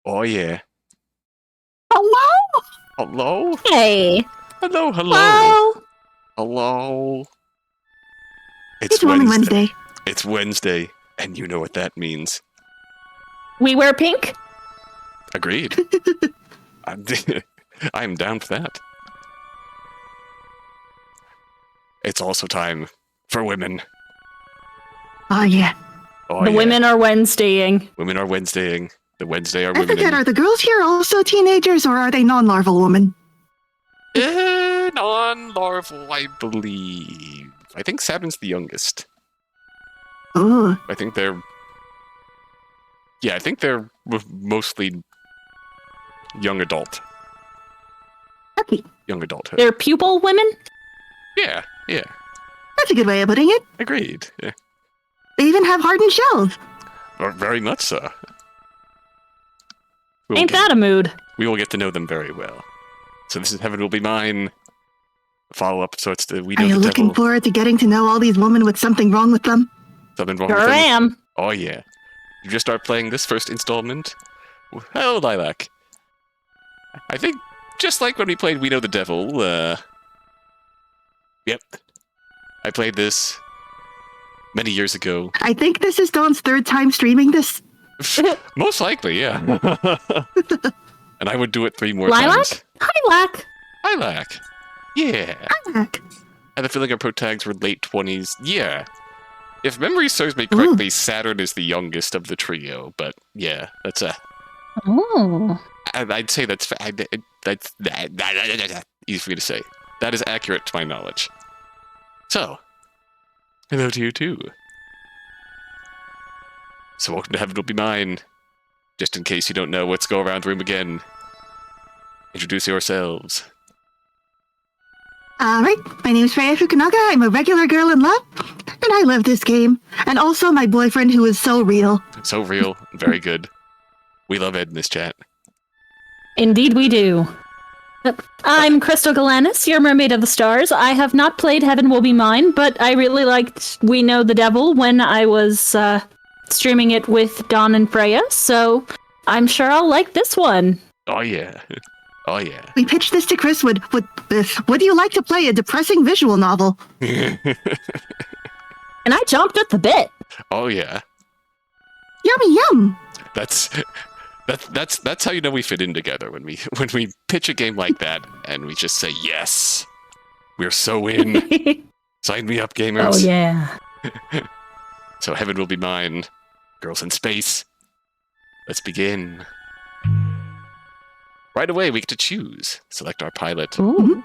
Oh yeah. Hello? Hello? Hey. Hello, hello. Hello. Hello. It's Woman Wednesday. It's Wednesday, and you know what that means. We wear pink? Agreed. I'm down for that. It's also time for women. Oh, yeah. Oh, The yeah. women are Wednesdaying. Women are Wednesdaying. The Wednesday are I women. forget, are the girls here also teenagers, or are they non-larval women? Non-larval, I believe. I think Saturn's the youngest. Oh, I think they're... Yeah, I think they're mostly young adult. okay. Young adulthood. They're pupil women? Yeah, yeah. That's a good way of putting it. Agreed. Yeah. They even have hardened shells. Very much so. Ain't that a mood? We will get to know them very well. So this is Heaven Will Be Mine. Follow-up, so it's the We Know Are you the looking Devil. forward to getting to know all these women with something wrong with them? Something wrong Sure with them. am. Oh yeah. You just start playing this first installment. Hello, Lilac. I think just like when we played We Know the Devil, yep. I played this many years ago. I think this is Dawn's third time streaming this. Most likely, yeah. And I would do it 3 more Lilac? times. Hi, Lac. Lilac. Yeah. Heck. I had the feeling our pro tags were late 20s. Yeah. If memory serves me correctly, Saturn is the youngest of the trio, but yeah, that's Oh. I'd say that's easy for me to say. That is accurate to my knowledge. So, hello to you too. So welcome to Heaven Will Be Mine. Just in case you don't know, let's go around the room again. Introduce yourselves. Alright, my name is Freya Fukunaga. I'm a regular girl in love, and I love this game. And also my boyfriend who is so real. So real, very good. We love Ed in this chat. Indeed we do. I'm Crystal Galanis, your Mermaid of the Stars. I have not played Heaven Will Be Mine, but I really liked We Know the Devil when I was streaming it with Dawn and Freya, so I'm sure I'll like this one. Oh yeah. Oh yeah. We pitched this to Chris would you like to play a depressing visual novel? And I jumped at the bit. Oh yeah. Yummy yum! That's how you know we fit in together when we pitch a game like that and we just say yes. We're so in. Sign me up, gamers. Oh yeah. So Heaven Will Be Mine. Girls in Space. Let's begin. Right away, we get to choose. Select our pilot. Ooh.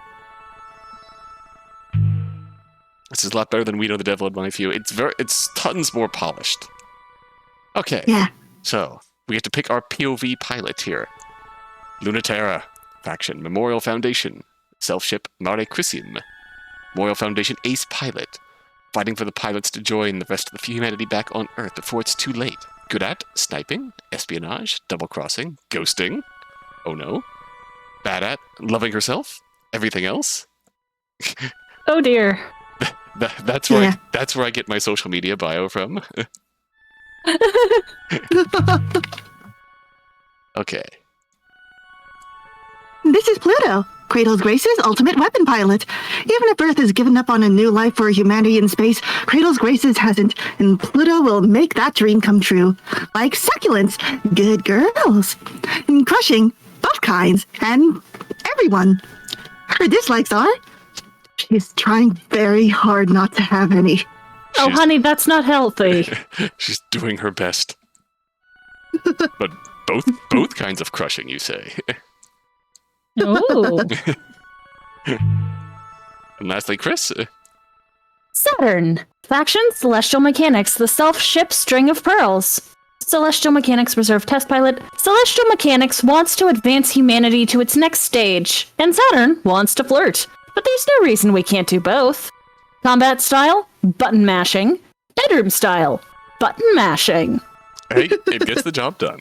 This is a lot better than We Know the Devil in my view. It's tons more polished. Okay. Yeah. So, we get to pick our POV pilot here. Lunaterra. Faction. Memorial Foundation. Self-ship Mare Crisium. Memorial Foundation Ace Pilot. Fighting for the pilots to join the rest of the humanity back on Earth before it's too late. Good at sniping, espionage, double-crossing, ghosting. Oh no. Bad at loving herself. Everything else. Oh dear. That's where that's where I get my social media bio from. Okay. This is Pluto, Cradle's Grace's ultimate weapon pilot. Even if Earth has given up on a new life for humanity in space, Cradle's Grace's hasn't, and Pluto will make that dream come true. Like succulents, good girls, and crushing both kinds, and everyone. Her dislikes are, she's trying very hard not to have any. Oh honey, that's not healthy. She's doing her best. But both kinds of crushing, you say. Oh. And lastly, Chris. Saturn. Faction Celestial Mechanics, the self-ship String of Pearls. Celestial Mechanics Reserve Test Pilot. Celestial Mechanics wants to advance humanity to its next stage, and Saturn wants to flirt. But there's no reason we can't do both. Combat style, button mashing. Bedroom style, button mashing. Hey, it gets the job done.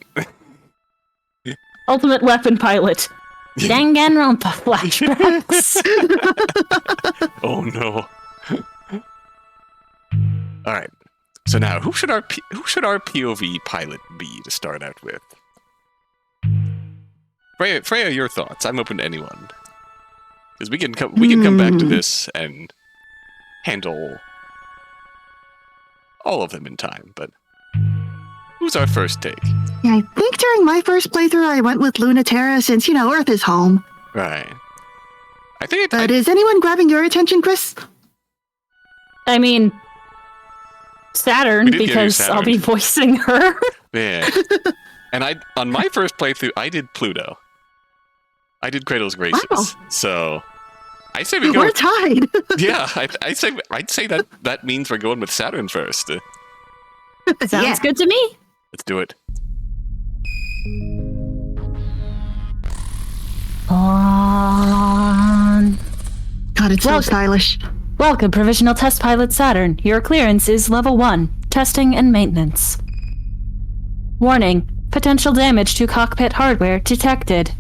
Ultimate Weapon Pilot. Danganronpa flashbacks. Oh no. All right. So now, who should our POV pilot be to start out with? Freya, your thoughts. I'm open to anyone. Because we can come back to this and handle all of them in time, but who's our first take? Yeah, I think during my first playthrough I went with Lunaterra since, Earth is home. Right. I think But is anyone grabbing your attention, Chris? I mean, Saturn, We did give you because Saturn. I'll be voicing her. Yeah. And on my first playthrough, I did Pluto. I did Cradle's Graces. Wow. So I say we go. We're tied. Yeah, I'd say that means we're going with Saturn first. Sounds Yeah. good to me. Let's do it. On. God, it's so Welcome. stylish. Welcome, Provisional Test Pilot Saturn. Your clearance is Level 1, Testing and Maintenance. Warning, potential damage to cockpit hardware detected.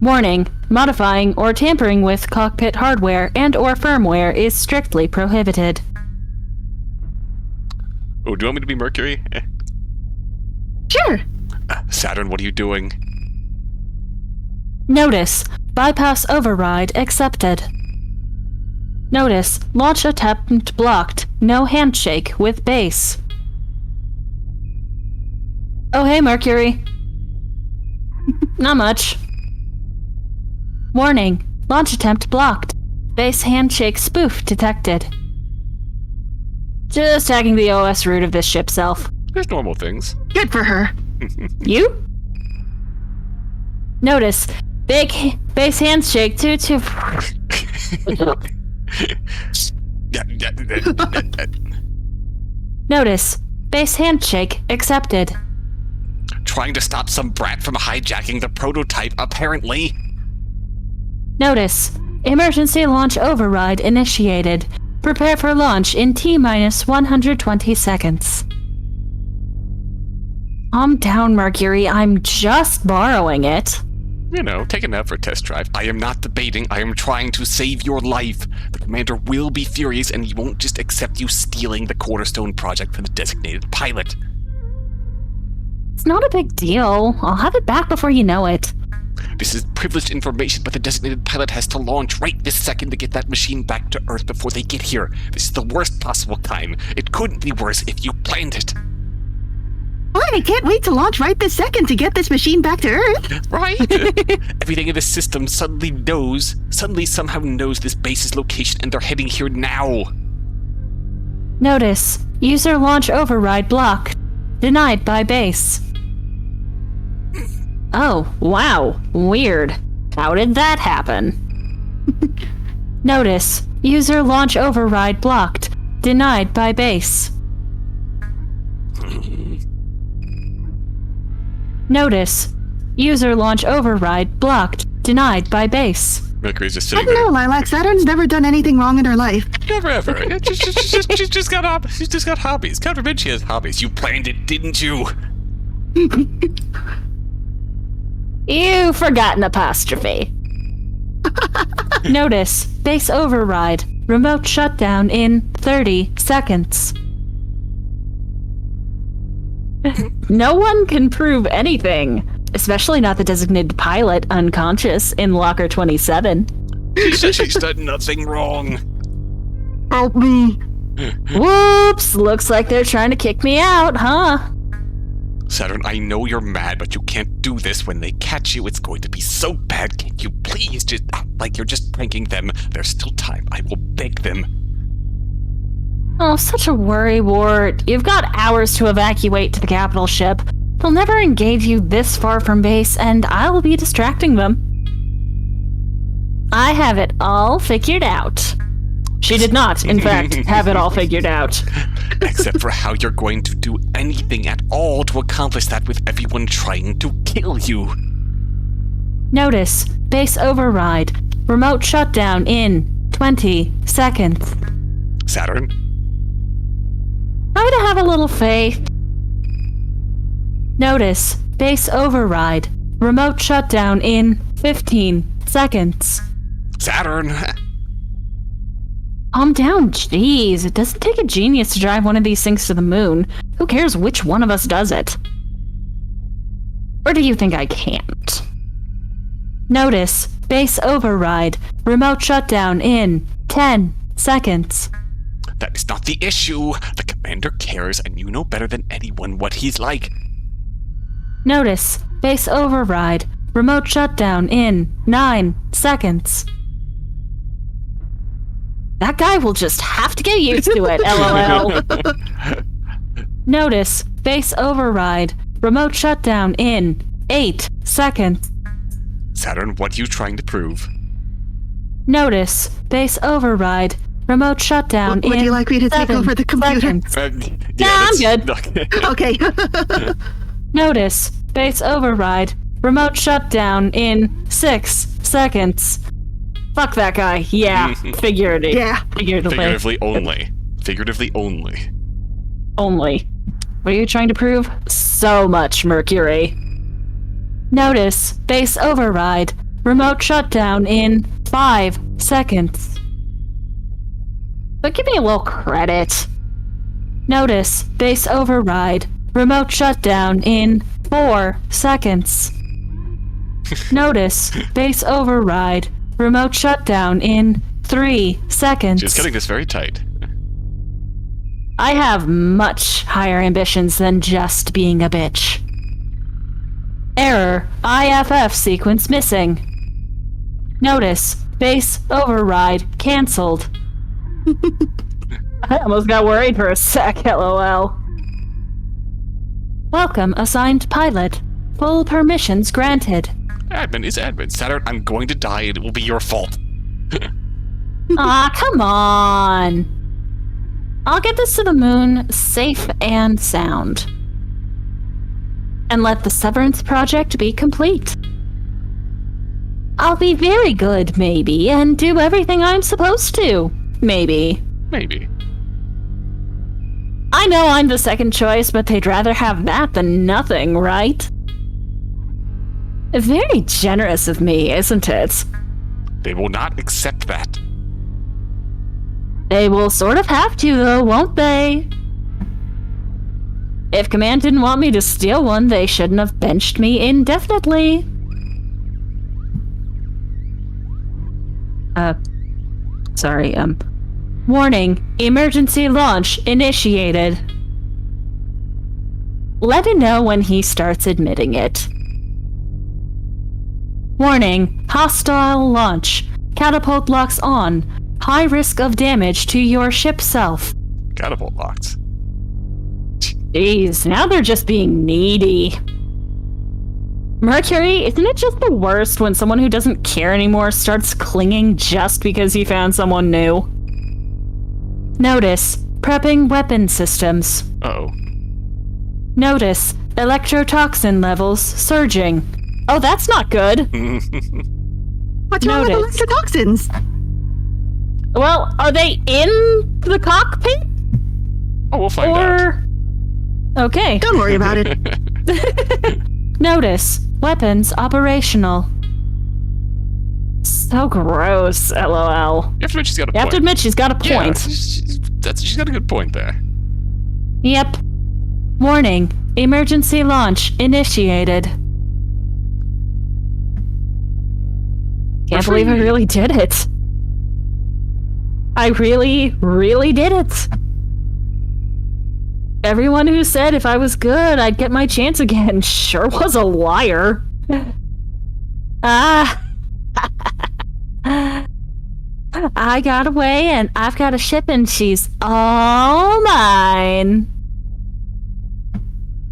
Warning, modifying or tampering with cockpit hardware and/or firmware is strictly prohibited. Oh, do you want me to be Mercury? Sure. Saturn, what are you doing? Notice, bypass override accepted. Notice, launch attempt blocked, no handshake with base. Oh hey, Mercury. Not much. Warning, launch attempt blocked. Base handshake spoof detected. Just hacking the OS root of this ship self. There's normal things. Good for her. You? Notice, base handshake to Notice, base handshake accepted. Trying to stop some brat from hijacking the prototype, apparently. Notice, emergency launch override initiated. Prepare for launch in T-minus 120 seconds. Calm down, Mercury. I'm just borrowing it. Take it out for a test drive. I am not debating. I am trying to save your life. The commander will be furious, and he won't just accept you stealing the Cornerstone project from the designated pilot. It's not a big deal. I'll have it back before you know it. This is privileged information, but the designated pilot has to launch right this second to get that machine back to Earth before they get here. This is the worst possible time. It couldn't be worse if you planned it. I can't wait to launch right this second to get this machine back to Earth. Right? Everything in the system suddenly somehow knows this base's location, and they're heading here now. Notice, user launch override blocked. Denied by base. Oh, wow. Weird. How did that happen? Notice, user launch override blocked. Denied by base. Notice, user launch override blocked. Denied by base. Mercury's just I sitting don't know, there. Lilac. Saturn's never done anything wrong in her life. Never ever. She's just got hobbies. God forbid she has hobbies. You planned it, didn't you? You forgot an apostrophe. Notice, base override. Remote shutdown in 30 seconds. No one can prove anything, especially not the designated pilot unconscious in Locker 27. She said she's done nothing wrong. Help me. Whoops, looks like they're trying to kick me out, huh? Saturn, I know you're mad, but you can't do this. When they catch you, it's going to be so bad. Can't you please just act like you're just pranking them? There's still time. I will beg them. Oh, such a worrywart. You've got hours to evacuate to the capital ship. They'll never engage you this far from base, and I will be distracting them. I have it all figured out. She did not, in fact, have it all figured out. Except for how you're going to do anything at all to accomplish that with everyone trying to kill you. Notice, base override. Remote shutdown in 20 seconds. Saturn? Try to have a little faith. Notice, base override. Remote shutdown in 15 seconds. Saturn! Calm down, jeez. It doesn't take a genius to drive one of these things to the moon. Who cares which one of us does it? Or do you think I can't? Notice, base override, remote shutdown in 10 seconds. That is not the issue. The commander cares, and you know better than anyone what he's like. Notice, base override, remote shutdown in 9 seconds. That guy will just have to get used to it, LOL. Notice, base override, remote shutdown in 8 seconds. Saturn, what are you trying to prove? Notice, base override, remote shutdown in Would you like me to take 7 over the computer? seconds. Yeah, I'm good. Okay. Notice, base override, remote shutdown in 6 seconds. Fuck that guy. Yeah, figuratively. Yeah. Figuratively only. Figuratively only. Only. What are you trying to prove? So much, Mercury. Notice, base override, remote shutdown in 5 seconds. But give me a little credit. Notice, base override, remote shutdown in 4 seconds. Notice, base override, remote shutdown in 3 seconds. She's getting this very tight. I have much higher ambitions than just being a bitch. Error, IFF sequence missing. Notice, base override cancelled. I almost got worried for a sec, LOL. Welcome, assigned pilot. Full permissions granted. Admin is admin. Saturn, I'm going to die and it will be your fault. Aw, come on. I'll get this to the moon safe and sound. And let the Severance project be complete. I'll be very good, maybe, and do everything I'm supposed to. Maybe. Maybe. I know I'm the second choice, but they'd rather have that than nothing, right? Very generous of me, isn't it? They will not accept that. They will sort of have to, though, won't they? If Command didn't want me to steal one, they shouldn't have benched me indefinitely. Sorry, Warning, emergency launch initiated. Let me know when he starts admitting it. Warning, hostile launch. Catapult locks on. High risk of damage to your ship self. Catapult locks. Jeez, now they're just being needy. Mercury, isn't it just the worst when someone who doesn't care anymore starts clinging just because he found someone new? Notice, prepping weapon systems. Uh-oh. Notice, electrotoxin levels surging. Oh, that's not good. What's wrong with Noted. electrotoxins? Well, are they in the cockpit? Oh, we'll find out. Or... Okay. Don't worry about it. Notice, weapons operational. So gross, LOL. You have to admit she's got a point. You have to admit she's got a point. Yeah, she's got a good point there. Yep. Warning, emergency launch initiated. Can't believe I really did it. I really, really did it. Everyone who said if I was good, I'd get my chance again sure was a liar. I got away and I've got a ship and she's all mine.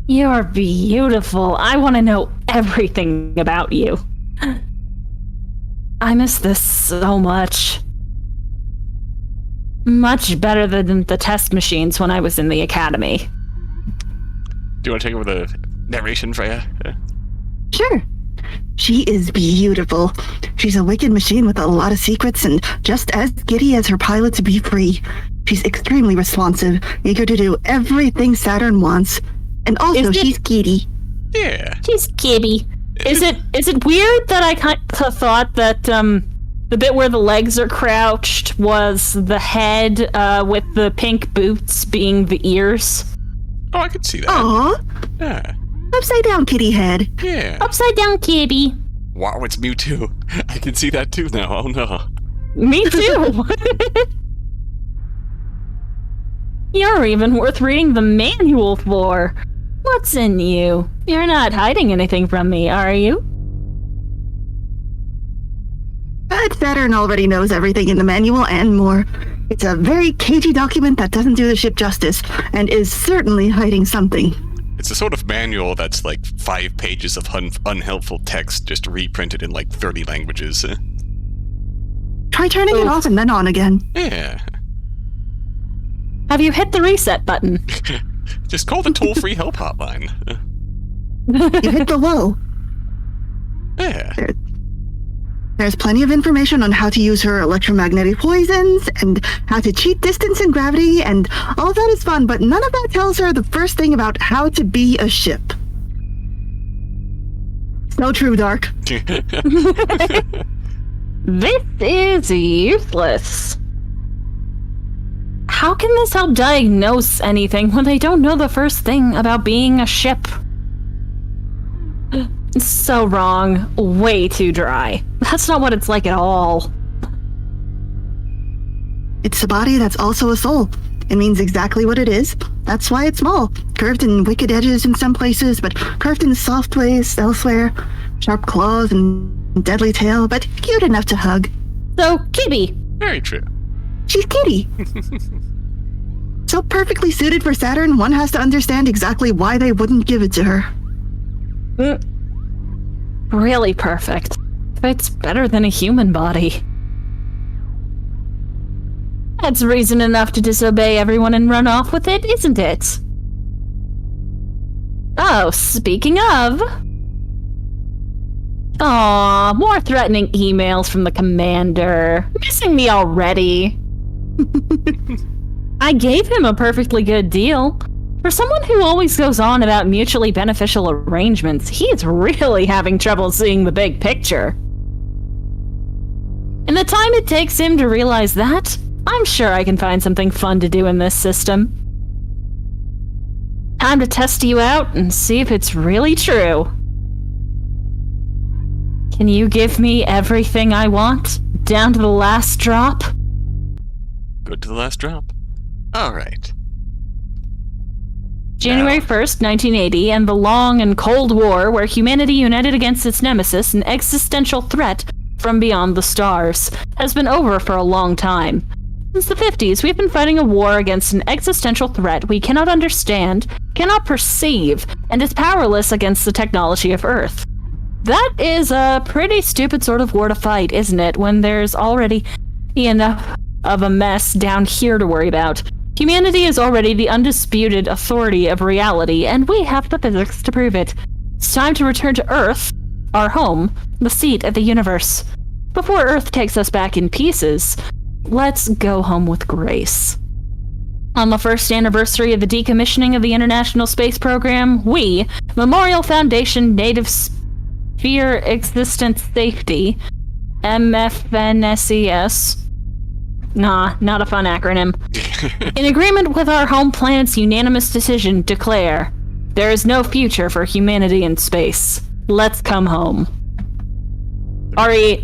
You're beautiful. I want to know everything about you. I miss this so much. Much better than the test machines when I was in the academy. Do you want to take over the narration, Freya? Sure. She is beautiful. She's a wicked machine with a lot of secrets and just as giddy as her pilots be free. She's extremely responsive, eager to do everything Saturn wants. And also, she's giddy. Yeah. She's giddy. Is it weird that I kind of thought that the bit where the legs are crouched was the head with the pink boots being the ears? Oh, I could see that. Aw. Yeah. Upside down kitty head. Yeah. Upside down kitty. Wow, it's Mewtwo. I can see that too now. Oh no. Me too. You're even worth reading the manual for. What's in you? You're not hiding anything from me, are you? But Saturn already knows everything in the manual and more. It's a very cagey document that doesn't do the ship justice, and is certainly hiding something. It's a sort of manual that's like 5 pages of unhelpful text just reprinted in like 30 languages. Try turning it off and then on again. Yeah. Have you hit the reset button? Just call the toll-free help hotline. You hit the low. Yeah. There's plenty of information on how to use her electromagnetic poisons, and how to cheat distance and gravity, and all that is fun, but none of that tells her the first thing about how to be a ship. So true, Dark. This is useless. How can this help diagnose anything when they don't know the first thing about being a ship? So wrong. Way too dry. That's not what it's like at all. It's a body that's also a soul. It means exactly what it is. That's why it's small. Curved in wicked edges in some places, but curved in soft ways elsewhere. Sharp claws and deadly tail, but cute enough to hug. So, Kibby. Very true. She's kitty. So perfectly suited for Saturn, one has to understand exactly why they wouldn't give it to her. Really perfect. It's better than a human body. That's reason enough to disobey everyone and run off with it, isn't it? Oh, speaking of... Aw, more threatening emails from the commander. Missing me already. I gave him a perfectly good deal. For someone who always goes on about mutually beneficial arrangements, he's really having trouble seeing the big picture. In the time it takes him to realize that, I'm sure I can find something fun to do in this system. Time to test you out and see if it's really true. Can you give me everything I want, down to the last drop? Good to the last drop. Alright. January 1st, 1980, and the long and cold war where humanity united against its nemesis, an existential threat from beyond the stars, has been over for a long time. Since the 50s, we've been fighting a war against an existential threat we cannot understand, cannot perceive, and is powerless against the technology of Earth. That is a pretty stupid sort of war to fight, isn't it, when there's already enough of a mess down here to worry about. Humanity is already the undisputed authority of reality, and we have the physics to prove it. It's time to return to Earth, our home, the seat of the universe. Before Earth takes us back in pieces, let's go home with grace. On the first anniversary of the decommissioning of the International Space Program, we, Memorial Foundation Native Sphere Existence Safety, MFNSES, nah, not a fun acronym, in agreement with our home planet's unanimous decision, declare, there is no future for humanity in space. Let's come home. RE,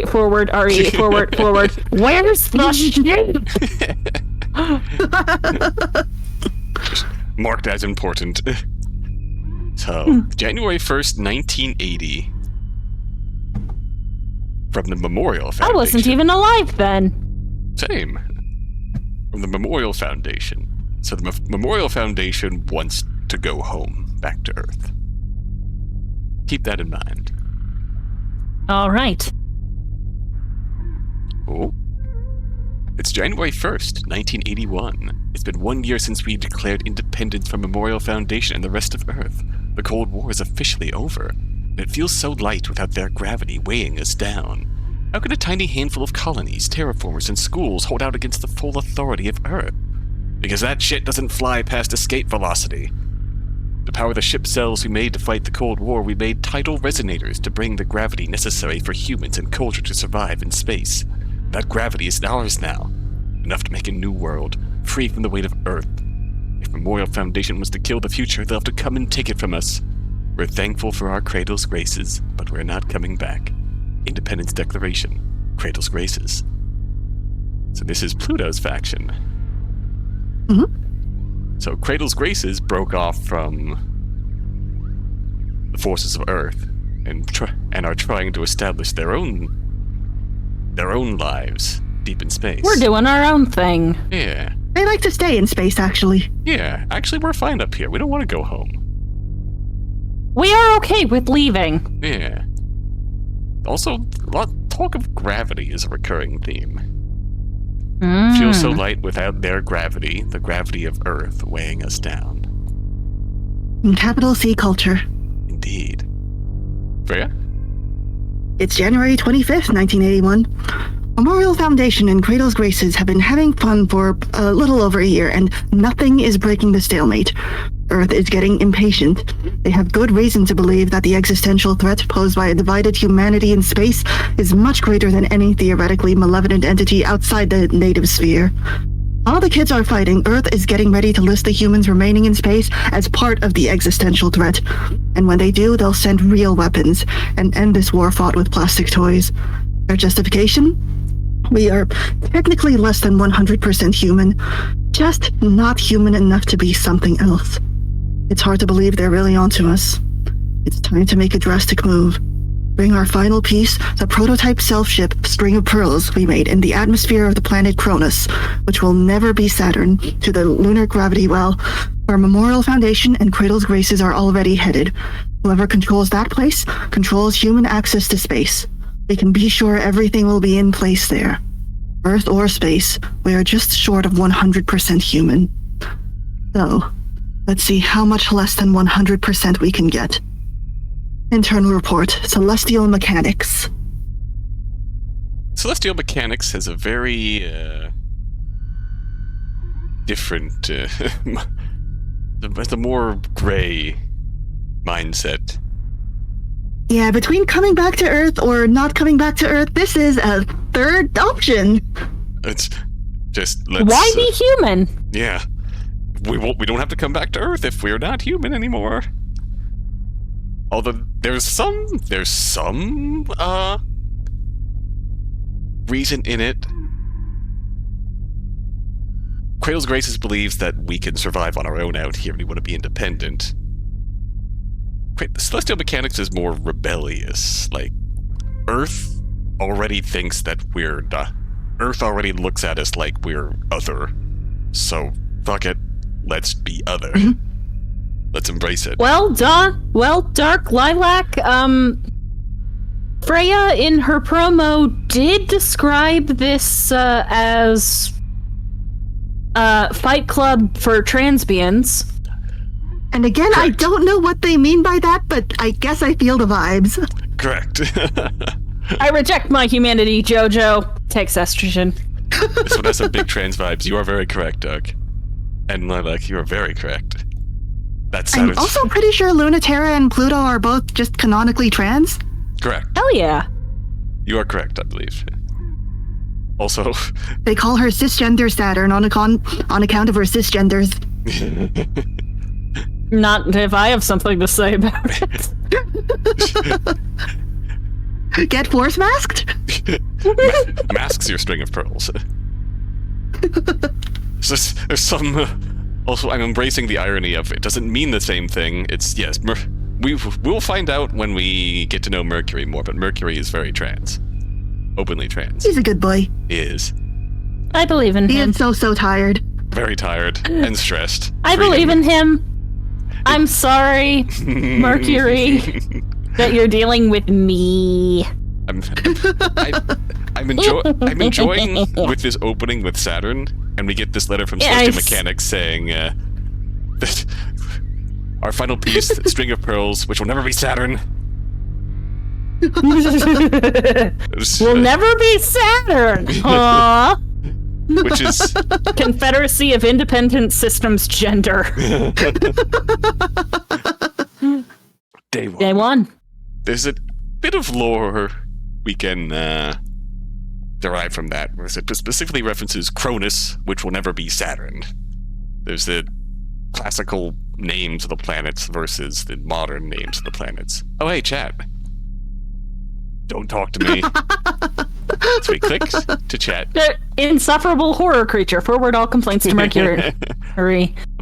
forward, forward. Where's the ship? Marked as important. So, January 1st, 1980. From the Memorial Foundation. I wasn't even alive then. Same. From the Memorial Foundation. So the Memorial Foundation wants to go home, back to Earth. Keep that in mind. All right. Oh. It's January 1st, 1981. It's been 1 year since we declared independence from Memorial Foundation and the rest of Earth. The Cold War is officially over, and it feels so light without their gravity weighing us down. How could a tiny handful of colonies, terraformers, and schools hold out against the full authority of Earth? Because that shit doesn't fly past escape velocity. To power the ship cells we made to fight the Cold War, we made tidal resonators to bring the gravity necessary for humans and culture to survive in space. That gravity is ours now, enough to make a new world, free from the weight of Earth. If If Memorial Foundation wants to kill the future, they'll have to come and take it from us. We're thankful for our Cradle's graces, but we're not coming back. Independence Declaration. Cradle's graces. So this is Pluto's faction. Mm-hmm. So Cradle's graces broke off from the forces of Earth and are trying to establish their own lives deep in space. We're doing our own thing. Yeah. They like to stay in space, actually. Yeah. Actually, we're fine up here. We don't want to go home. We are okay with leaving. Yeah. Also, talk of gravity is a recurring theme. Feels so light without their gravity, the gravity of Earth weighing us down. Capital C culture. Indeed. Freya? It's January 25th, 1981. Memorial Foundation and Cradle's Graces have been having fun for a little over a year, and nothing is breaking the stalemate. Earth is getting impatient. They have good reason to believe that the existential threat posed by a divided humanity in space is much greater than any theoretically malevolent entity outside the native sphere. While the kids are fighting, Earth is getting ready to list the humans remaining in space as part of the existential threat. And when they do, they'll send real weapons and end this war fought with plastic toys. Their justification? We are technically less than 100% human, just not human enough to be something else. It's hard to believe they're really onto us. It's time to make a drastic move. Bring our final piece, the prototype self-ship String of Pearls we made in the atmosphere of the planet Cronus, which will never be Saturn, to the lunar gravity well, where Memorial Foundation and Cradle's Graces are already headed. Whoever controls that place controls human access to space. We can be sure everything will be in place there. Earth or space, we are just short of 100% human. So, let's see how much less than 100% we can get. Internal report, Celestial Mechanics. Celestial Mechanics has a very different, the more gray mindset. Yeah, between coming back to Earth or not coming back to Earth, this is a third option. Let's. Why be human? Yeah, we don't have to come back to Earth if we're not human anymore. Although there's some reason in it. Cradle's Graces believes that we can survive on our own out here and we want to be independent. Celestial Mechanics is more rebellious. Like, Earth already thinks that we're Earth already looks at us like we're other. So, fuck it. Let's be other. Let's embrace it. Well, Dark Lilac, Freya in her promo did describe this as Fight Club for transbians. And again, Correct. I don't know what they mean by that, but I guess I feel the vibes. Correct. I reject my humanity, Jojo. Takes estrogen. This one has some big trans vibes. You are very correct, Doug. And Lilac, you are very correct. That sounds... I'm also pretty sure Lunaterra and Pluto are both just canonically trans. Correct. Hell yeah. You are correct, I believe. Also... They call her cisgender Saturn on account of her cisgenders. Not if I have something to say about it. Get force masked? Masks your string of pearls. There's some... also, I'm embracing the irony of it doesn't mean the same thing. It's, yes, we'll find out when we get to know Mercury more, but Mercury is very trans. Openly trans. He's a good boy. He is. I believe in He him. is so tired. Very tired and stressed. I believe in him. I'm sorry, Mercury, that you're dealing with me. I'm enjoying with this opening with Saturn, and we get this letter from Celestial Mechanics saying that our final piece, String of Pearls, which will never be Saturn. Will never be Saturn. Aww. Which is Confederacy of Independent Systems Gender. Day one. Day one. There's a bit of lore we can derive from that. It specifically references Cronus, which will never be Saturn. There's the classical names of the planets versus the modern names of the planets. Oh, hey, chat. Don't talk to me. So he clicks to chat. Insufferable horror creature. Forward all complaints to Mercury.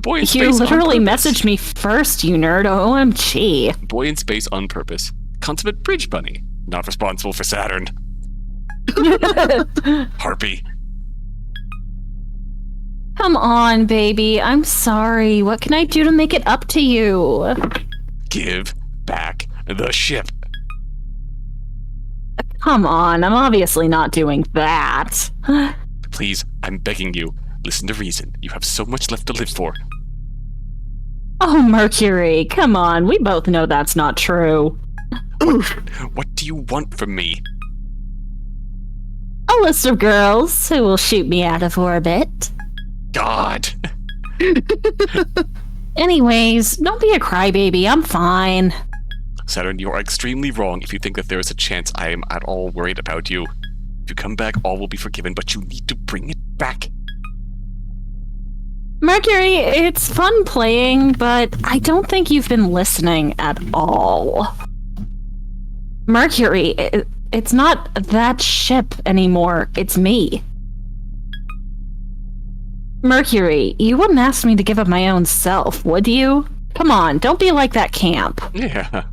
Boy in You space literally on purpose. messaged me first, you nerd. OMG. Boy in space on purpose. Consummate bridge bunny. Not responsible for Saturn. Harpy. Come on, baby. I'm sorry. What can I do to make it up to you? Give back the ship. Come on. I'm obviously not doing that. Please, I'm begging you. Listen to reason. You have so much left to live for. Oh, Mercury. Come on. We both know that's not true. Oof. What do you want from me? A list of girls who will shoot me out of orbit. God. Anyways, don't be a crybaby. I'm fine. Saturn, you are extremely wrong if you think that there is a chance I am at all worried about you. If you come back, all will be forgiven, but you need to bring it back. Mercury, it's fun playing, but I don't think you've been listening at all. Mercury, it's not that ship anymore. It's me. Mercury, you wouldn't ask me to give up my own self, would you? Come on, don't be like that camp. Yeah.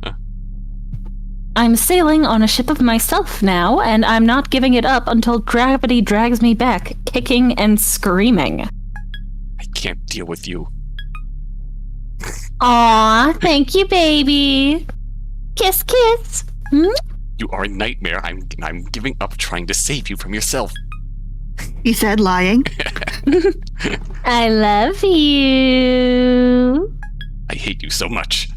I'm sailing on a ship of myself now, and I'm not giving it up until gravity drags me back, kicking and screaming. I can't deal with you. Aw, thank you, baby. Kiss, kiss. Hmm? You are a nightmare. I'm giving up trying to save you from yourself. He said, lying. I love you. I hate you so much.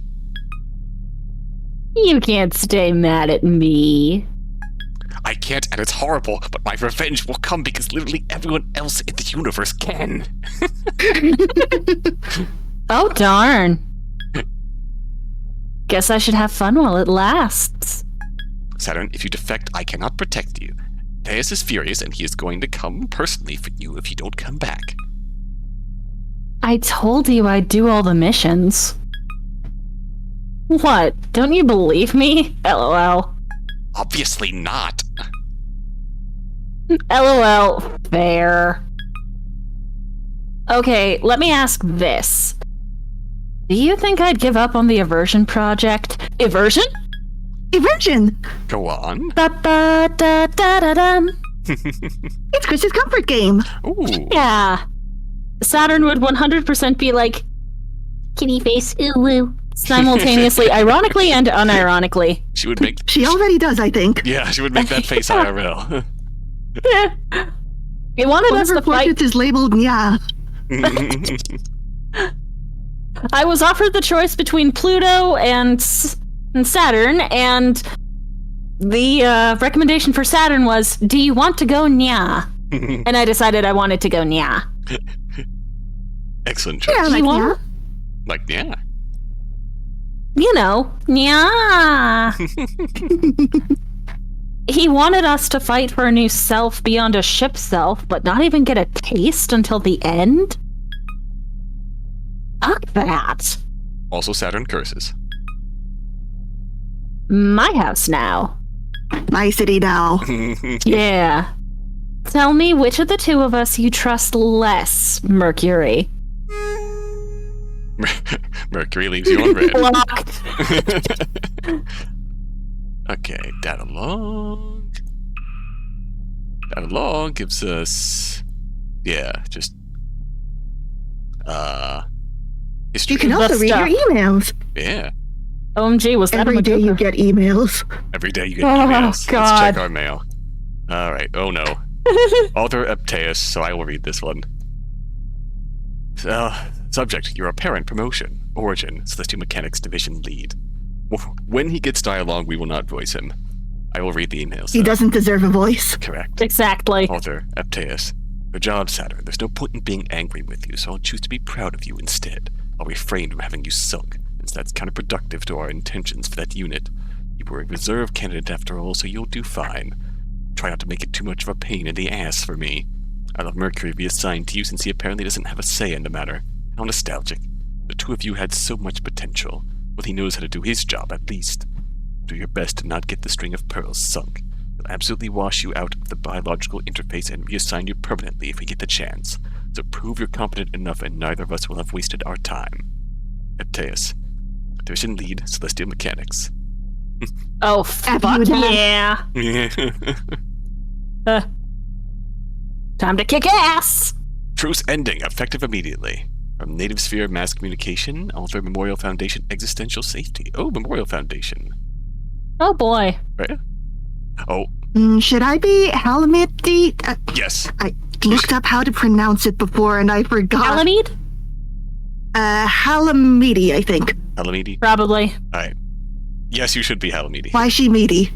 You can't stay mad at me. I can't, and it's horrible, but my revenge will come because literally everyone else in the universe can. Oh, darn. Guess I should have fun while it lasts. Saturn, if you defect, I cannot protect you. Theus is furious, and he is going to come personally for you if you don't come back. I told you I'd do all the missions. What? Don't you believe me? LOL. Obviously not. LOL. Fair. Okay, let me ask this. Do you think I'd give up on the Aversion project? Aversion? Eversion. Go on. Ba-ba-da-da-da-dum. It's Chris's comfort game. Ooh. Yeah. Saturn would 100% be like, kitty face, ooh woo, simultaneously, ironically and unironically. She would make. She already does, I think. Yeah, she would make that face IRL. He wanted us Whatever to fight. portrait is labeled Nya. I was offered the choice between Pluto and Saturn, and the recommendation for Saturn was, do you want to go nya? And I decided I wanted to go nya. Excellent choice. Yeah, like You want- Nya. Like, yeah. You know, nya. He wanted us to fight for a new self beyond a ship self, but not even get a taste until the end? Fuck that. Also, Saturn curses. My house now. My city now. Yeah. Tell me which of the two of us you trust less, Mercury. Mercury leaves you on red. Blocked. Okay, data log. Data log gives us, yeah, just history. You can also read your emails. Yeah, OMG, was that Every a day you Madoka? get emails. every day you get Oh, emails. God. Let's check our mail. All right. Oh no. Author Epteus. So I will read this one. Subject: Your apparent promotion. Origin: Celestial Mechanics Division Lead. When he gets dialogue, we will not voice him. I will read the emails. He though. doesn't deserve a voice. Correct. Exactly. Author Epteus. Good job, Saturn. There's no point in being angry with you, so I'll choose to be proud of you instead. I'll refrain from having you sunk, since that's counterproductive to our intentions for that unit. You were a reserve candidate after all, so you'll do fine. Try not to make it too much of a pain in the ass for me. I'll have Mercury be assigned to you since he apparently doesn't have a say in the matter. How nostalgic. The two of you had so much potential. Well, he knows how to do his job, at least. Do your best to not get the string of pearls sunk. He'll absolutely wash you out of the biological interface and reassign you permanently if we get the chance. So prove you're competent enough and neither of us will have wasted our time. Eteus, Division Lead, Celestial Mechanics. Oh, fuck yeah. Time to kick ass! Truce ending, effective immediately. From Native Sphere Mass Communication, Alter Memorial Foundation Existential Safety. Oh, Memorial Foundation. Oh boy. Right? Oh. Should I be Halamidi? Yes. I looked up how to pronounce it before and I forgot. Halamid? Halamidi, I think. Halamidi? Probably. Alright. Yes, you should be Halamidi. Why she meaty?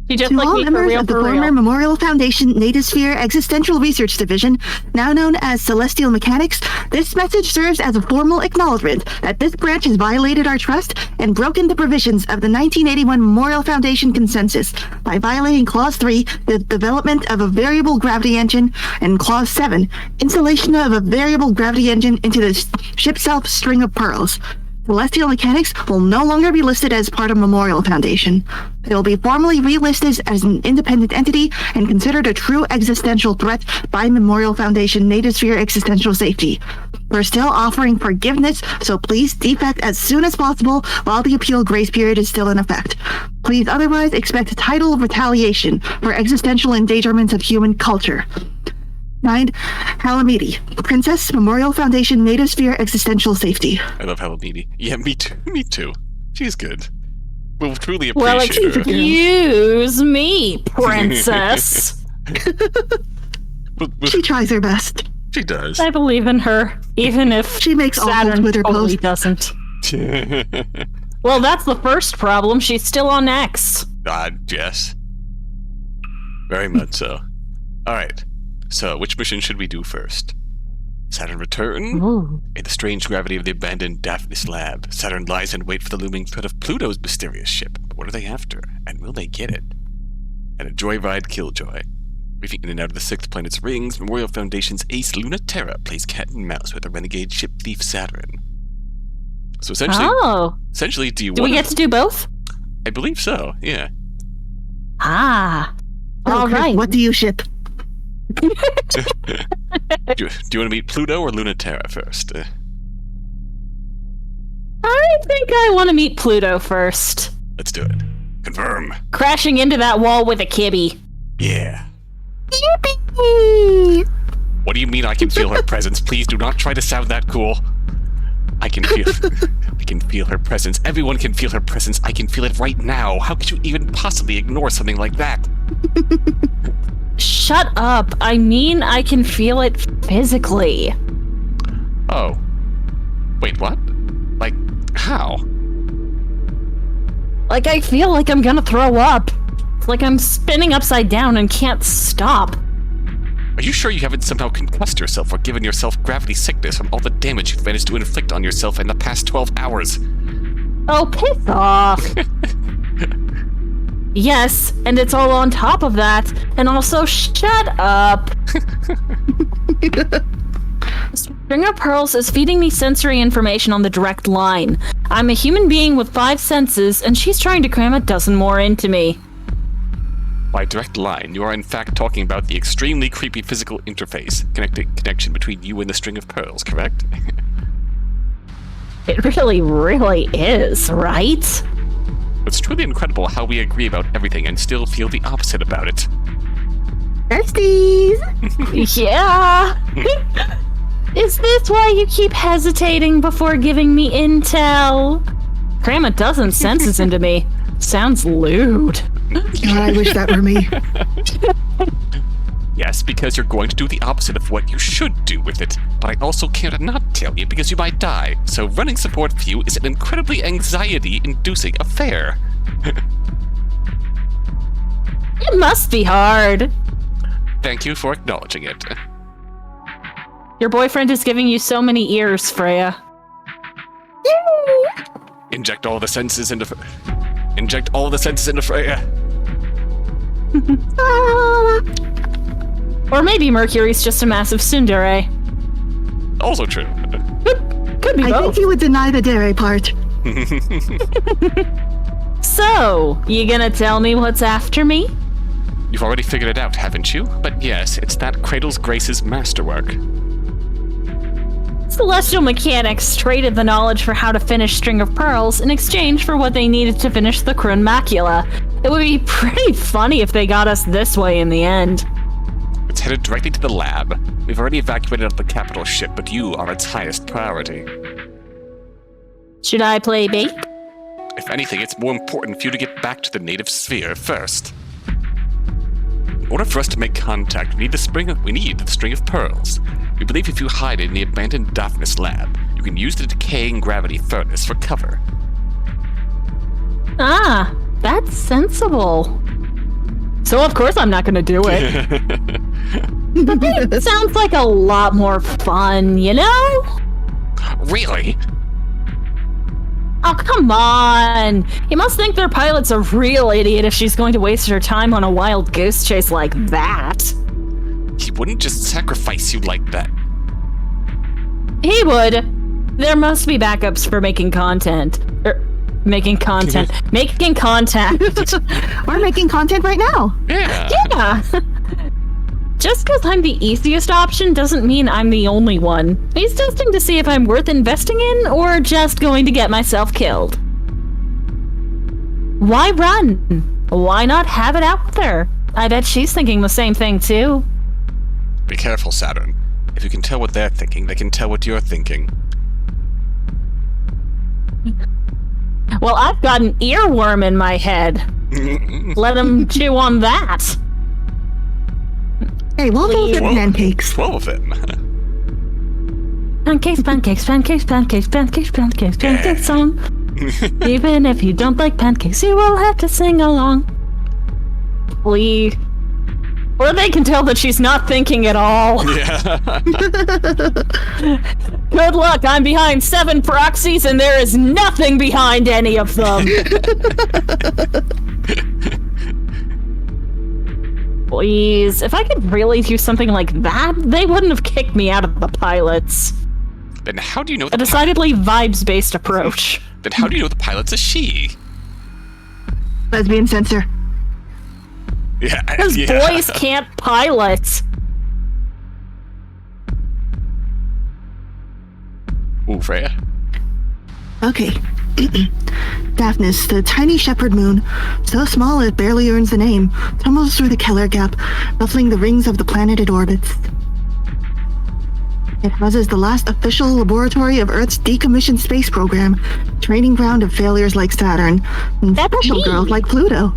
She just To like all me for members real, of the for former real. Memorial Foundation Native Sphere Existential Research Division, now known as Celestial Mechanics, this message serves as a formal acknowledgement that this branch has violated our trust and broken the provisions of the 1981 Memorial Foundation Consensus by violating Clause 3, the development of a variable gravity engine, and Clause 7, installation of a variable gravity engine into the ship self string of pearls. Celestial Mechanics will no longer be listed as part of Memorial Foundation. They will be formally relisted as an independent entity and considered a true existential threat by Memorial Foundation Native Sphere Existential Safety. We're still offering forgiveness, so please defect as soon as possible while the appeal grace period is still in effect. Please otherwise expect a title of retaliation for existential endangerment of human culture. Signed, Halamidi, Princess, Memorial Foundation Native Sphere Existential Safety. I love Halamidi. Yeah, me too. Me too. She's good. We'll truly Well, appreciate her. excuse me, princess. She tries her best. She does. I believe in her, even if She makes all Saturn Twitter totally posts. doesn't. Well, that's the first problem. She's still on X. Yes. Very much so. Alright. So, which mission should we do first? Saturn return? Ooh. In the strange gravity of the abandoned Daphnis lab, Saturn lies in wait for the looming threat of Pluto's mysterious ship. But what are they after? And will they get it? And a joyride killjoy. Weaving in and out of the sixth planet's rings, Memorial Foundation's ace Luna Terra plays cat and mouse with the renegade ship thief Saturn. So essentially, do you Do want we get to do both? I believe so, yeah. Ah. All Chris, right. What do you ship? Do you want to meet Pluto or Luna Terra first? I think I want to meet Pluto first. Let's do it. Confirm. Crashing into that wall with a kibby. Yeah. Yippee! What do you mean I can feel her presence? Please do not try to sound that cool. I can feel her presence. Everyone can feel her presence. I can feel it right now. How could you even possibly ignore something like that? Shut up. I mean, I can feel it physically. Oh. Wait, what? Like, how? Like, I feel like I'm gonna throw up. It's like I'm spinning upside down and can't stop. Are you sure you haven't somehow concussed yourself or given yourself gravity sickness from all the damage you've managed to inflict on yourself in the past 12 hours? Oh, piss off. Yes, and it's all on top of that. And also, shut up. String of Pearls is feeding me sensory information on the direct line. I'm a human being with 5 senses, and she's trying to cram a dozen more into me. By direct line, you are in fact talking about the extremely creepy physical interface, connection between you and the string of pearls, correct? It really, really is, right? It's truly incredible how we agree about everything and still feel the opposite about it. Besties! Yeah. Is this why you keep hesitating before giving me intel? Cram a dozen senses into me. Sounds lewd. God, I wish that were me. Yes, because you're going to do the opposite of what you should do with it. But I also can't not tell you because you might die. So running support for you is an incredibly anxiety-inducing affair. It must be hard. Thank you for acknowledging it. Your boyfriend is giving you so many ears, Freya. Inject all the senses into Freya. Or maybe Mercury's just a massive tsundere. Also true. Could be I both. think you would deny the dairy part. So, you gonna tell me what's after me? You've already figured it out, haven't you? But yes, it's that Cradle's Grace's masterwork. Celestial Mechanics traded the knowledge for how to finish String of Pearls in exchange for what they needed to finish the Krun Macula. It would be pretty funny if they got us this way in the end. It's headed directly to the lab. We've already evacuated the capital ship, but you are its highest priority. Should I play bait? If anything, it's more important for you to get back to the native sphere first. In order for us to make contact, we need the String of Pearls. We believe if you hide it in the abandoned Daphnis lab, you can use the decaying gravity furnace for cover. Ah, that's sensible. So of course I'm not gonna do it. But it sounds like a lot more fun, you know? Really? Oh, come on! You must think their pilot's a real idiot if she's going to waste her time on a wild goose chase like that. He wouldn't just sacrifice you like that. He would. There must be backups for making content. Making content. Making contact. We're making content right now. Yeah. Yeah. Just because I'm the easiest option doesn't mean I'm the only one. He's testing to see if I'm worth investing in or just going to get myself killed. Why run? Why not have it out there? I bet she's thinking the same thing too. Be careful, Saturn. If you can tell what they're thinking, they can tell what you're thinking. Well, I've got an earworm in my head. Let him chew on that. Hey, we'll go get pancakes. 12 of them. Pancakes, pancakes, pancakes, pancakes, pancakes, pancakes, pancakes song. Even if you don't like pancakes, you will have to sing along. Please. Or they can tell that she's not thinking at all. Yeah. Good luck, I'm behind 7 proxies and there is nothing behind any of them. Please, if I could really do something like that, they wouldn't have kicked me out of the pilots. Then how do you know A decidedly vibes-based approach. Then how do you know the pilot's a she? Lesbian censor. Yeah. Because boys can't pilot. Ooh, Freya. Okay. Daphnis, the tiny shepherd moon, so small it barely earns the name, tumbles through the Keller Gap, ruffling the rings of the planet it orbits. It houses the last official laboratory of Earth's decommissioned space program, training ground of failures like Saturn, and That's special me. girls like Pluto.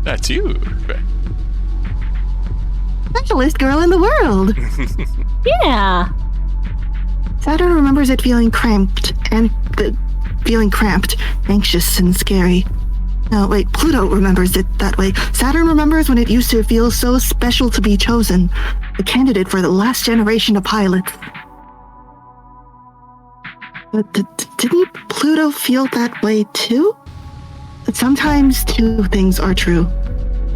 That's you. Specialist girl in the world! Yeah. Saturn remembers it feeling cramped, anxious and scary. No, wait, Pluto remembers it that way. Saturn remembers when it used to feel so special to be chosen, the candidate for the last generation of pilots. But didn't Pluto feel that way too? But sometimes two things are true.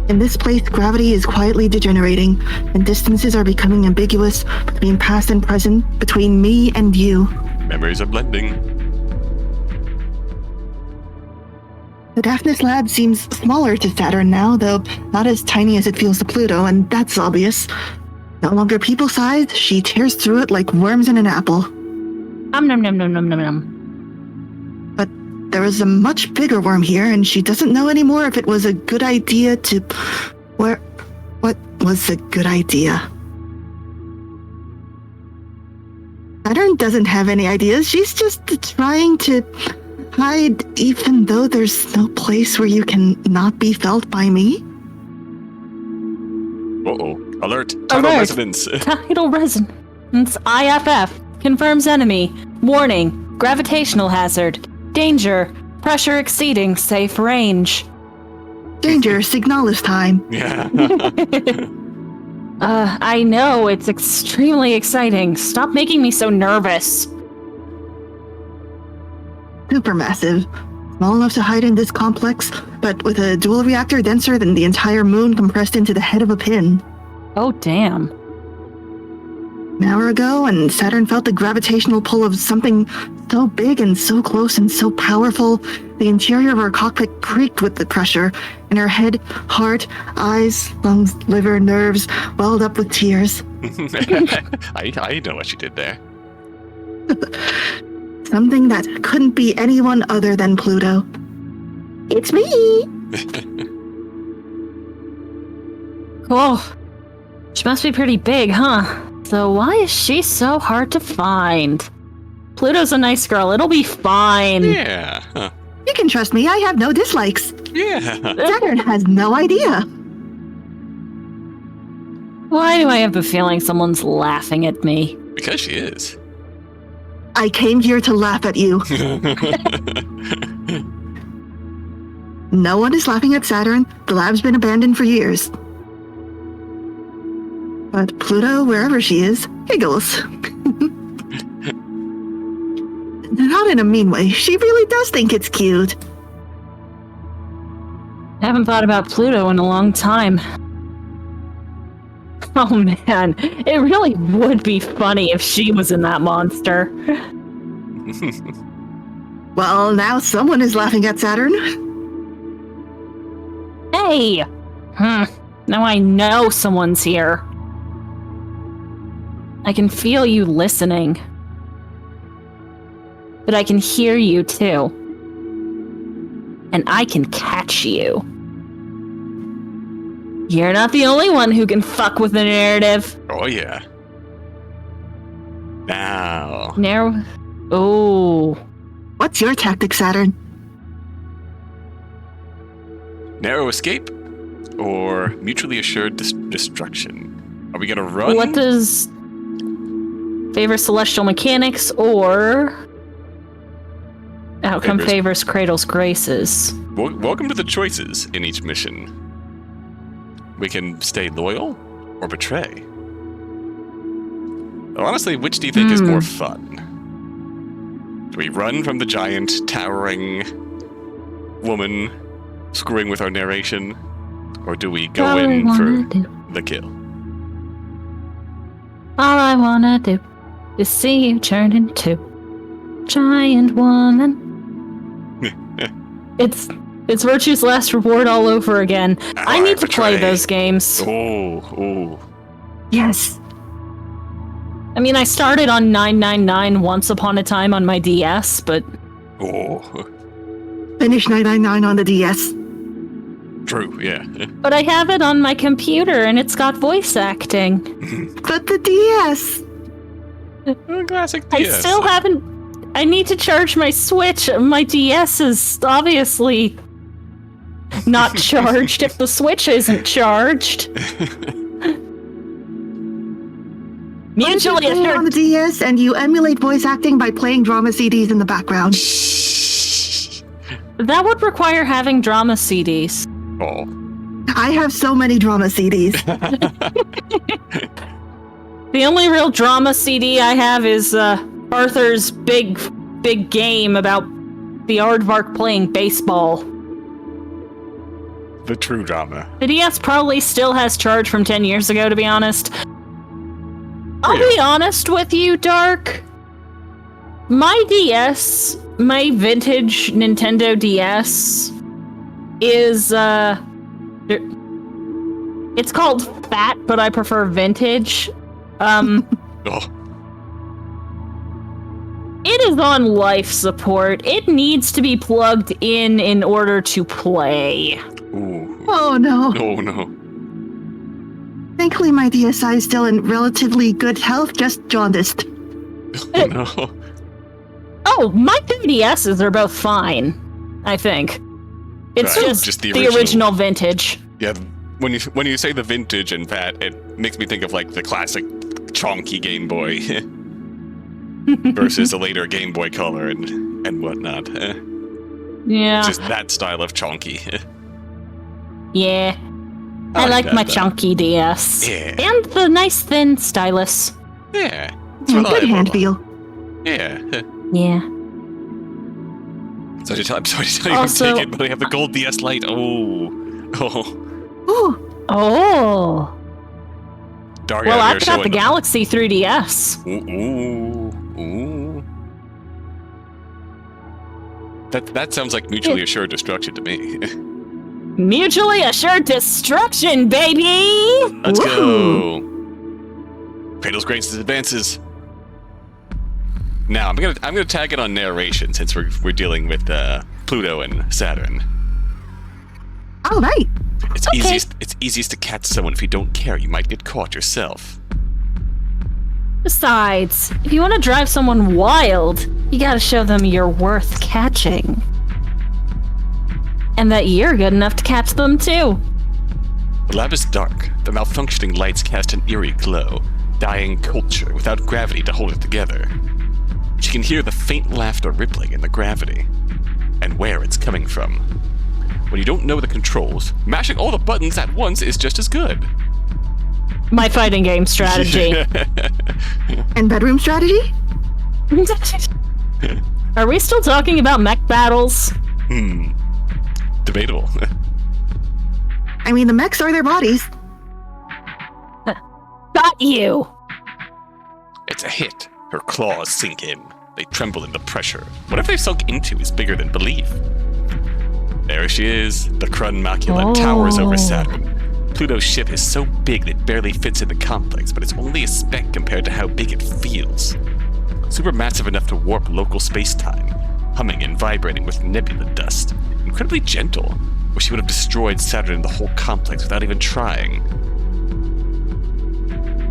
In this place, gravity is quietly degenerating, and distances are becoming ambiguous between past and present, between me and you. Memories are blending. The Daphnis lab seems smaller to Saturn now, though not as tiny as it feels to Pluto, and that's obvious. No longer people-sized, she tears through it like worms in an apple. Nom nom nom nom nom nom nom. But there is a much bigger worm here, and she doesn't know anymore if it was a good idea to... What was a good idea? Saturn doesn't have any ideas. She's just trying to hide, even though there's no place where you can not be felt by me. Uh-oh. Alert. Tidal Alert. resonance. Tidal resonance. IFF. Confirms enemy. Warning. Gravitational hazard. Danger. Pressure exceeding safe range. Danger, Signalis time. Yeah. I know, it's extremely exciting. Stop making me so nervous. Supermassive. Small enough to hide in this complex, but with a dual reactor denser than the entire moon compressed into the head of a pin. Oh, damn. An hour ago, and Saturn felt the gravitational pull of something so big and so close and so powerful, the interior of her cockpit creaked with the pressure, and her head, heart, eyes, lungs, liver, nerves welled up with tears. I know what you did there. Something that couldn't be anyone other than Pluto. It's me! Cool. She must be pretty big, huh? So why is she so hard to find? Pluto's a nice girl. It'll be fine. Yeah. Huh. You can trust me, I have no dislikes. Yeah. Saturn has no idea. Why do I have the feeling someone's laughing at me? Because she is. I came here to laugh at you. No one is laughing at Saturn. The lab's been abandoned for years. But Pluto, wherever she is, giggles. Not in a mean way. She really does think it's cute. I haven't thought about Pluto in a long time. Oh man, it really would be funny if she was in that monster. Well, now someone is laughing at Saturn. Hey! Now I know someone's here. I can feel you listening. But I can hear you too. And I can catch you. You're not the only one who can fuck with the narrative. Oh, yeah. Now. Oh. What's your tactic, Saturn? Narrow escape or mutually assured destruction? Are we gonna run? What does favor celestial mechanics or outcome favors Cradle's graces? Welcome to the choices in each mission. We can stay loyal or betray. Honestly, which do you think is more fun? Do we run from the giant, towering woman screwing with our narration? Or do we go in for the kill? All I wanna do is see you turn into giant woman. It's Virtue's Last Reward all over again. I need to play those games. Oh. Yes. I mean, I started on 999 once upon a time on my DS, but... Oh. Finish 999 on the DS. True, yeah. But I have it on my computer, and it's got voice acting. But the DS! Classic DS. I still haven't... I need to charge my Switch. My DS is obviously not charged if the Switch isn't charged. Mutually assured on the DS, and you emulate voice acting by playing drama CDs in the background. That would require having drama CDs. Oh. I have so many drama CDs. The only real drama CD I have is Arthur's big game about the aardvark playing baseball. The true drama. The DS probably still has charge from 10 years ago, to be honest. I'll be honest with you, Dark. My DS, my vintage Nintendo DS, is, it's called Fat, but I prefer vintage. Oh. It is on life support. It needs to be plugged in order to play. Ooh. Oh no. Oh no. Thankfully, my DSi is still in relatively good health, just jaundiced. Oh no. Oh, my 3DSs are both fine, I think. It's Right, just the the original vintage. Yeah, when you say the vintage and Fat, it makes me think of like the classic chonky Game Boy versus the later Game Boy Color and whatnot. Yeah. Just that style of chonky. Yeah. I like my chunky DS. Yeah. And the nice thin stylus. Yeah. It's Good reliable. hand feel. Yeah. Yeah. Sorry to tell you Also- to take it, but I have the gold DS Lite. Oh. Ooh, Oh. Daria Well, out I've here got showing the Galaxy 3DS. Ooh. That sounds like mutually assured destruction to me. Mutually assured destruction, baby! Let's go. Kratos Graces advances. Now I'm gonna tag it on narration since we're dealing with Pluto and Saturn. All right. It's Okay. easiest to catch someone. If you don't care, you might get caught yourself. Besides, if you want to drive someone wild, you gotta show them you're worth catching. And that you're good enough to catch them too. The lab is dark. The malfunctioning lights cast an eerie glow, dying culture without gravity to hold it together. She can hear the faint laughter rippling in the gravity, and where it's coming from. When you don't know the controls, mashing all the buttons at once is just as good. My fighting game strategy. And bedroom strategy? Are we still talking about mech battles? Debatable. I mean, the mechs are their bodies. Got you! It's a hit. Her claws sink in. They tremble in the pressure. Whatever they've sunk into is bigger than belief. There she is. The Crun Macula towers over Saturn. Pluto's ship is so big that it barely fits in the complex, but it's only a speck compared to how big it feels. Supermassive enough to warp local space-time, humming and vibrating with nebula dust. Incredibly gentle, or she would have destroyed Saturn and the whole complex without even trying.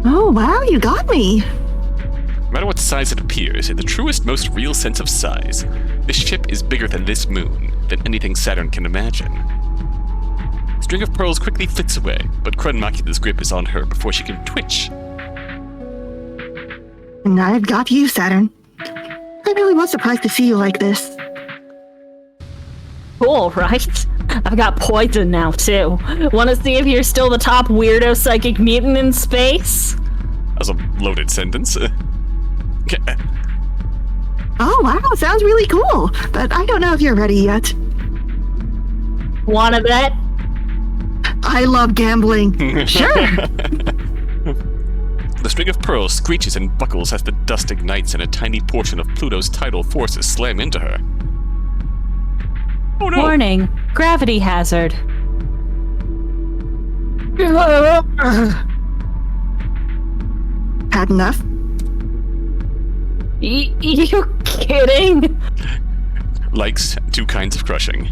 Oh, wow, you got me. No matter what size it appears, in the truest, most real sense of size, this ship is bigger than this moon, than anything Saturn can imagine. String of Pearls quickly flicks away, but Crun Macula's grip is on her before she can twitch. And I've got you, Saturn. I really was surprised to see you like this. Cool, right? I've got poison now, too. Want to see if you're still the top weirdo psychic mutant in space? That's a loaded sentence. Oh, wow, sounds really cool. But I don't know if you're ready yet. Wanna bet? I love gambling. Sure. The string of pearls screeches and buckles as the dust ignites and a tiny portion of Pluto's tidal forces slam into her. Oh no! Warning, gravity hazard. Had enough? You kidding? Likes two kinds of crushing.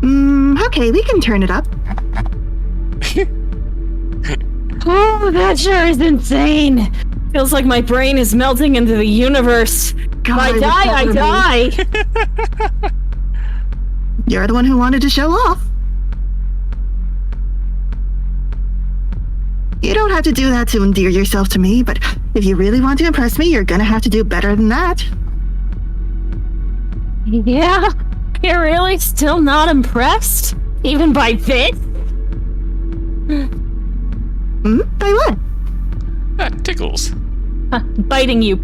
Okay, we can turn it up. Oh, that sure is insane. Feels like my brain is melting into the universe. God, If I die. You're the one who wanted to show off. You don't have to do that to endear yourself to me, but if you really want to impress me, you're gonna have to do better than that. Yeah? You're really still not impressed? Even by this? By what? That tickles. Biting you.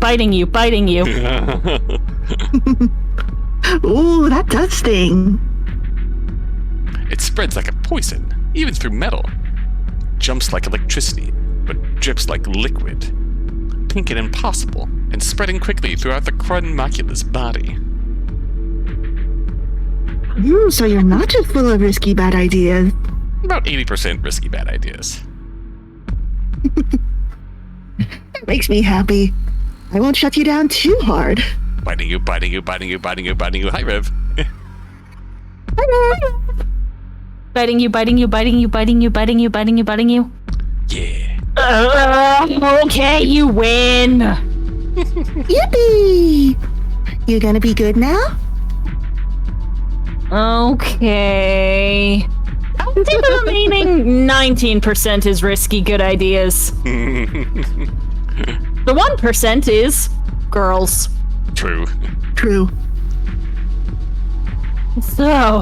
Ooh, that does sting. It spreads like a poison, even through metal. Jumps like electricity, but drips like liquid. Pink and impossible, and spreading quickly throughout the Crun Macula's body. So you're not just full of risky bad ideas. About 80% risky bad ideas. That makes me happy. I won't shut you down too hard. Biting you. Hi, Rev. Biting you. Yeah. Okay, you win. Yippee! You gonna be good now? Okay. The remaining 19% is risky good ideas. The 1% is girls. True. True. So,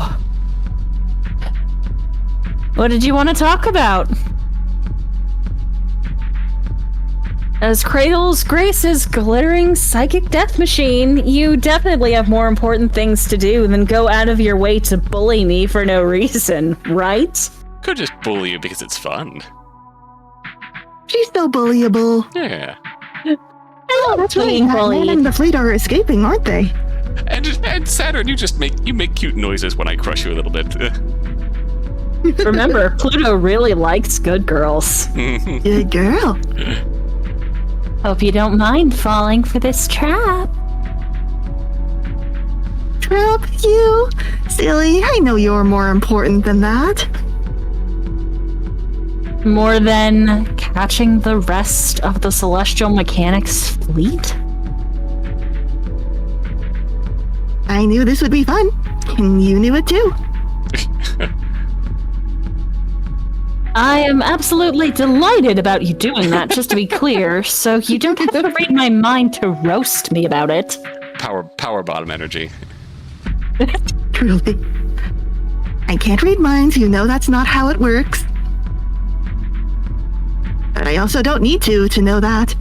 what did you want to talk about? As Cradle's Grace's glittering psychic death machine, you definitely have more important things to do than go out of your way to bully me for no reason, right? Could just bully you because it's fun. She's so bullyable. Yeah. Oh, that's right. Being That man bullied. and the fleet are escaping, aren't they? And Saturn, you make cute noises when I crush you a little bit. Remember, Pluto really likes good girls. Good girl. Hope you don't mind falling for this trap. Trap you? Silly, I know you're more important than that. More than catching the rest of the Celestial Mechanics fleet? I knew this would be fun. And you knew it too. I am absolutely delighted about you doing that, just to be clear, so you don't have to read my mind to roast me about it. Power bottom energy. Truly. I can't read minds, you know that's not how it works. But I also don't need to know that.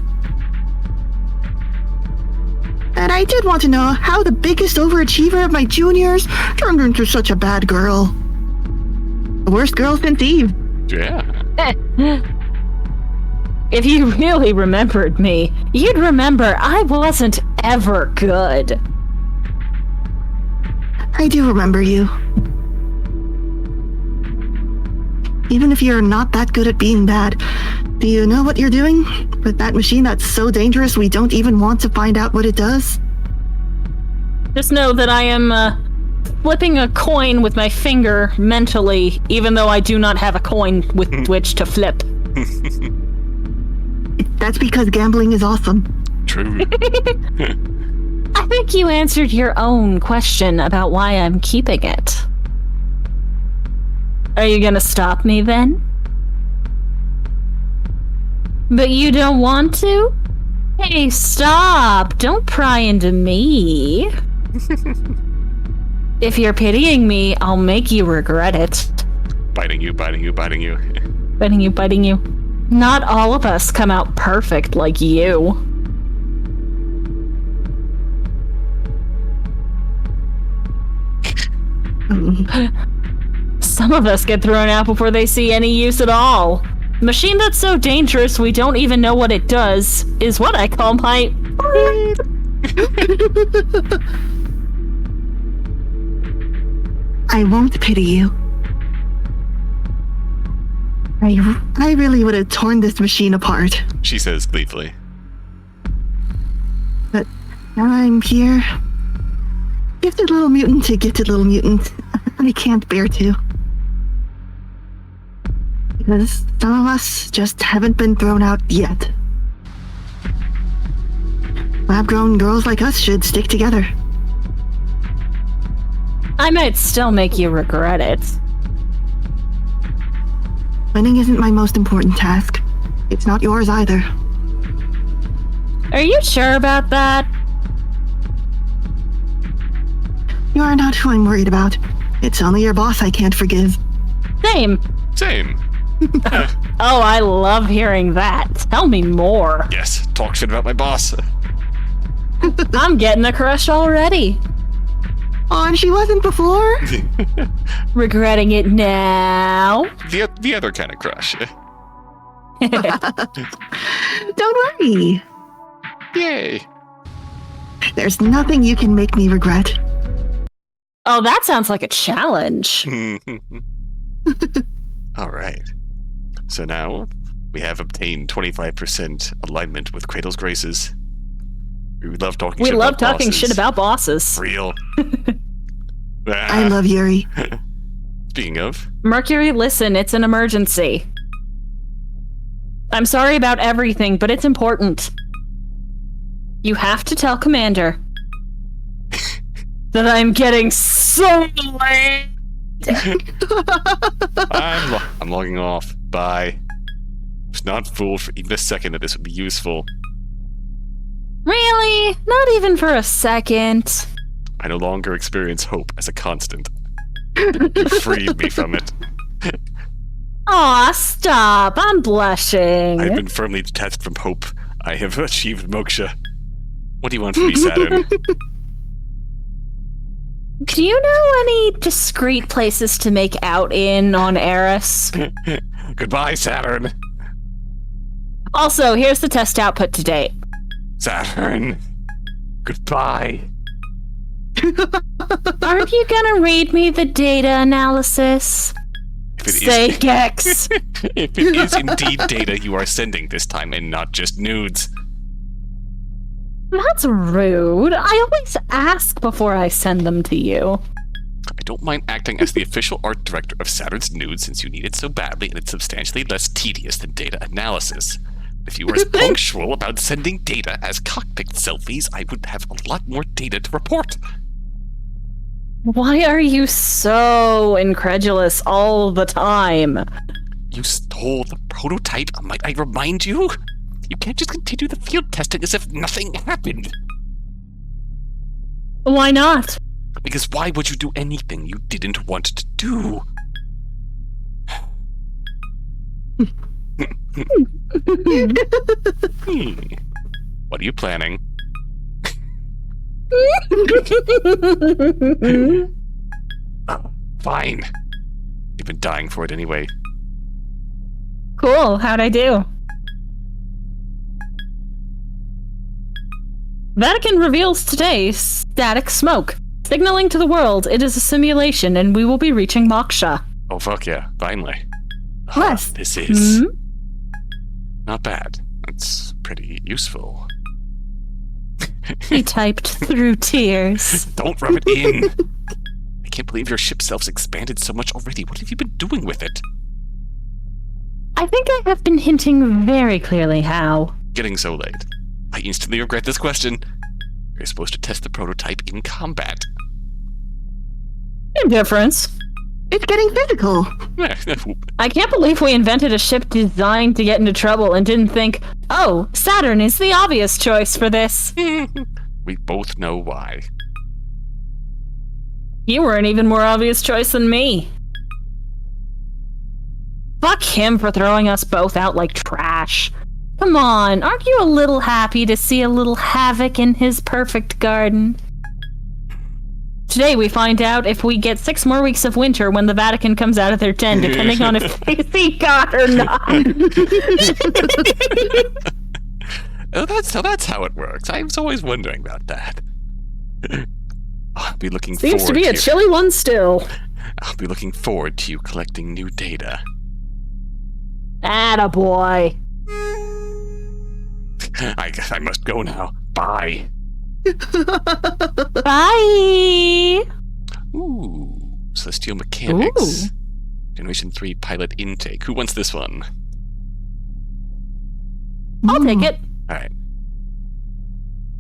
And I did want to know how the biggest overachiever of my juniors turned into such a bad girl. The worst girl since Eve. Yeah. If you really remembered me, you'd remember I wasn't ever good. I do remember you. Even if you're not that good at being bad, do you know what you're doing with that machine that's so dangerous we don't even want to find out what it does? Just know that I am flipping a coin with my finger mentally, even though I do not have a coin with which to flip. That's because gambling is awesome. True. I think you answered your own question about why I'm keeping it. Are you gonna stop me then? But you don't want to? Hey, stop! Don't pry into me. If you're pitying me, I'll make you regret it. Biting you. Biting you. Not all of us come out perfect like you. Some of us get thrown out before they see any use at all. Machine that's so dangerous we don't even know what it does is what I call my... I won't pity you. I really would have torn this machine apart. She says gleefully. But now I'm here. Gifted little mutant to gifted little mutant. I can't bear to. Because some of us just haven't been thrown out yet. Lab-grown girls like us should stick together. I might still make you regret it. Winning isn't my most important task. It's not yours either. Are you sure about that? You're not who I'm worried about. It's only your boss I can't forgive. Same. Oh, I love hearing that. Tell me more. Yes, talk shit about my boss. I'm getting a crush already. Oh, and she wasn't before? Regretting it now. The other kind of crush. Don't worry. Yay. There's nothing you can make me regret. Oh, that sounds like a challenge. All right. So now we have obtained 25% alignment with Cradle's Graces. We love talking shit about bosses. Shit about bosses. Real. I love Yuri. Speaking of. Mercury, listen, it's an emergency. I'm sorry about everything, but it's important. You have to tell Commander that I'm getting so late. I'm logging off. Bye. I was not fooled for even a second that this would be useful. Really? Not even for a second. I no longer experience hope as a constant. You freed me from it. Aw, stop. I'm blushing. I've been firmly detached from hope. I have achieved moksha. What do you want from me, Saturn? Do you know any discreet places to make out in on Eris? Goodbye, Saturn. Also, here's the test output to date. Saturn. Goodbye. Aren't you gonna read me the data analysis? If it Say Gex. If it is indeed data you are sending this time and not just nudes. That's rude. I always ask before I send them to you. I don't mind acting as the official art director of Saturn's nudes since you need it so badly and it's substantially less tedious than data analysis. If you were as punctual about sending data as cockpit selfies, I would have a lot more data to report. Why are you so incredulous all the time? You stole the prototype, might I remind you? You can't just continue the field testing as if nothing happened. Why not? Because why would you do anything you didn't want to do? What are you planning? Fine. You've been dying for it anyway. Cool, how'd I do? Vatican reveals today static smoke, signaling to the world it is a simulation and we will be reaching Moksha. Oh fuck yeah, finally. Yes. This is not bad. That's pretty useful. He typed through tears. Don't rub it in. I can't believe your ship self's expanded so much already. What have you been doing with it? I think I have been hinting very clearly how. Getting so late. I instantly regret this question. You're supposed to test the prototype in combat. Indifference. It's getting physical. I can't believe we invented a ship designed to get into trouble and didn't think, oh, Saturn is the obvious choice for this. We both know why. You were an even more obvious choice than me. Fuck him for throwing us both out like trash. Come on, aren't you a little happy to see a little havoc in his perfect garden? Today we find out if we get 6 more weeks of winter when the Vatican comes out of their den, depending on if they see God or not. that's how it works. I was always wondering about that. I'll be looking Seems forward to be a chilly one still. I'll be looking forward to you collecting new data. Attaboy. I guess I must go now. Bye. Bye. Ooh, Celestial Mechanics. Generation 3 pilot intake. Who wants this one? I'll take it. Alright.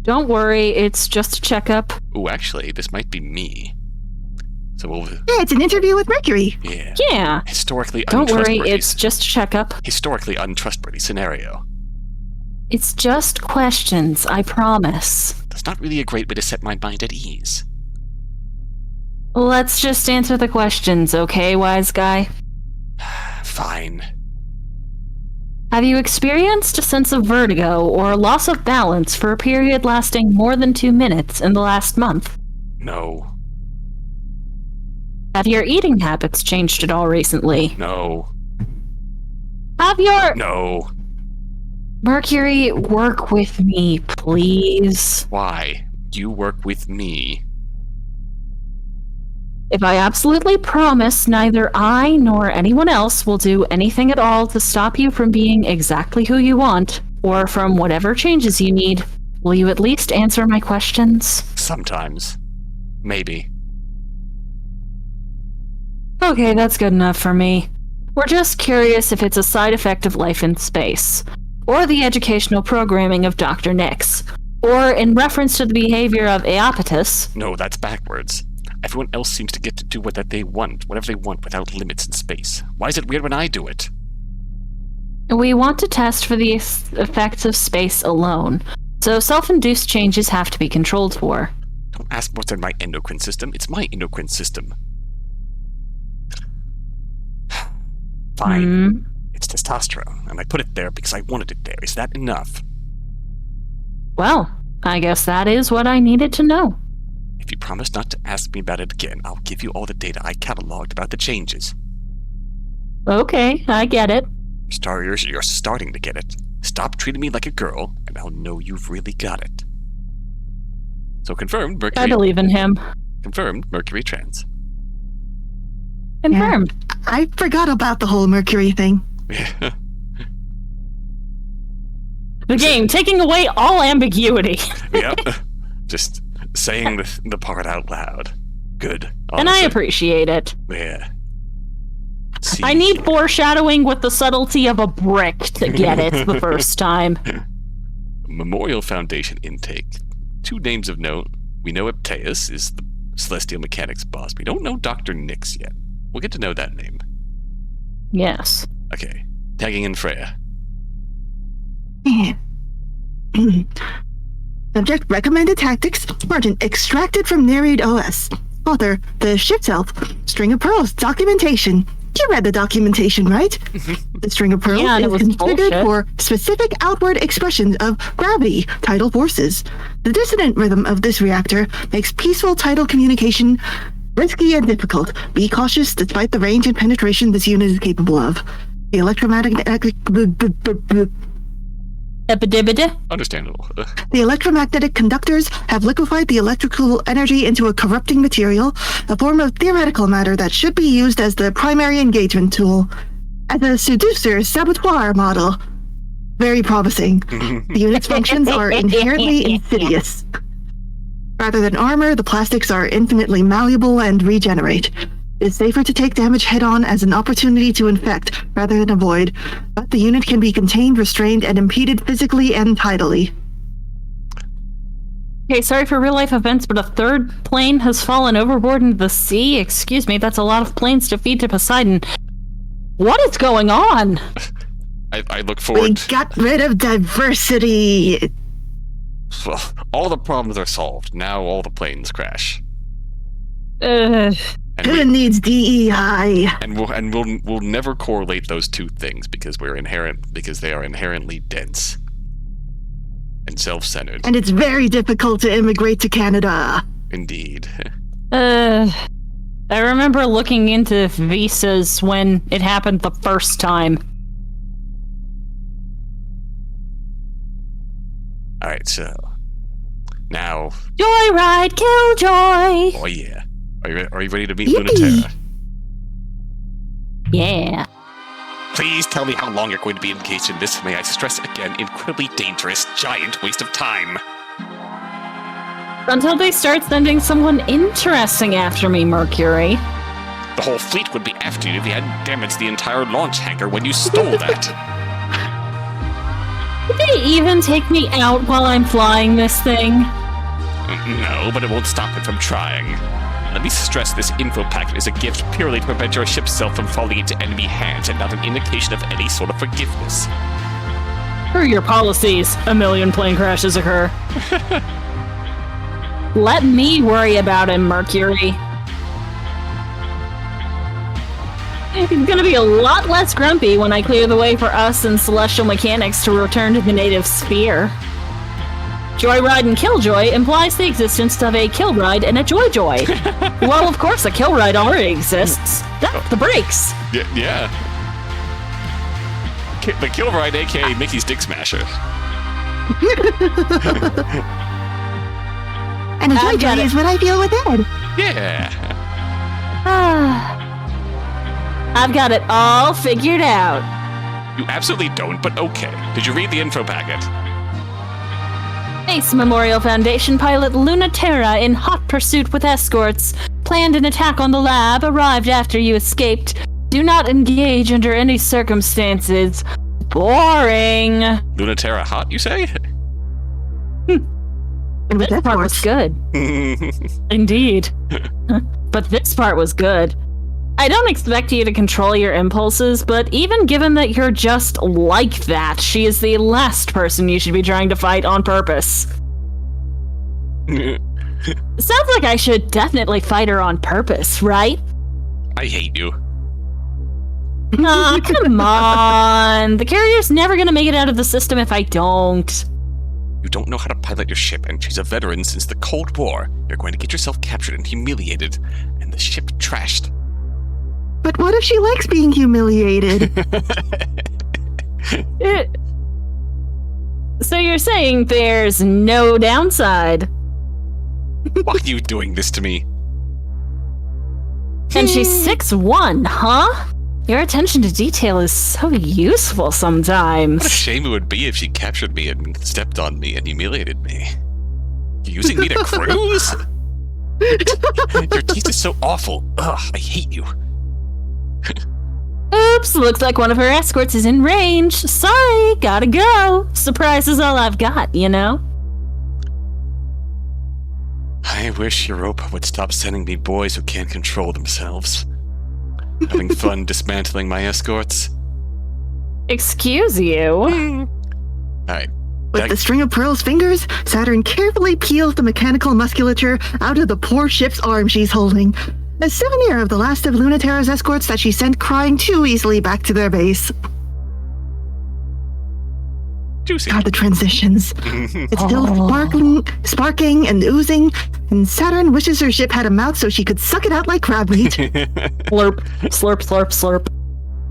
Don't worry, it's just a checkup. Ooh, actually, this might be me. So we'll... Yeah, it's an interview with Mercury. Yeah. Yeah. Historically Don't untrustworthy. worry, it's just a checkup. Historically untrustworthy scenario. It's just questions, I promise. That's not really a great way to set my mind at ease. Let's just answer the questions, okay, wise guy? Fine. Have you experienced a sense of vertigo or loss of balance for a period lasting more than 2 minutes in the last month? No. Have your eating habits changed at all recently? No. Have your... No. Mercury, work with me, please. Why? You work with me. If I absolutely promise neither I nor anyone else will do anything at all to stop you from being exactly who you want, or from whatever changes you need, will you at least answer my questions? Sometimes. Maybe. Okay, that's good enough for me. We're just curious if it's a side effect of life in space, or the educational programming of Dr. Nix, or in reference to the behavior of Eopatus. No, that's backwards. Everyone else seems to get to do whatever they want without limits in space. Why is it weird when I do it? We want to test for the effects of space alone, so self-induced changes have to be controlled for. Don't ask what's in my endocrine system. It's my endocrine system. Fine. It's testosterone, and I put it there because I wanted it there. Is that enough? Well, I guess that is what I needed to know. If you promise not to ask me about it again, I'll give you all the data I cataloged about the changes. Okay, I get it. You're starting to get it. Stop treating me like a girl, and I'll know you've really got it. So confirmed, Mercury. I believe in him. Confirmed, Mercury trans. Confirmed. Yeah, I forgot about the whole Mercury thing. The game taking away all ambiguity. Yep. Just saying the part out loud. Good. Honestly. And I appreciate it. Yeah. I need foreshadowing with the subtlety of a brick to get it the first time. Memorial Foundation intake. 2 names of note. We know Epteus is the Celestial Mechanics boss. We don't know Dr. Nix yet. We'll get to know that name. Yes. Okay. Tagging in Freya. Subject recommended tactics. Margin extracted from Nereid OS. Author, the ship's elf. String of pearls. Documentation. You read the documentation, right? The string of pearls is configured for specific outward expressions of gravity, tidal forces. The dissonant rhythm of this reactor makes peaceful tidal communication risky and difficult. Be cautious despite the range and penetration this unit is capable of. The Understandable. The electromagnetic conductors have liquefied the electrical energy into a corrupting material, a form of theoretical matter that should be used as the primary engagement tool. As a seducer saboteur model. Very promising. The unit's functions are inherently insidious. Rather than armor, the plastics are infinitely malleable and regenerate. It's safer to take damage head-on as an opportunity to infect, rather than avoid, but the unit can be contained, restrained, and impeded physically and tidally. Okay, sorry for real-life events, but a 3rd plane has fallen overboard into the sea? Excuse me, that's a lot of planes to feed to Poseidon. What is going on? I look forward... We got rid of diversity! Well, all the problems are solved. Now all the planes crash. Who needs DEI? And we'll never correlate those 2 things because they are inherently dense and self-centered. And it's very difficult to immigrate to Canada. Indeed. I remember looking into visas when it happened the first time. Alright, so now Joyride, Killjoy! Oh yeah. Are you ready to meet Yippee. Lunatera? Yeah. Please tell me how long you're going to be engaged in this, may I stress again, incredibly dangerous, giant waste of time. Until they start sending someone interesting after me, Mercury. The whole fleet would be after you if you hadn't damaged the entire launch hangar when you stole that. Did they even take me out while I'm flying this thing? No, but it won't stop it from trying. Let me stress this info packet is a gift purely to prevent your ship's self from falling into enemy hands and not an indication of any sort of forgiveness. Per your policies, 1 million plane crashes occur. Let me worry about him, Mercury. He's gonna be a lot less grumpy when I clear the way for us and Celestial Mechanics to return to the native sphere. Joyride and Killjoy implies the existence of a Killride and a Joy-Joy. Well, of course, a Killride already exists. That's the brakes. Yeah. The Killride, aka Mickey's Dick Smasher. And a Joy-Joy is what I feel within. Yeah. I've got it all figured out. You absolutely don't, but okay. Did you read the info packet? Ace Memorial Foundation pilot Lunatera in hot pursuit with escorts. Planned an attack on the lab, arrived after you escaped. Do not engage under any circumstances. Boring. Lunatera hot, you say? This part was good. Indeed. But this part was good. I don't expect you to control your impulses, but even given that you're just like that, she is the last person you should be trying to fight on purpose. Sounds like I should definitely fight her on purpose, right? I hate you. Aw, come on. The carrier's never gonna make it out of the system if I don't. You don't know how to pilot your ship, and she's a veteran since the Cold War. You're going to get yourself captured and humiliated, and the ship trashed. But what if she likes being humiliated? So you're saying there's no downside? Why are you doing this to me? And she's 6'1", huh? Your attention to detail is so useful sometimes. What a shame it would be if she captured me and stepped on me and humiliated me. You're using me to cruise? Your taste is so awful. Ugh, I hate you. Oops, looks like one of her escorts is in range. Sorry, gotta go. Surprise is all I've got, you know? I wish Europa would stop sending me boys who can't control themselves. Having fun dismantling my escorts? Excuse you? Alright. With the string of pearls fingers, Saturn carefully peels the mechanical musculature out of the poor ship's arm she's holding. A souvenir of the last of Lunaterra's escorts that she sent crying too easily back to their base. Juicy. God, the transitions. It's still sparking and oozing, and Saturn wishes her ship had a mouth so she could suck it out like crab meat. Slurp, slurp, slurp, slurp.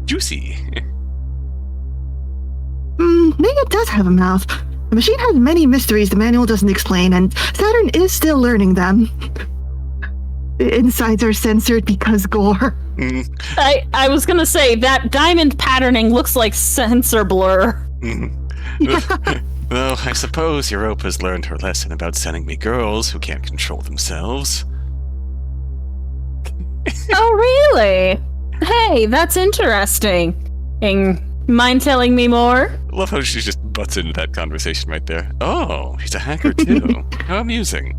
Juicy. Maybe it does have a mouth. The machine has many mysteries the manual doesn't explain, and Saturn is still learning them. The insides are censored because gore. I was gonna say, that diamond patterning looks like sensor blur. Well, I suppose Europa's learned her lesson about sending me girls who can't control themselves. Oh, really? Hey, that's interesting. Mind telling me more? Love how she just butts into that conversation right there. Oh, she's a hacker too. How amusing.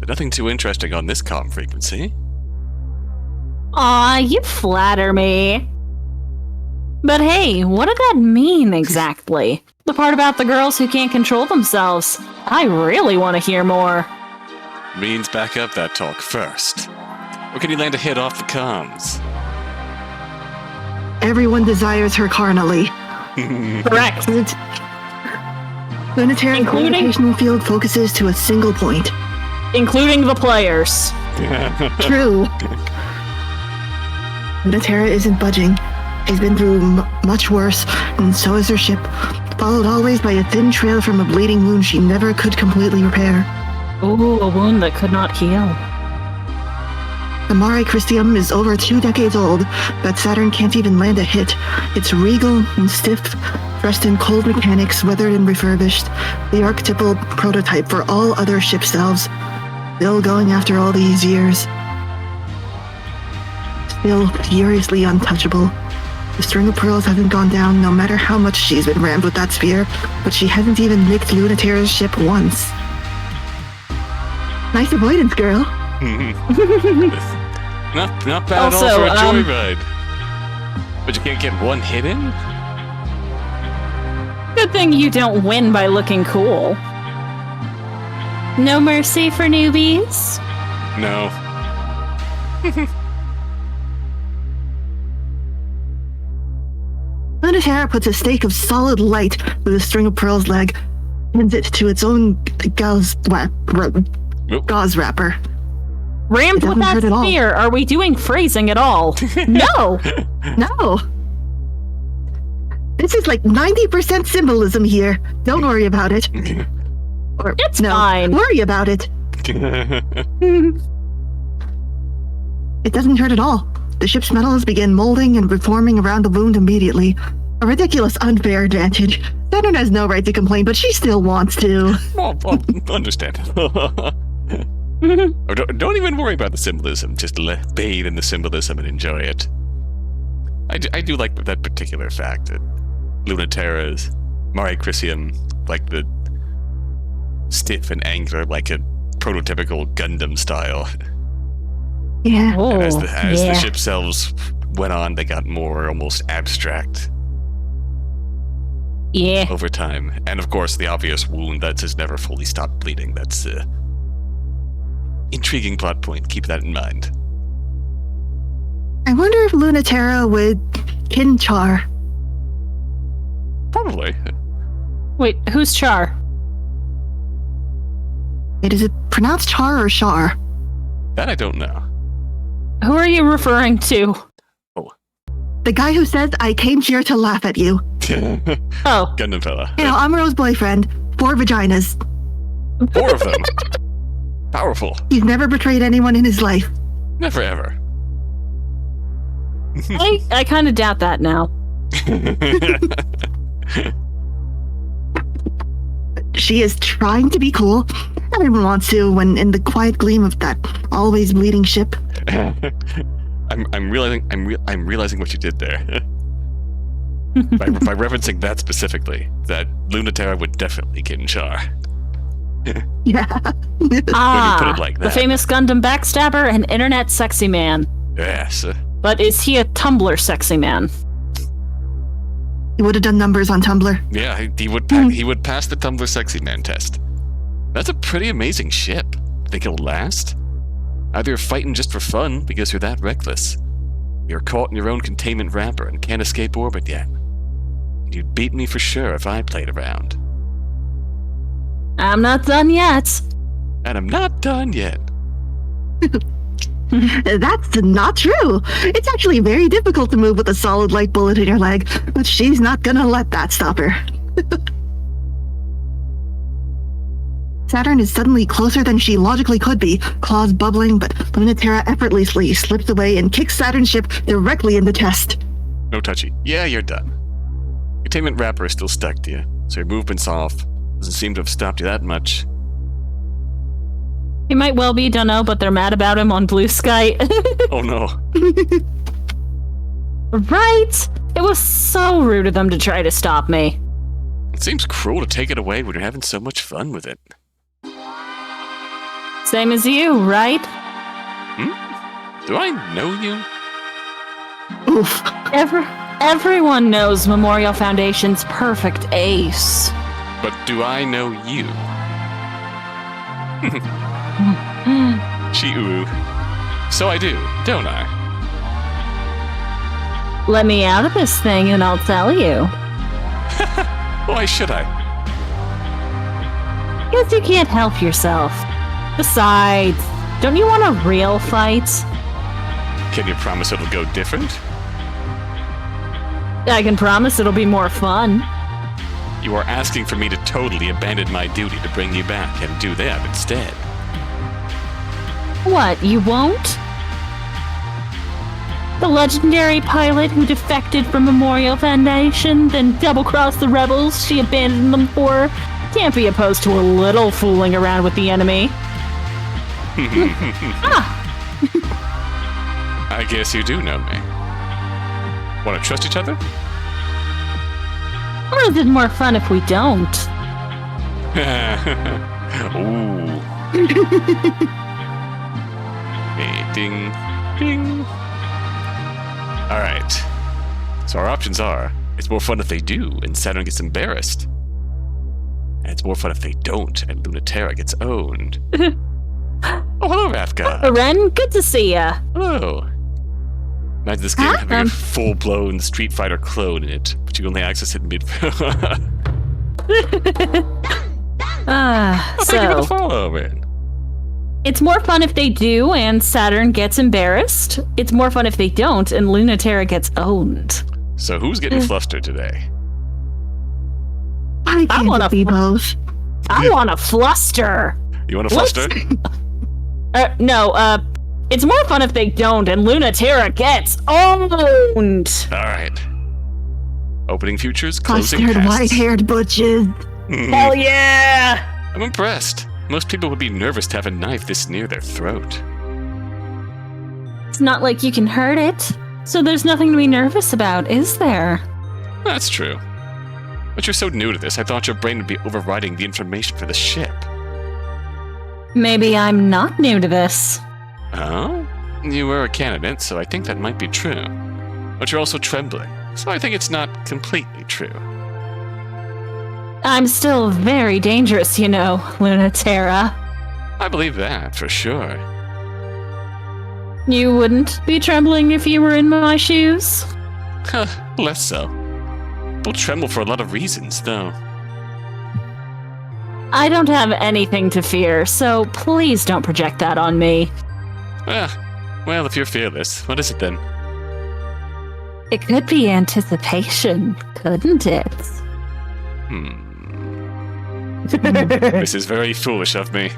Nothing too interesting on this comm frequency. Aw, you flatter me. But hey, what did that mean exactly? The part about the girls who can't control themselves. I really want to hear more. Means back up that talk first. Or can you land a hit off the comms? Everyone desires her carnally. Correct. Lunaterra's gravitational field focuses to a single point. Including the players. True. Lunaterra isn't budging. She's been through much worse, and so is her ship, followed always by a thin trail from a bleeding wound she never could completely repair. Ooh, a wound that could not heal. The Mare Crisium is over 2 decades old, but Saturn can't even land a hit. It's regal and stiff, dressed in cold mechanics, weathered and refurbished, the archetypal prototype for all other ship selves. Still going after all these years. Still furiously untouchable. The string of pearls hasn't gone down no matter how much she's been rammed with that spear, but she hasn't even nicked Lunaterra's ship once. Nice avoidance, girl. Not bad Also, at all for a joyride. But you can't get one hit in? Good thing you don't win by looking cool. No mercy for newbies? No. Lunaterra puts a stake of solid light through the string of pearls leg, pins it to its own gauze wrapper. Rammed with that spear, are we doing phrasing at all? No! No! This is like 90% symbolism here. Don't worry about it. Or, It's no, fine. worry about it. It doesn't hurt at all. The ship's metals begin molding and reforming around the wound immediately. A ridiculous, unfair advantage. Saturn has no right to complain, but she still wants to. Well, understand. Don't even worry about the symbolism. Just bathe in the symbolism and enjoy it. I do like that particular fact that Lunaterra's Mare Crisium, like the stiff and angular, like a prototypical Gundam style. Yeah. Oh, And as the ship selves went on, they got more almost abstract Yeah. over time. And of course, the obvious wound that has never fully stopped bleeding. That's intriguing plot point. Keep that in mind. I wonder if Lunaterra would kin Char. Probably. Wait, who's Char? Is it pronounced Char or Shar? That I don't know. Who are you referring to? The guy who says I came here to laugh at you. Oh. Gundam fella. You know, Amuro's boyfriend. 4 vaginas. 4 of them. Powerful. He's never betrayed anyone in his life. Never ever. I kind of doubt that now. She is trying to be cool. Everyone wants to when in the quiet gleam of that always bleeding ship. I'm realizing what you did there. by referencing that specifically, that Lunaterra would definitely kin Char. Yeah. When you put it like The that. famous Gundam backstabber and internet sexy man. Yes. But is he a Tumblr sexy man? He would have done numbers on Tumblr. Yeah, he would pass the Tumblr sexy man test. That's a pretty amazing ship. Think it'll last? Either you're fighting just for fun because you're that reckless. You're caught in your own containment wrapper and can't escape orbit yet. You'd beat me for sure if I played around. I'm not done yet. And I'm not done yet. That's not true. It's actually very difficult to move with a solid light bullet in your leg, but she's not gonna let that stop her. Saturn is suddenly closer than she logically could be, claws bubbling, but Lunaterra effortlessly slips away and kicks Saturn's ship directly in the chest. No touchy. Yeah, you're done. Containment wrapper is still stuck to you, so your movement's off. Doesn't seem to have stopped you that much. He might well be, dunno, but they're mad about him on Blue Sky. Oh no. Right? It was so rude of them to try to stop me. It seems cruel to take it away when you're having so much fun with it. Same as you, right? Do I know you? Oof. Everyone knows Memorial Foundation's perfect ace. But do I know you? She-oo. So I do, don't I? Let me out of this thing and I'll tell you. Why should I? Guess you can't help yourself. Besides, don't you want a real fight? Can you promise it'll go different? I can promise it'll be more fun. You are asking for me to totally abandon my duty to bring you back and do that instead. What, you won't? The legendary pilot who defected from Memorial Foundation, then double-crossed the rebels she abandoned them for, can't be opposed to a little fooling around with the enemy. I guess you do know me. Want to trust each other? Or is it more fun if we don't? Ooh. Hey, ding, ding. All right. So our options are: it's more fun if they do, and Saturn gets embarrassed. And it's more fun if they don't, and Lunaterra gets owned. Oh, hello, Rathka. Ren, good to see ya. Hello. Imagine this game having a full-blown Street Fighter clone in it, but you only access it mid. So, Thank you for the follow, man. it's more fun if they do and Saturn gets embarrassed. It's more fun if they don't and Lunaterra gets owned. So who's getting flustered today? I can't wanna be both. I want to fluster. You want to fluster? No, it's more fun if they don't and Lunaterra gets owned. All right. Opening futures, closing Clustered, pasts. white-haired butches. Hell yeah! I'm impressed. Most people would be nervous to have a knife this near their throat. It's not like you can hurt it, so there's nothing to be nervous about, is there? That's true. But you're so new to this, I thought your brain would be overriding the information for the ship. Maybe I'm not new to this. Oh? You were a candidate, so I think that might be true. But you're also trembling, so I think it's not completely true. I'm still very dangerous, you know, Lunaterra. I believe that, for sure. You wouldn't be trembling if you were in my shoes? Huh, less so. People tremble for a lot of reasons, though. I don't have anything to fear, so please don't project that on me. Well, if you're fearless, what is it then? It could be anticipation, couldn't it? This is very foolish of me.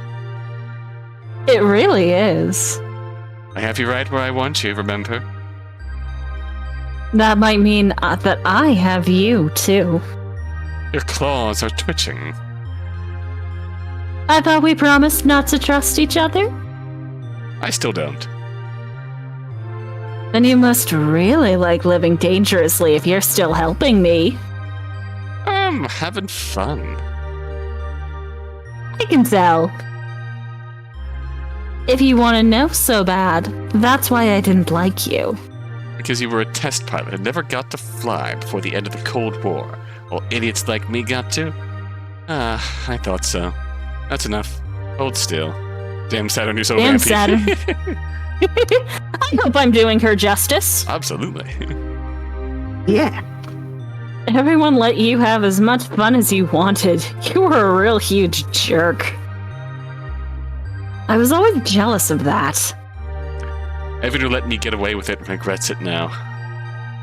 It really is. I have you right where I want you, remember? That might mean that I have you, too. Your claws are twitching. I thought we promised not to trust each other? I still don't. Then you must really like living dangerously if you're still helping me. I'm having fun. I can tell. If you want to know so bad, that's why I didn't like you. Because you were a test pilot and never got to fly before the end of the Cold War, while idiots like me got to? I thought so. That's enough. Hold still. Damn Saturn, you're so Damn vampy. Saturn. I hope I'm doing her justice. Absolutely. Yeah. Everyone let you have as much fun as you wanted. You were a real huge jerk. I was always jealous of that. Everyone who let me get away with it regrets it now.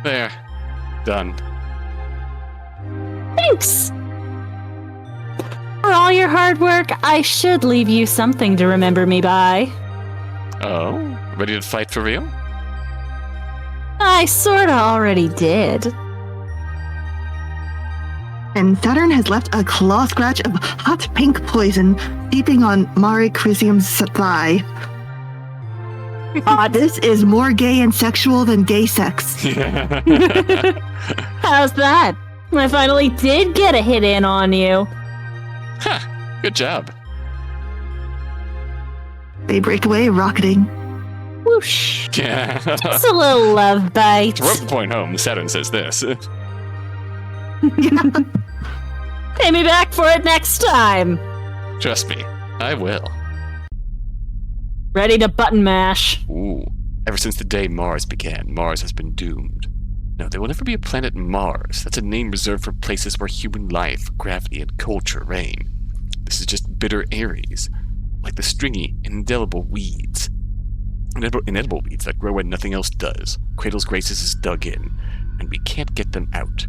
There. Done. Thanks! For all your hard work, I should leave you something to remember me by. Oh? Ready to fight for real? I sorta already did. And Saturn has left a claw scratch of hot pink poison seeping on Mare Crisium's thigh. This is more gay and sexual than gay sex. How's that? I finally did get a hit in on you. Ha! Good job. They break away, rocketing. Whoosh. Yeah. Just a little love bite. To rub the point home, Saturn says this. Pay me back for it next time. Trust me, I will. Ready to button mash. Ooh. Ever since the day Mars began, Mars has been doomed. No, there will never be a planet Mars. That's a name reserved for places where human life, gravity, and culture reign. This is just bitter Aries, like the stringy, indelible weeds. Inedible weeds that grow when nothing else does. Cradle's Graces is dug in, and we can't get them out.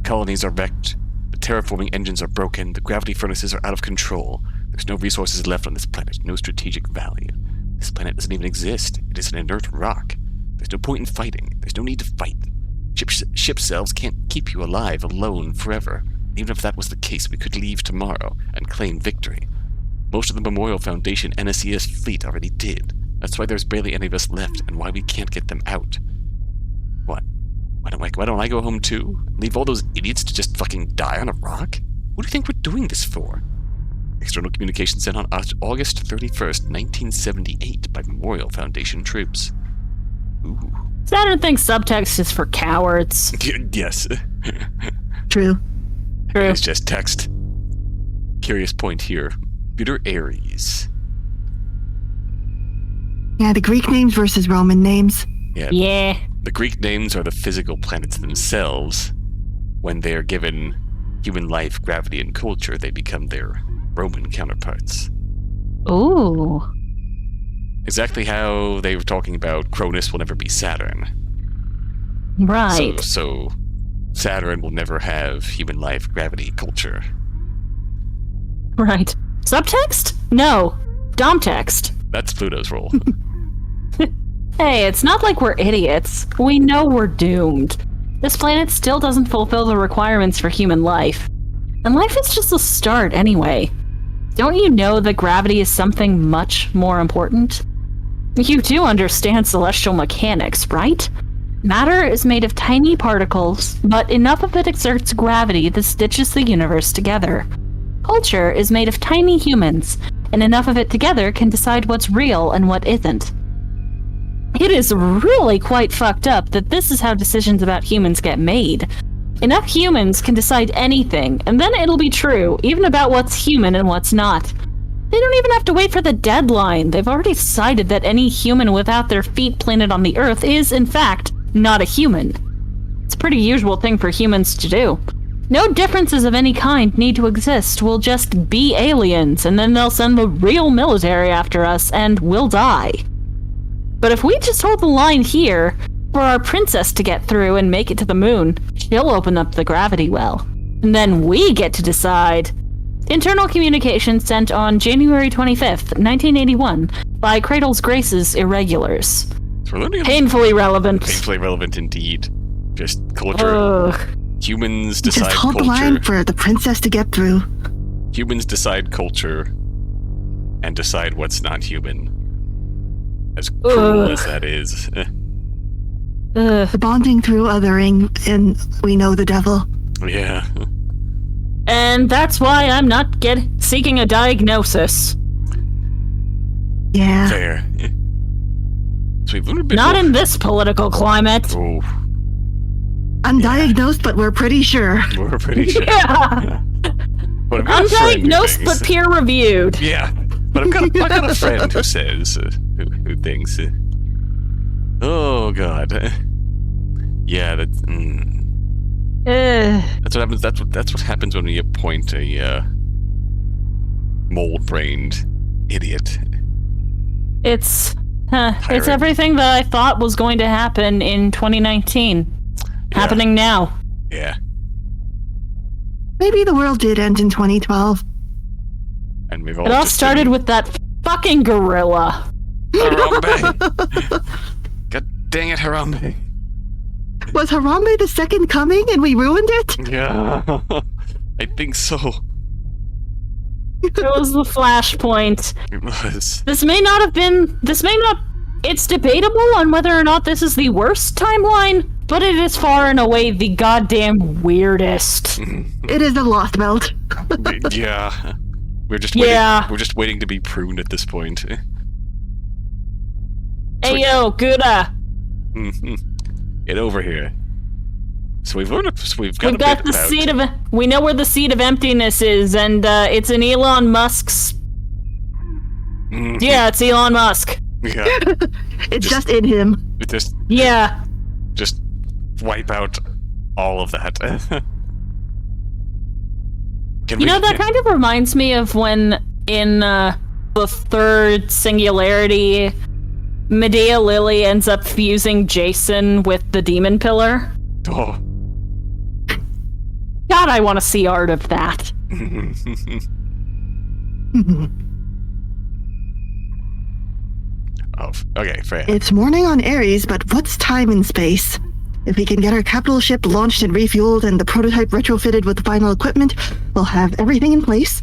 Colonies are wrecked, the terraforming engines are broken, the gravity furnaces are out of control. There's no resources left on this planet, no strategic value. This planet doesn't even exist. It is an inert rock. There's no point in fighting. There's no need to fight. Ship cells can't keep you alive alone forever. Even if that was the case, we could leave tomorrow and claim victory. Most of the Memorial Foundation NSES fleet already did. That's why there's barely any of us left, and why we can't get them out. What? Why don't I go home too? Leave all those idiots to just fucking die on a rock? What do you think we're doing this for? External communication sent on August 31st, 1978 by Memorial Foundation troops. Ooh. Saturn thinks subtext is for cowards. Yes. True. True. It's just text. Curious point here. Bitter Aries. Yeah, the Greek names versus Roman names. Yeah. The Greek names are the physical planets themselves. When they are given human life, gravity, and culture, they become their Roman counterparts. Ooh. Exactly how they were talking about Cronus will never be Saturn. Right. So Saturn will never have human life, gravity, culture. Right. Subtext? No. Domtext. That's Pluto's role. Hey, it's not like we're idiots. We know we're doomed. This planet still doesn't fulfill the requirements for human life. And life is just a start anyway. Don't you know that gravity is something much more important? You do understand celestial mechanics, right? Matter is made of tiny particles, but enough of it exerts gravity that stitches the universe together. Culture is made of tiny humans, and enough of it together can decide what's real and what isn't. It is really quite fucked up that this is how decisions about humans get made. Enough humans can decide anything, and then it'll be true, even about what's human and what's not. They don't even have to wait for the deadline. They've already decided that any human without their feet planted on the Earth is, in fact, not a human. It's a pretty usual thing for humans to do. No differences of any kind need to exist. We'll just be aliens, and then they'll send the real military after us, and we'll die. But if we just hold the line here, for our princess to get through and make it to the moon, she'll open up the gravity well. And then we get to decide. Internal communication sent on January 25th, 1981, by Cradle's Grace's Irregulars. So we're learning Painfully relevant. Painfully relevant indeed. Just culture. Ugh. Humans decide Just hold culture. the line for the princess to get through. Humans decide culture and decide what's not human. As cruel as that is. Ugh. The bonding through othering, and we know the devil. Yeah. And that's why I'm not seeking a diagnosis. Yeah. Fair. So we've learned a bit Not more. in this political climate. Oh, Undiagnosed, but we're pretty sure. we're pretty sure. Yeah. But I've got a friend who Undiagnosed thinks- but peer-reviewed. Yeah, but I've got a friend who says, who thinks, oh god, yeah, that's what happens. That's what happens when you appoint a mold-brained idiot. It's Tyrant. everything that I thought was going to happen in 2019. Happening now. Yeah, Maybe the world did end in 2012. and we've all. It all just started been- with that fucking gorilla. Harambe. God dang it, Harambe. Was Harambe the second coming and we ruined it? Yeah, I think so. It was the flashpoint. It was. This may not. It's debatable on whether or not this is the worst timeline, but it is far and away the goddamn weirdest. It is a lost belt. Yeah, we're just waiting, Yeah. we're just waiting to be pruned at this point. Hey yo, Gouda. Get over here. So we've got We've a got bit the about. seed of. We know where the seed of emptiness is, and it's in Elon Musk's. Mhm. Yeah, it's Elon Musk. Yeah. It's Just- just in him. Yeah. Just wipe out all of that. You know, that kind of reminds me of when in the third singularity, Medea Lily ends up fusing Jason with the demon pillar. Oh. God, I want to see art of that. Oh, okay, Freya. It's morning on Ares, but what's time in space? If we can get our capital ship launched and refueled and the prototype retrofitted with the final equipment, we'll have everything in place.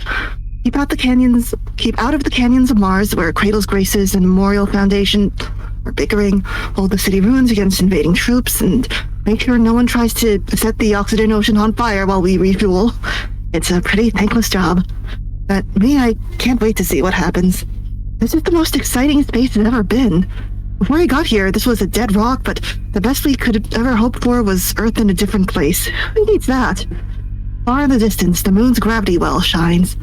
Keep out of the canyons of Mars where Cradle's Graces and Memorial Foundation are bickering, hold the city ruins against invading troops, and make sure no one tries to set the Oxygen Ocean on fire while we refuel. It's a pretty thankless job. But me, I can't wait to see what happens. This is the most exciting space it's ever been. Before we got here, this was a dead rock, but the best we could ever hope for was Earth in a different place. Who needs that? Far in the distance, the moon's gravity well shines.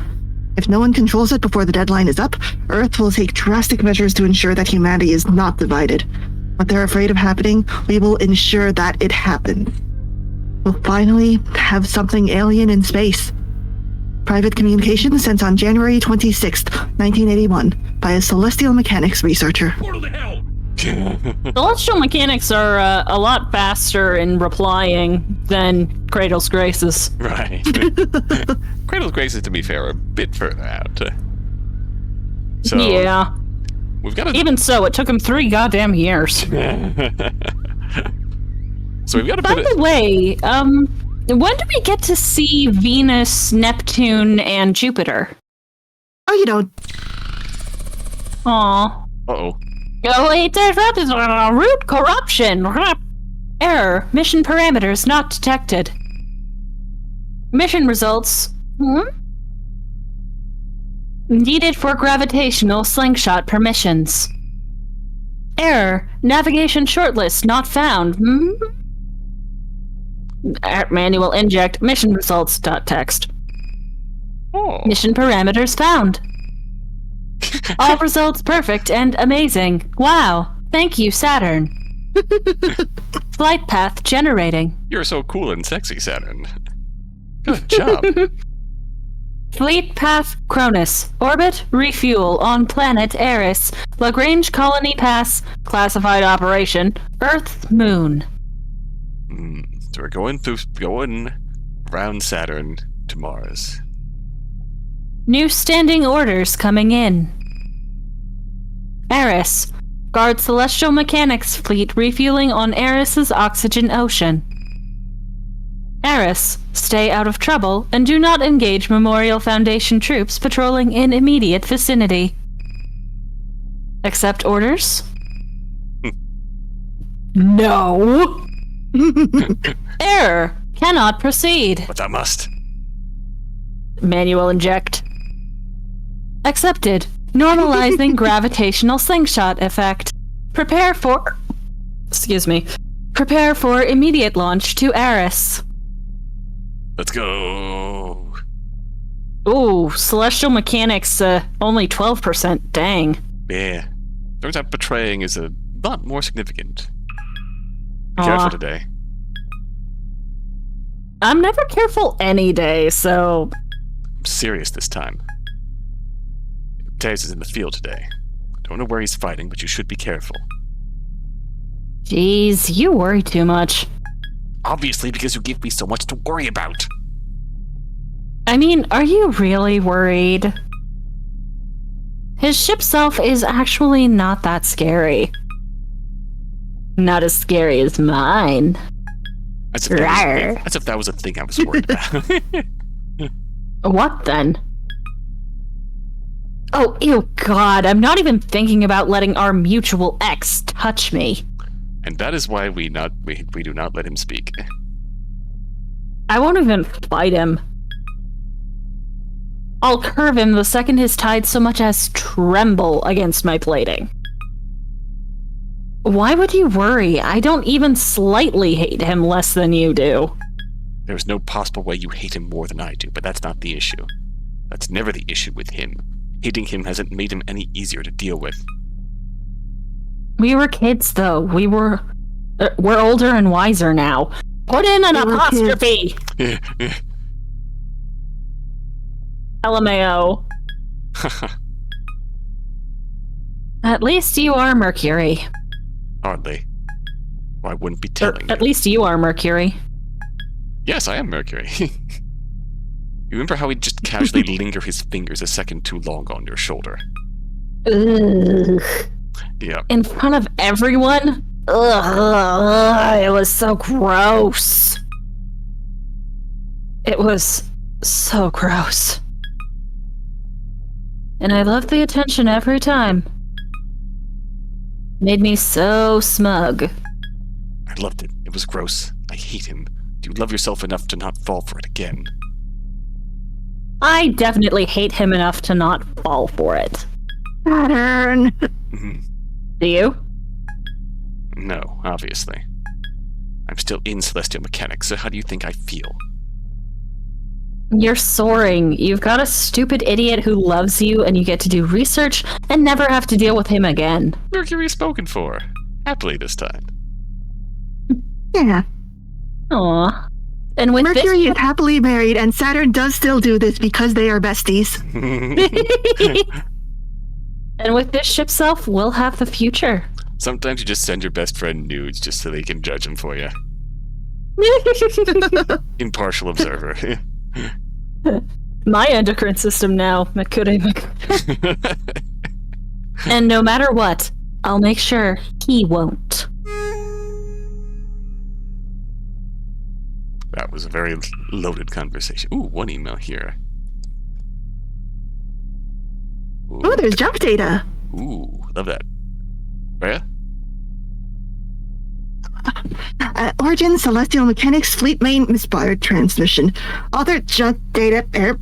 If no one controls it before the deadline is up, Earth will take drastic measures to ensure that humanity is not divided. What they're afraid of happening, we will ensure that it happens. We'll finally have something alien in space. Private communication sent on January 26th, 1981, by a celestial mechanics researcher. Celestial mechanics are a lot faster in replying than Cradle's Graces. Right. Cradle's Graces, to be fair, are a bit further out. So Yeah. we've got a Even so, it took him 3 goddamn years. so we've got a By bit of the way, when do we get to see Venus, Neptune, and Jupiter? Oh, you don't. Aw. uh-oh. Oh, wait, there's root corruption. Error. Mission parameters not detected. Mission results. Needed for gravitational slingshot permissions. Error. Navigation shortlist not found. Manual inject mission results. Text. Oh. Mission parameters found. All results perfect and amazing. Wow. Thank you, Saturn. Flight path generating. You're so cool and sexy, Saturn. Good job. Fleet Path Cronus. Orbit, refuel on planet Eris. Lagrange Colony Pass. Classified operation. Earth, Moon. So we're going around Saturn to Mars. New standing orders coming in. Eris. Guard Celestial Mechanics Fleet refueling on Eris's oxygen ocean. Eris. Stay out of trouble and do not engage Memorial Foundation troops patrolling in immediate vicinity. Accept orders? No. Error. Cannot proceed. But I must. Manual inject. Accepted. Normalizing gravitational slingshot effect. Prepare for immediate launch to Eris. Let's go. Ooh, celestial mechanics, only 12%. Dang. Yeah. Turns out betraying is a lot more significant. Be careful today. I'm never careful any day, so... I'm serious this time. Taze is in the field today. Don't know where he's fighting, but you should be careful. Jeez, you worry too much. Obviously, because you give me so much to worry about. I mean, are you really worried? His ship self is actually not that scary. Not as scary as mine. As if that was a thing I was worried about. What then? Oh, ew, God, I'm not even thinking about letting our mutual ex touch me. And that is why we do not let him speak. I won't even fight him. I'll curve him the second his tides so much as tremble against my plating. Why would you worry? I don't even slightly hate him less than you do. There's no possible way you hate him more than I do, but that's not the issue. That's never the issue with him. Hating him hasn't made him any easier to deal with. We were kids, though. We're older and wiser now. Put in an apostrophe! LMAO. At least you are Mercury. Hardly. Well, I wouldn't be telling At least you are Mercury. Yes, I am Mercury. You remember how he'd just casually linger his fingers a second too long on your shoulder? Ugh. Yeah. In front of everyone? Ugh, it was so gross. It was so gross. And I loved the attention every time. Made me so smug. I loved it. It was gross. I hate him. Do you love yourself enough to not fall for it again? I definitely hate him enough to not fall for it. Saturn. Do you? No, obviously. I'm still in celestial mechanics, so how do you think I feel? You're soaring. You've got a stupid idiot who loves you, and you get to do research and never have to deal with him again. Mercury spoken for. Happily this time. Yeah. Aww. And with Mercury is happily married, and Saturn does still do this because they are besties. And with this ship self, we'll have the future. Sometimes you just send your best friend nudes just so they can judge him for you. Impartial observer. My endocrine system now, Makure. And no matter what, I'll make sure he won't. That was a very loaded conversation. Ooh, one email here. Ooh, Oh, there's jump data. Ooh, love that. Freya? Origin Celestial Mechanics Fleet Main Misfired Transmission. Other jump data error.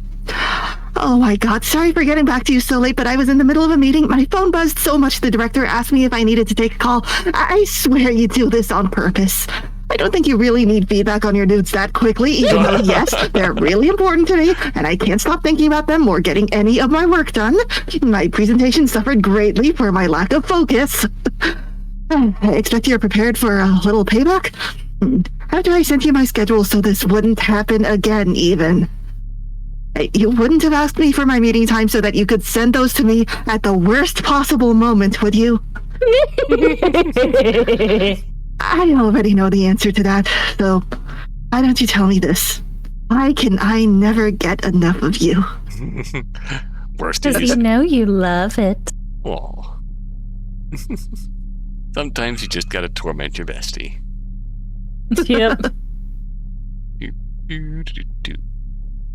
Oh my god, sorry for getting back to you so late, but I was in the middle of a meeting. My phone buzzed so much the director asked me if I needed to take a call. I swear you do this on purpose. I don't think you really need feedback on your nudes that quickly, even though, yes, they're really important to me, and I can't stop thinking about them or getting any of my work done. My presentation suffered greatly for my lack of focus. I expect you're prepared for a little payback. After I sent you my schedule so this wouldn't happen again, even. You wouldn't have asked me for my meeting time so that you could send those to me at the worst possible moment, would you? I already know the answer to that, so why don't you tell me this? Why can I never get enough of you? Worst Because is you know you love it. Aw. Sometimes you just gotta torment your bestie. Yep.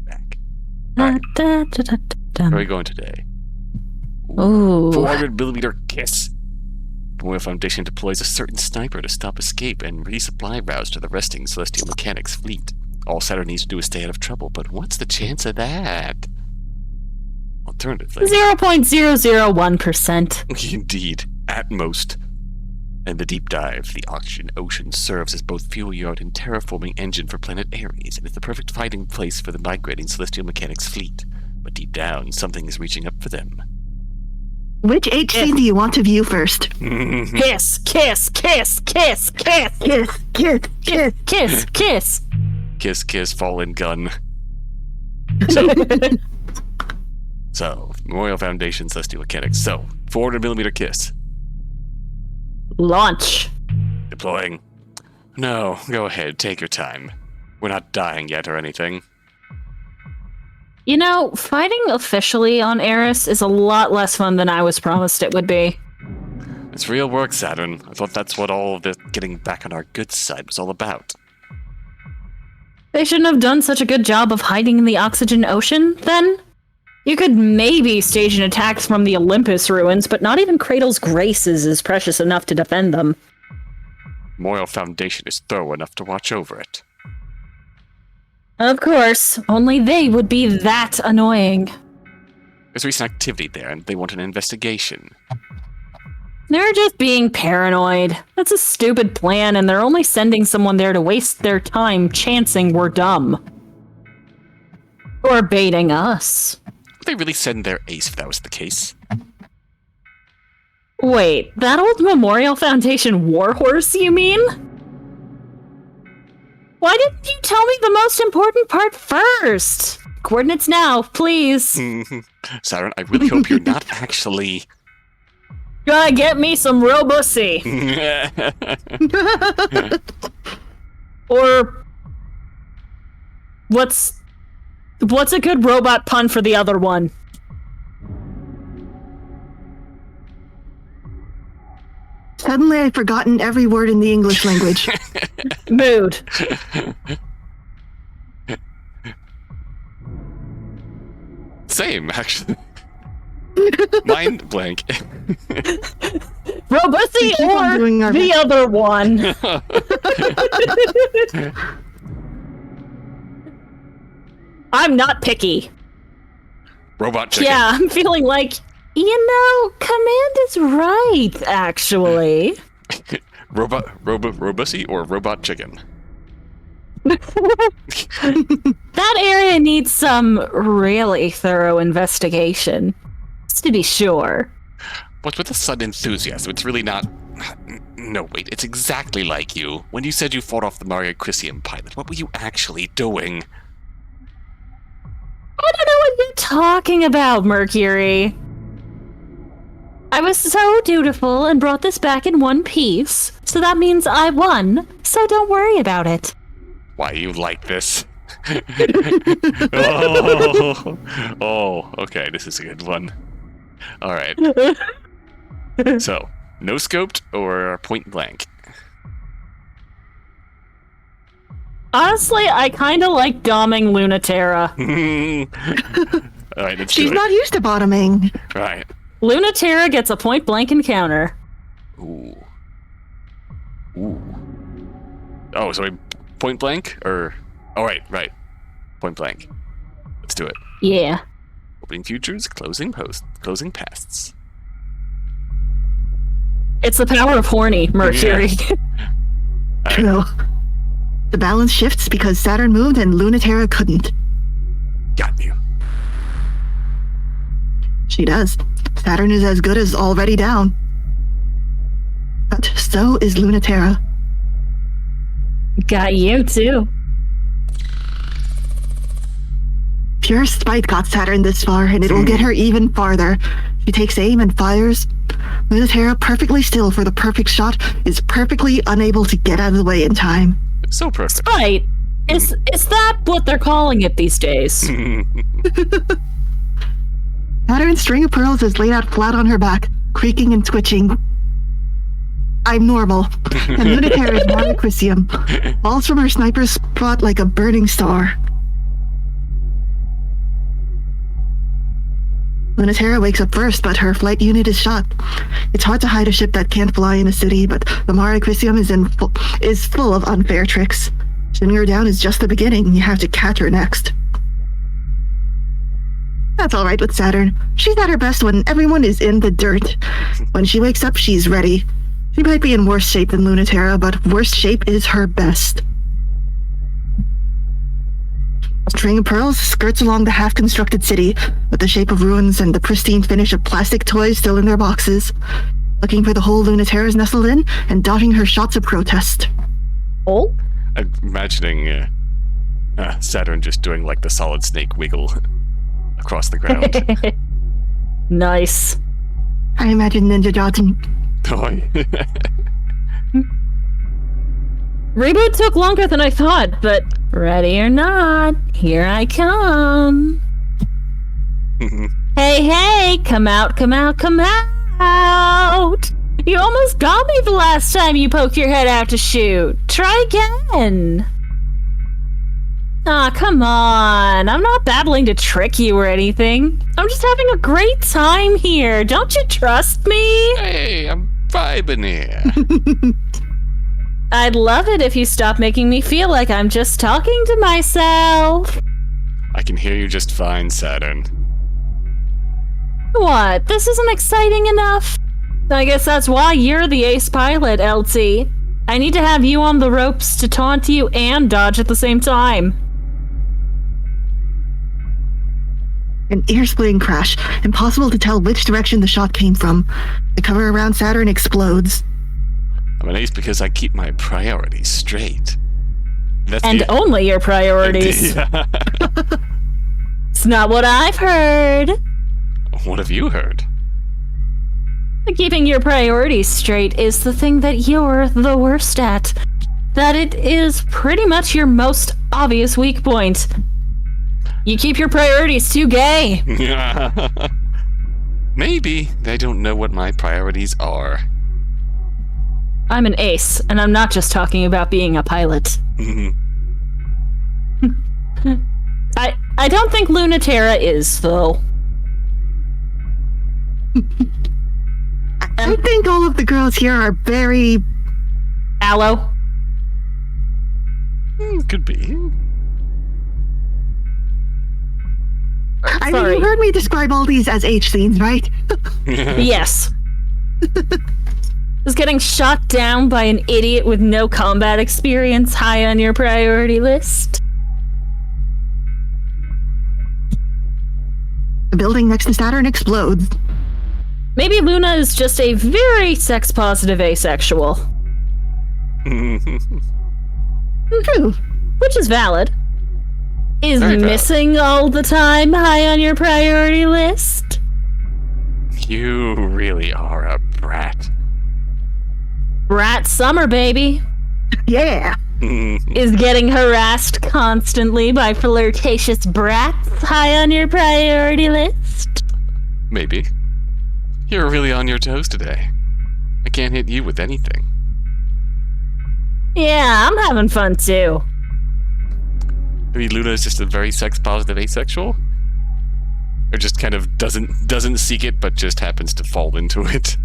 Back. Da, Alright, da, da, da, da. where are we going today? Ooh. 400mm kiss. The Royal Foundation deploys a certain sniper to stop escape and resupply routes to the resting Celestial Mechanics fleet. All Saturn needs to do is stay out of trouble, but what's the chance of that? Alternatively, 0.001%. indeed, at most. And the deep dive, the ocean serves as both fuel yard and terraforming engine for planet Ares, and is the perfect hiding place for the migrating Celestial Mechanics fleet. But deep down, something is reaching up for them. Which H scene do you want to view first? Kiss, kiss, kiss, kiss, kiss, Kiss, kiss, kiss. kiss, kiss. Kiss, kiss, fallen gun. So, Memorial Foundation, Celestial Mechanics. So, 400mm kiss. Launch. Deploying. No, go ahead, take your time. We're not dying yet or anything. You know, fighting officially on Eris is a lot less fun than I was promised it would be. It's real work, Saturn. I thought that's what all of the getting back on our good side was all about. They shouldn't have done such a good job of hiding in the oxygen ocean, then? You could maybe stage an attack from the Olympus ruins, but not even Cradle's Graces is precious enough to defend them. Memorial Foundation is thorough enough to watch over it. Of course, only they would be that annoying. There's recent activity there, and they want an investigation. They're just being paranoid. That's a stupid plan, and they're only sending someone there to waste their time chancing we're dumb. Or baiting us. Would they really send their ace if that was the case? Wait, that old Memorial Foundation warhorse, you mean? Why didn't you tell me the most important part first? Coordinates now, please. Saturn, I really hope you're not actually... Gotta get me some robussy. Or... What's a good robot pun for the other one? Suddenly I've forgotten every word in the English language. Mood. Same, actually. Mind blank. Robussy keep on or doing our the best. other one. I'm not picky. Robot chicken. Yeah, I'm feeling like, you know, Command is right, actually. Robussy or robot chicken? That area needs some really thorough investigation. Just to be sure. What's with the sudden enthusiasm? It's really not... No, wait, it's exactly like you. When you said you fought off the Mario Chrysium pilot, what were you actually doing? I don't know what you're talking about, Mercury. I was so dutiful and brought this back in one piece, so that means I won, so don't worry about it. Why you like this? oh, okay, this is a good one. Alright. So, no scoped or point blank? Honestly, I kinda like domming Lunaterra. Alright, let's She's do not used to bottoming. it. Right. Lunaterra gets a point blank encounter. Ooh. Ooh. Oh, so point blank? Or... Oh, right. Point blank. Let's do it. Yeah. Opening futures, closing pasts. It's the power of horny, Mercury. True. The balance shifts because Saturn moved and Lunaterra couldn't. Got you. She does. Saturn is as good as already down. But so is Lunaterra. Got you, too. Pure spite got Saturn this far, and it will get her even farther. She takes aim and fires. Lunatera, perfectly still for the perfect shot, is perfectly unable to get out of the way in time. So perfect. Spite. Is that what they're calling it these days? Saturn's string of pearls is laid out flat on her back, creaking and twitching. I'm normal. And Lunatera is Monochrisium. Falls from her sniper's spot like a burning star. Lunatera wakes up first, but her flight unit is shot. It's hard to hide a ship that can't fly in a city, but the Monochrisium is full of unfair tricks. Shooting her down is just the beginning. You have to catch her next. That's all right with Saturn. She's at her best when everyone is in the dirt. When she wakes up, she's ready. She might be in worse shape than Lunatera, but worst shape is her best. A string of pearls skirts along the half-constructed city, with the shape of ruins and the pristine finish of plastic toys still in their boxes. Looking for the hole Lunatera's nestled in, and dodging her shots of protest. Oh? I'm imagining Saturn just doing like the Solid Snake wiggle across the ground. Nice. I imagine Ninja dodging. Toy. Reboot took longer than I thought, but ready or not, here I come. Hey, come out, come out, come out! You almost got me the last time you poked your head out to shoot. Try again. Aw, come on. I'm not babbling to trick you or anything. I'm just having a great time here. Don't you trust me? Hey, I'm vibing here. I'd love it if you stopped making me feel like I'm just talking to myself. I can hear you just fine, Saturn. What? This isn't exciting enough? I guess that's why you're the ace pilot, LT. I need to have you on the ropes to taunt you and dodge at the same time. An ear-splitting crash. Impossible to tell which direction the shot came from. The cover around Saturn explodes. I'm an ace because I keep my priorities straight. That's And only your priorities. Yeah. It's not what I've heard. What have you heard? Keeping your priorities straight is the thing that you're the worst at. That it is pretty much your most obvious weak point. You keep your priorities too gay. Maybe they don't know what my priorities are. I'm an ace, and I'm not just talking about being a pilot. I don't think Lunatera is, though. I think all of the girls here are very... Aloe? Could be. I mean, Sorry. you heard me describe all these as H scenes, right? Yes. Is getting shot down by an idiot with no combat experience high on your priority list? The building next to Saturn explodes. Maybe Luna is just a very sex-positive asexual. True. Which is valid. Is Very valid. missing all the time high on your priority list? You really are a brat. Brat summer, baby. Yeah. Is getting harassed constantly by flirtatious brats high on your priority list? Maybe. You're really on your toes today. I can't hit you with anything. Yeah, I'm having fun too. Maybe Luna is just a very sex-positive asexual? Or just kind of doesn't seek it, but just happens to fall into it?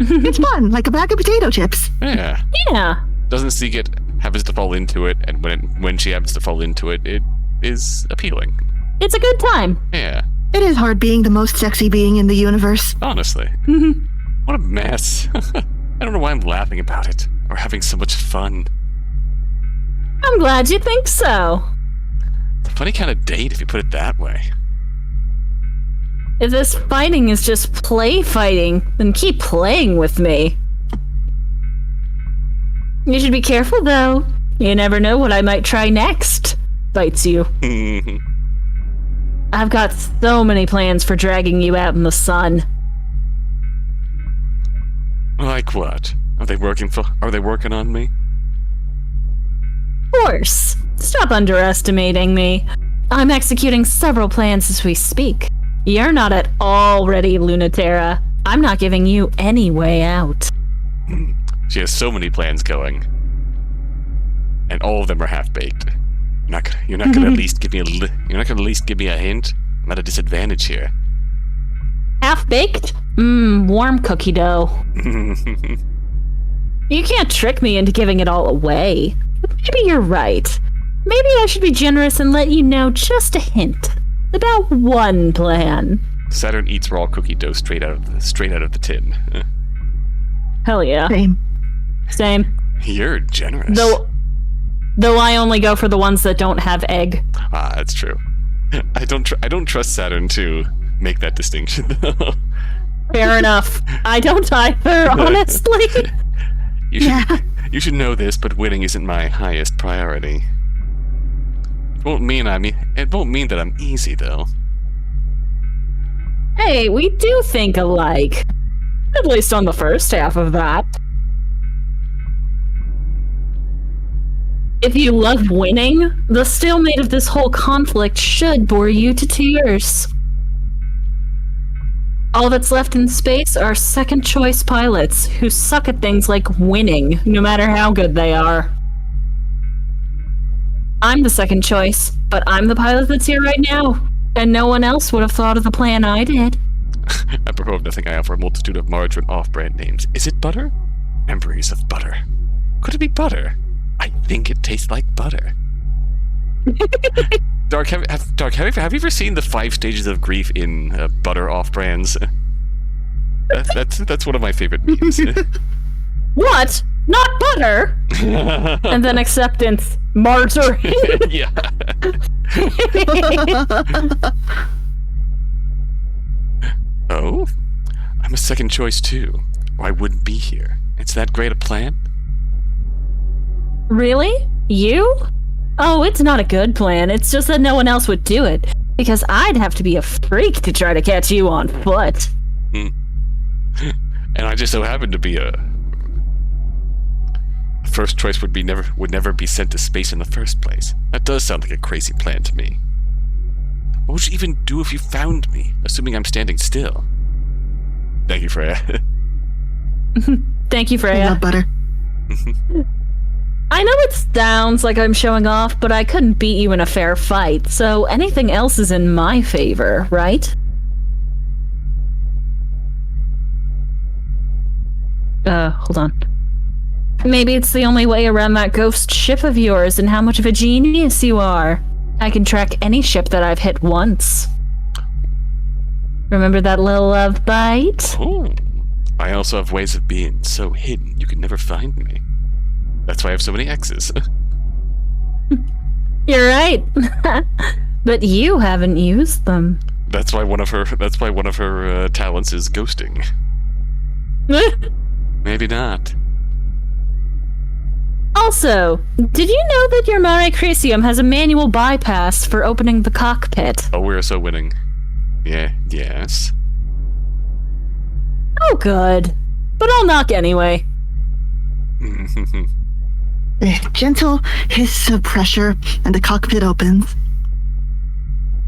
It's fun, like a bag of potato chips. Yeah. Yeah. Doesn't seek it, happens to fall into it, and when she happens to fall into it, it is appealing. It's a good time. Yeah. It is hard being the most sexy being in the universe. Honestly. What a mess. I don't know why I'm laughing about it, or having so much fun. I'm glad you think so. It's a funny kind of date if you put it that way. If this fighting is just play fighting, then keep playing with me. You should be careful though. You never know what I might try next. Bites you. I've got so many plans for dragging you out in the sun. Like what? Are they working on me? Of course. Stop underestimating me. I'm executing several plans as we speak. You're not at all ready, Lunaterra. I'm not giving you any way out. She has so many plans going. And all of them are half-baked. You're not gonna at least give me a hint? I'm at a disadvantage here. Half-baked? Warm cookie dough. You can't trick me into giving it all away. Maybe you're right. Maybe I should be generous and let you know just a hint about one plan. Saturn eats raw cookie dough straight out of the tin. Hell yeah. Same. You're generous. Though I only go for the ones that don't have egg. Ah, that's true. I don't trust Saturn to make that distinction. Fair enough. I don't either, honestly. You should know this, but winning isn't my highest priority. It won't mean that I'm easy, though. Hey, we do think alike. At least on the first half of that. If you love winning, the stalemate of this whole conflict should bore you to tears. All that's left in space are second-choice pilots who suck at things like winning, no matter how good they are. I'm the second choice, but I'm the pilot that's here right now, and no one else would have thought of the plan I did. Apropos of nothing, I offer a multitude of margarine off-brand names. Is it butter? Memories of butter. Could it be butter? I think it tastes like butter. Dark, have you ever seen the 5 stages of grief in butter off-brands? That's one of my favorite memes. What? Not butter? And then acceptance. Margarine. Yeah. Oh? I'm a second choice too, or I wouldn't be here. It's that great a plan? Really? You? Oh, it's not a good plan. It's just that no one else would do it. Because I'd have to be a freak to try to catch you on foot. And I just so happen to be a first choice would never be sent to space in the first place. That does sound like a crazy plan to me. What would you even do if you found me, assuming I'm standing still? Thank you, Freya. Thank you, I Freya. love butter. I know it sounds like I'm showing off, but I couldn't beat you in a fair fight, so anything else is in my favor, right? Hold on. Maybe it's the only way around that ghost ship of yours and how much of a genius you are. I can track any ship that I've hit once. Remember that little love bite? Oh. I also have ways of being so hidden you can never find me. That's why I have so many exes. You're right. But you haven't used them. That's why one of her talents is ghosting. Maybe not. Also, did you know that your Mare Crisium has a manual bypass for opening the cockpit? Oh, we're so winning. Yeah, yes. Oh, good. But I'll knock anyway. A gentle hiss of pressure, and the cockpit opens.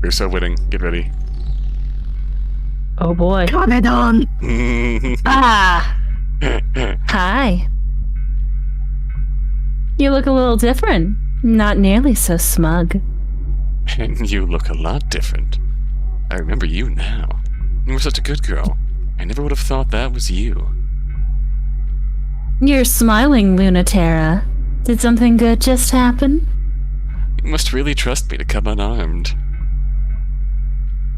We're so winning. Get ready. Oh boy. Commodon! Ah! Hi. You look a little different. Not nearly so smug. And you look a lot different. I remember you now. You were such a good girl. I never would have thought that was you. You're smiling, Lunaterra. Did something good just happen? You must really trust me to come unarmed.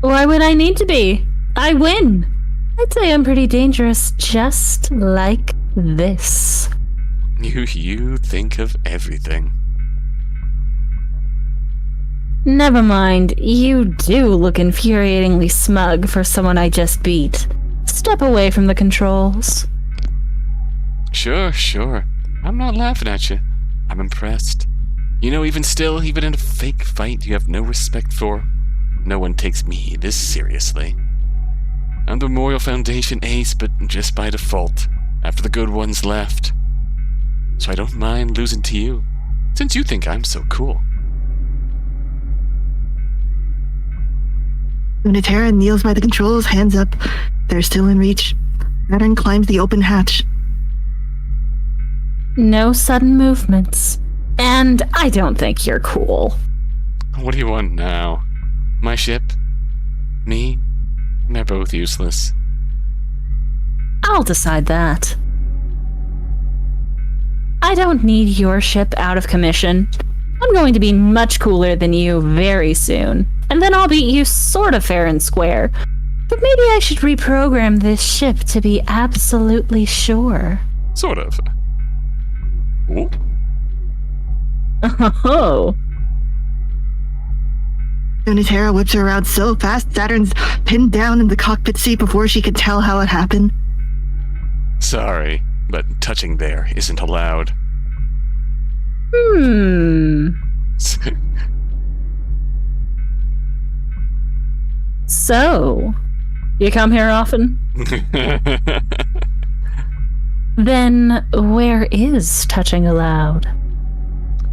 Why would I need to be? I win. I'd say I'm pretty dangerous, just like this. You think of everything. Never mind. You do look infuriatingly smug for someone I just beat. Step away from the controls. Sure. I'm not laughing at you. I'm impressed. You know, even still, even in a fake fight you have no respect for, no one takes me this seriously. I'm the Memorial Foundation ace, but just by default, after the good ones left. So I don't mind losing to you, since you think I'm so cool. Lunatera kneels by the controls, hands up. They're still in reach. Saturn climbs the open hatch. No sudden movements. And I don't think you're cool. What do you want now? My ship? Me? They're both useless. I'll decide that. I don't need your ship out of commission. I'm going to be much cooler than you very soon, and then I'll beat you sort of fair and square. But maybe I should reprogram this ship to be absolutely sure. Sort of. Ooh. Oh. Lunatera whips her around so fast, Saturn's pinned down in the cockpit seat before she could tell how it happened. Sorry, but touching there isn't allowed. So, you come here often? Then where is touching allowed?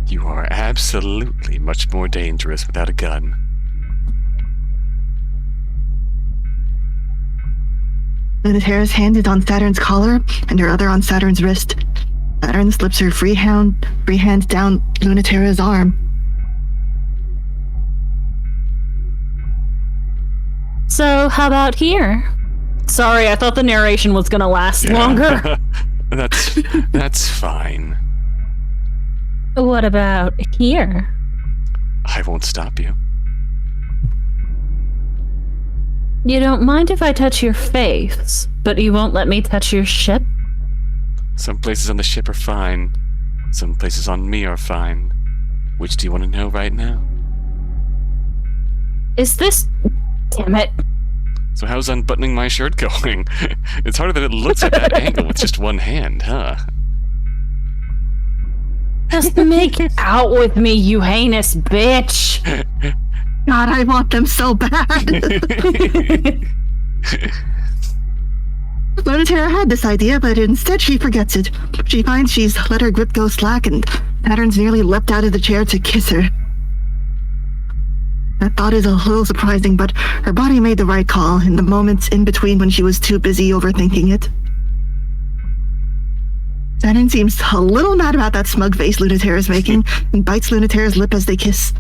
You are absolutely much more dangerous without a gun. Lunatera's hand is on Saturn's collar and her other on Saturn's wrist. Saturn slips her free hand down Lunatera's arm. So, how about here? Sorry, I thought the narration was gonna last longer. That's fine. What about here? I won't stop you. You don't mind if I touch your face, but you won't let me touch your ship? Some places on the ship are fine. Some places on me are fine. Which do you want to know right now? Is this... Damn it. So how's unbuttoning my shirt going? It's harder than it looks at that angle with just one hand, huh? Just make out with me, you heinous bitch! God, I want them so bad. Lunatera had this idea, but instead she forgets it. She finds she's let her grip go slack, and Saturn's nearly leapt out of the chair to kiss her. That thought is a little surprising, but her body made the right call in the moments in between when she was too busy overthinking it. Saturn seems a little mad about that smug face Lunatera's making, and bites Lunatera's lip as they kiss.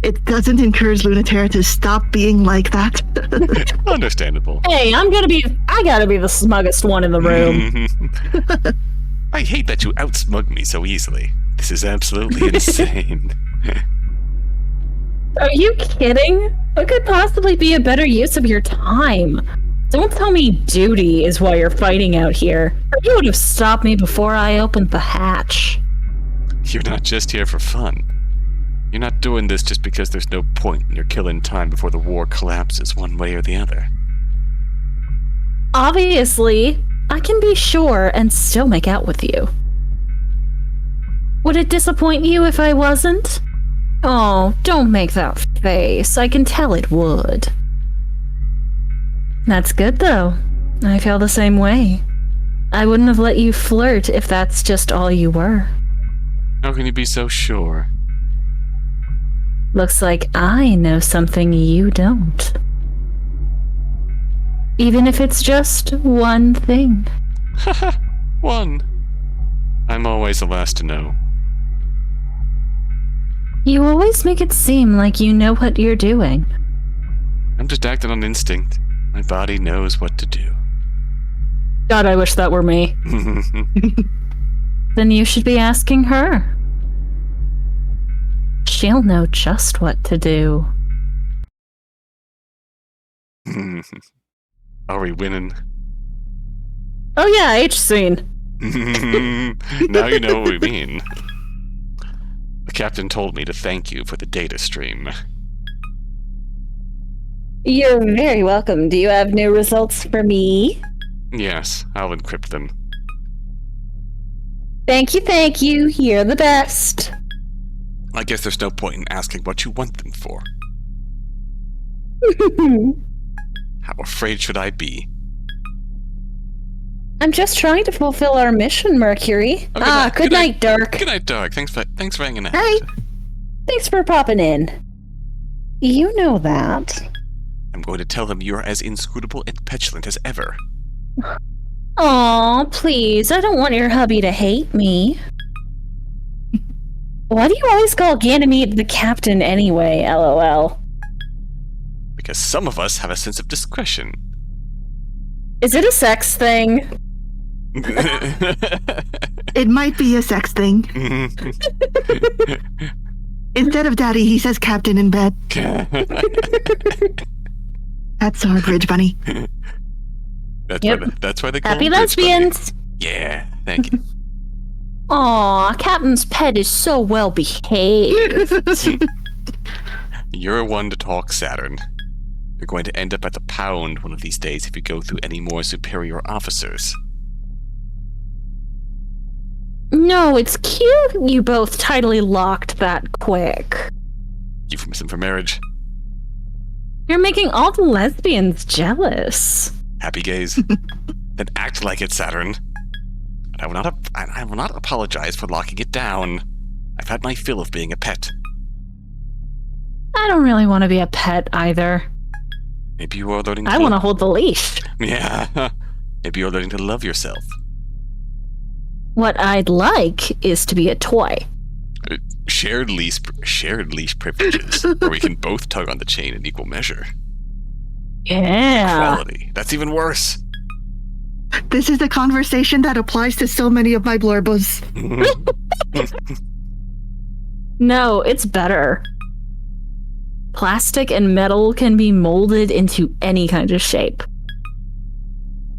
It doesn't encourage Lunatera to stop being like that. Understandable. Hey, I gotta be the smuggest one in the room. I hate that you outsmug me so easily. This is absolutely insane. Are you kidding? What could possibly be a better use of your time? Don't tell me duty is why you're fighting out here. Or you would have stopped me before I opened the hatch. You're not just here for fun. You're not doing this just because there's no point and you're killing time before the war collapses one way or the other. Obviously, I can be sure and still make out with you. Would it disappoint you if I wasn't? Oh, don't make that face. I can tell it would. That's good, though. I feel the same way. I wouldn't have let you flirt if that's just all you were. How can you be so sure? Looks like I know something you don't. Even if it's just one thing. Haha, one. I'm always the last to know. You always make it seem like you know what you're doing. I'm just acting on instinct. My body knows what to do. God, I wish that were me. Then you should be asking her. She'll know just what to do. Are we winning? Oh yeah, H scene. Now you know what we mean. The captain told me to thank you for the data stream. You're very welcome. Do you have new results for me? Yes, I'll encrypt them. Thank you. You're the best. I guess there's no point in asking what you want them for. How afraid should I be? I'm just trying to fulfill our mission, Mercury. Oh, good night, Dark. Good night, Dark. Thanks for hanging out. Hey. Thanks for popping in. You know that. I'm going to tell them you're as inscrutable and petulant as ever. Aw, please, I don't want your hubby to hate me. Why do you always call Ganymede the captain anyway, LOL? Because some of us have a sense of discretion. Is it a sex thing? It might be a sex thing. Instead of daddy, he says captain in bed. That's our bridge bunny. That's why they call Happy him Bridge Bunny. lesbians! Yeah, thank you. Aw, Captain's pet is so well behaved. You're one to talk, Saturn. You're going to end up at the pound one of these days if you go through any more superior officers. No, it's cute you both tidily locked that quick. Euphemism for marriage. You're making all the lesbians jealous. Happy gaze. Then act like it, Saturn. And I will not apologize for locking it down. I've had my fill of being a pet. I don't really want to be a pet either. Maybe you are learning to I want to hold the leash. Yeah. Maybe you're learning to love yourself. What I'd like is to be a toy. Shared leash privileges, where we can both tug on the chain in equal measure. Yeah. Quality. That's even worse. This is a conversation that applies to so many of my blorbos. No, it's better. Plastic and metal can be molded into any kind of shape.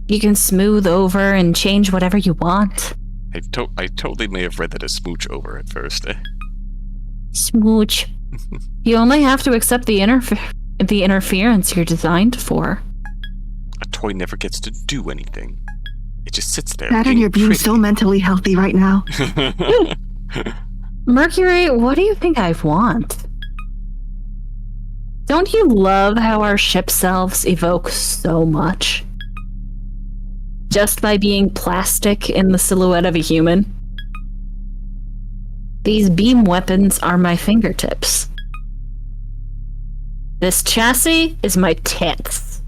You can smooth over and change whatever you want. I totally may have read that as smooch over at first. Smooch. You only have to accept the interference you're designed for. A toy never gets to do anything. It just sits there. Saturn, you're being pretty. so mentally healthy right now. Mercury, what do you think I want? Don't you love how our ship selves evoke so much? Just by being plastic in the silhouette of a human? These beam weapons are my fingertips. This chassis is my tits.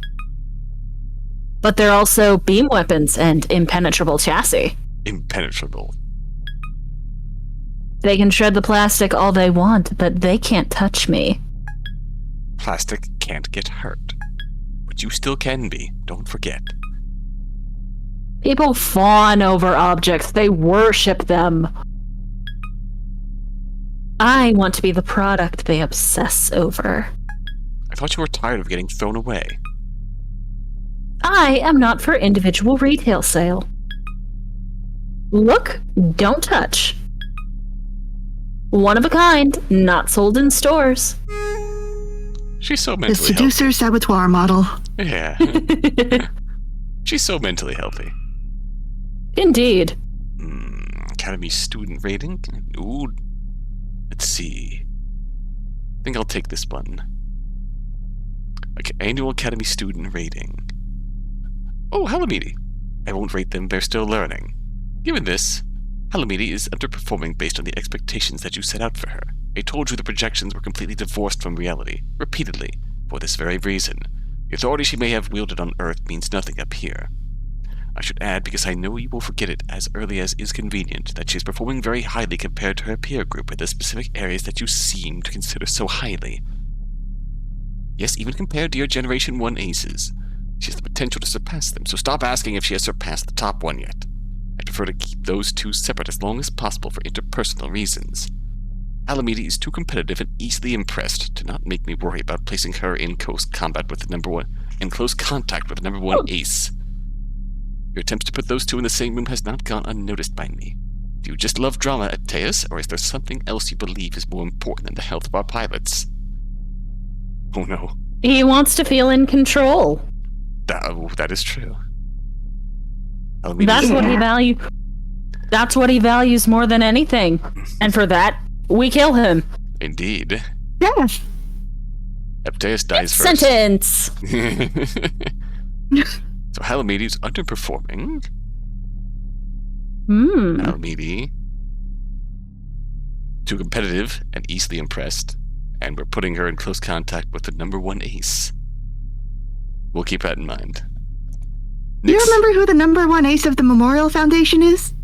But they're also beam weapons and impenetrable chassis. Impenetrable. They can shred the plastic all they want, but they can't touch me. Plastic can't get hurt. But you still can be, don't forget. People fawn over objects, they worship them. I want to be the product they obsess over. I thought you were tired of getting thrown away. I am not for individual retail sale. Look, don't touch. One of a kind, not sold in stores. She's so The mentally seducer saboteur model. healthy. Yeah. She's so mentally healthy. Indeed. Academy student rating? Ooh. Let's see. I think I'll take this one. Okay, annual Academy student rating. Oh, Halamidi. I won't rate them, they're still learning. Given this, Halamidi is underperforming based on the expectations that you set out for her. I told you the projections were completely divorced from reality, repeatedly, for this very reason. The authority she may have wielded on Earth means nothing up here. I should add, because I know you will forget it as early as is convenient, that she is performing very highly compared to her peer group in the specific areas that you seem to consider so highly. Yes, even compared to your Generation 1 aces. She has the potential to surpass them, so stop asking if she has surpassed the top one yet. I prefer to keep those two separate as long as possible for interpersonal reasons. Alameda is too competitive and easily impressed to not make me worry about placing her in close contact with the number one ace. Your attempts to put those two in the same room has not gone unnoticed by me. Do you just love drama at Teus, or is there something else you believe is more important than the health of our pilots? Oh no. He wants to feel in control. That is true. That's what he values. That's what he values more than anything. And for that, we kill him. Indeed. Yes. Epteus dies first. Sentence! So Halamede's underperforming. Halamede. Too competitive and easily impressed. And we're putting her in close contact with the number 1 ace. We'll keep that in mind. Do you remember who the number 1 ace of the Memorial Foundation is?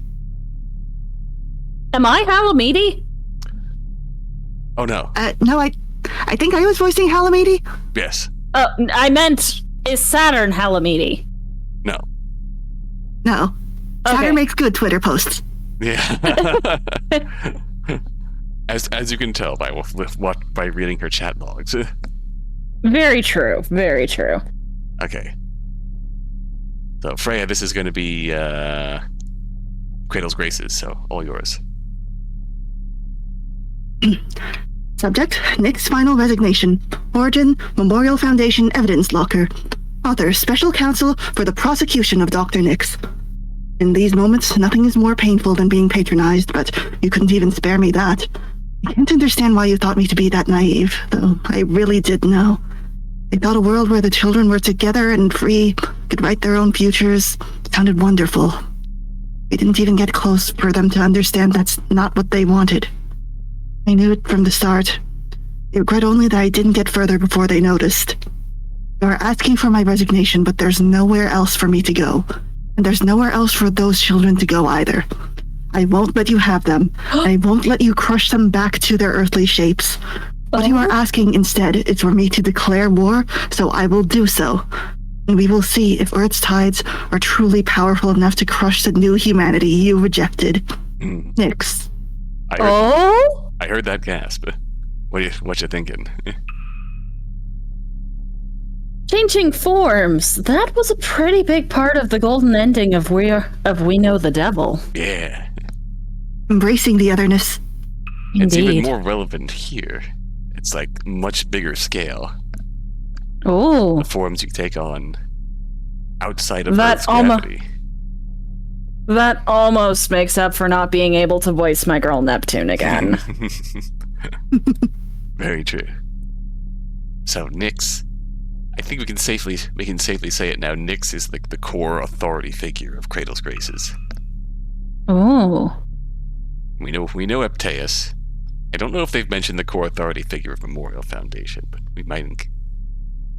Am I Halamede? Oh no. No, I think I was voicing Halamede. Yes. I meant, is Saturn Halamede? No. No. Saturn makes good Twitter posts. Yeah. As you can tell by reading her chat logs. Very true. Very true. Okay. So Freya, this is going to be Cradle's Graces, so all yours. Subject, Nick's final resignation. Origin, Memorial Foundation Evidence Locker. Author, Special Counsel for the Prosecution of Dr. Nix. In these moments, nothing is more painful than being patronized, but you couldn't even spare me that. I can't understand why you thought me to be that naive, though I really did know. I thought a world where the children were together and free, could write their own futures, sounded wonderful. We didn't even get close for them to understand that's not what they wanted. I knew it from the start. I regret only that I didn't get further before they noticed. You are asking for my resignation, but there's nowhere else for me to go. And there's nowhere else for those children to go either. I won't let you have them. I won't let you crush them back to their earthly shapes. What you are asking instead is for me to declare war, so I will do so. And we will see if Earth's tides are truly powerful enough to crush the new humanity you rejected. Nix. I heard that gasp. What you thinking? Changing forms. That was a pretty big part of the golden ending of We Know the Devil. Yeah. Embracing the otherness. Indeed. It's even more relevant here. It's like much bigger scale. Oh. The forms you take on outside of Earth's gravity. That almost makes up for not being able to voice my girl Neptune again. Very true. So Nix, I think we can safely say it now. Nix is the core authority figure of Cradle's Graces. Oh. We know Epteus. I don't know if they've mentioned the core authority figure of Memorial Foundation, but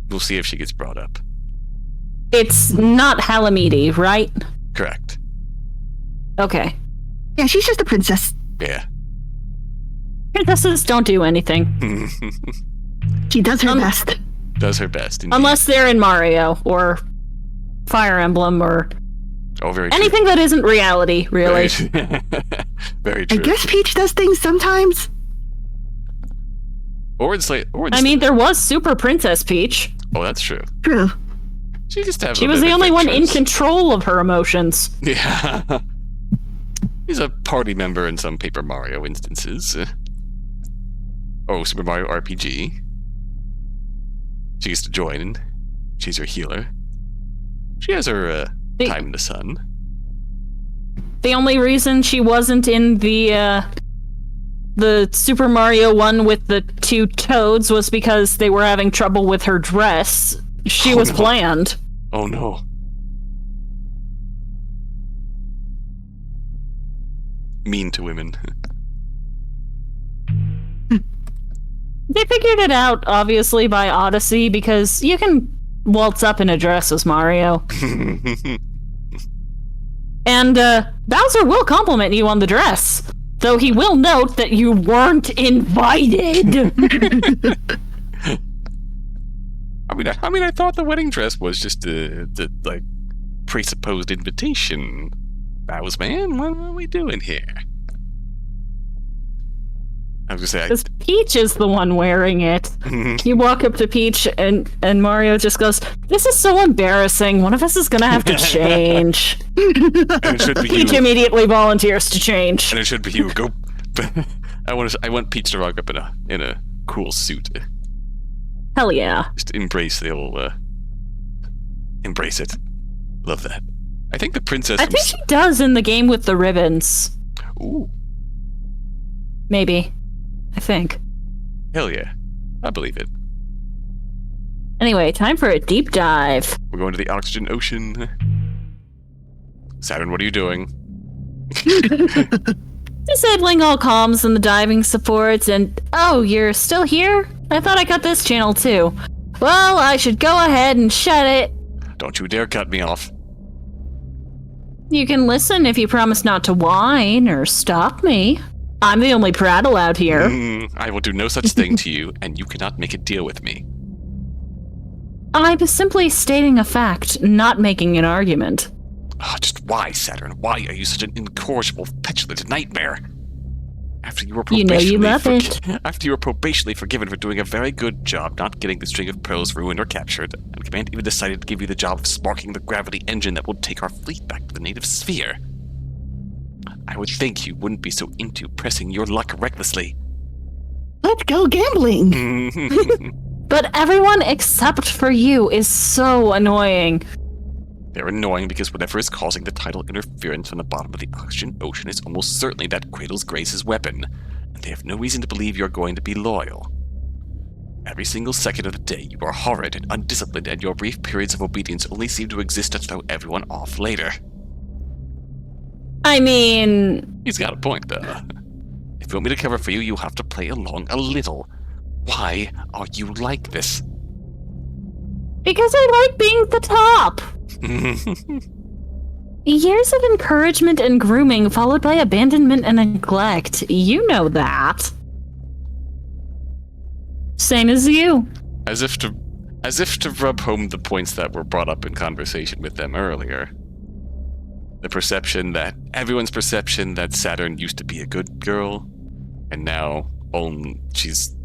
we'll see if she gets brought up. It's not Halamede, right? Correct. Okay. Yeah, she's just a princess. Yeah. Princesses don't do anything. She does her best. Does her best, indeed. Unless they're in Mario, or Fire Emblem, or very anything that isn't reality, really. Very true. I guess Peach does things sometimes. I mean, there was Super Princess Peach. Oh, that's true. True. She was the only one in control of her emotions. Yeah. She's a party member in some Paper Mario instances. Super Mario RPG. She gets to join. She's her healer. She has her time in the sun. The only reason she wasn't in the Super Mario one with the 2 toads was because they were having trouble with her dress. She was bland. Oh no. Mean to women. They figured it out, obviously, by Odyssey, because you can waltz up in a dress as Mario. And Bowser will compliment you on the dress, though he will note that you weren't invited. I mean, I thought the wedding dress was just the presupposed invitation. Bowser, man, what are we doing here? I was gonna say, because Peach is the one wearing it. You walk up to Peach, and Mario just goes, "This is so embarrassing. One of us is gonna have to change." And it should be Peach immediately volunteers to change. And it should be you. Go. I want Peach to rock up in a cool suit. Hell yeah! Just embrace the whole. Embrace it. Love that. I think the princess... I think she does in the game with the ribbons. Ooh. Maybe. I think. Hell yeah. I believe it. Anyway, time for a deep dive. We're going to the oxygen ocean. Saturn, what are you doing? Disabling all comms and the diving supports, and oh, you're still here? I thought I cut this channel too. Well, I should go ahead and shut it. Don't you dare cut me off. You can listen if you promise not to whine or stop me. I'm the only prattle out here. I will do no such thing to you, and you cannot make a deal with me. I'm simply stating a fact, not making an argument. Just why, Saturn? Why are you such an incorrigible, petulant nightmare? After you were You know you love it. After you were probationally forgiven for doing a very good job not getting the string of pearls ruined or captured, and Command even decided to give you the job of sparking the gravity engine that will take our fleet back to the native sphere. I would think you wouldn't be so into pressing your luck recklessly. Let's go gambling. But everyone except for you is so annoying. They're annoying because whatever is causing the tidal interference from the bottom of the oxygen ocean is almost certainly that Cradle's Grace's weapon, and they have no reason to believe you're going to be loyal. Every single second of the day, you are horrid and undisciplined, and your brief periods of obedience only seem to exist to throw everyone off later. I mean... He's got a point, though. If you want me to cover for you, you have to play along a little. Why are you like this? Because I like being the top. Years of encouragement and grooming followed by abandonment and neglect. You know that. Same as you. As if to rub home the points that were brought up in conversation with them earlier. Everyone's perception that Saturn used to be a good girl, and now she's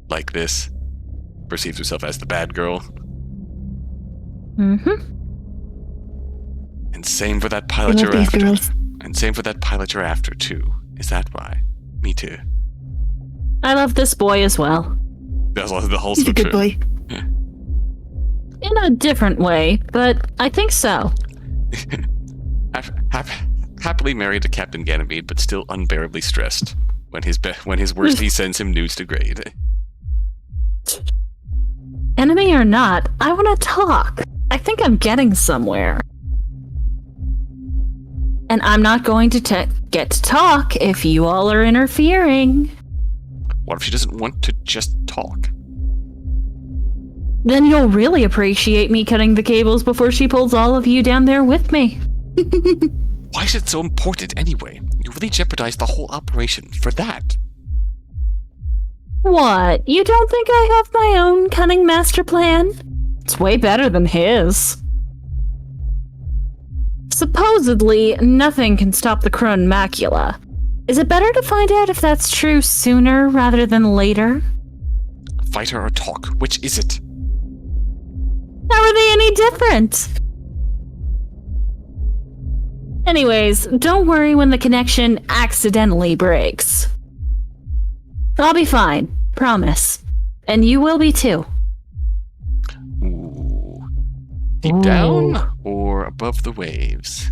like this, perceives herself as the bad girl. Mm-hmm. And same for that pilot you're after. And same for that pilot you're after, too. Is that why? Me too. I love this boy as well. That's the whole He's a good boy. In a different way, but I think so. Happily married to Captain Ganymede, but still unbearably stressed when his worstie sends him nudes to grade. Enemy or not, I want to talk. I think I'm getting somewhere. And I'm not going to get to talk if you all are interfering. What if she doesn't want to just talk? Then you'll really appreciate me cutting the cables before she pulls all of you down there with me. Why is it so important anyway? You really jeopardized the whole operation for that. What? You don't think I have my own cunning master plan? It's way better than his. Supposedly, nothing can stop the Crone Macula. Is it better to find out if that's true sooner rather than later? Fight her or talk? Which is it? How are they any different? Anyways, don't worry when the connection accidentally breaks. I'll be fine, promise. And you will be too. Ooh. Deep down or above the waves?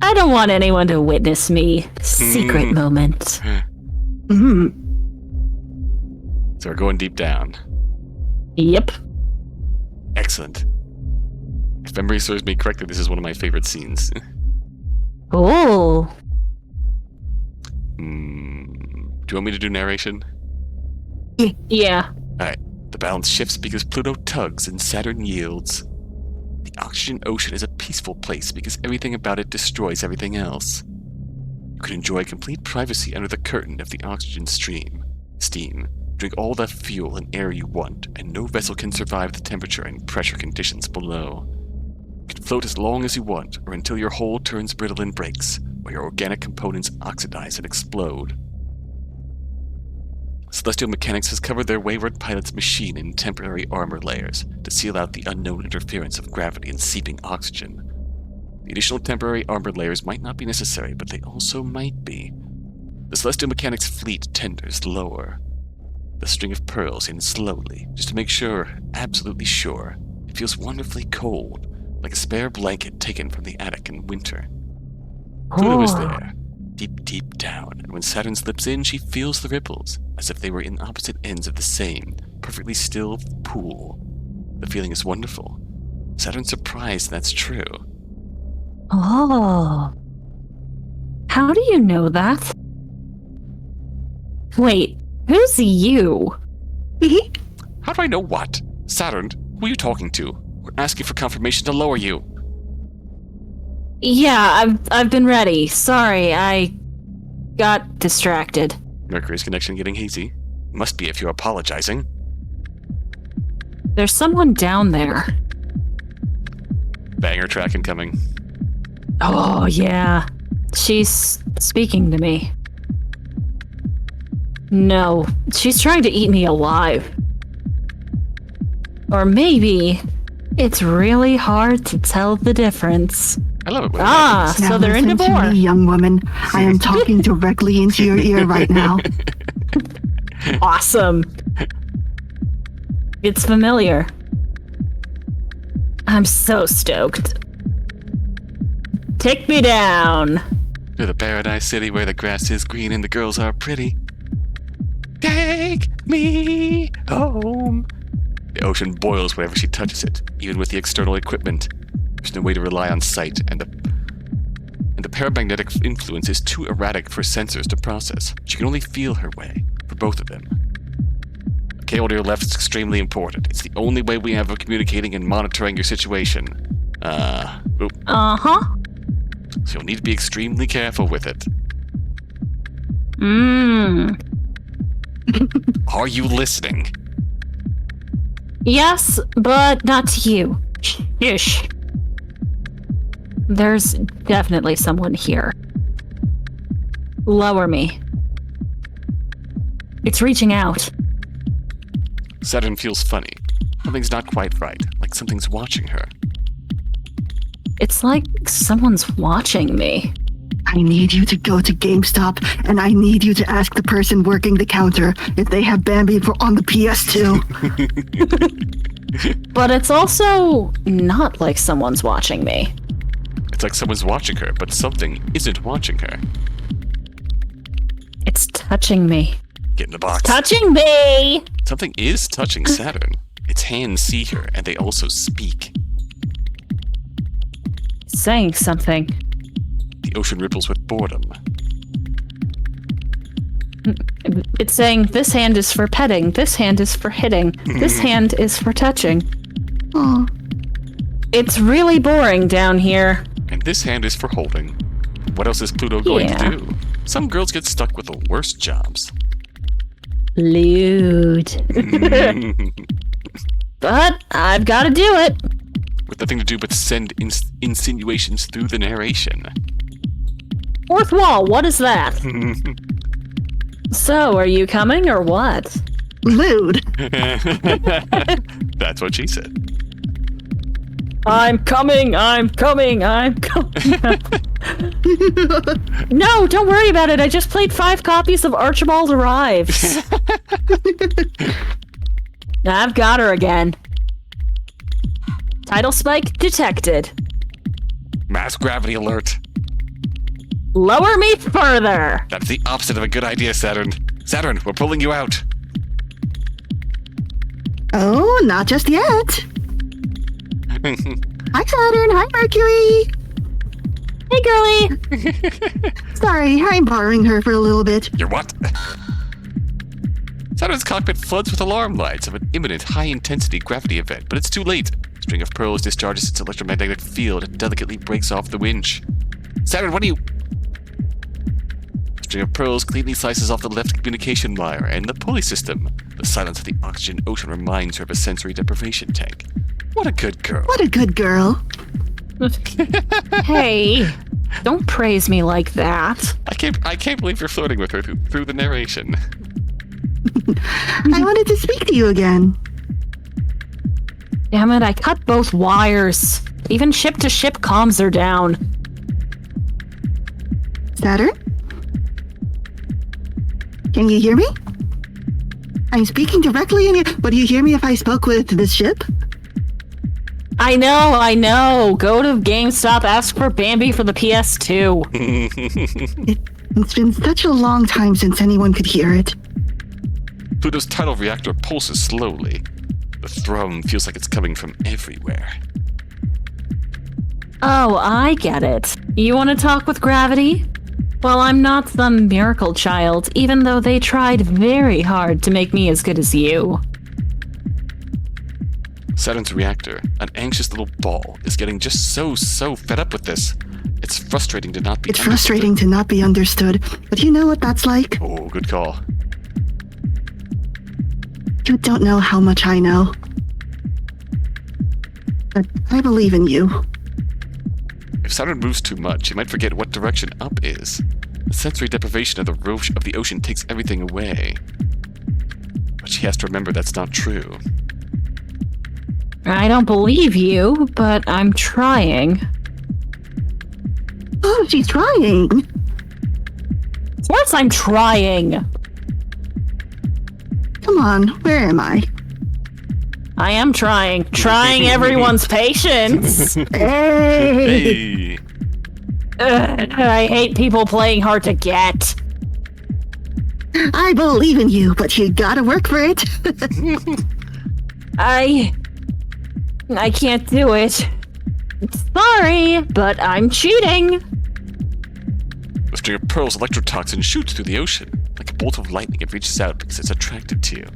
I don't want anyone to witness me. Secret moment. So we're going deep down. Yep. Excellent. If memory serves me correctly, this is one of my favorite scenes. Oh. Do you want me to do narration? Yeah. Alright. The balance shifts because Pluto tugs and Saturn yields. The oxygen ocean is a peaceful place because everything about it destroys everything else. You can enjoy complete privacy under the curtain of the oxygen steam. Drink all the fuel and air you want, and no vessel can survive the temperature and pressure conditions below. You can float as long as you want, or until your hull turns brittle and breaks, or your organic components oxidize and explode. Celestial Mechanics has covered their wayward pilot's machine in temporary armor layers to seal out the unknown interference of gravity and seeping oxygen. The additional temporary armor layers might not be necessary, but they also might be. The Celestial Mechanics fleet tenders lower. The string of pearls in slowly, just to make sure, absolutely sure, feels wonderfully cold, like a spare blanket taken from the attic in winter. Pluto is there, deep, deep down, and when Saturn slips in, she feels the ripples, as if they were in opposite ends of the same, perfectly still pool. The feeling is wonderful. Saturn's surprised that's true. Oh. How do you know that? Wait, who's you? How do I know what? Saturn, who are you talking to? We're asking for confirmation to lower you. Yeah, I've been ready. Sorry, I got distracted. Mercury's connection getting hazy. Must be if you're apologizing. There's someone down there. Banger track incoming. Oh, yeah. She's speaking to me. No, she's trying to eat me alive. Or maybe it's really hard to tell the difference. I love it when Ah, it so they're into listen to more. me, young woman. I am talking directly into your ear right now. Awesome. It's familiar. I'm so stoked. Take me down. To the paradise city where the grass is green and the girls are pretty. Take me home. The ocean boils whenever she touches it, even with the external equipment. There's no way to rely on sight, and the paramagnetic influence is too erratic for sensors to process. She can only feel her way, for both of them. The cable to your left is extremely important. It's the only way we have of communicating and monitoring your situation. Uh-huh. So you'll need to be extremely careful with it. Are you listening? Yes, but not to you. Shh. There's definitely someone here. Lower me. It's reaching out. Saturn feels funny. Something's not quite right, like something's watching her. It's like someone's watching me. I need you to go to GameStop, and I need you to ask the person working the counter if they have Bambi on the PS2. But it's also not like someone's watching me. It's like someone's watching her, but something isn't watching her. It's touching me. Get in the box. Touching me! Something is touching Saturn. Its hands see her, and they also speak. Saying something. The ocean ripples with boredom. It's saying this hand is for petting, this hand is for hitting, this hand is for touching. Oh, It's really boring down here. And this hand is for holding. What else is Pluto going to do? Some girls get stuck with the worst jobs. Lewd. But I've got to do it. With nothing to do but send insinuations through the narration. Fourth wall, what is that? So, are you coming or what? lewd. That's what she said. I'm coming. No, don't worry about it. I just played 5 copies of Archibald Arrives. I've got her again. Tidal spike detected. Mass gravity alert. Lower me further. That's the opposite of a good idea, Saturn. Saturn, we're pulling you out. Oh, not just yet. Hi, Saturn. Hi, Mercury. Hey, girly. Sorry, I'm borrowing her for a little bit. You're what? Saturn's cockpit floods with alarm lights of an imminent high-intensity gravity event, but it's too late. A string of pearls discharges its electromagnetic field and delicately breaks off the winch. Saturn, what are you... A string of pearls cleanly slices off the left communication wire and the pulley system. The silence of the oxygen ocean reminds her of a sensory deprivation tank. What a good girl. What a good girl. Hey, don't praise me like that. I can't believe you're flirting with her through the narration. I wanted to speak to you again. Damn it, I cut both wires. Even ship-to-ship comms are down. Saturn? Can you hear me? I'm speaking directly in your... Would you hear me if I spoke with this ship? I know. Go to GameStop, ask for Bambi for the PS2. It's been such a long time since anyone could hear it. Pluto's tidal reactor pulses slowly. The thrum feels like it's coming from everywhere. Oh, I get it. You want to talk with gravity? Well, I'm not some miracle child, even though they tried very hard to make me as good as you. Saturn's reactor, an anxious little ball, is getting just so fed up with this. It's frustrating to not be It's frustrating to not be understood, but you know what that's like? Oh, good call. You don't know how much I know. But I believe in you. If Saturn moves too much, he might forget what direction up is. The sensory deprivation of the ocean takes everything away. But she has to remember that's not true. I don't believe you, but I'm trying. Oh, she's trying. Of course I'm trying. Come on, where am I? I am trying. Trying everyone's patience. Hey! Hey! I hate people playing hard to get. I believe in you, but you gotta work for it. I can't do it. Sorry, but I'm cheating. The string of pearls electrotoxin shoots through the ocean. Like a bolt of lightning, it reaches out because it's attracted to you.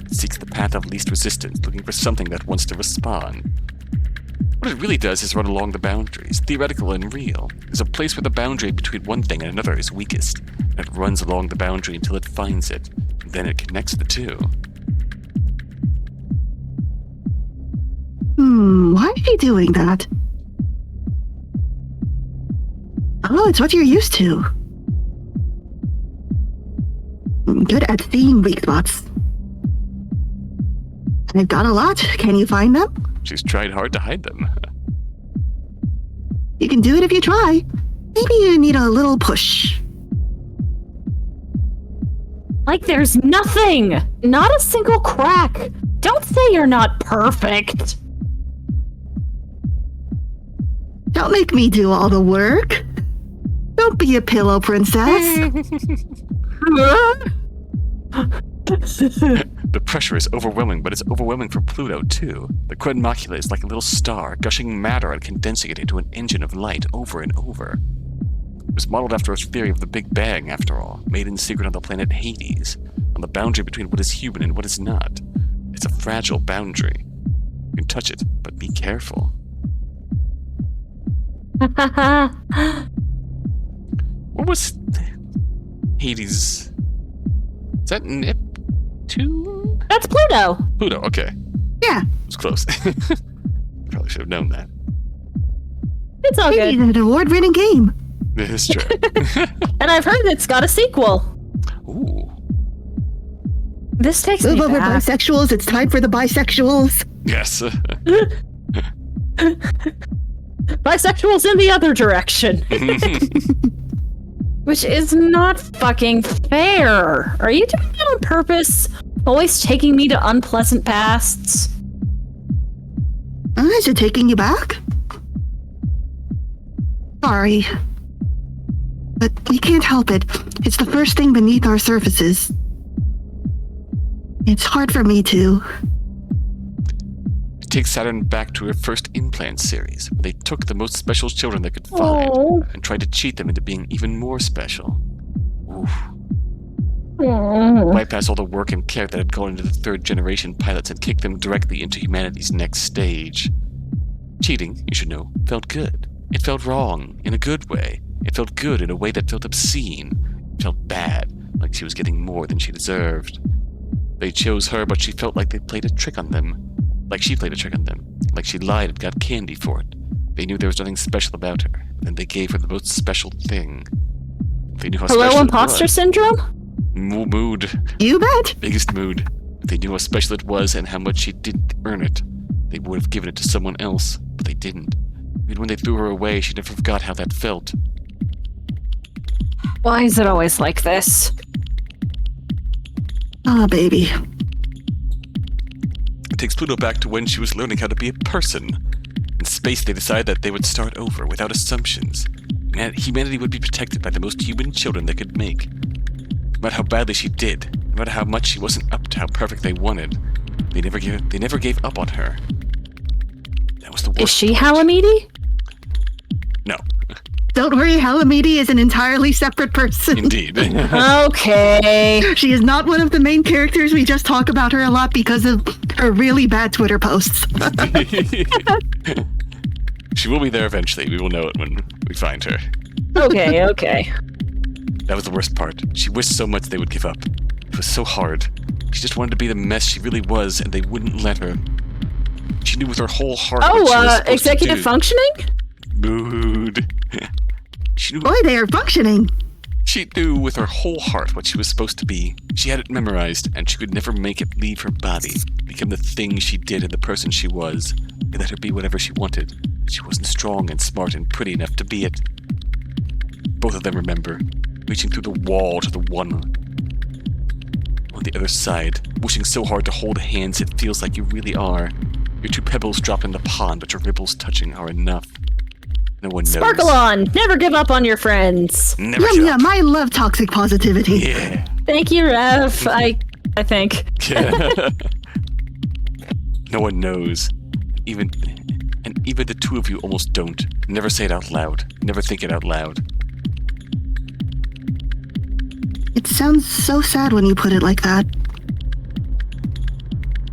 It seeks the path of least resistance, looking for something that wants to respond. What it really does is run along the boundaries, theoretical and real. There's a place where the boundary between one thing and another is weakest, and it runs along the boundary until it finds it, and then it connects the two. Why is she doing that? Oh, it's what you're used to. Good at seeing weak spots. I've got a lot. Can you find them? She's tried hard to hide them. You can do it if you try. Maybe you need a little push. Like there's nothing! Not a single crack! Don't say you're not perfect! Don't make me do all the work. Don't be a pillow princess. The pressure is overwhelming, but it's overwhelming for Pluto, too. The Quad Macula is like a little star, gushing matter and condensing it into an engine of light over and over. It was modeled after a theory of the Big Bang, after all, made in secret on the planet Hades, on the boundary between what is human and what is not. It's a fragile boundary. You can touch it, but be careful. What was Hades? Is that Neptune? That's Pluto! Pluto, okay. Yeah, It was close. Probably should have known that. It's all maybe good. an award-winning game. It is true. And I've heard it's got a sequel. Ooh. This takes Move me over, back. bisexuals. It's time for the bisexuals. Yes. Bisexuals in the other direction. Which is not fucking fair. Are you doing that on purpose? Always taking me to unpleasant pasts? Is it taking you back? Sorry. But we can't help it. It's the first thing beneath our surfaces. It's hard for me to. It takes Saturn back to her first implant series, where they took the most special children they could find Oh. and tried to cheat them into being even more special. Oof. Mm. Bypass all the work and care that had gone into the third generation pilots and kick them directly into humanity's next stage. Cheating, you should know, felt good. It felt wrong, in a good way. It felt good in a way that felt obscene. It felt bad, like she was getting more than she deserved. They chose her, but she felt like they played a trick on them. Like she played a trick on them. Like she lied and got candy for it. They knew there was nothing special about her, and they gave her the most special thing. They knew how Hello, special imposter it was. syndrome? Mood. You bet. Biggest mood. If they knew how special it was and how much she didn't earn it, they would have given it to someone else, but they didn't. Even when they threw her away, she never forgot how that felt. Why is it always like this? Ah, baby. It takes Pluto back to when she was learning how to be a person. space, they decided that they would start over without assumptions, and that humanity would be protected by the most human children they could make. No matter how badly she did, no matter how much she wasn't up to how perfect they wanted, they never gave up on her. That was the worst. Is she part. Halamidi? No. Don't worry, Halamidi is an entirely separate person. Indeed. Okay. She is not one of the main characters. We just talk about her a lot because of her really bad Twitter posts. She will be there eventually. We will know it when we find her. Okay. That was the worst part. She wished so much they would give up. It was so hard. She just wanted to be the mess she really was, and they wouldn't let her. She knew with her whole heart what she was supposed executive to do. functioning? Mood. She knew, Boy, they are functioning. she knew with her whole heart what she was supposed to be. She had it memorized, and she could never make it leave her body, become the thing she did and the person she was. They let her be whatever she wanted. She wasn't strong and smart and pretty enough to be it. Both of them remember, reaching through the wall to the one on the other side, wishing so hard to hold hands it feels like you really are. Your two pebbles drop in the pond, but your ripples touching are enough. No one knows. Sparkle on! Never give up on your friends. Never give up. I love toxic positivity. Yeah. Thank you, Rev. I think. No one knows. Even the two of you almost don't. Never say it out loud. Never think it out loud. It sounds so sad when you put it like that.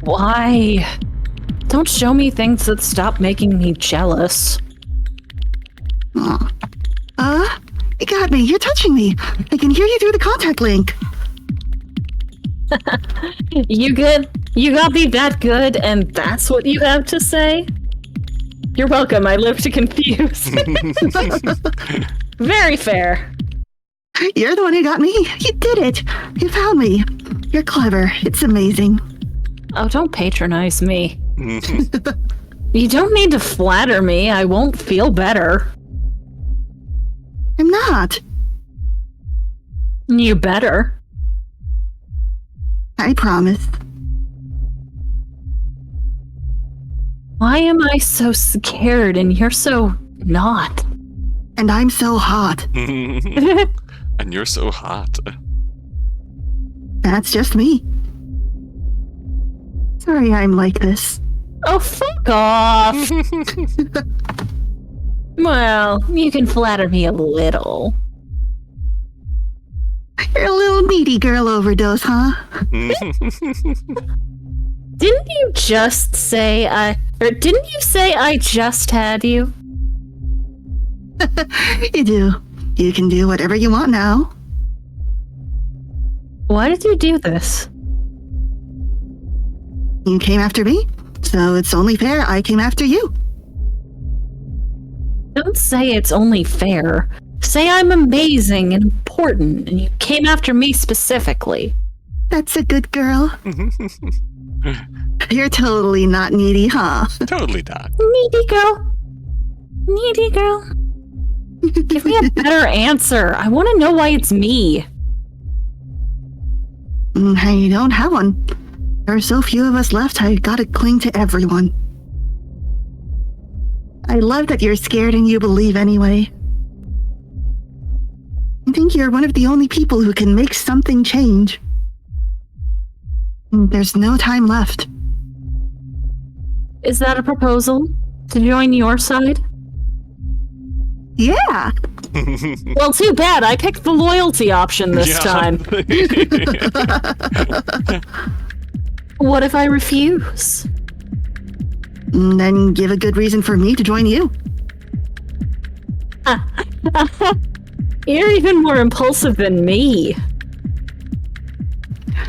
Why? Don't show me things that stop making me jealous. Aw. You got me. You're touching me. I can hear you through the contact link. You good? You got me that good, and that's what you have to say? You're welcome. I live to confuse. Very fair. You're the one who got me. You did it. You found me. You're clever. It's amazing. Oh, don't patronize me. You don't need to flatter me. I won't feel better. I'm not. You better. I promise. Why am I so scared and you're so not? And I'm so hot. And you're so hot. That's just me. Sorry I'm like this. Oh, fuck off! Well, you can flatter me a little. You're a little needy girl overdose, huh? Didn't you just say didn't you say I just had you? You do. You can do whatever you want now. Why did you do this? You came after me, so it's only fair I came after you. Don't say it's only fair. Say I'm amazing and important, and you came after me specifically. That's a good girl. You're totally not needy, huh? Totally not. Needy girl. Needy girl. Give me a better answer. I want to know why it's me. I don't have one. There are so few of us left, I gotta cling to everyone. I love that you're scared and you believe anyway. I think you're one of the only people who can make something change. There's no time left. Is that a proposal? To join your side? Yeah! Well, too bad. I picked the loyalty option this time. What if I refuse? Then give a good reason for me to join you. You're even more impulsive than me.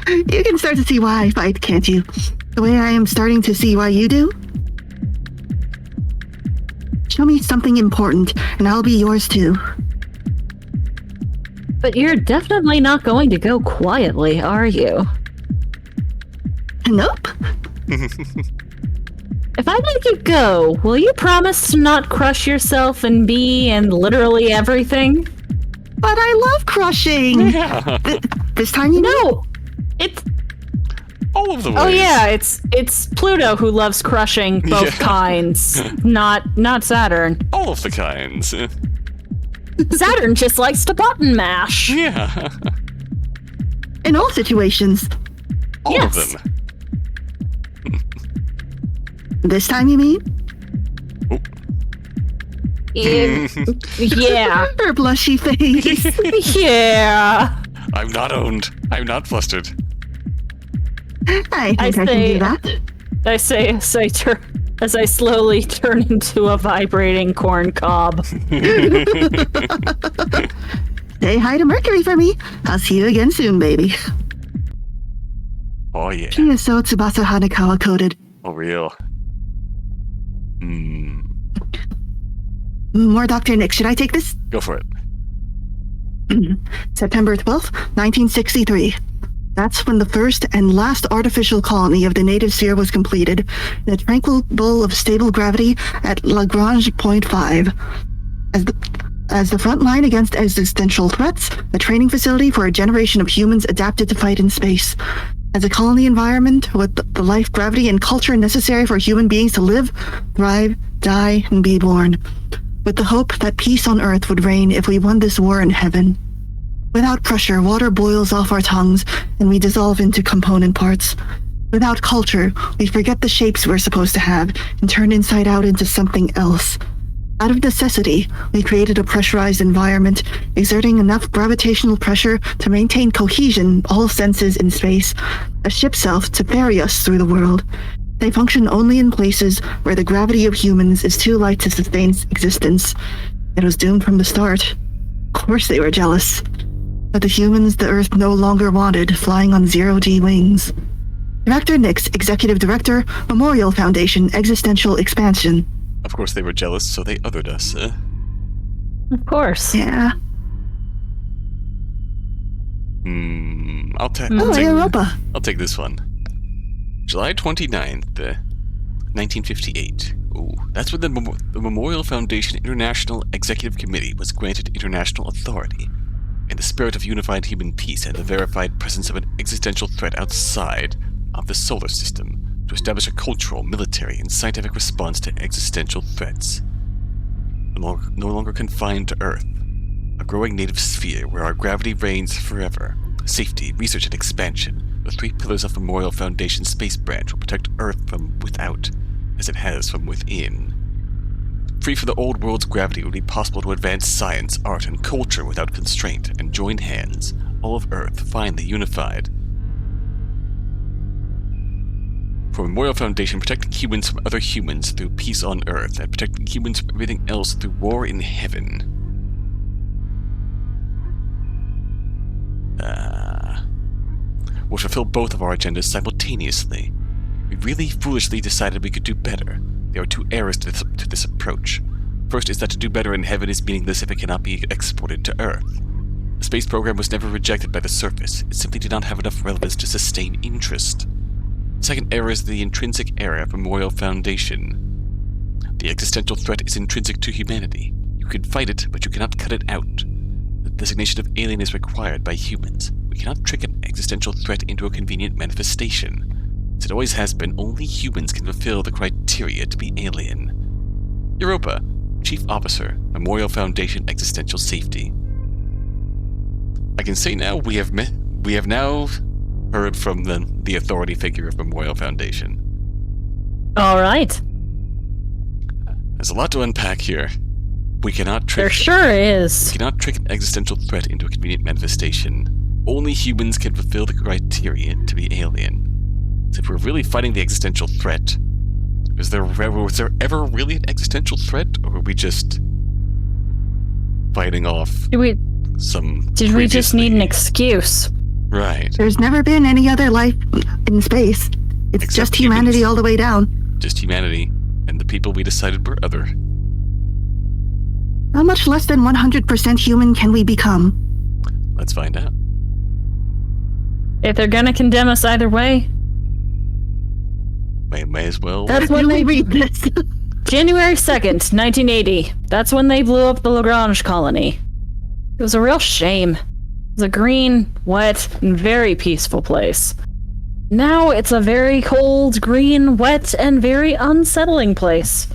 You can start to see why I fight, can't you? The way I am starting to see why you do? Show me something important, and I'll be yours too. But you're definitely not going to go quietly, are you? Nope. If I let you go, will you promise to not crush yourself and me and literally everything? But I love crushing! Yeah. This time you know? No! It's... All of the ways. Oh yeah, it's Pluto who loves crushing both Yeah. kinds, not Saturn. All of the kinds. Saturn just likes to button mash. Yeah. In all situations. All Yes. of them. This time, you mean? Yeah. Her blushy face. Yeah. I'm not owned. I'm not flustered. I think I can say- do that. I say as I slowly turn into a vibrating corn cob. Say hi to Mercury for me. I'll see you again soon, baby. Oh, yeah. She is so Tsubasa Hanekawa coded. Oh, real. More Dr. Nick. Should I take this? Go for it. September 12th, 1963. That's when the first and last artificial colony of the native sphere was completed in a tranquil bowl of stable gravity at Lagrange Point 5. As the front line against existential threats, a training facility for a generation of humans adapted to fight in space. As a colony environment with the life, gravity, and culture necessary for human beings to live, thrive, die, and be born. With the hope that peace on Earth would reign if we won this war in heaven. Without pressure, water boils off our tongues, and we dissolve into component parts. Without culture, we forget the shapes we're supposed to have, and turn inside out into something else. Out of necessity, we created a pressurized environment, exerting enough gravitational pressure to maintain cohesion, all senses in space, a ship self to ferry us through the world. They function only in places where the gravity of humans is too light to sustain existence. It was doomed from the start. Of course they were jealous. But the humans the Earth no longer wanted, flying on zero-G wings. Director Nix, Executive Director, Memorial Foundation, Existential Expansion. Of course, they were jealous, so they othered us. Of course. Yeah. I'll Oh, Europa. I'll take this one. July 29th, 1958. Ooh, that's when the Memorial Foundation International Executive Committee was granted international authority in the spirit of unified human peace and the verified presence of an existential threat outside of the solar system to establish a cultural, military, and scientific response to existential threats. No longer confined to Earth, a growing native sphere where our gravity reigns forever. Safety, research, and expansion, the three pillars of Memorial Foundation Space Branch will protect Earth from without, as it has from within. Free from the old world's gravity, it would be possible to advance science, art, and culture without constraint, and join hands, all of Earth finally unified. For Memorial Foundation, protecting humans from other humans through peace on Earth, and protecting humans from everything else through war in heaven. We'll fulfill both of our agendas simultaneously. We really foolishly decided we could do better. There are two errors to this approach. First is that to do better in heaven is meaningless if it cannot be exported to Earth. The space program was never rejected by the surface. It simply did not have enough relevance to sustain interest. The second error is the intrinsic error of Memorial Foundation. The existential threat is intrinsic to humanity. You can fight it, but you cannot cut it out. The designation of alien is required by humans. We cannot trick an existential threat into a convenient manifestation. As it always has been, only humans can fulfill the criteria to be alien. Europa, Chief Officer, Memorial Foundation Existential Safety. I can say now we have now heard from the authority figure of Memorial Foundation. All right. There's a lot to unpack here. We cannot trick. There sure is. We cannot trick an existential threat into a convenient manifestation. Only humans can fulfill the criteria to be alien. So if we're really fighting the existential threat, was there ever really an existential threat, or were we just fighting off Did we just need an excuse? Right. There's never been any other life in space. It's Except just humanity humans. all the way down. Just humanity, and the people we decided were other. How much less than 100% human can we become? Let's find out. If they're gonna condemn us either way, May as well. that's when they read this. January 2nd, 1980. That's when they blew up the Lagrange colony. It was a real shame. It was a green, wet, and very peaceful place. Now it's a very cold, green, wet, and very unsettling place.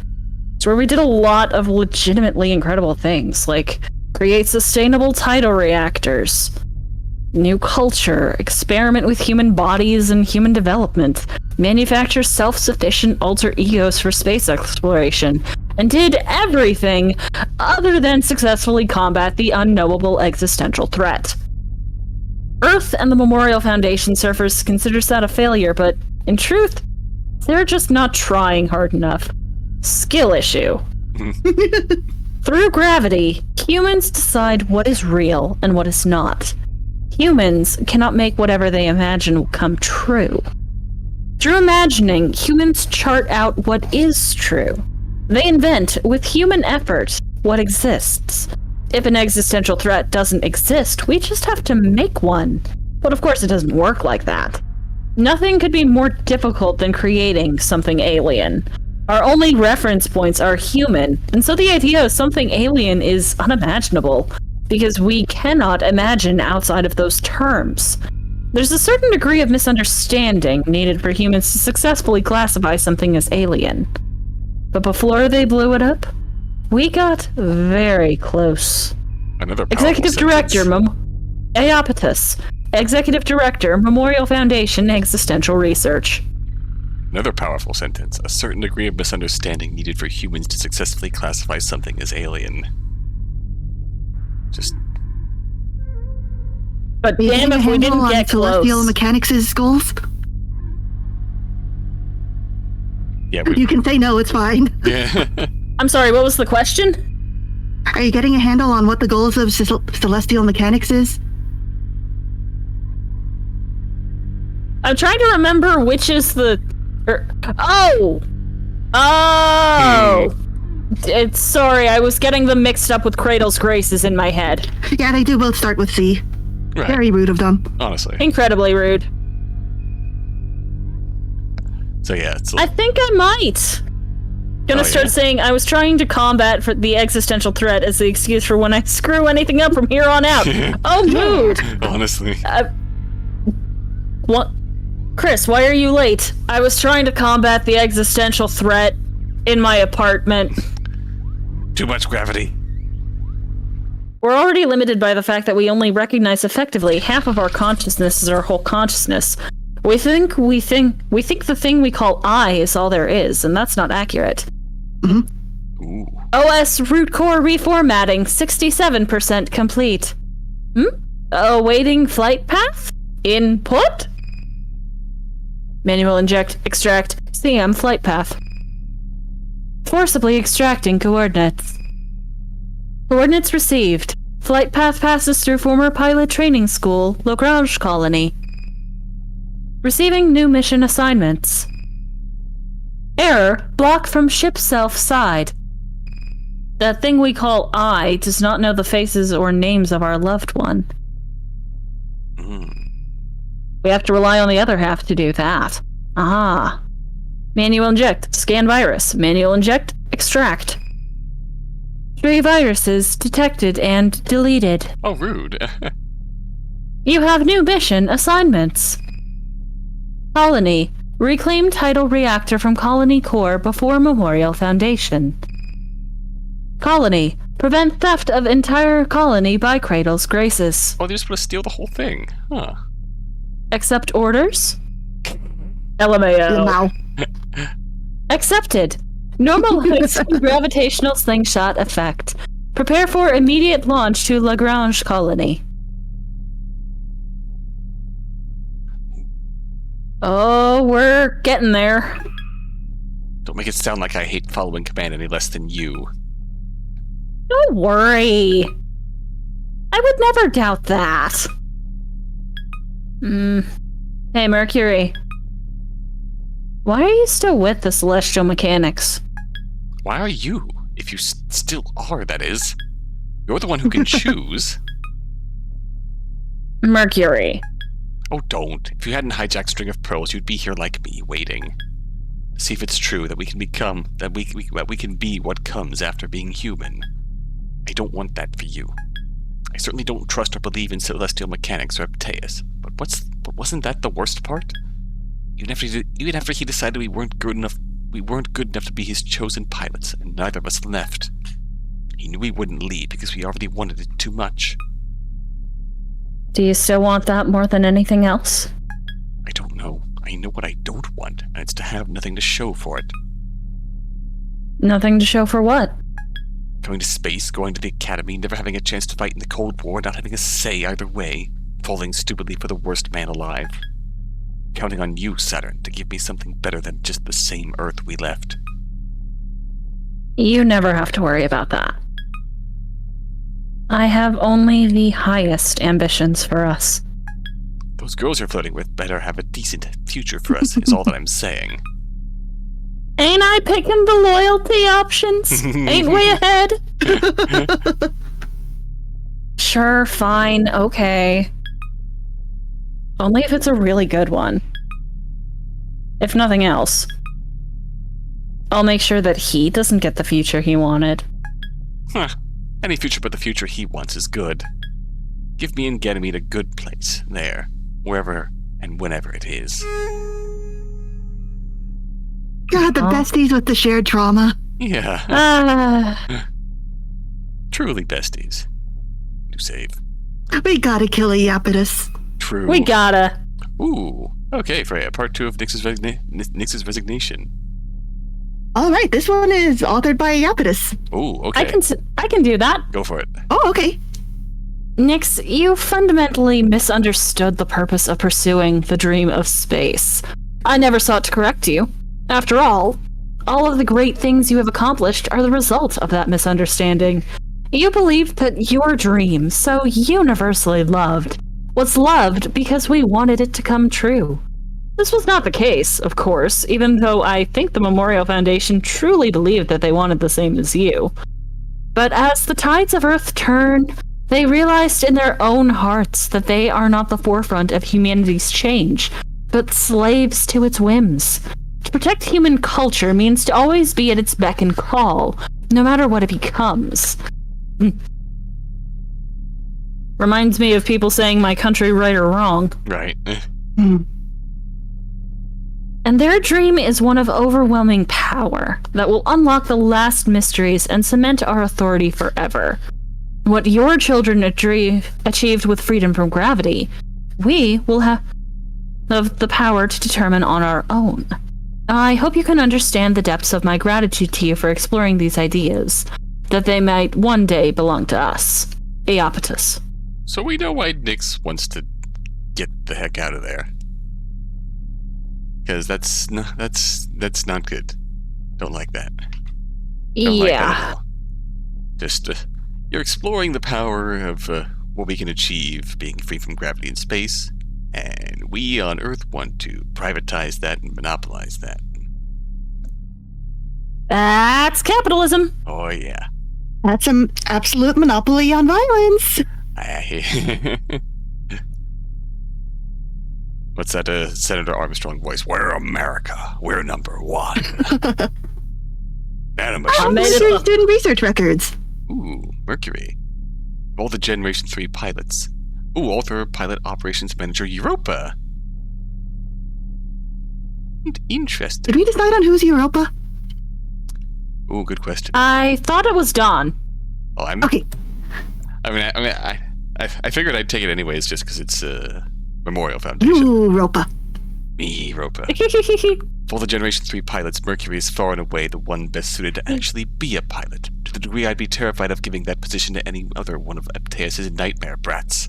It's where we did a lot of legitimately incredible things, like create sustainable tidal reactors, new culture, experiment with human bodies and human development, manufacture self-sufficient alter egos for space exploration, and did everything other than successfully combat the unknowable existential threat. Earth and the Memorial Foundation surfers considers that a failure, but in truth, they're just not trying hard enough. Skill issue. Through gravity, humans decide what is real and what is not. Humans cannot make whatever they imagine come true. Through imagining, humans chart out what is true. They invent, with human effort, what exists. If an existential threat doesn't exist, we just have to make one. But of course it doesn't work like that. Nothing could be more difficult than creating something alien. Our only reference points are human, and so the idea of something alien is unimaginable, because we cannot imagine outside of those terms. There's a certain degree of misunderstanding needed for humans to successfully classify something as alien. But before they blew it up, we got very close. Another Executive sentence. Director, Aeopatus. Executive Director, Memorial Foundation, Existential Research. Another powerful sentence. A certain degree of misunderstanding needed for humans to successfully classify something as alien. Just... But Maybe damn a if we handle didn't on get celestial close. mechanics' goals? Yeah, You can say no, it's fine. Yeah. I'm sorry, what was the question? Are you getting a handle on what the goals of celestial mechanics is? I'm trying to remember which is the... Oh! It's sorry, I was getting them mixed up with Cradle's Graces in my head. Yeah, they do both start with C. Right. Very rude of them. Honestly. Incredibly rude. So yeah, it's I think I might. Gonna start saying I was trying to combat for the existential threat as the excuse for when I screw anything up from here on out. Oh, mood! honestly. What? Chris, why are you late? I was trying to combat the existential threat in my apartment. Too much gravity. We're already limited by the fact that we only recognize effectively half of our consciousness as our whole consciousness. We think the thing we call I is all there is, and that's not accurate. Ooh. OS root core reformatting 67% complete. Awaiting flight path? Input? Manual inject, extract, CM flight path. Forcibly extracting coordinates. Coordinates received. Flight path passes through former pilot training school, Lagrange colony. Receiving new mission assignments. Error, block from ship self side. That thing we call I does not know the faces or names of our loved one. We have to rely on the other half to do that. Ah. Manual inject, scan virus. Manual inject, extract. 3 viruses detected and deleted. Oh, rude. You have new mission assignments. Colony. Reclaim tidal reactor from colony core before Memorial Foundation. Colony. Prevent theft of entire colony by Cradle's Graces. Oh, they're just gonna steal the whole thing. Huh. Accept orders? LMAO. Wow. Accepted. Normalize gravitational slingshot effect. Prepare for immediate launch to Lagrange colony. Oh, we're getting there. Don't make it sound like I hate following command any less than you. Don't worry. I would never doubt that. Hey, Mercury. Why are you still with the Celestial Mechanics? Why are you? If you still are, that is. You're the one who can choose. Mercury. Oh, don't. If you hadn't hijacked String of Pearls, you'd be here like me, waiting. See if it's true that we can become, that we can be what comes after being human. I don't want that for you. I certainly don't trust or believe in celestial mechanics or Apteus, but wasn't that the worst part? Even after he decided we weren't good enough to be his chosen pilots, and neither of us left. He knew we wouldn't leave because we already wanted it too much. Do you still want that more than anything else? I don't know. I know what I don't want, and it's to have nothing to show for it. Nothing to show for what? Going to space, going to the academy, never having a chance to fight in the Cold War, not having a say either way, falling stupidly for the worst man alive. Counting on you, Saturn, to give me something better than just the same Earth we left. You never have to worry about that. I have only the highest ambitions for us. Those girls you're flirting with better have a decent future for us, is all that I'm saying. Ain't I picking the loyalty options? Ain't we ahead? Sure, fine, okay. Only if it's a really good one. If nothing else, I'll make sure that he doesn't get the future he wanted. Huh. Any future but the future he wants is good. Give me and Ganymede a good place, there, wherever and whenever it is. God, the besties with the shared trauma. Yeah. Truly besties. To save. We gotta kill a Iapetus. True. We gotta. Ooh. Okay, Freya. Part 2 of Nyx's resignation. All right, this one is authored by Iapetus. Ooh, okay. I can do that. Go for it. Oh, okay. Nyx, you fundamentally misunderstood the purpose of pursuing the dream of space. I never sought to correct you. After all of the great things you have accomplished are the result of that misunderstanding. You believed that your dream, so universally loved, was loved because we wanted it to come true. This was not the case, of course, even though I think the Memorial Foundation truly believed that they wanted the same as you. But as the tides of Earth turn, they realized in their own hearts that they are not the forefront of humanity's change, but slaves to its whims. To protect human culture means to always be at its beck and call, no matter what it becomes. Reminds me of people saying my country right or wrong. Right. And their dream is one of overwhelming power that will unlock the last mysteries and cement our authority forever. What your children achieved with freedom from gravity, we will have the power to determine on our own. I hope you can understand the depths of my gratitude to you for exploring these ideas, that they might one day belong to us. Iapetus. So we know why Nyx wants to get the heck out of there. Because that's not good. Don't like that. Don't like that at all. Just, you're exploring the power of what we can achieve being free from gravity in space, and we on Earth want to privatize that and monopolize that. That's capitalism. Oh, yeah. That's an absolute monopoly on violence. What's that Senator Armstrong voice? We're America. We're number one. Student research records. Ooh, Mercury. All the Generation 3 pilots. Ooh, author, pilot, operations manager, Europa. Interesting. Did we decide on who's Europa? Ooh, good question. I thought it was Dawn. Well, Okay. I figured I'd take it anyways, just because it's Memorial Foundation. Ooh, Europa. Me, Europa. For the Generation 3 pilots, Mercury is far and away the one best suited to actually be a pilot, to the degree I'd be terrified of giving that position to any other one of Epteus' nightmare brats.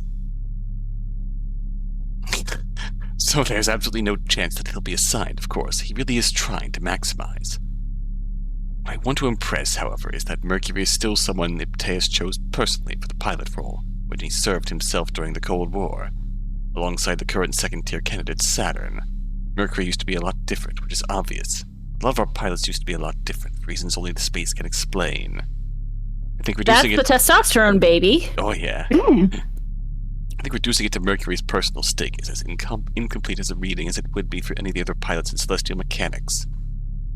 So there's absolutely no chance that he'll be assigned, of course. He really is trying to maximize. What I want to impress, however, is that Mercury is still someone Epteus chose personally for the pilot role, when he served himself during the Cold War. Alongside the current second-tier candidate, Saturn. Mercury used to be a lot different, which is obvious. A lot of our pilots used to be a lot different, for reasons only the space can explain. I think reducing That's the testosterone, baby. Oh, yeah. I think reducing it to Mercury's personal stake is as incomplete as a reading as it would be for any of the other pilots in celestial mechanics.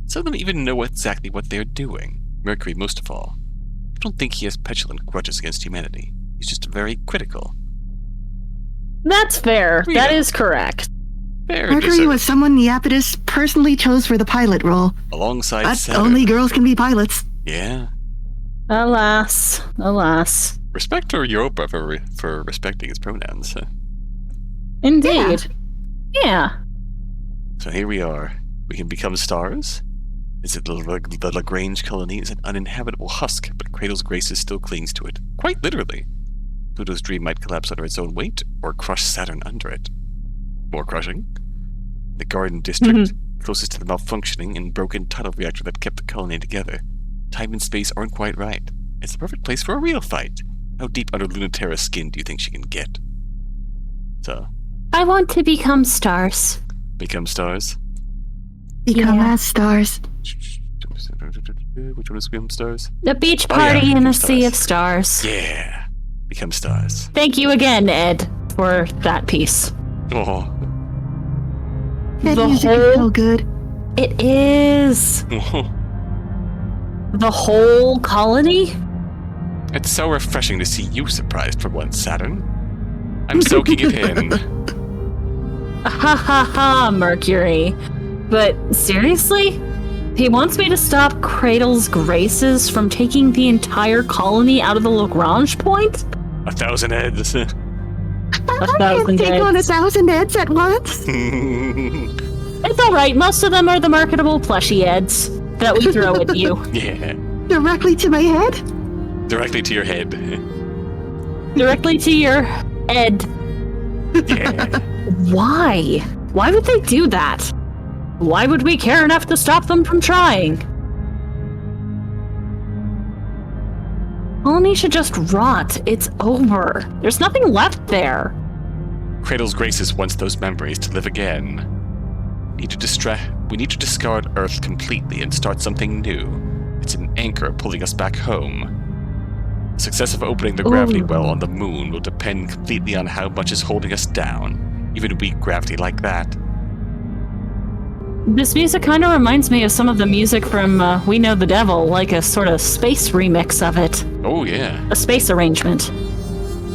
Some of them even know exactly what they're doing. Mercury, most of all. I don't think he has petulant grudges against humanity. He's just very critical. That's fair. That is correct. Very Mercury deserved. was someone Iapetus personally chose for the pilot role. Alongside But Saturn. only girls can be pilots. Yeah. Alas. Respect to Europa for respecting his pronouns. Indeed. Yeah. So here we are. We can become stars. Is it the Lagrange colony is an uninhabitable husk, but Cradle's Graces still clings to it. Quite literally. Pluto's dream might collapse under its own weight, or crush Saturn under it. More crushing. The Garden District, closest to the malfunctioning and broken tidal reactor that kept the colony together. Time and space aren't quite right. It's the perfect place for a real fight. How deep under Lunaterra's skin do you think she can get? So, I want to become stars. become stars. Become Yeah. as stars. Which one is become stars? A beach Oh, yeah, party in become a sea stars. of stars. Yeah. Become stars. Thank you again, Ed, for that piece. Oh. That The music is whole- so good. It is. The whole colony? It's so refreshing to see you surprised for once, Saturn. I'm soaking it in. Ha ha ha, Mercury. But seriously? He wants me to stop Cradle's Graces from taking the entire colony out of the Lagrange point? 1,000 heads. A I thousand can't take on heads. 1,000 heads at once. It's alright, most of them are the marketable plushie Eds that we throw at you. Yeah. Directly to my head. Directly to your head. Directly to your Ed. Yeah. Why? Why would they do that? Why would we care enough to stop them from trying? Colony should just rot. It's over. There's nothing left there. Cradle's Graces wants those memories to live again. We need to discard Earth completely and start something new. It's an anchor pulling us back home. The success of opening the gravity well on the moon will depend completely on how much is holding us down. Even weak gravity like that. This music kind of reminds me of some of the music from We Know the Devil, like a sort of space remix of it. Oh yeah. A space arrangement.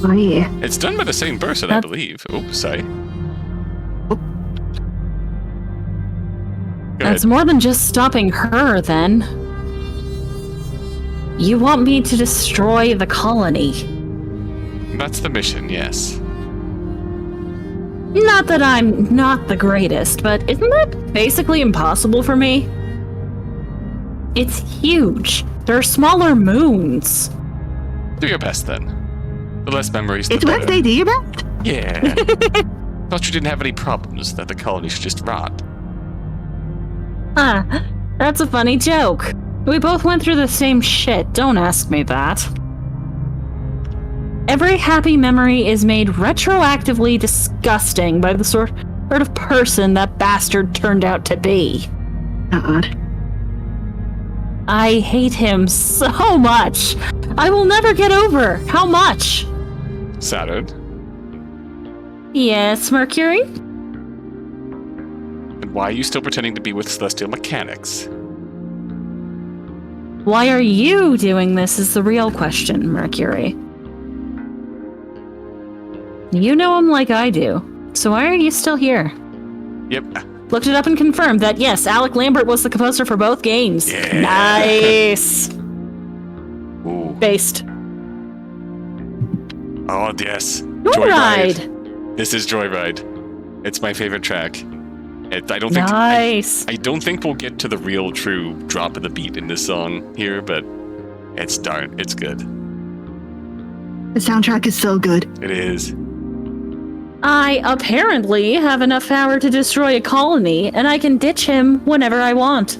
Oh yeah. It's done by the same person, I That- believe. Oops, sorry. Go That's ahead. more than just stopping her, then. You want me to destroy the colony. That's the mission, yes. Not that I'm not the greatest, but isn't that basically impossible for me? It's huge. There are smaller moons. Do your best then. The less memories, the It's better. Wednesday, do you bet? Yeah. Thought you didn't have any problems, that the colony should just rot. Ah, that's a funny joke. We both went through the same shit, don't ask me that. Every happy memory is made retroactively disgusting by the sort of person that bastard turned out to be. God. I hate him so much. I will never get over how much. Saturn. Yes, Mercury? And why are you still pretending to be with Celestial Mechanics? Why are you doing this is the real question, Mercury. You know him like I do, so why are you still here? Yep. Looked it up and confirmed that yes, Alec Lambert was the composer for both games. Yeah. Nice. Ooh. Based. Oh, yes. Joyride. This is Joyride. It's my favorite track. I don't think Nice. I don't think we'll get to the real true drop of the beat in this song here, but it's good. The soundtrack is so good. It is. I apparently have enough power to destroy a colony, and I can ditch him whenever I want.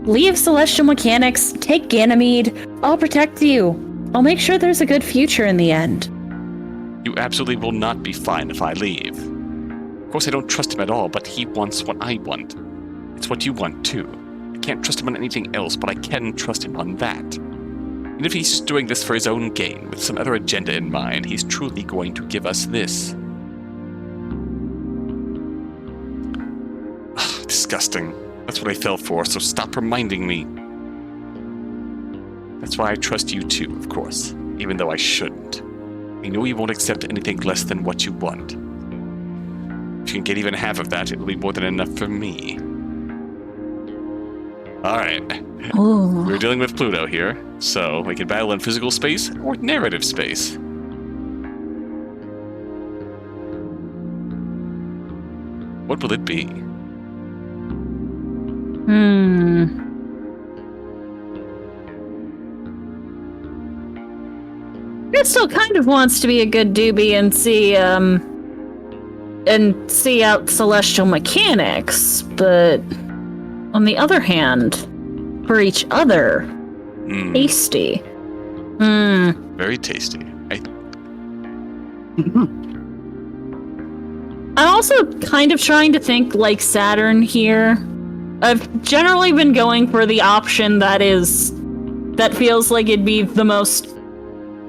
Leave Celestial Mechanics, take Ganymede, I'll protect you. I'll make sure there's a good future in the end. You absolutely will not be fine if I leave. Of course, I don't trust him at all, but he wants what I want. It's what you want, too. I can't trust him on anything else, but I can trust him on that. And if he's doing this for his own gain, with some other agenda in mind, he's truly going to give us this. Disgusting. That's what I fell for, so stop reminding me. That's why I trust you too, of course, even though I shouldn't. I know you won't accept anything less than what you want. If you can get even half of that, it will be more than enough for me. Alright. Ooh. We're dealing with Pluto here, so we can battle in physical space or narrative space. What will it be? Crystal kind of wants to be a good doobie and see out celestial mechanics, but on the other hand, for each other, tasty. Very tasty. I'm also kind of trying to think like Saturn here. I've generally been going for the option that feels like it'd be the most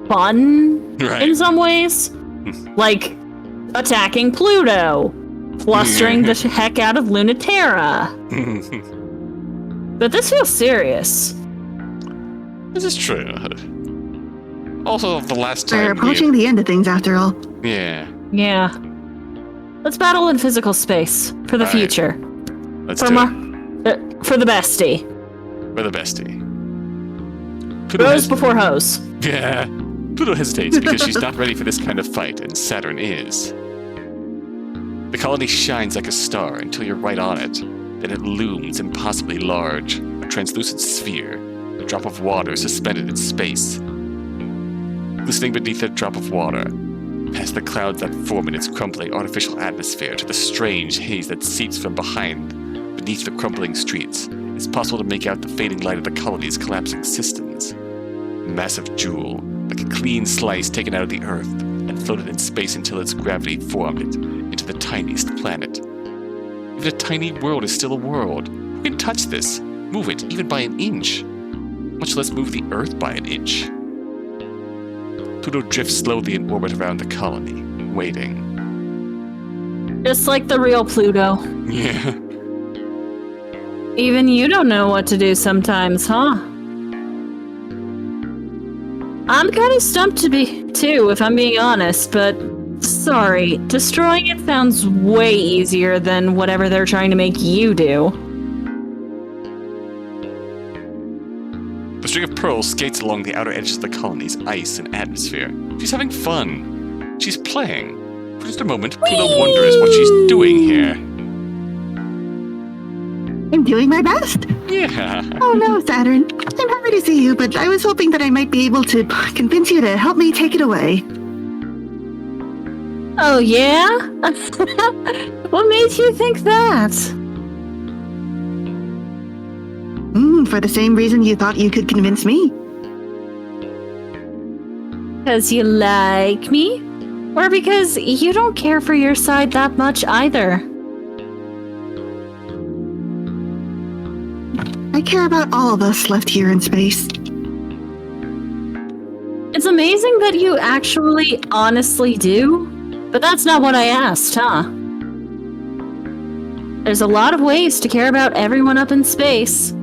fun in some ways. Like attacking Pluto, flustering the heck out of Lunaterra. But this feels serious. This is true. Also, the last time We're approaching the end of things after all. Yeah. Yeah. Let's battle in physical space for the future. Let's do it. For the bestie. For the bestie. Rose before hose. Yeah. Pluto hesitates because she's not ready for this kind of fight, and Saturn is. The colony shines like a star until you're right on it. Then it looms impossibly large, a translucent sphere, a drop of water suspended in space. Glistening beneath that drop of water, past the clouds that form in its crumbling artificial atmosphere to the strange haze that seeps from beneath the crumbling streets, it's possible to make out the fading light of the colony's collapsing systems. A massive jewel, like a clean slice taken out of the earth and floated in space until its gravity formed it into the tiniest planet. Even a tiny world is still a world. Who can touch this, move it even by an inch? Much less move the earth by an inch. Pluto drifts slowly in orbit around the colony, waiting. Just like the real Pluto. Yeah. Even you don't know what to do sometimes, huh? I'm kind of stumped too, if I'm being honest, but sorry, destroying it sounds way easier than whatever they're trying to make you do. The string of pearls skates along the outer edges of the colony's ice and atmosphere. She's having fun. She's playing. For just a moment, Pluto wonders what she's doing here. I'm doing my best. Yeah. Oh no, Saturn. I'm happy to see you, but I was hoping that I might be able to convince you to help me take it away. Oh yeah? What made you think that? For the same reason you thought you could convince me. Because you like me? Or because you don't care for your side that much either? I care about all of us left here in space. It's amazing that you actually honestly do, but that's not what I asked, huh? There's a lot of ways to care about everyone up in space.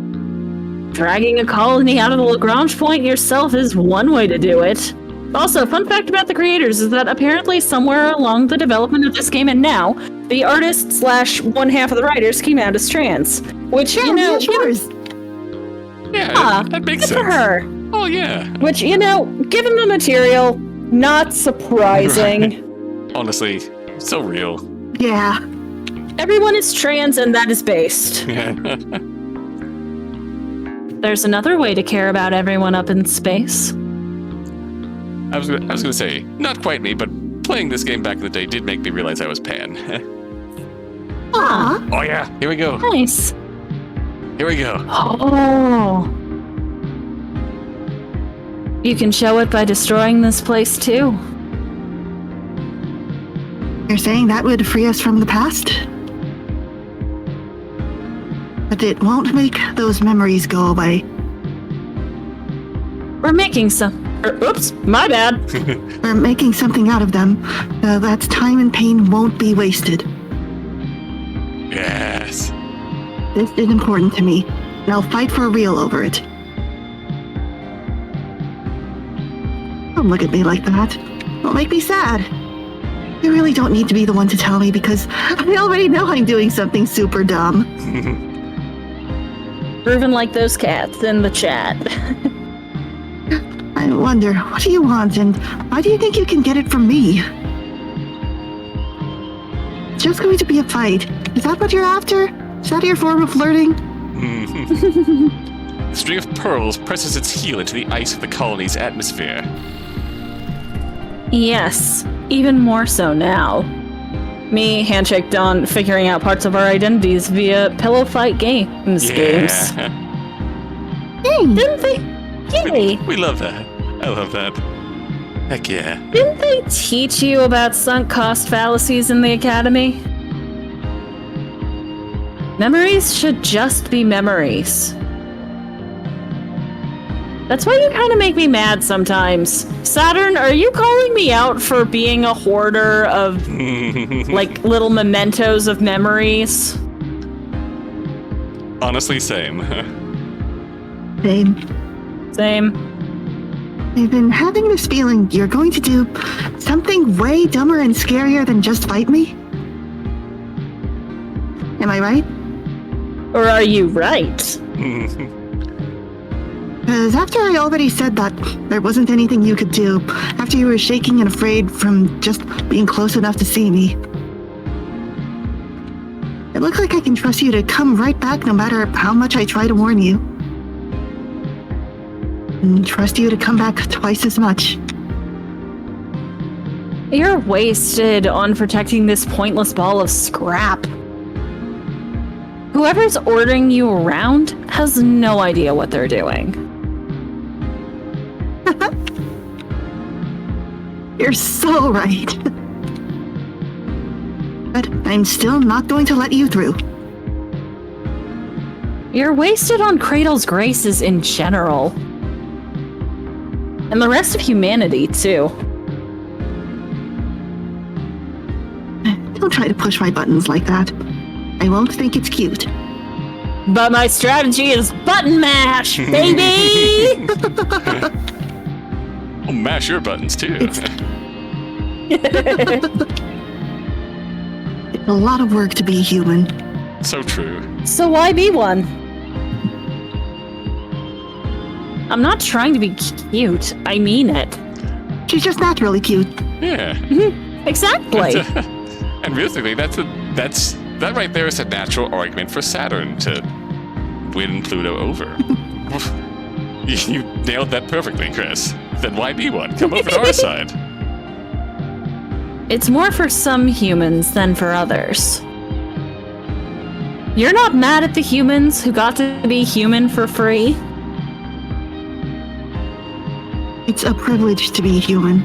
Dragging a colony out of the Lagrange point yourself is one way to do it. Also, fun fact about the creators is that apparently somewhere along the development of this game and now, the artist / one half of the writers came out as trans. Which, Yeah, you know... yours. Yeah, that makes good sense. for her. Oh, yeah. Which, you know, given the material, not surprising. Right. Honestly, so real. Yeah. Everyone is trans and that is based. There's another way to care about everyone up in space. I was gonna say, not quite me, but playing this game back in the day did make me realize I was pan. Aw. Oh yeah, here we go. Nice. Here we go. Oh. You can show it by destroying this place too. You're saying that would free us from the past? But it won't make those memories go away. We're making some... oops, my bad. We're making something out of them. That time and pain won't be wasted. Yes. This is important to me, and I'll fight for real over it. Don't look at me like that. Don't make me sad. You really don't need to be the one to tell me because I already know I'm doing something super dumb. Proven like those cats in the chat. I wonder, what do you want and why do you think you can get it from me? It's just going to be a fight. Is that what you're after? Is that your form of flirting? The string of pearls presses its heel into the ice of the colony's atmosphere. Yes, even more so now. Me, Handshake Dawn, figuring out parts of our identities via Pillowfight games. Games. Didn't they? Yay! We love that. I love that. Heck yeah. Didn't they teach you about sunk cost fallacies in the academy? Memories should just be memories. That's why you kind of make me mad sometimes. Saturn, are you calling me out for being a hoarder of, like, little mementos of memories? Honestly, same. Same. I've been having this feeling you're going to do something way dumber and scarier than just fight me. Am I right? Or are you right? Because after I already said that there wasn't anything you could do, after you were shaking and afraid from just being close enough to see me, it looks like I can trust you to come right back no matter how much I try to warn you. And trust you to come back twice as much. You're wasted on protecting this pointless ball of scrap. Whoever's ordering you around has no idea what they're doing. You're so right. But I'm still not going to let you through. You're wasted on Cradle's graces in general. And the rest of humanity, too. Don't try to push my buttons like that. I won't think it's cute. But my strategy is button mash, baby! I'll mash your buttons, too. It's a lot of work to be human. So true. So why be one? I'm not trying to be cute. I mean it. She's just naturally cute. Yeah. Exactly. And realistically, that right there is a natural argument for Saturn to win Pluto over. You nailed that perfectly, Chris. Then why be one? Come over to our side. It's more for some humans than for others. You're not mad at the humans who got to be human for free? It's a privilege to be human.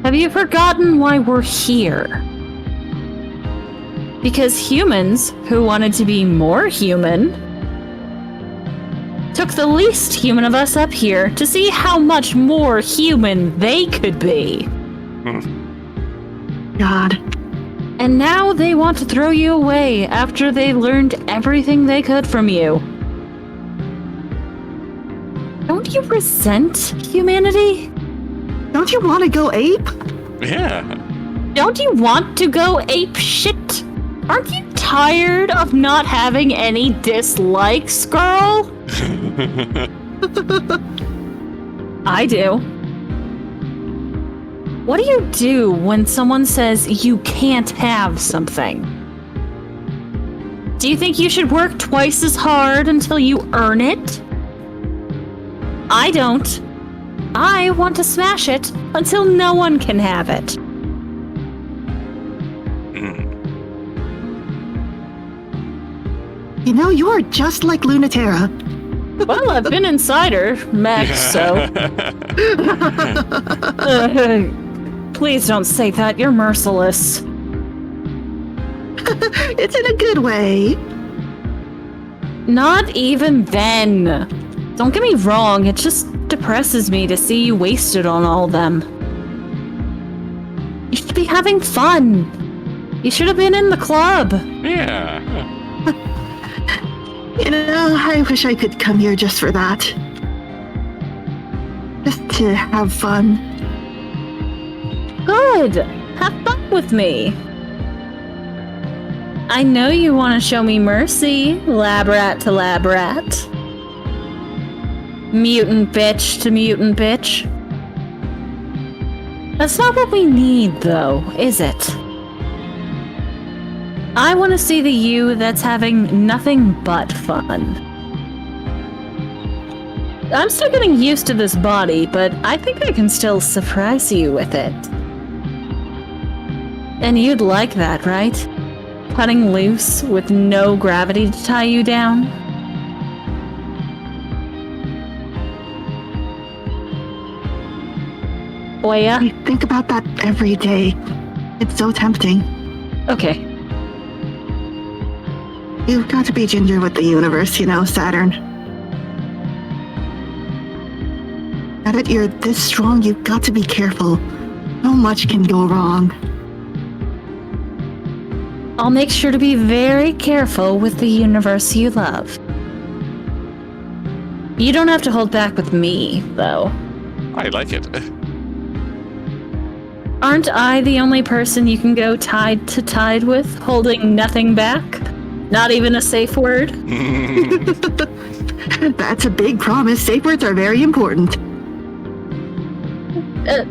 Have you forgotten why we're here? Because humans who wanted to be more human took the least human of us up here to see how much more human they could be. God. And now they want to throw you away after they learned everything they could from you. Don't you resent humanity? Don't you want to go ape? Yeah. Don't you want to go ape shit? Aren't you tired of not having any dislikes, girl? I do. What do you do when someone says you can't have something? Do you think you should work twice as hard until you earn it? I don't. I want to smash it until no one can have it. You know, you're just like Lunatera. Well, I've been inside her, Max, so... Please don't say that, you're merciless. It's in a good way. Not even then. Don't get me wrong, it just depresses me to see you wasted on all them. You should be having fun. You should have been in the club. Yeah. You know, I wish I could come here just for that. Just to have fun. Good! Have fun with me! I know you want to show me mercy, lab rat to lab rat. Mutant bitch to mutant bitch. That's not what we need, though, is it? I want to see the you that's having nothing but fun. I'm still getting used to this body, but I think I can still surprise you with it. And you'd like that, right? Cutting loose with no gravity to tie you down? Oya? I think about that every day. It's so tempting. Okay. You've got to be ginger with the universe, you know, Saturn. Now that you're this strong, you've got to be careful. So much can go wrong. I'll make sure to be very careful with the universe you love. You don't have to hold back with me, though. I like it. Aren't I the only person you can go tide to tide with, holding nothing back? Not even a safe word? That's a big promise. Safe words are very important.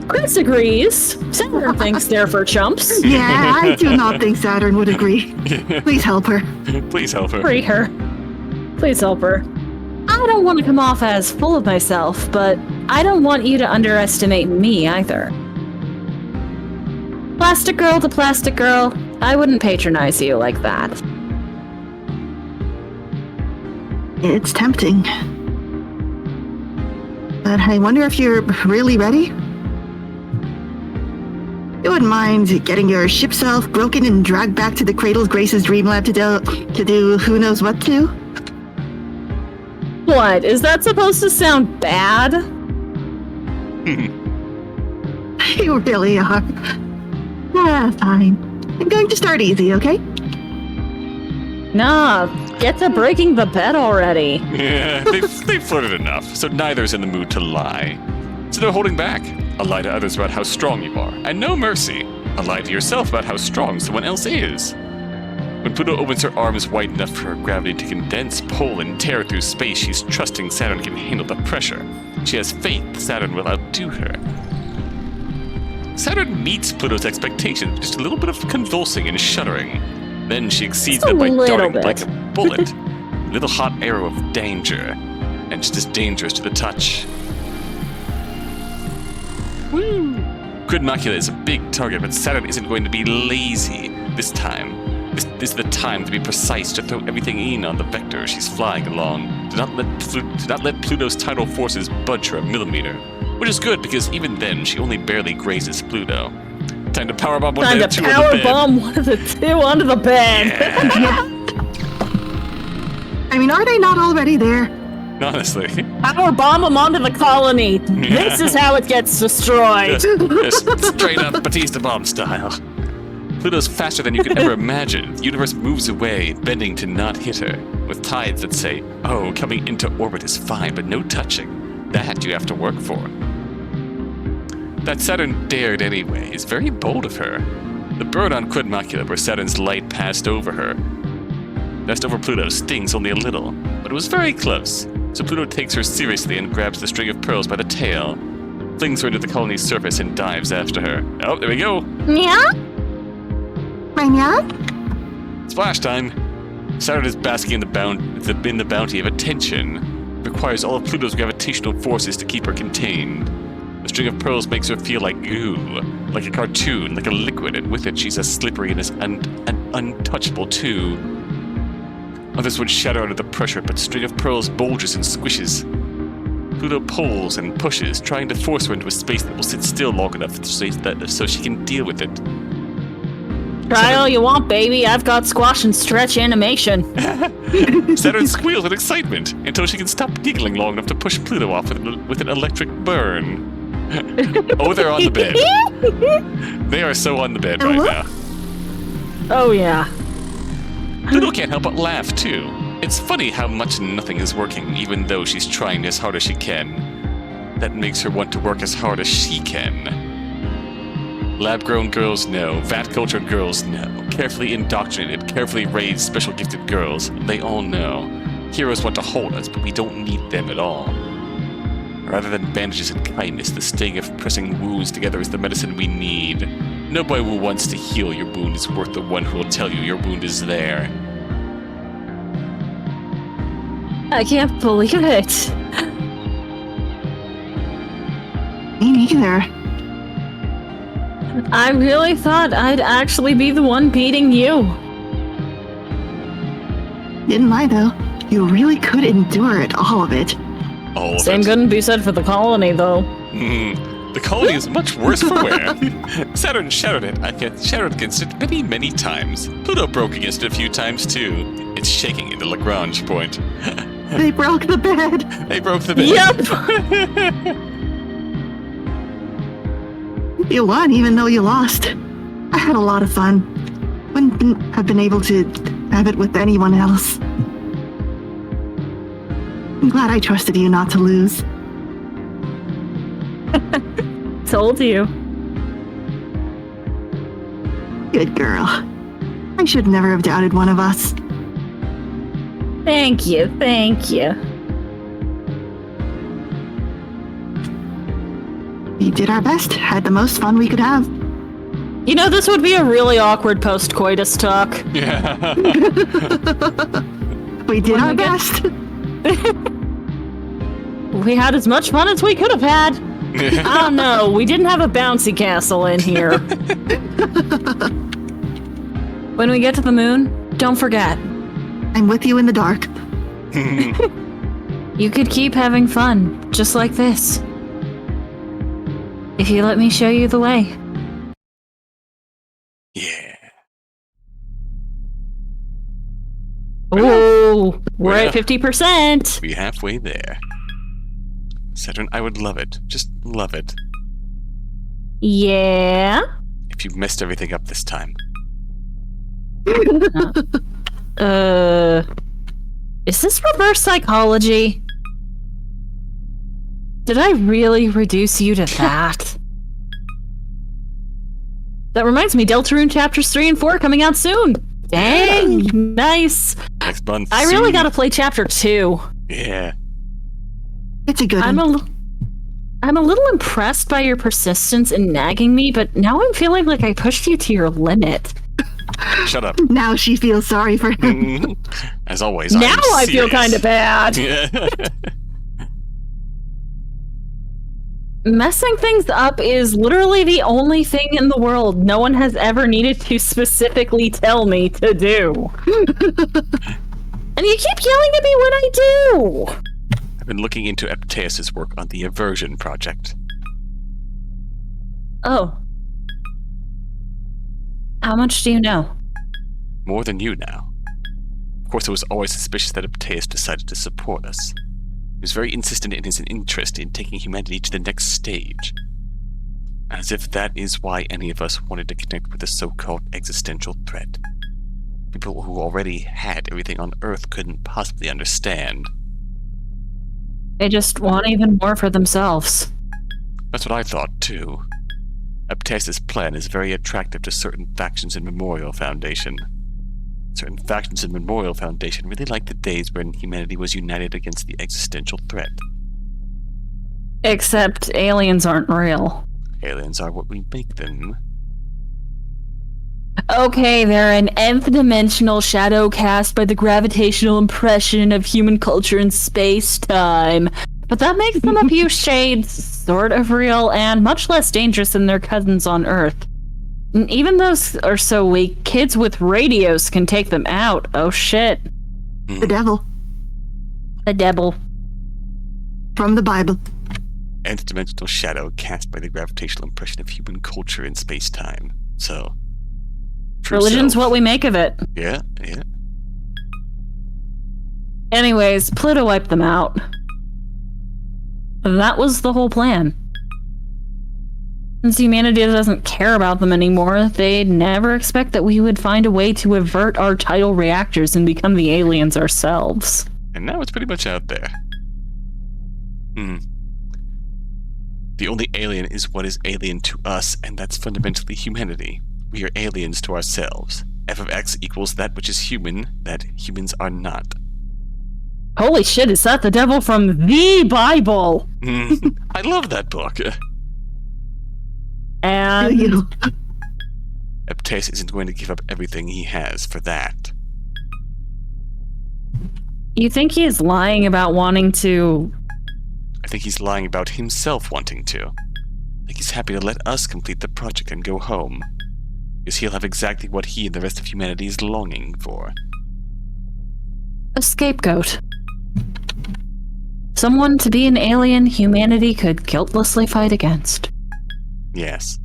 Chris agrees. Saturn thinks they're for chumps. Yeah, I do not think Saturn would agree. Please help her. Please help her. Free her. Please help her. I don't want to come off as full of myself, but I don't want you to underestimate me either. Plastic girl to plastic girl, I wouldn't patronize you like that. It's tempting. But I wonder if you're really ready? You wouldn't mind getting your ship self broken and dragged back to the Cradle's Grace's dream lab to do who knows what to? What? Is that supposed to sound bad? You really are. Fine. I'm going to start easy, okay? Nah, get to breaking the bed already. Yeah, they've flirted enough, so neither's in the mood to lie. So they're holding back. A lie to others about how strong you are, and no mercy. A lie to yourself about how strong someone else is. When Pluto opens her arms wide enough for her gravity to condense, pull, and tear through space, she's trusting Saturn can handle the pressure. She has faith Saturn will outdo her. Saturn meets Pluto's expectations, just a little bit of convulsing and shuddering. Then she exceeds Just a them by little darting bit. like a bullet. A little hot arrow of danger, and just as dangerous to the touch. Woo! Quidmocula is a big target, but Saturn isn't going to be lazy this time. This is the time to be precise, to throw everything in on the vector she's flying along. Do not let Pluto's tidal forces budge her a millimeter. Which is good, because even then, she only barely grazes Pluto. Time to powerbomb one of the two on the bed. Powerbomb one of the two onto the bed. Yeah. I mean, are they not already there? Honestly. Powerbomb them onto the colony. This is how it gets destroyed. Just straight up Batista bomb style. Pluto's faster than you could ever imagine. The universe moves away, bending to not hit her, with tides that say, oh, coming into orbit is fine, but no touching. That you have to work for. That Saturn dared anyway is very bold of her. The burn on Quidmocula, where Saturn's light passed over Pluto, stings only a little, but it was very close. So Pluto takes her seriously and grabs the string of pearls by the tail, flings her into the colony's surface, and dives after her. Oh, there we go. Yeah? Freya? Splash time. Saturn is basking in the bounty of attention. It requires all of Pluto's gravitational forces to keep her contained. The string of pearls makes her feel like goo, like a cartoon, like a liquid, and with it she's as slippery and as untouchable too. Others would shatter under the pressure, but string of pearls bulges and squishes. Pluto pulls and pushes, trying to force her into a space that will sit still long enough so she can deal with it. Try all you want, baby. I've got squash and stretch animation. Saturn squeals with excitement until she can stop giggling long enough to push Pluto off with an electric burn. Oh, they're on the bed. They are so on the bed right now. Oh, yeah. Pluto can't help but laugh, too. It's funny how much nothing is working, even though she's trying as hard as she can. That makes her want to work as hard as she can. Lab-grown girls, no. Vat-cultured girls, no. Carefully indoctrinated, carefully raised, special gifted girls, they all know. Heroes want to hold us, but we don't need them at all. Rather than bandages and kindness, the sting of pressing wounds together is the medicine we need. Nobody who wants to heal your wound is worth the one who will tell you your wound is there. I can't believe it. Me neither. I really thought I'd actually be the one beating you. Didn't lie, though. You really could endure it, all of it. All of Same it. couldn't be said for the colony, though. The colony is much worse for wear. Saturn shattered against it many, many times. Pluto broke against it a few times, too. It's shaking into Lagrange point. They broke the bed. They broke the bed. Yep! You won, even though you lost. I had a lot of fun. Wouldn't have been able to have it with anyone else. I'm glad I trusted you not to lose. Told you. Good girl. I should never have doubted one of us. Thank you, thank you. We did our best, had the most fun we could have. You know, this would be a really awkward post-coitus talk. Yeah. We did When our we get- best. We had as much fun as we could have had. I don't know, we didn't have a bouncy castle in here. When we get to the moon, don't forget. I'm with you in the dark. You could keep having fun, just like this. If you let me show you the way. Yeah. Ooh, we're Well. at 50%. We're halfway there. Saturn, I would love it. Just love it. Yeah? If you messed everything up this time. Is this reverse psychology? Did I really reduce you to that? That reminds me, Deltarune chapters 3 and 4 coming out soon. Dang, nice. Next month. I really soon. gotta play chapter 2. Yeah. It's a good I'm one. a little impressed by your persistence in nagging me, but now I'm feeling like I pushed you to your limit. Shut up. Now she feels sorry for him. As always, Now I'm I feel serious. kind of bad. Yeah. Messing things up is literally the only thing in the world no one has ever needed to specifically tell me to do. And you keep yelling at me when I do! I've been looking into Eptaeus' work on the Aversion Project. Oh. How much do you know? More than you now. Of course, it was always suspicious that Eptaeus decided to support us. He was very insistent in his interest in taking humanity to the next stage. As if that is why any of us wanted to connect with the so-called existential threat. People who already had everything on Earth couldn't possibly understand. They just want even more for themselves. That's what I thought, too. Eptaeus' plan is very attractive to certain factions in Memorial Foundation. Certain factions in Memorial Foundation really like the days when humanity was united against the existential threat. Except aliens aren't real. Aliens are what we make them. Okay, they're an nth-dimensional shadow cast by the gravitational impression of human culture and space-time. But that makes them a few shades sort of real and much less dangerous than their cousins on Earth. And even those are so weak, kids with radios can take them out. Oh shit. The devil. The devil. From the Bible. Nth-dimensional shadow cast by the gravitational impression of human culture in space-time. So... true Religion's self. what we make of it. Yeah, yeah. Anyways, Pluto wiped them out. That was the whole plan. Since humanity doesn't care about them anymore, they'd never expect that we would find a way to avert our tidal reactors and become the aliens ourselves. And now it's pretty much out there. The only alien is what is alien to us, and that's fundamentally humanity. We are aliens to ourselves. F of X equals that which is human, that humans are not. Holy shit, is that the devil from the Bible? I love that book. And You. Eptaeus isn't going to give up everything he has for that. you think he is lying about wanting to... I think he's lying about himself wanting to. I think he's happy to let us complete the project and go home. Because he'll have exactly what he and the rest of humanity is longing for. a scapegoat? Someone to be an alien humanity could guiltlessly fight against. Yes.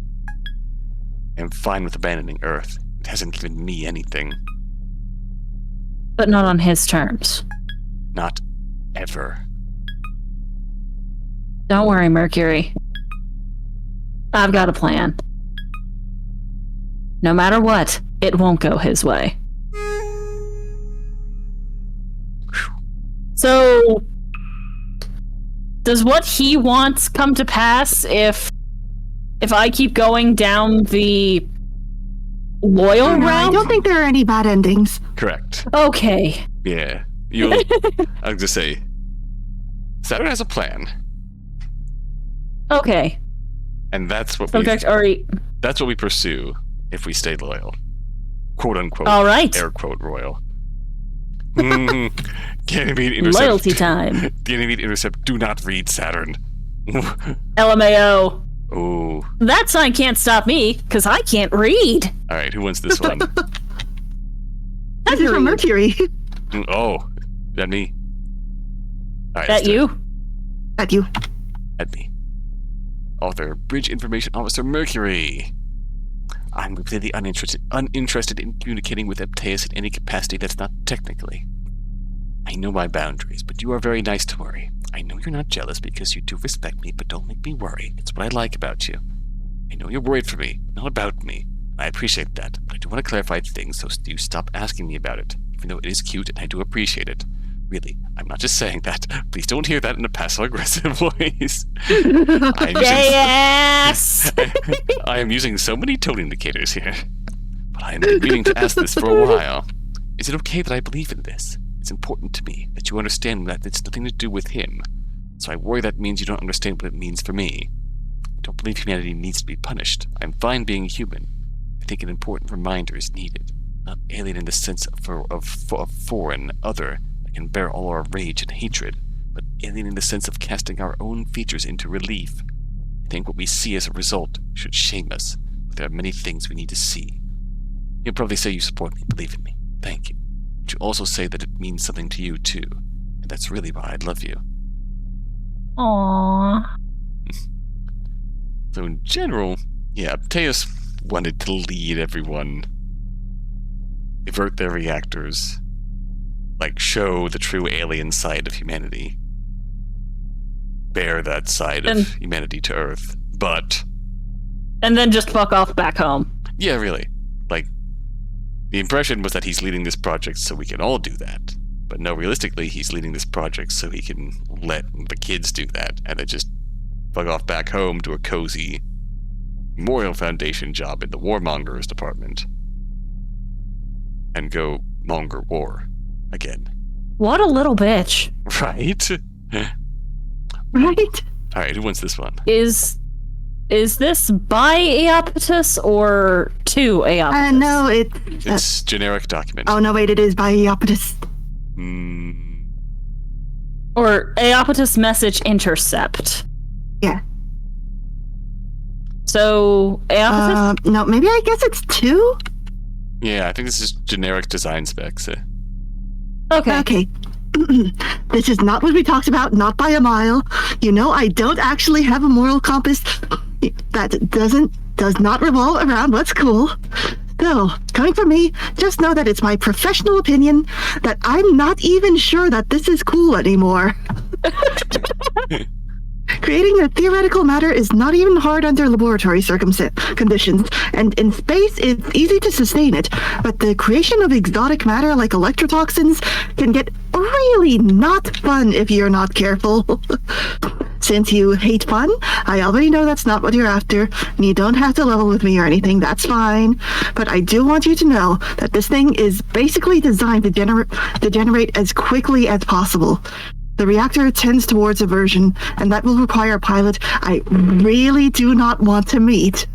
I'm fine with abandoning Earth. It hasn't given me anything. But not on his terms. Not ever. Don't worry, Mercury. I've got a plan. No matter what, it won't go his way. So, does what he wants come to pass if I keep going down the loyal I route? don't think there are any bad endings. Correct. Okay. Yeah. I was gonna say, Saturn has a plan, Okay. and that's what Subject already. that's what we pursue if we stay loyal, quote unquote. All right. Air quote royal. Ganymede intercept. Loyalty time. Ganymede intercept. Do not read Saturn. LMAO. Oh. That sign can't stop me, because I can't read. All right. Who wants this one? This is from Mercury. Oh, that me. All right, That you? At you. That me. Author, Bridge Information Officer Mercury. I'm completely uninterested in communicating with Eptaeus in any capacity that's not technically. I know my boundaries, but you are very nice to worry. I know you're not jealous because you do respect me, but don't make me worry. It's what I like about you. I know you're worried for me, not about me. I appreciate that, but I do want to clarify things, so you stop asking me about it, even though it is cute and I do appreciate it. Really, I'm not just saying that. Please don't hear that in a passive-aggressive voice. Yes! I am using so many tone indicators here. But I have been meaning to ask this for a while. Is it okay that I believe in this? It's important to me that you understand that it's nothing to do with him. So I worry that means you don't understand what it means for me. I don't believe humanity needs to be punished. I'm fine being human. I think an important reminder is needed. Not alien in the sense of foreign, other, that can bear all our rage and hatred, but alien in the sense of casting our own features into relief. I think what we see as a result should shame us, but there are many things we need to see. You'll probably say you support me, believe in me. Thank you. But you also say that it means something to you, too. And that's really why I love you. Aww. So in general, yeah, Eptaeus wanted to lead everyone, divert their reactors, like show the true alien side of humanity, bear that side of humanity to Earth, but... And then just fuck off back home. Yeah, really. Like, the impression was that he's leading this project so we can all do that. But no, realistically, he's leading this project so he can let the kids do that, and then just fuck off back home to a cozy Memorial Foundation job in the Warmongers department. And go monger war again. What a little bitch. Right? Right? Alright, who wants this one? Is this by Iapetus or to Iapetus? No, It's generic document. oh no, wait, it is by Iapetus. Or Iapetus message intercept. Yeah. So, Iapetus? No, maybe I guess it's 2? Yeah, I think this is generic design specs. Okay. Okay. This is not what we talked about, not by a mile. You know, I don't actually have a moral compass that does not revolve around what's cool. So, coming from me, just know that it's my professional opinion that I'm not even sure that this is cool anymore. Creating a theoretical matter is not even hard under laboratory conditions, and in space it's easy to sustain it, but the creation of exotic matter like electrotoxins can get really not fun if you're not careful. since you hate fun, I already know that's not what you're after, and you don't have to level with me or anything, that's fine. But I do want you to know that this thing is basically designed to generate as quickly as possible. The reactor tends towards aversion, and that will require a pilot I really do not want to meet.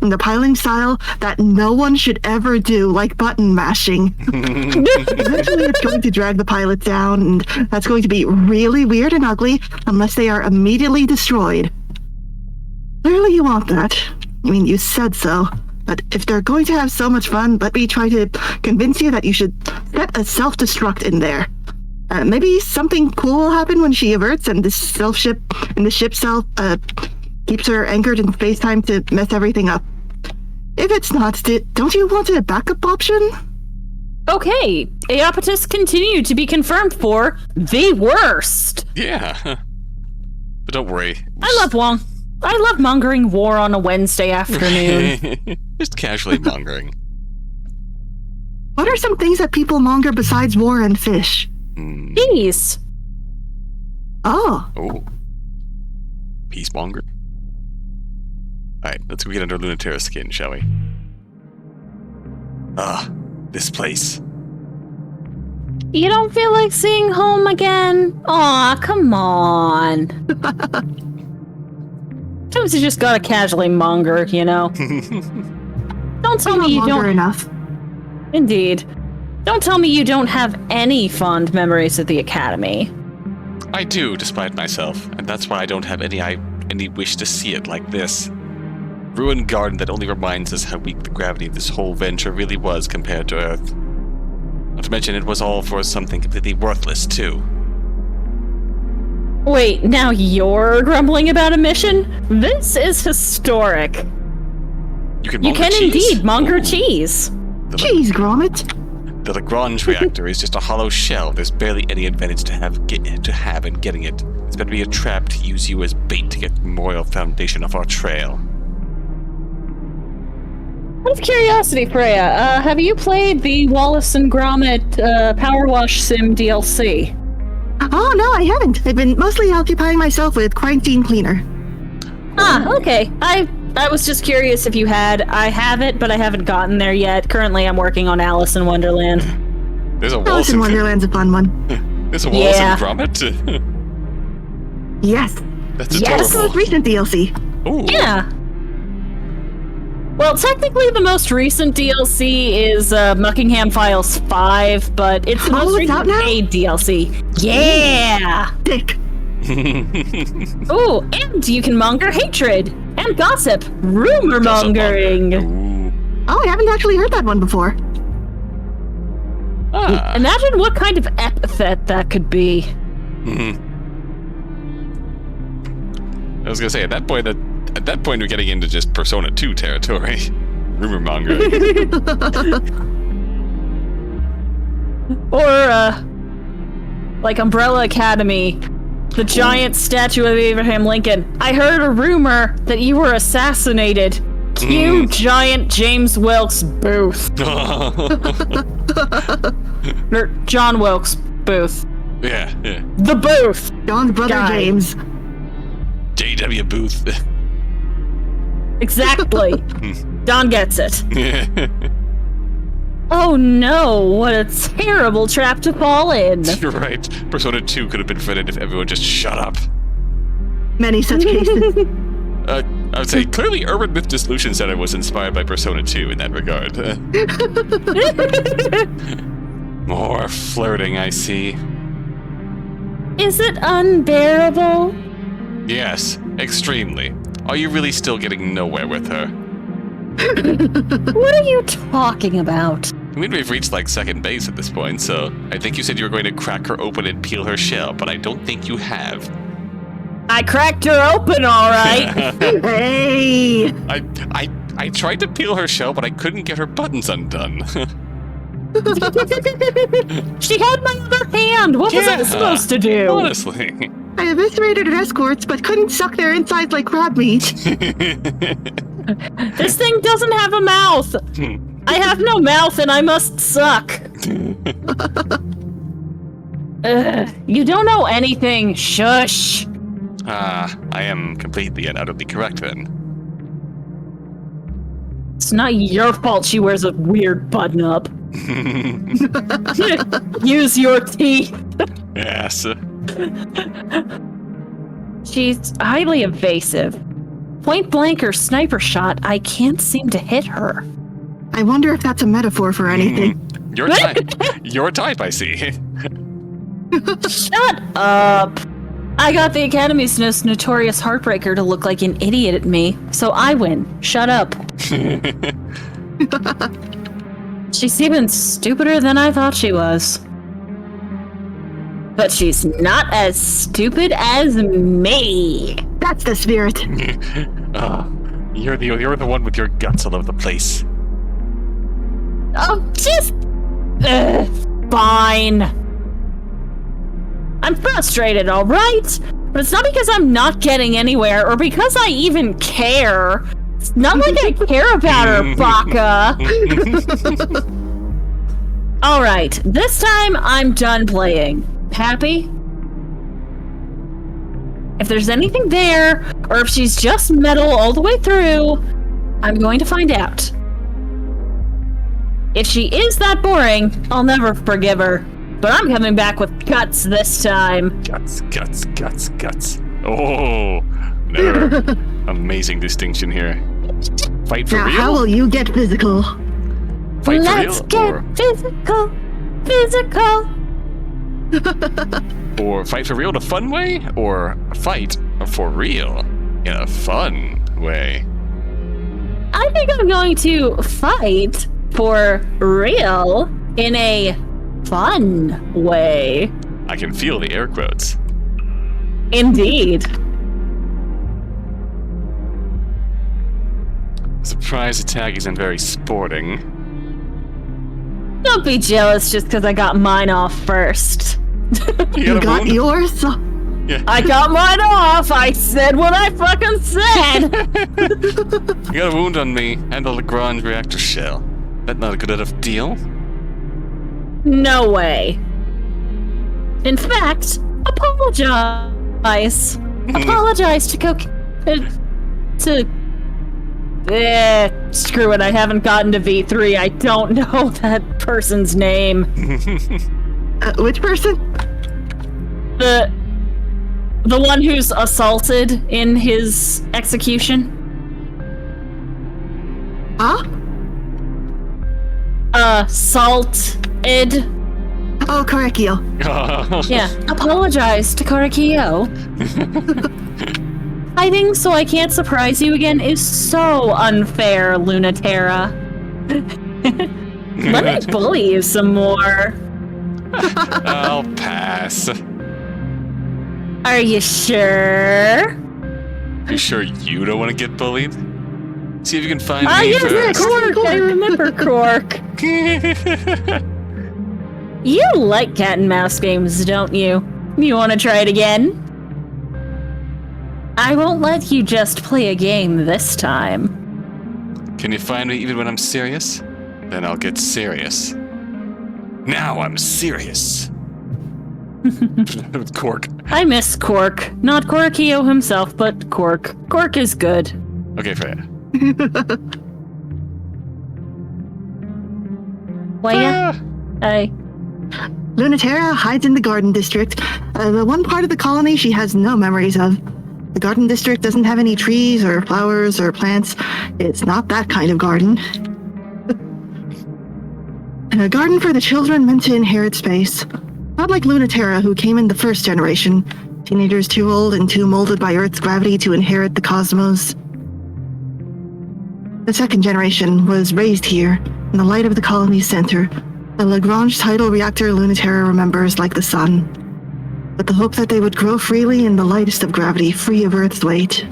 And the piloting style that no one should ever do, like button mashing. Eventually it's going to drag the pilot down, and that's going to be really weird and ugly unless they are immediately destroyed. Clearly you want that. I mean, you said so. But if they're going to have so much fun, let me try to convince you that you should set a self-destruct in there. Maybe something cool will happen when she averts, and the ship self keeps her anchored in space-time to mess everything up. If it's not, don't you want a backup option? Okay, Aeopatus continue to be confirmed for the worst. Yeah. But don't worry. I love mongering war on a Wednesday afternoon. Just casually mongering. What are some things that people monger besides war and fish? Peace. Oh. Peacemonger. Alright, let's go get under Lunaterra's skin, shall we? This place. You don't feel like seeing home again? Aw, come on. Sometimes you just gotta casually monger, you know? Don't tell me you don't... enough. Indeed. Don't tell me you don't have any fond memories of the Academy. I do, despite myself, and that's why I don't have any wish to see it like this. Ruined garden that only reminds us how weak the gravity of this whole venture really was compared to Earth. Not to mention it was all for something completely worthless, too. Wait, now you're grumbling about a mission? This is historic. You can indeed monger cheese. Cheese, Gromit. The Lagrange reactor is just a hollow shell. There's barely any advantage to have in getting it. It's better be a trap to use you as bait to get the memorial foundation off our trail. Out of curiosity, Freya, have you played the Wallace and Gromit Power Wash Sim DLC? Oh, no, I haven't. I've been mostly occupying myself with quarantine cleaner. Ah, okay. I was just curious if you had. I have it, but I haven't gotten there yet. Currently, I'm working on Alice in Wonderland. There's a Alice in Wonderland's a fun one. There's a Wallace and Gromit? Yes. That's adorable. That's the most recent DLC. Ooh. Yeah. Well, technically, the most recent DLC is Muckingham Files 5, but it's the most recent paid DLC. Yeah! Dick. Ooh, and you can monger hatred and gossip. Rumor mongering. Oh, I haven't actually heard that one before. Imagine what kind of epithet that could be. I was gonna say, at that point we're getting into just Persona 2 territory. Rumor mongering. Or, like Umbrella Academy. The giant statue of Abraham Lincoln. I heard a rumor that you were assassinated. Cue giant James Wilkes Booth. Or John Wilkes Booth. Yeah. The Booth. John's brother James. J.W. Booth. Exactly. Don gets it. Oh no, what a terrible trap to fall in. You're right. Persona 2 could have been prevented if everyone just shut up. Many such cases. I would say clearly Urban Myth Dissolution Center was inspired by Persona 2 in that regard. More flirting, I see. Is it unbearable? Yes, extremely. Are you really still getting nowhere with her? What are you talking about? I mean, we've reached like second base at this point, so I think you said you were going to crack her open and peel her shell, but I don't think you have. I cracked her open, all right. Hey! I tried to peel her shell, but I couldn't get her buttons undone. She had my other hand. What was I supposed to do? Honestly. I eviscerated her escorts, but couldn't suck their insides like crab meat. This thing doesn't have a mouth. I have no mouth and I must suck. You don't know anything. Shush. I am completely and utterly correct then. It's not your fault she wears a weird button-up. Use your teeth. Yes. She's highly evasive. Point blank or sniper shot, I can't seem to hit her. I wonder if that's a metaphor for anything. Your type. Your type, I see. Shut up! I got the Academy's most notorious heartbreaker to look like an idiot at me, so I win. Shut up. She's even stupider than I thought she was. But she's not as stupid as me. That's the spirit. You're the one with your guts all over the place. Oh, just... fine. I'm frustrated, alright? But it's not because I'm not getting anywhere, or because I even care. It's not like I care about her, Baka. Alright, this time I'm done playing. Happy? If there's anything there, or if she's just metal all the way through, I'm going to find out. If she is that boring, I'll never forgive her. But I'm coming back with guts this time. Guts. Oh, another amazing distinction here. Fight for Now, real? how will you get physical? Fight Let's for get real? physical. Or fight for real in a fun way? Or fight for real in a fun way? I think I'm going to fight for real in a fun way. I can feel the air quotes. Indeed. Surprise attack isn't very sporting. Don't be jealous just because I got mine off first. You got yours? Yeah. I got mine off! I said what I fucking said! You got a wound on me and the Lagrange reactor shell. That's not a good enough deal. No way. In fact, apologize. Apologize to screw it, I haven't gotten to V3. I don't know that person's name. Which person? The one who's assaulted in his execution. Huh? Assaulted. Oh, Korekio. Yeah, apologize to Korekio. Hiding so I can't surprise you again is so unfair, Lunatera. Let me bully you some more. I'll pass. Are you sure? You sure you don't want to get bullied? See if you can find me Yes, first. Cork. I remember Cork. You like cat and mouse games, don't you? You want to try it again? I won't let you just play a game this time. Can you find me even when I'm serious? Then I'll get serious. Now I'm serious. With Cork. I miss Cork. Not Korekio himself, but Cork. Cork is good. Okay, Freya. Waya? I... Lunatera hides in the Garden District, the one part of the colony she has no memories of. The Garden District doesn't have any trees or flowers or plants. It's not that kind of garden. A garden for the children meant to inherit space. Not like Lunatera, who came in the first generation. Teenagers too old and too molded by Earth's gravity to inherit the cosmos. The second generation was raised here, in the light of the colony's center. The Lagrange tidal reactor Lunatera remembers like the sun. With the hope that they would grow freely in the lightest of gravity, free of Earth's weight.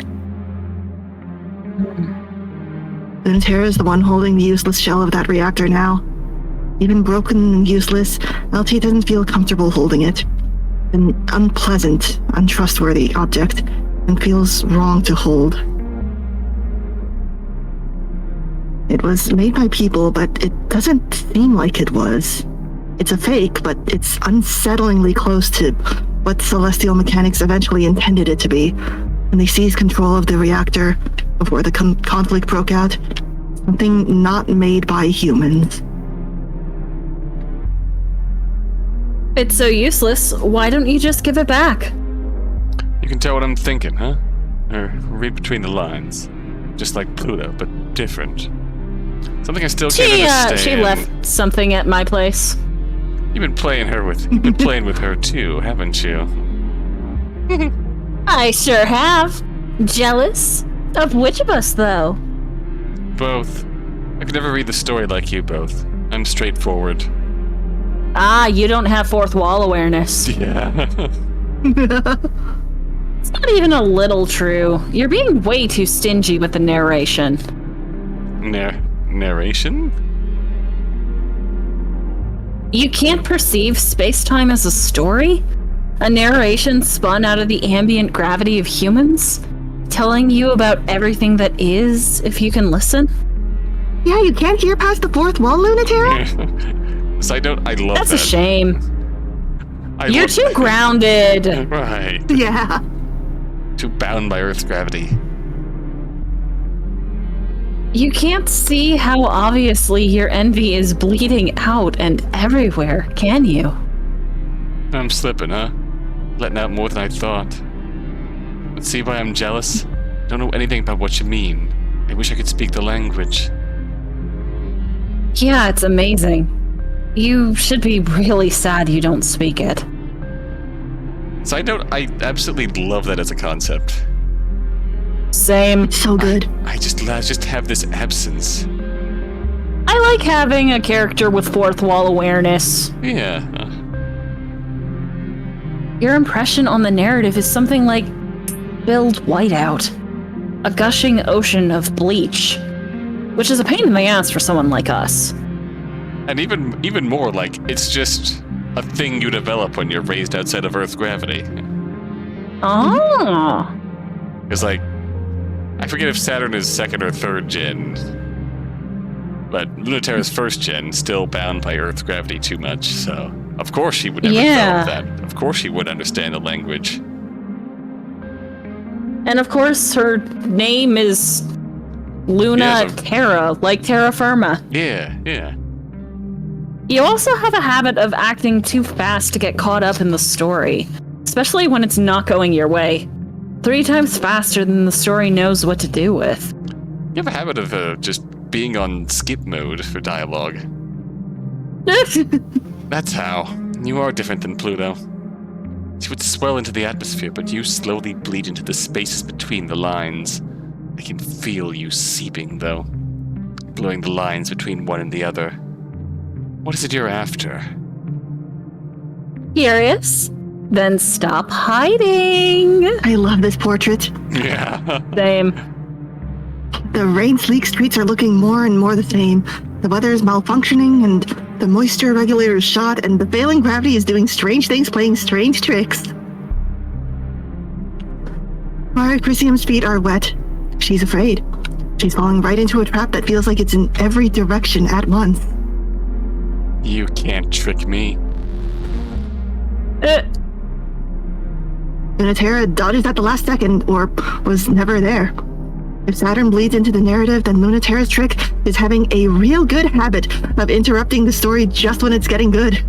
Lunatera is the one holding the useless shell of that reactor now. Even broken and useless, LT doesn't feel comfortable holding it. An unpleasant, untrustworthy object, and feels wrong to hold. It was made by people, but it doesn't seem like it was. It's a fake, but it's unsettlingly close to what celestial mechanics eventually intended it to be, and they seized control of the reactor before the conflict broke out. Something not made by humans. It's so useless. Why don't you just give it back? You can tell what I'm thinking, huh? Or read between the lines. Just like Pluto, but different. Something I still can't understand. She left something at my place. You've been playing with her too, haven't you? I sure have. Jealous? Of which of us, though? Both. I could never read the story like you both. I'm straightforward. Ah, you don't have fourth wall awareness. Yeah. It's not even a little true. You're being way too stingy with the narration. Narration? You can't perceive space-time as a story? A narration spun out of the ambient gravity of humans? Telling you about everything that is, if you can listen? Yeah, you can't hear past the fourth wall, Lunatera? Side note, I love That's that. a shame. You're too grounded. Right. Yeah. Too bound by Earth's gravity. You can't see how obviously your envy is bleeding out and everywhere, can you? I'm slipping, huh? Letting out more than I thought. But see why I'm jealous? I don't know anything about what you mean. I wish I could speak the language. Yeah, it's amazing. You should be really sad you don't speak it. Side note, I absolutely love that as a concept. Same. So good. I just have this absence. I like having a character with fourth wall awareness. Yeah. Your impression on the narrative is something like spilled whiteout. A gushing ocean of bleach. Which is a pain in the ass for someone like us. And even more, like, it's just a thing you develop when you're raised outside of Earth's gravity. Oh. It's like, I forget if Saturn is second or third gen, but Lunatera's first gen, still bound by Earth's gravity too much, so of course she would never develop that. Of course she would understand the language. And of course her name is Luna Terra, like terra firma. Yeah. You also have a habit of acting too fast to get caught up in the story, especially when it's not going your way. 3 times faster than the story knows what to do with. You have a habit of just being on skip mode for dialogue. That's how. You are different than Pluto. She would swell into the atmosphere, but you slowly bleed into the spaces between the lines. I can feel you seeping, though, blurring the lines between one and the other. What is it you're after? Curious? Then stop hiding. I love this portrait. Yeah. Same. The rain-sleek streets are looking more and more the same. The weather is malfunctioning, and the moisture regulator is shot, and the failing gravity is doing strange things, playing strange tricks. Mara Chrysium's feet are wet. She's afraid. She's falling right into a trap that feels like it's in every direction at once. You can't trick me. Lunatera dodges at the last second, or was never there. If Saturn bleeds into the narrative, then Lunatera's trick is having a real good habit of interrupting the story just when it's getting good.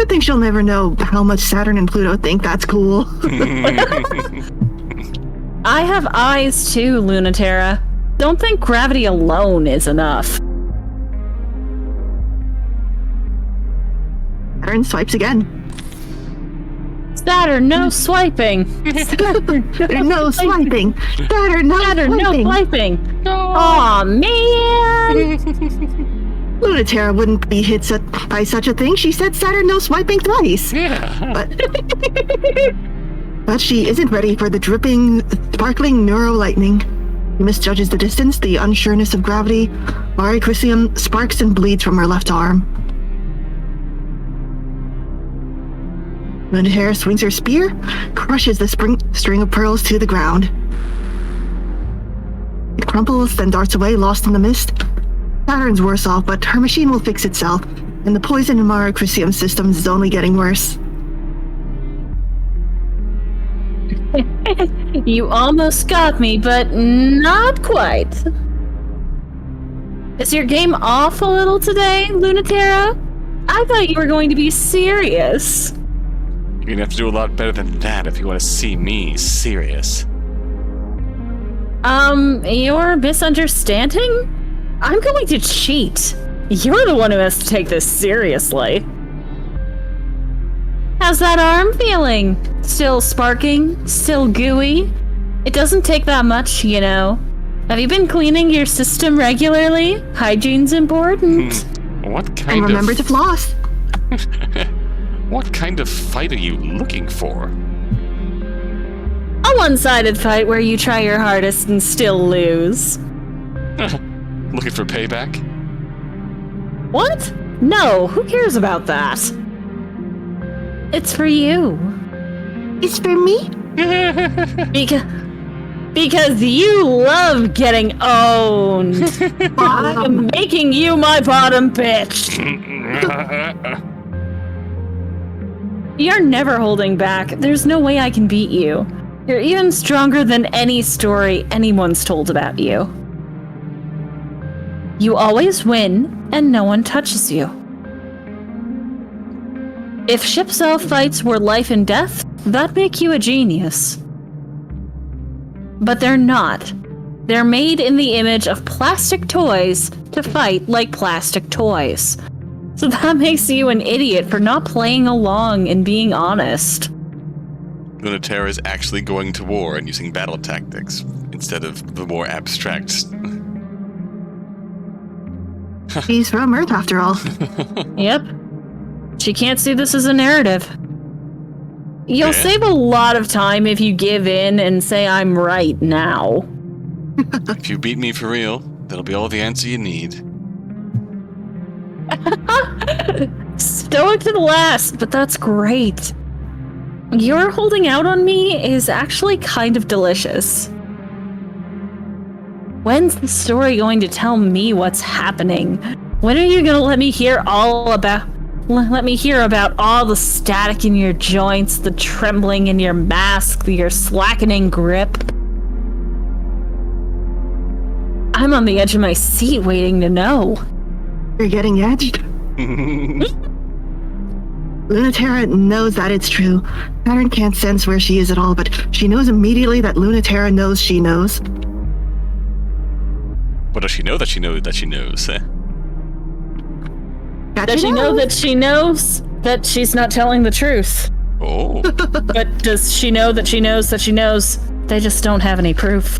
I think she'll never know how much Saturn and Pluto think that's cool. I have eyes too, Lunatera. Don't think gravity alone is enough. Saturn swipes again. Saturn, no swiping. Saturn, no swiping. Saturn, no Saturn, no swiping. swiping. Aw, man. Lunatera wouldn't be hit by such a thing. She said Saturn, no swiping twice. Yeah. But she isn't ready for the dripping, sparkling neuro-lightning. She misjudges the distance, the unsureness of gravity. Mari Chrysium sparks and bleeds from her left arm. Lunatera swings her spear, crushes the string of pearls to the ground. It crumples, then darts away, lost in the mist. Saturn's worse off, but her machine will fix itself, and the poison in Mara Chrysium's systems is only getting worse. You almost got me, but not quite. Is your game off a little today, Lunatera? I thought you were going to be serious. You're gonna have to do a lot better than that if you want to see me serious. You're misunderstanding? I'm going to cheat. You're the one who has to take this seriously. How's that arm feeling? Still sparking? Still gooey? It doesn't take that much, you know. Have you been cleaning your system regularly? Hygiene's important. What kind And remember to floss. What kind of fight are you looking for? A one-sided fight where you try your hardest and still lose. Looking for payback? What? No, who cares about that? It's for you. It's for me? Because you love getting owned. I am making you my bottom bitch. You're never holding back. There's no way I can beat you. You're even stronger than any story anyone's told about you. You always win, and no one touches you. If ship self-fights were life and death, that'd make you a genius. But they're not. They're made in the image of plastic toys to fight like plastic toys. So that makes you an idiot for not playing along and being honest. Lunatera is actually going to war and using battle tactics instead of the more abstract. She's from Earth, after all. Yep. She can't see this as a narrative. You'll save a lot of time if you give in and say I'm right now. If you beat me for real, that'll be all the answer you need. Stoic to the last, but that's great. Your holding out on me is actually kind of delicious. When's the story going to tell me what's happening? When are you gonna let me hear about all the static in your joints, the trembling in your mask, your slackening grip? I'm on the edge of my seat waiting to know. You're getting edged. Lunatera knows that it's true. Saturn can't sense where she is at all, but she knows immediately that Lunatera knows she knows. What does she know that she knows that she knows? Does she know that she knows that she's not telling the truth? Oh. But does she know that she knows that she knows they just don't have any proof?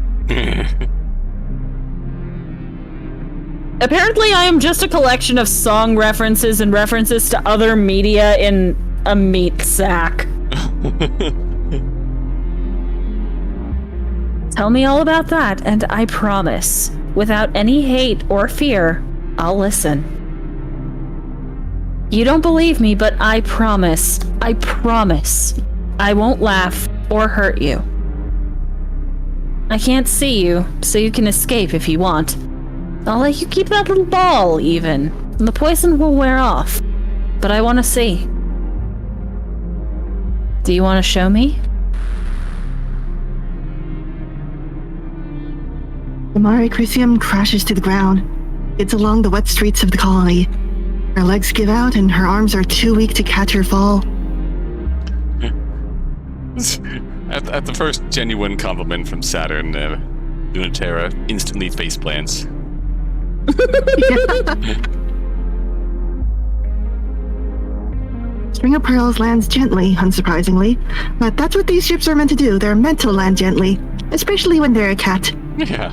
Apparently I am just a collection of song references and references to other media in a meat sack. Tell me all about that, and I promise, without any hate or fear, I'll listen. You don't believe me, but I promise, I won't laugh or hurt you. I can't see you, so you can escape if you want. I'll let you keep that little ball, even, and the poison will wear off. But I want to see. Do you want to show me? The Mare Crisium crashes to the ground. It's along the wet streets of the colony. Her legs give out and her arms are too weak to catch her fall. At the first genuine compliment from Saturn, Lunatera instantly faceplants. String of Pearls lands gently, unsurprisingly. But that's what these ships are meant to do. They're meant to land gently. Especially when they're a cat. Yeah.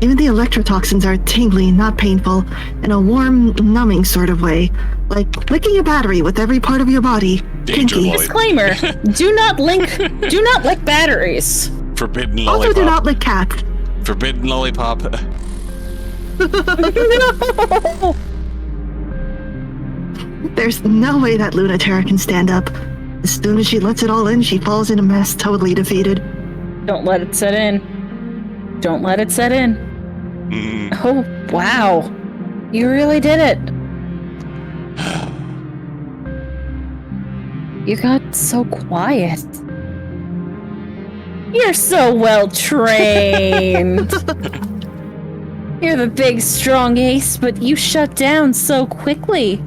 Even the electrotoxins are tingly, not painful, in a warm, numbing sort of way. Like licking a battery with every part of your body. Danger Kinky. Disclaimer, do not lick batteries. Forbidden Also lollipop. do not lick cats. Forbidden lollipop. No. There's no way that Lunatera can stand up. As soon as she lets it all in, she falls in a mess, totally defeated. Don't let it set in. Don't let it set in. Oh, wow. You really did it. You got so quiet. You're so well trained. You're the big, strong ace, but you shut down so quickly.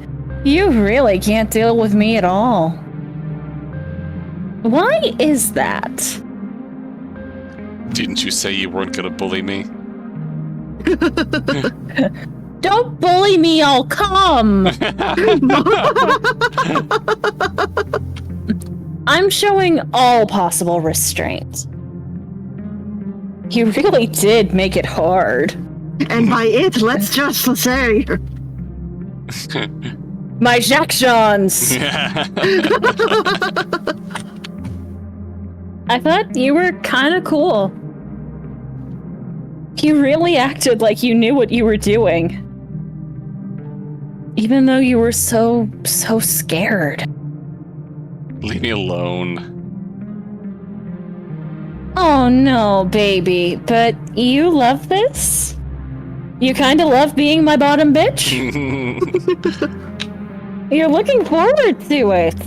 You really can't deal with me at all. Why is that? Didn't you say you weren't gonna bully me? Don't bully me, I'll come! I'm showing all possible restraint. You really did make it hard. And by it, let's just say... My Jacques-Jeans! I thought you were kinda cool. You really acted like you knew what you were doing. Even though you were so scared. Leave me alone. Oh no, baby, but you love this? You kinda love being my bottom bitch? You're looking forward to it.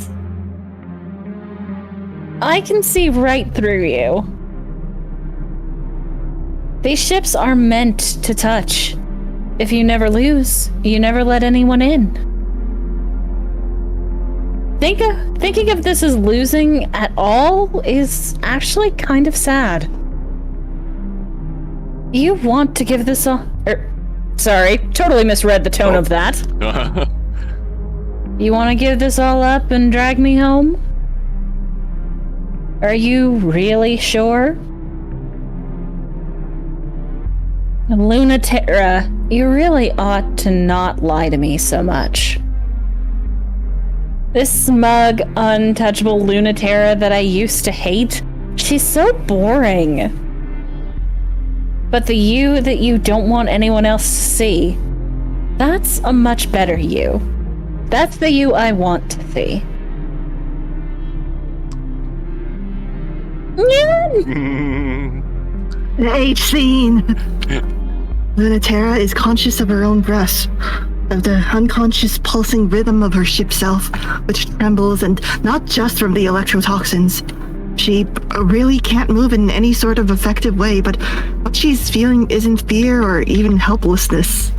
I can see right through you. These ships are meant to touch. If you never lose, you never let anyone in. Thinking of this as losing at all is actually kind of sad. You want to give this all... sorry, totally misread the tone of that. You want to give this all up and drag me home? Are you really sure? Lunatera, you really ought to not lie to me so much. This smug, untouchable Lunatera that I used to hate, she's so boring. But the you that you don't want anyone else to see, that's a much better you. That's the you I want to see. The H scene. Lunatera is conscious of her own breath, of the unconscious pulsing rhythm of her ship self, which trembles, and not just from the electrotoxins. She really can't move in any sort of effective way, but what she's feeling isn't fear or even helplessness.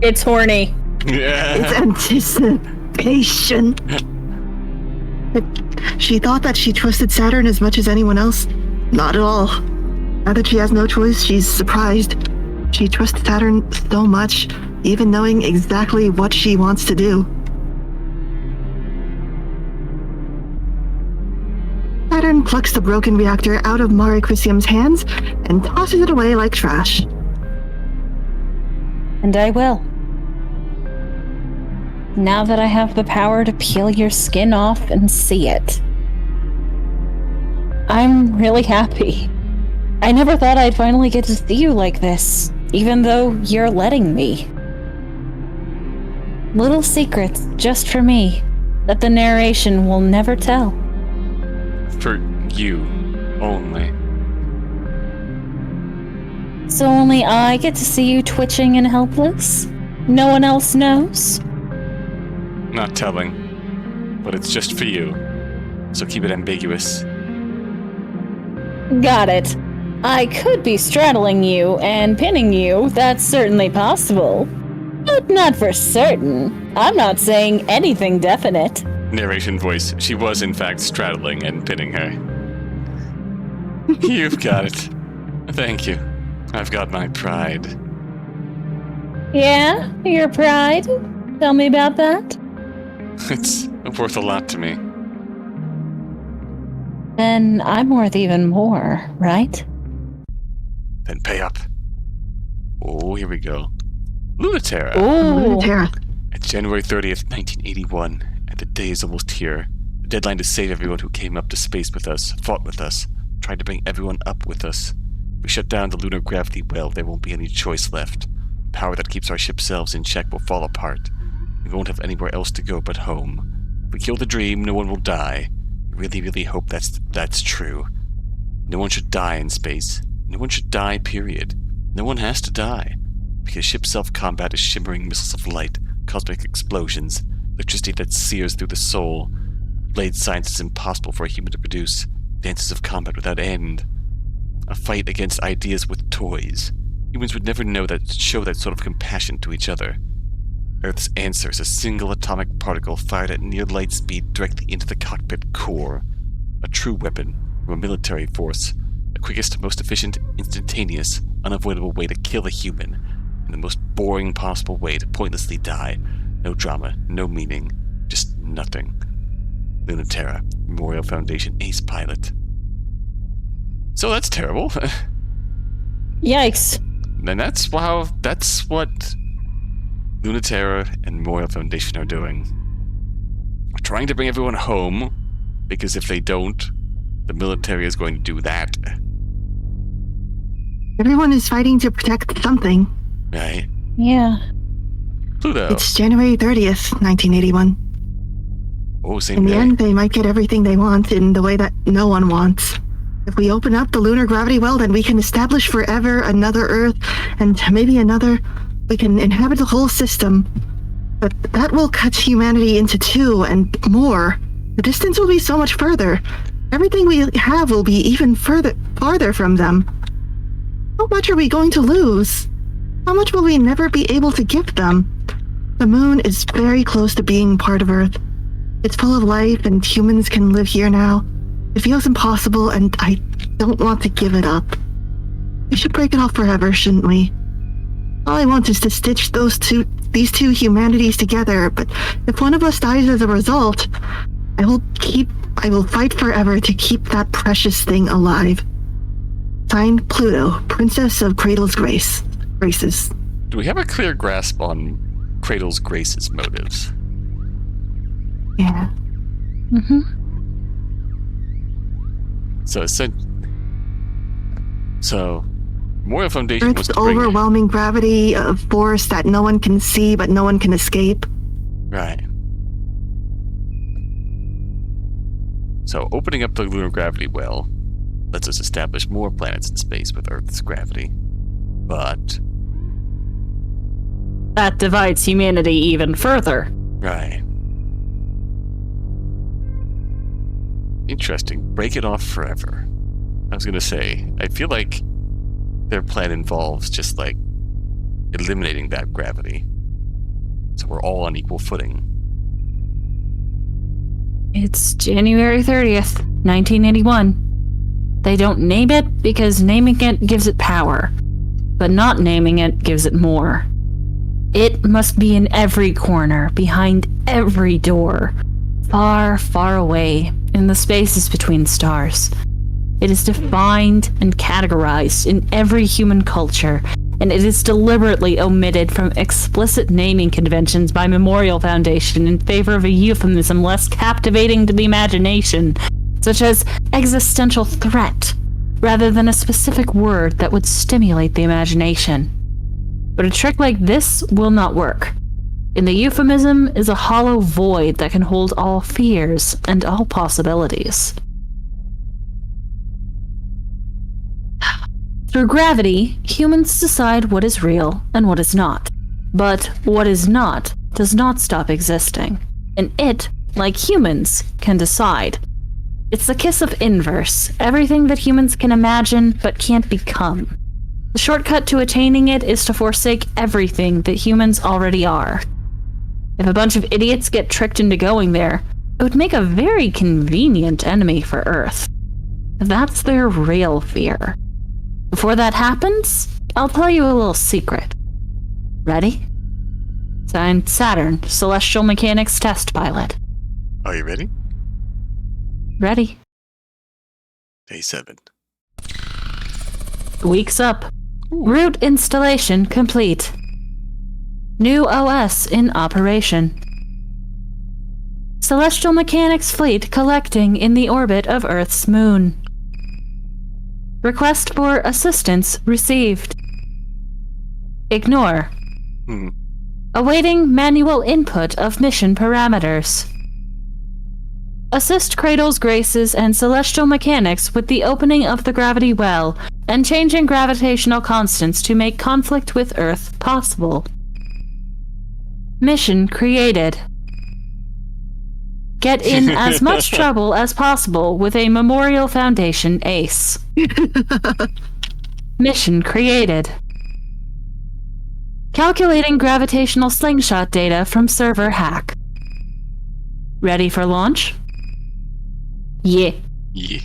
It's horny. Yeah. It's anticipation. She thought that she trusted Saturn as much as anyone else. Not at all. Now that she has no choice, she's surprised. She trusts Saturn so much, even knowing exactly what she wants to do. Saturn plucks the broken reactor out of Mare Crisium's hands and tosses it away like trash. And I will. Now that I have the power to peel your skin off and see it. I'm really happy. I never thought I'd finally get to see you like this, even though you're letting me. Little secrets just for me that the narration will never tell. For you only. So only I get to see you twitching and helpless? No one else knows? Not telling. But it's just for you. So keep it ambiguous. Got it. I could be straddling you and pinning you, that's certainly possible. But not for certain. I'm not saying anything definite. Narration voice. She was in fact straddling and pinning her. You've got it. Thank you. I've got my pride. Yeah? Your pride? Tell me about that. It's worth a lot to me. Then I'm worth even more, right? Then pay up. Oh, here we go. Lunatera. Ooh. Lunatera. It's January 30th, 1981, and the day is almost here. The deadline to save everyone who came up to space with us, fought with us, tried to bring everyone up with us. We shut down the lunar gravity well, there won't be any choice left. The power that keeps our ship selves in check will fall apart. We won't have anywhere else to go but home. If we kill the dream, no one will die. I really, really hope that's true. No one should die in space. No one should die, period. No one has to die. Because ship self-combat is shimmering missiles of light, cosmic explosions, electricity that sears through the soul. Blade science is impossible for a human to produce. Dances of combat without end. a fight against ideas with toys. Humans would never show that sort of compassion to each other. Earth's answer is a single atomic particle fired at near light speed directly into the cockpit core. A true weapon from a military force. The quickest, most efficient, instantaneous, unavoidable way to kill a human. And the most boring possible way to pointlessly die. No drama, no meaning, just nothing. Lunaterra, Memorial Foundation ace pilot. So that's terrible. Yikes. And that's what Lunaterra and Memorial Foundation are doing. We're trying to bring everyone home, because if they don't, the military is going to do that. Everyone is fighting to protect something. Right? Yeah. Pluto. It's January 30th, 1981. Oh, same In the day. end, they might get everything they want in the way that no one wants. If we open up the lunar gravity well, then we can establish forever another Earth, and maybe another. We can inhabit the whole system. But that will cut humanity into two and more. The distance will be so much further. Everything we have will be even farther from them. How much are we going to lose? How much will we never be able to give them? The moon is very close to being part of Earth. It's full of life, and humans can live here now. It feels impossible, and I don't want to give it up. We should break it off forever, shouldn't we? All I want is to stitch these two humanities together, but if one of us dies as a result, I will fight forever to keep that precious thing alive. Signed, Pluto, Princess of Cradle's Graces. Do we have a clear grasp on Cradle's Grace's motives? Yeah. Mm-hmm. So Memorial Foundation was Earth's to bring... overwhelming gravity, a force that no one can see but no one can escape. Right. So opening up the lunar gravity well lets us establish more planets in space with Earth's gravity. But... That divides humanity even further. Right. Interesting. Break it off forever. I was gonna say, I feel like their plan involves just, like, eliminating that gravity. So we're all on equal footing. It's January 30th, 1981. They don't name it because naming it gives it power, but not naming it gives it more. It must be in every corner, behind every door, far, far away, in the spaces between stars. It is defined and categorized in every human culture, and it is deliberately omitted from explicit naming conventions by Memorial Foundation in favor of a euphemism less captivating to the imagination, such as existential threat, rather than a specific word that would stimulate the imagination. But a trick like this will not work. In the euphemism is a hollow void that can hold all fears and all possibilities. Through gravity, humans decide what is real and what is not. But what is not does not stop existing. And it, like humans, can decide. It's the kiss of inverse, everything that humans can imagine but can't become. The shortcut to attaining it is to forsake everything that humans already are. If a bunch of idiots get tricked into going there, it would make a very convenient enemy for Earth. That's their real fear. Before that happens, I'll tell you a little secret. Ready? Signed, Saturn, Celestial Mechanics Test Pilot. Are you ready? Ready. Day 7. Weeks up. Route installation complete. New OS in operation. Celestial Mechanics fleet collecting in the orbit of Earth's moon. Request for assistance received. Ignore. Awaiting manual input of mission parameters. Assist Cradle's Graces and Celestial Mechanics with the opening of the gravity well and changing gravitational constants to make conflict with Earth possible. Mission created. get in as much trouble as possible with a Memorial Foundation ace. Mission created. Calculating gravitational slingshot data from server hack. Ready for launch? Yeah. Yeah.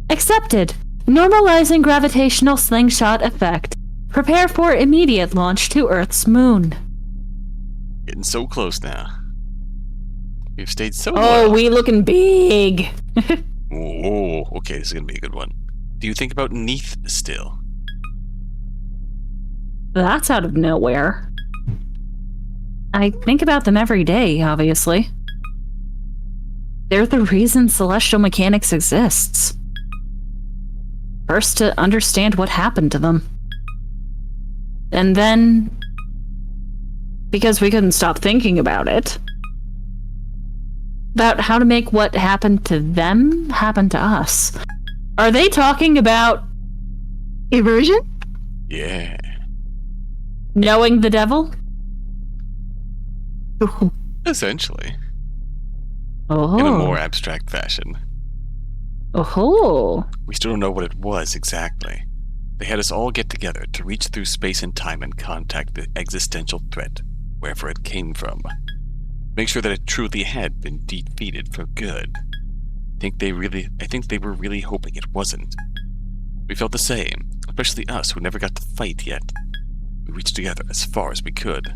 Accepted. Normalizing gravitational slingshot effect. Prepare for immediate launch to Earth's moon. Getting so close now. We've stayed so Oh, low. we looking big. Oh, okay, this is gonna be a good one. Do you think about Neath still? That's out of nowhere. I think about them every day, obviously. They're the reason celestial mechanics exists. First, to understand what happened to them. And then, because we couldn't stop thinking about it, about how to make what happened to them happen to us. Are they talking about Aversion? Yeah. knowing the devil? Oh, Essentially. Oh. In a more abstract fashion. Oh. We still don't know what it was exactly. They had us all get together to reach through space and time and contact the existential threat, wherever it came from. Make sure that it truly had been defeated for good. I think they were really hoping it wasn't. We felt the same, especially us who never got to fight yet. We reached together as far as we could.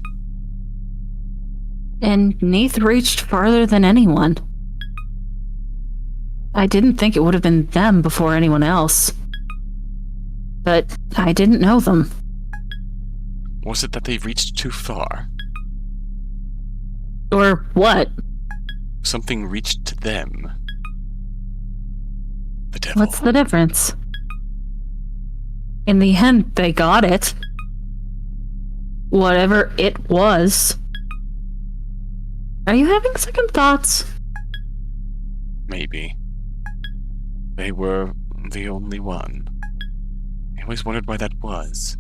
And Neath reached farther than anyone. I didn't think it would have been them before anyone else. But I didn't know them. Was it that they reached too far? Or what? Something reached them. The devil. What's the difference? In the end, they got it. Whatever it was. Are you having second thoughts? Maybe. They were the only one. I always wondered why that was.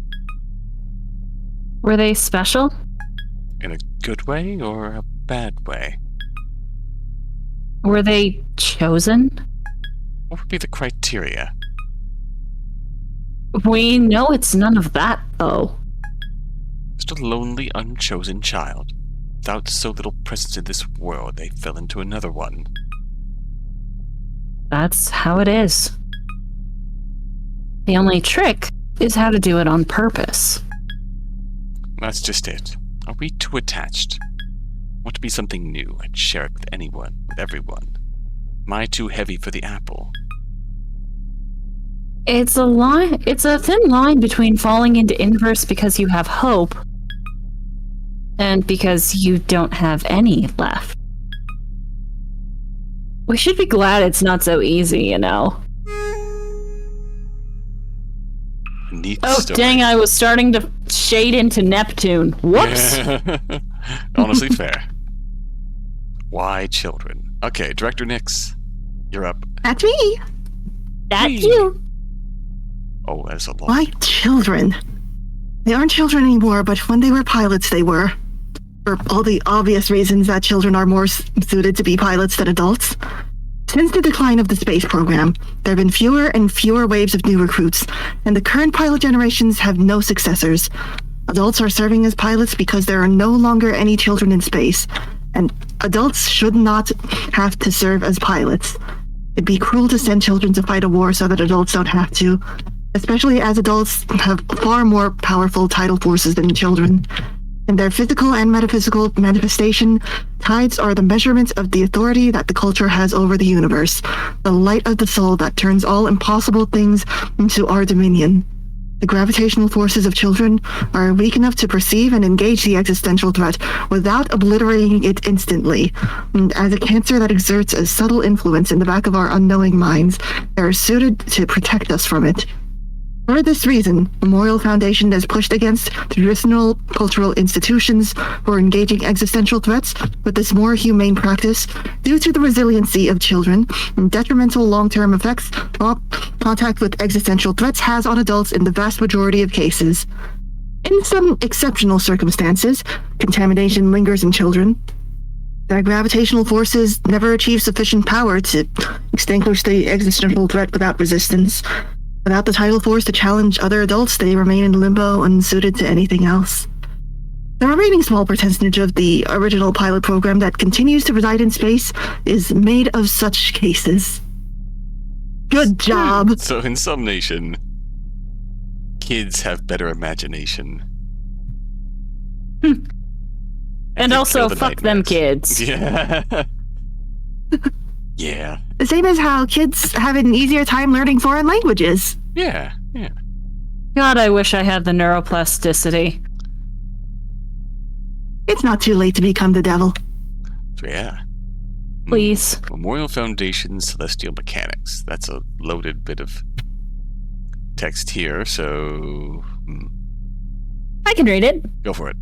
Were they special? In a good way or a bad way? Were they chosen? What would be the criteria? We know it's none of that, though. Just a lonely, unchosen child. Without so little presence in this world, they fell into another one. That's how it is. The only trick is how to do it on purpose. That's just it. Are we too attached? Want to be something new and share it with anyone, with everyone? Am I too heavy for the apple? It's a thin line between falling into inverse because you have hope and because you don't have any left. We should be glad it's not so easy, you know. Neat Oh, story. dang, I was starting to shade into Neptune. Whoops! Honestly fair. Why children? Okay, Director Nix, you're up. that's me. That's you! Oh, that's a lot. Why children? They aren't children anymore, but when they were pilots, they were. For all the obvious reasons that children are more suited to be pilots than adults. Since the decline of the space program, there have been fewer and fewer waves of new recruits, and the current pilot generations have no successors. Adults are serving as pilots because there are no longer any children in space, and adults should not have to serve as pilots. It'd be cruel to send children to fight a war so that adults don't have to, especially as adults have far more powerful tidal forces than children. In their physical and metaphysical manifestation, tides are the measurements of the authority that the culture has over the universe, the light of the soul that turns all impossible things into our dominion. The gravitational forces of children are weak enough to perceive and engage the existential threat without obliterating it instantly. And as a cancer that exerts a subtle influence in the back of our unknowing minds, they are suited to protect us from it. For this reason, Memorial Foundation has pushed against traditional cultural institutions for engaging existential threats with this more humane practice due to the resiliency of children and detrimental long-term effects contact with existential threats has on adults in the vast majority of cases. In some exceptional circumstances, contamination lingers in children. Their gravitational forces never achieve sufficient power to extinguish the existential threat without resistance. Without the tidal force to challenge other adults, they remain in limbo, unsuited to anything else. The remaining small percentage of the original pilot program that continues to reside in space is made of such cases. Good job! So in summation, kids have better imagination. And also, fuck them kids. Yeah. Yeah. The same as how kids have an easier time learning foreign languages. Yeah. God, I wish I had the neuroplasticity. It's not too late to become the devil. So yeah. Please. Memorial Foundation Celestial Mechanics. That's a loaded bit of text here, so... I can read it. Go for it.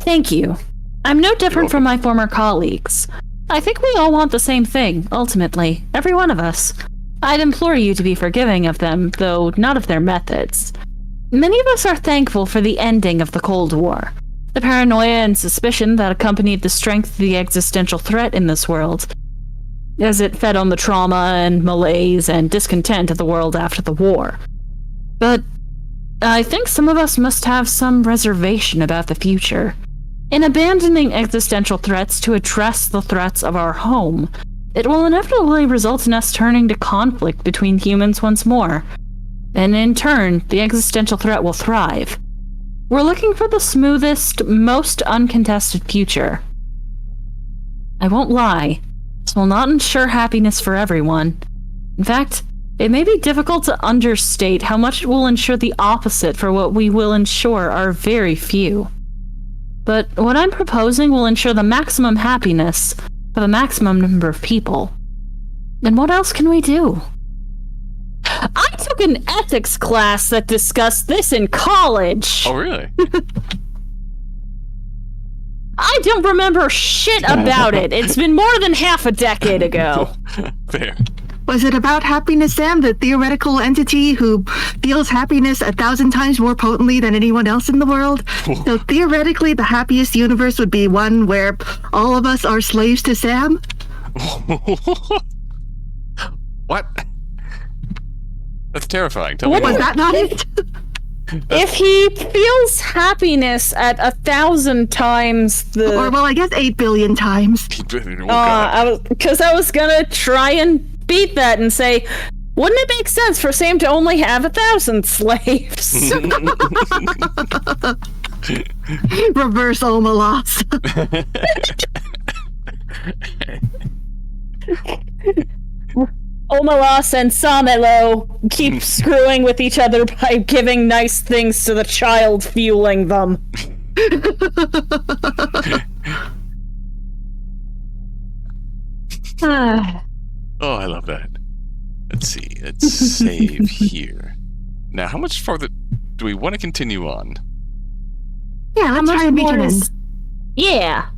Thank you. I'm no different from my former colleagues. I think we all want the same thing, ultimately. Every one of us. I'd implore you to be forgiving of them, though not of their methods. Many of us are thankful for the ending of the Cold War. The paranoia and suspicion that accompanied the strength of the existential threat in this world, as it fed on the trauma and malaise and discontent of the world after the war. But I think some of us must have some reservation about the future. In abandoning existential threats to address the threats of our home, it will inevitably result in us turning to conflict between humans once more. And in turn, the existential threat will thrive. We're looking for the smoothest, most uncontested future. I won't lie, this will not ensure happiness for everyone. In fact, it may be difficult to understate how much it will ensure the opposite for what we will ensure are very few. But what I'm proposing will ensure the maximum happiness for the maximum number of people. And what else can we do? I took an ethics class that discussed this in college. Oh, really? I don't remember shit about it. It's been more than half a decade ago. Fair. Was it about happiness, Sam, the theoretical entity who feels happiness 1,000 times more potently than anyone else in the world? So theoretically, the happiest universe would be one where all of us are slaves to Sam? What? That's terrifying. Tell What me was more. that not it? If he feels happiness at 1,000 times the... Or, well, I guess 8 billion times. Oh, God. I was gonna try and beat that and say, wouldn't it make sense for Sam to only have 1,000 slaves? Reverse Omelas. Omelas and Samelo keep screwing with each other by giving nice things to the child fueling them. Oh, I love that. Let's see. Let's save here. Now, how much farther do we want to continue on? Yeah, let's try and make it in. Yeah.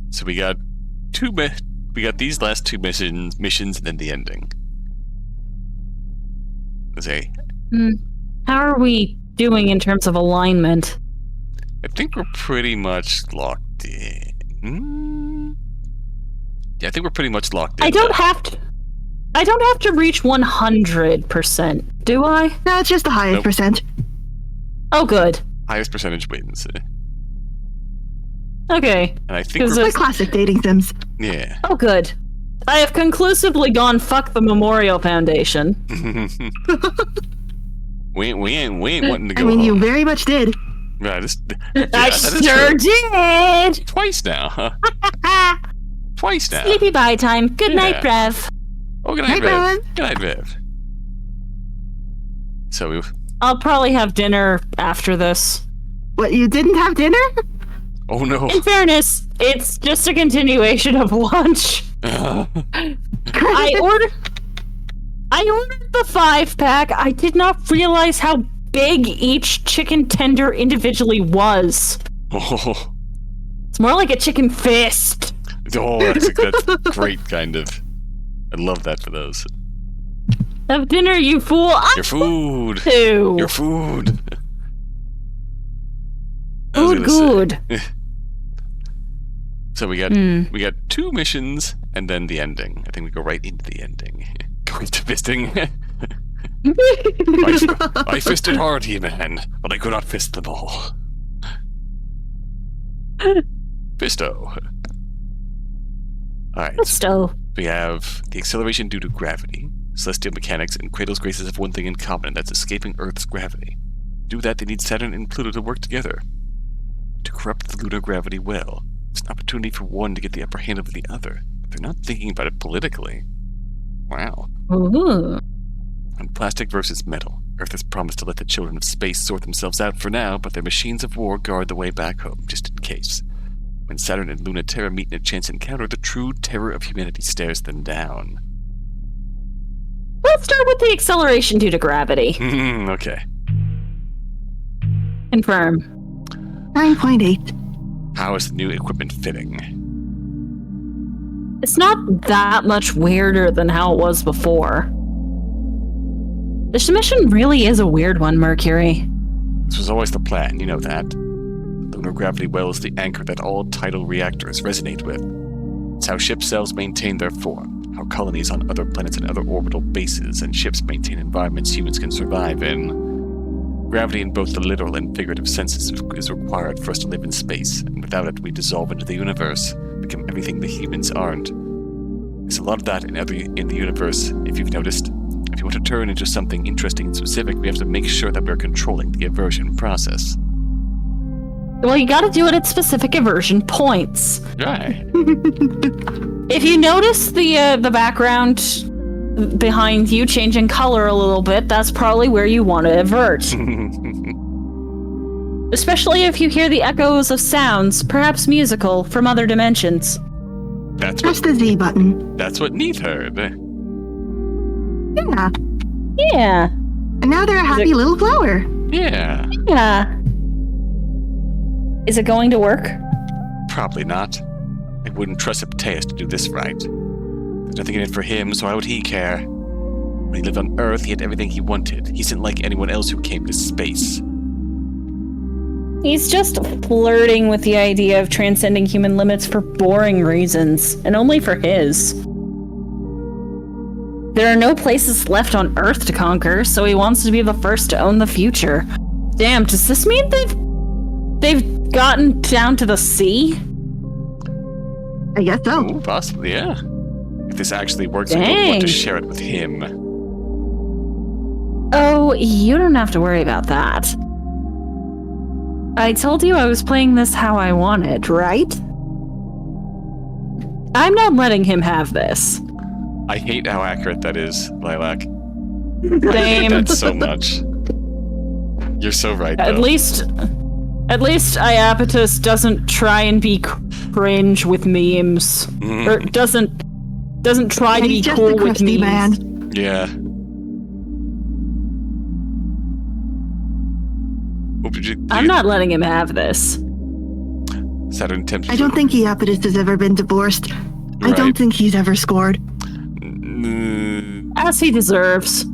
So we got we got these last two missions, and then the ending. Let's see. How are we doing in terms of alignment? I think we're pretty much locked in. Yeah, I think we're pretty much locked in. I don't have to reach 100%, do I? No, it's just the highest percent. Oh, good. Highest percentage wins. Okay. And I think It's like classic dating sims. Yeah. Oh, good. I have conclusively gone fuck the Memorial Foundation. we ain't wanting to go I mean, you home. very much did. Right, I that is sure true. did! Twice now, huh? Twice now. Sleepy bye time. Good night, Rev. Oh, good night, Hey, Viv. Ron. Good night, Viv. So we... I'll probably have dinner after this. What, you didn't have dinner? Oh, no. In fairness, it's just a continuation of lunch. I ordered the 5-pack. I did not realize how big each chicken tender individually was. Oh, It's more like a chicken fist. that's great, kind of. I love that for those. Have dinner, you fool. Your food. Too. Your food. Food good. So we got 2 missions and then the ending. I think we go right into the ending. Go into fisting. I fisted hard, He-Man, but I could not fist them all. Fisto. Alright. Fisto. We have the acceleration due to gravity. Celestial mechanics and Cradle's Graces have one thing in common, and that's escaping Earth's gravity. To do that, they need Saturn and Pluto to work together. To corrupt the lunar gravity well. It's an opportunity for one to get the upper hand over the other, but they're not thinking about it politically. Wow. Ooh. On plastic versus metal, Earth has promised to let the children of space sort themselves out for now, but their machines of war guard the way back home, just in case. When Saturn and Lunaterra meet in a chance encounter, the true terror of humanity stares them down. Let's start with the acceleration due to gravity. Okay. Confirm. 9.8. How is the new equipment fitting? It's not that much weirder than how it was before. This mission really is a weird one, Mercury. This was always the plan, you know that. Lunar gravity well is the anchor that all tidal reactors resonate with. It's how ship cells maintain their form, how colonies on other planets and other orbital bases and ships maintain environments humans can survive in. Gravity in both the literal and figurative senses is required for us to live in space, and without it we dissolve into the universe, become everything the humans aren't. There's a lot of that in the universe, if you've noticed. If you want to turn into something interesting and specific, we have to make sure that we're controlling the aversion process. Well, you gotta do it at specific aversion points. Right. If you notice the background behind you changing color a little bit, that's probably where you want to avert. Especially if you hear the echoes of sounds, perhaps musical, from other dimensions. Press the Z button. That's what Neith heard. Yeah. Yeah. And now they're a happy little flower. Yeah. Yeah. Is it going to work? Probably not. I wouldn't trust Epteus to do this right. There's nothing in it for him, so why would he care? When he lived on Earth, he had everything he wanted. He isn't like anyone else who came to space. He's just flirting with the idea of transcending human limits for boring reasons, and only for his. There are no places left on Earth to conquer, so he wants to be the first to own the future. Damn, does this mean they've gotten down to the sea? I guess so. Ooh, possibly, yeah. If this actually works, I don't want to share it with him. Oh, you don't have to worry about that. I told you I was playing this how I wanted, right? I'm not letting him have this. I hate how accurate that is, Lilac. Same. I hate that so much. You're so right, though. At least Iapetus doesn't try and be cringe with memes. Or doesn't try to be cool with memes. Man. Yeah. I'm not letting him have this. Saturn tempted. I don't think Iapetus has ever been divorced. I don't think he's ever scored. As he deserves.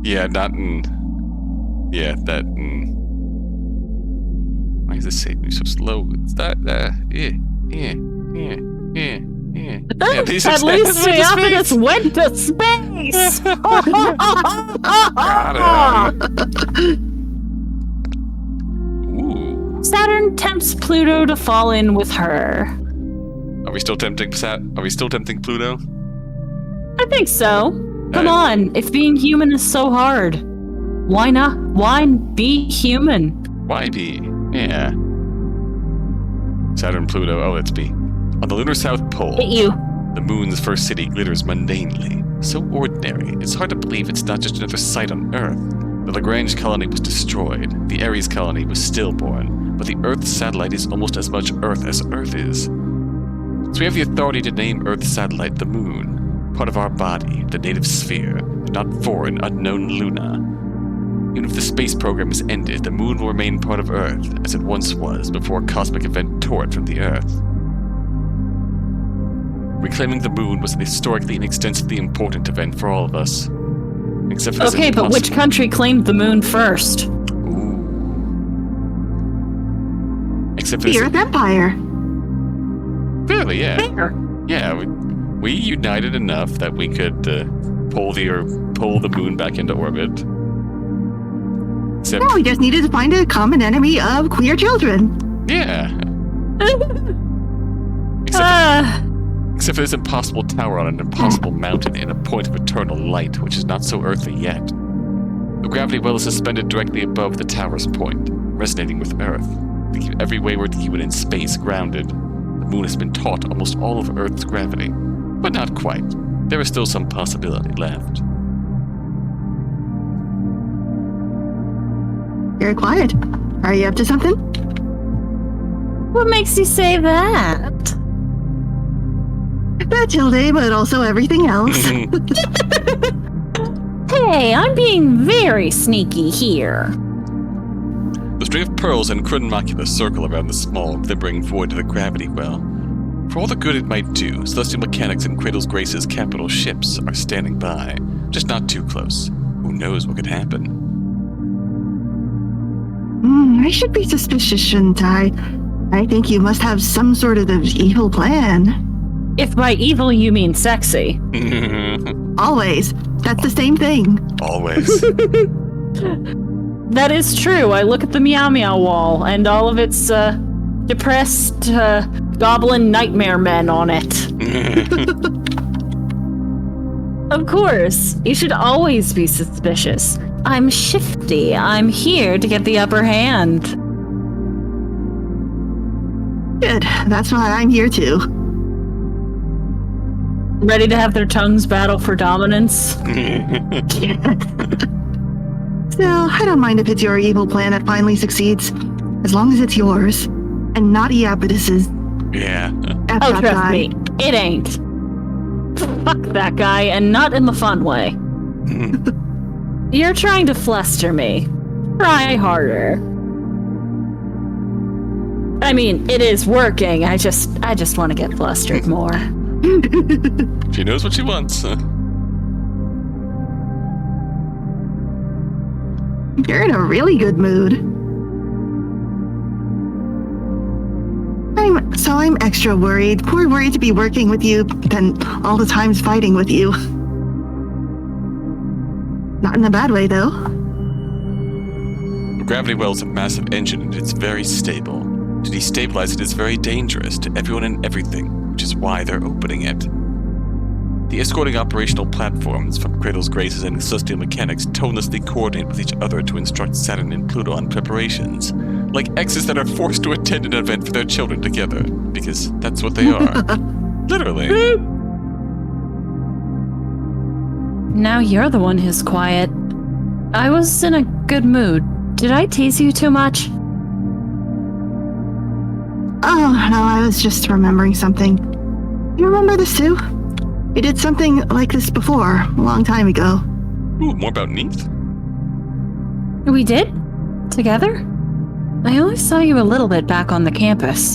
Yeah, not in... Yeah, that... Why is this saving so slow? It's that... Yeah. At least Iapetus went to space! Ooh. Saturn tempts Pluto to fall in with her. Are we still tempting Pluto? I think so. Come on, if being human is so hard, why not? Why be human? Why be? Yeah. Saturn, Pluto, oh, let's be. On the lunar South Pole, Hit you. the moon's first city glitters mundanely. So ordinary, it's hard to believe it's not just another site on Earth. The Lagrange colony was destroyed, the Ares colony was stillborn, but the Earth satellite is almost as much Earth as Earth is. So we have the authority to name Earth's satellite the Moon, part of our body, the native sphere, and not foreign, unknown Luna. Even if the space program is ended, the Moon will remain part of Earth, as it once was before a cosmic event tore it from the Earth. Reclaiming the Moon was an historically and extensively important event for all of us. Except for Okay, but which country claimed the Moon first? Ooh. Except for The Earth Empire. Really, yeah. Fair. Yeah, we united enough that we could pull the moon back into orbit. Except, Now we just needed to find a common enemy of queer children. yeah. Except for this impossible tower on an impossible mountain in a point of eternal light, which is not so earthly yet. The gravity well is suspended directly above the tower's point, resonating with Earth. To keep every wayward human in space grounded. The moon has been taught almost all of Earth's gravity, but not quite. There is still some possibility left. Very quiet. Are you up to something? What makes you say that? Matilde, but also everything else. Hey, I'm being very sneaky here. The string of pearls and crudden macula circle around the small, glimmering void of the gravity well. For all the good it might do, Celestial Mechanics and Cradle's Grace's capital ships are standing by, just not too close. Who knows what could happen? I should be suspicious, shouldn't I? I think you must have some sort of evil plan. If by evil you mean sexy. Always. That's the same thing. Always. That is true. I look at the Meow Meow wall and all of its depressed goblin nightmare men on it. Of course, you should always be suspicious. I'm shifty. I'm here to get the upper hand. Good. That's why I'm here too. Ready to have their tongues battle for dominance? Still, I don't mind if it's your evil plan that finally succeeds, as long as it's yours, and not Iapetus's. Yeah. F Oh, that trust guy. me, it ain't. Fuck that guy, and not in the fun way. You're trying to fluster me. Try harder. I mean, it is working. I just want to get flustered more. She knows what she wants. You're in a really good mood. I'm extra worried. More worried to be working with you than all the times fighting with you. Not in a bad way, though. The gravity well is a massive engine and it's very stable. To destabilize it is very dangerous to everyone and everything, which is why they're opening it. The escorting operational platforms from Cradle's Graces and Celestial Mechanics tonelessly coordinate with each other to instruct Saturn and Pluto on preparations, like exes that are forced to attend an event for their children together, because that's what they are. Literally. Now you're the one who's quiet. I was in a good mood. Did I tease you too much? Oh, no, I was just remembering something. You remember this too? We did something like this before, a long time ago. Ooh, more about Neath? We did? Together? I only saw you a little bit back on the campus.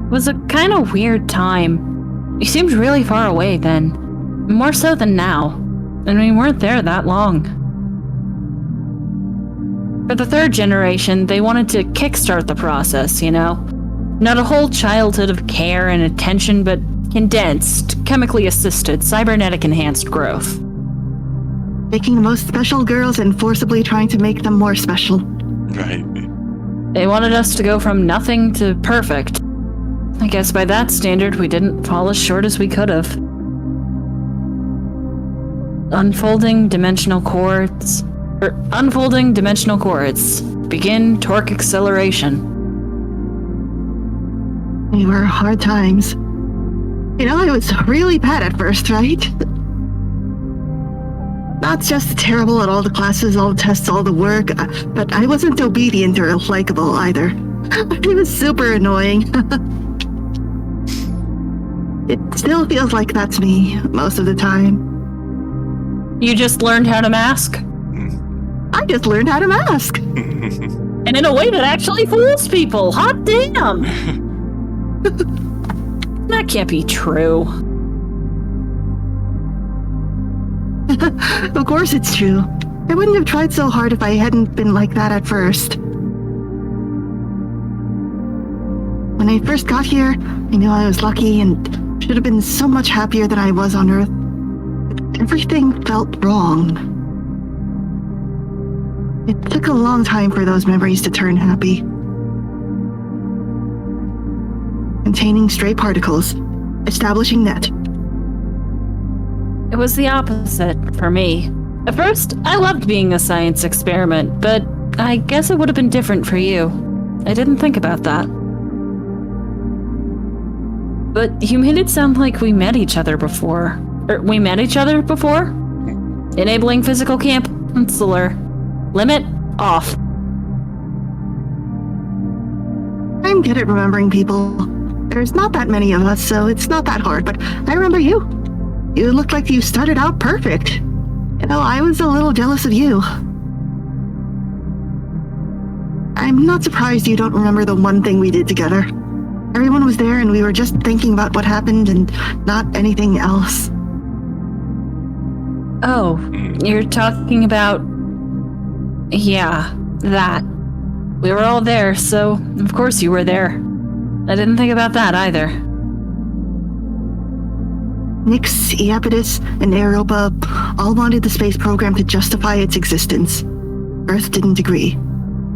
It was a kind of weird time. You seemed really far away then. More so than now. And we weren't there that long. For the third generation, they wanted to kickstart the process, you know? Not a whole childhood of care and attention, but condensed, chemically assisted, cybernetic enhanced growth. Making the most special girls and forcibly trying to make them more special. Right. They wanted us to go from nothing to perfect. I guess by that standard, we didn't fall as short as we could have. Unfolding dimensional chords. Begin torque acceleration. They were hard times. You know, I was really bad at first, right? Not just terrible at all the classes, all the tests, all the work, but I wasn't obedient or likable either. It was super annoying. It still feels like that's me most of the time. You just learned how to mask? I just learned how to mask. And in a way that actually fools people. Hot damn! That can't be true. Of course it's true. I wouldn't have tried so hard if I hadn't been like that at first. When I first got here, I knew I was lucky and should have been so much happier than I was on Earth. But everything felt wrong. It took a long time for those memories to turn happy. Containing stray particles. Establishing net. It was the opposite for me. At first, I loved being a science experiment, but I guess it would have been different for you. I didn't think about that. But you made it sound like we met each other before. We met each other before? Enabling physical camp, Counselor. Limit, off. I'm good at remembering people. There's not that many of us, so it's not that hard, but I remember you. You looked like you started out perfect. You know, I was a little jealous of you. I'm not surprised you don't remember the one thing we did together. Everyone was there and we were just thinking about what happened and not anything else. Oh, you're talking about... Yeah, that. We were all there, so of course you were there. I didn't think about that either. Nyx, Iapetus, and Europa all wanted the space program to justify its existence. Earth didn't agree.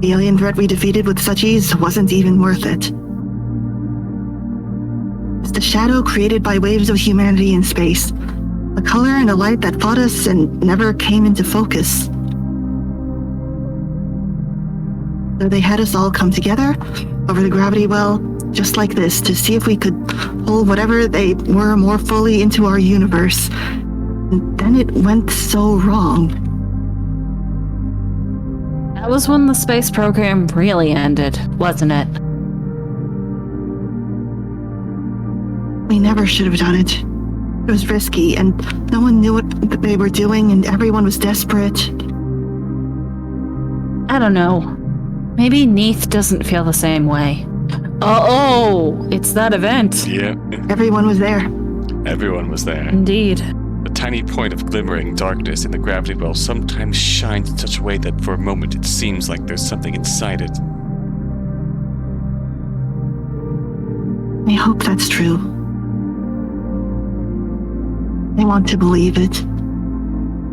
The alien threat we defeated with such ease wasn't even worth it. It's the shadow created by waves of humanity in space. A color and a light that fought us and never came into focus. So they had us all come together over the gravity well, just like this, to see if we could pull whatever they were more fully into our universe. And then it went so wrong. That was when the space program really ended, wasn't it? We never should have done it. It was risky, and no one knew what they were doing, and everyone was desperate. I don't know. Maybe Neith doesn't feel the same way. Oh, it's that event. Yeah, Everyone was there. everyone was there. Indeed. A tiny point of glimmering darkness in the gravity well sometimes shines in such a way that for a moment it seems like there's something inside it. I hope that's true. I want to believe it.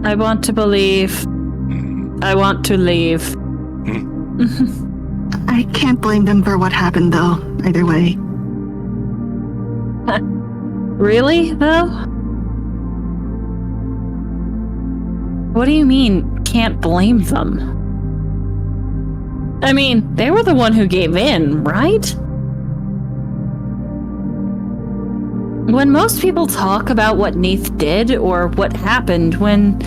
I want to believe. I want to leave. I can't blame them for what happened, though, either way. Really, though? What do you mean, can't blame them? I mean, they were the one who gave in, right? When most people talk about what Neith did or what happened when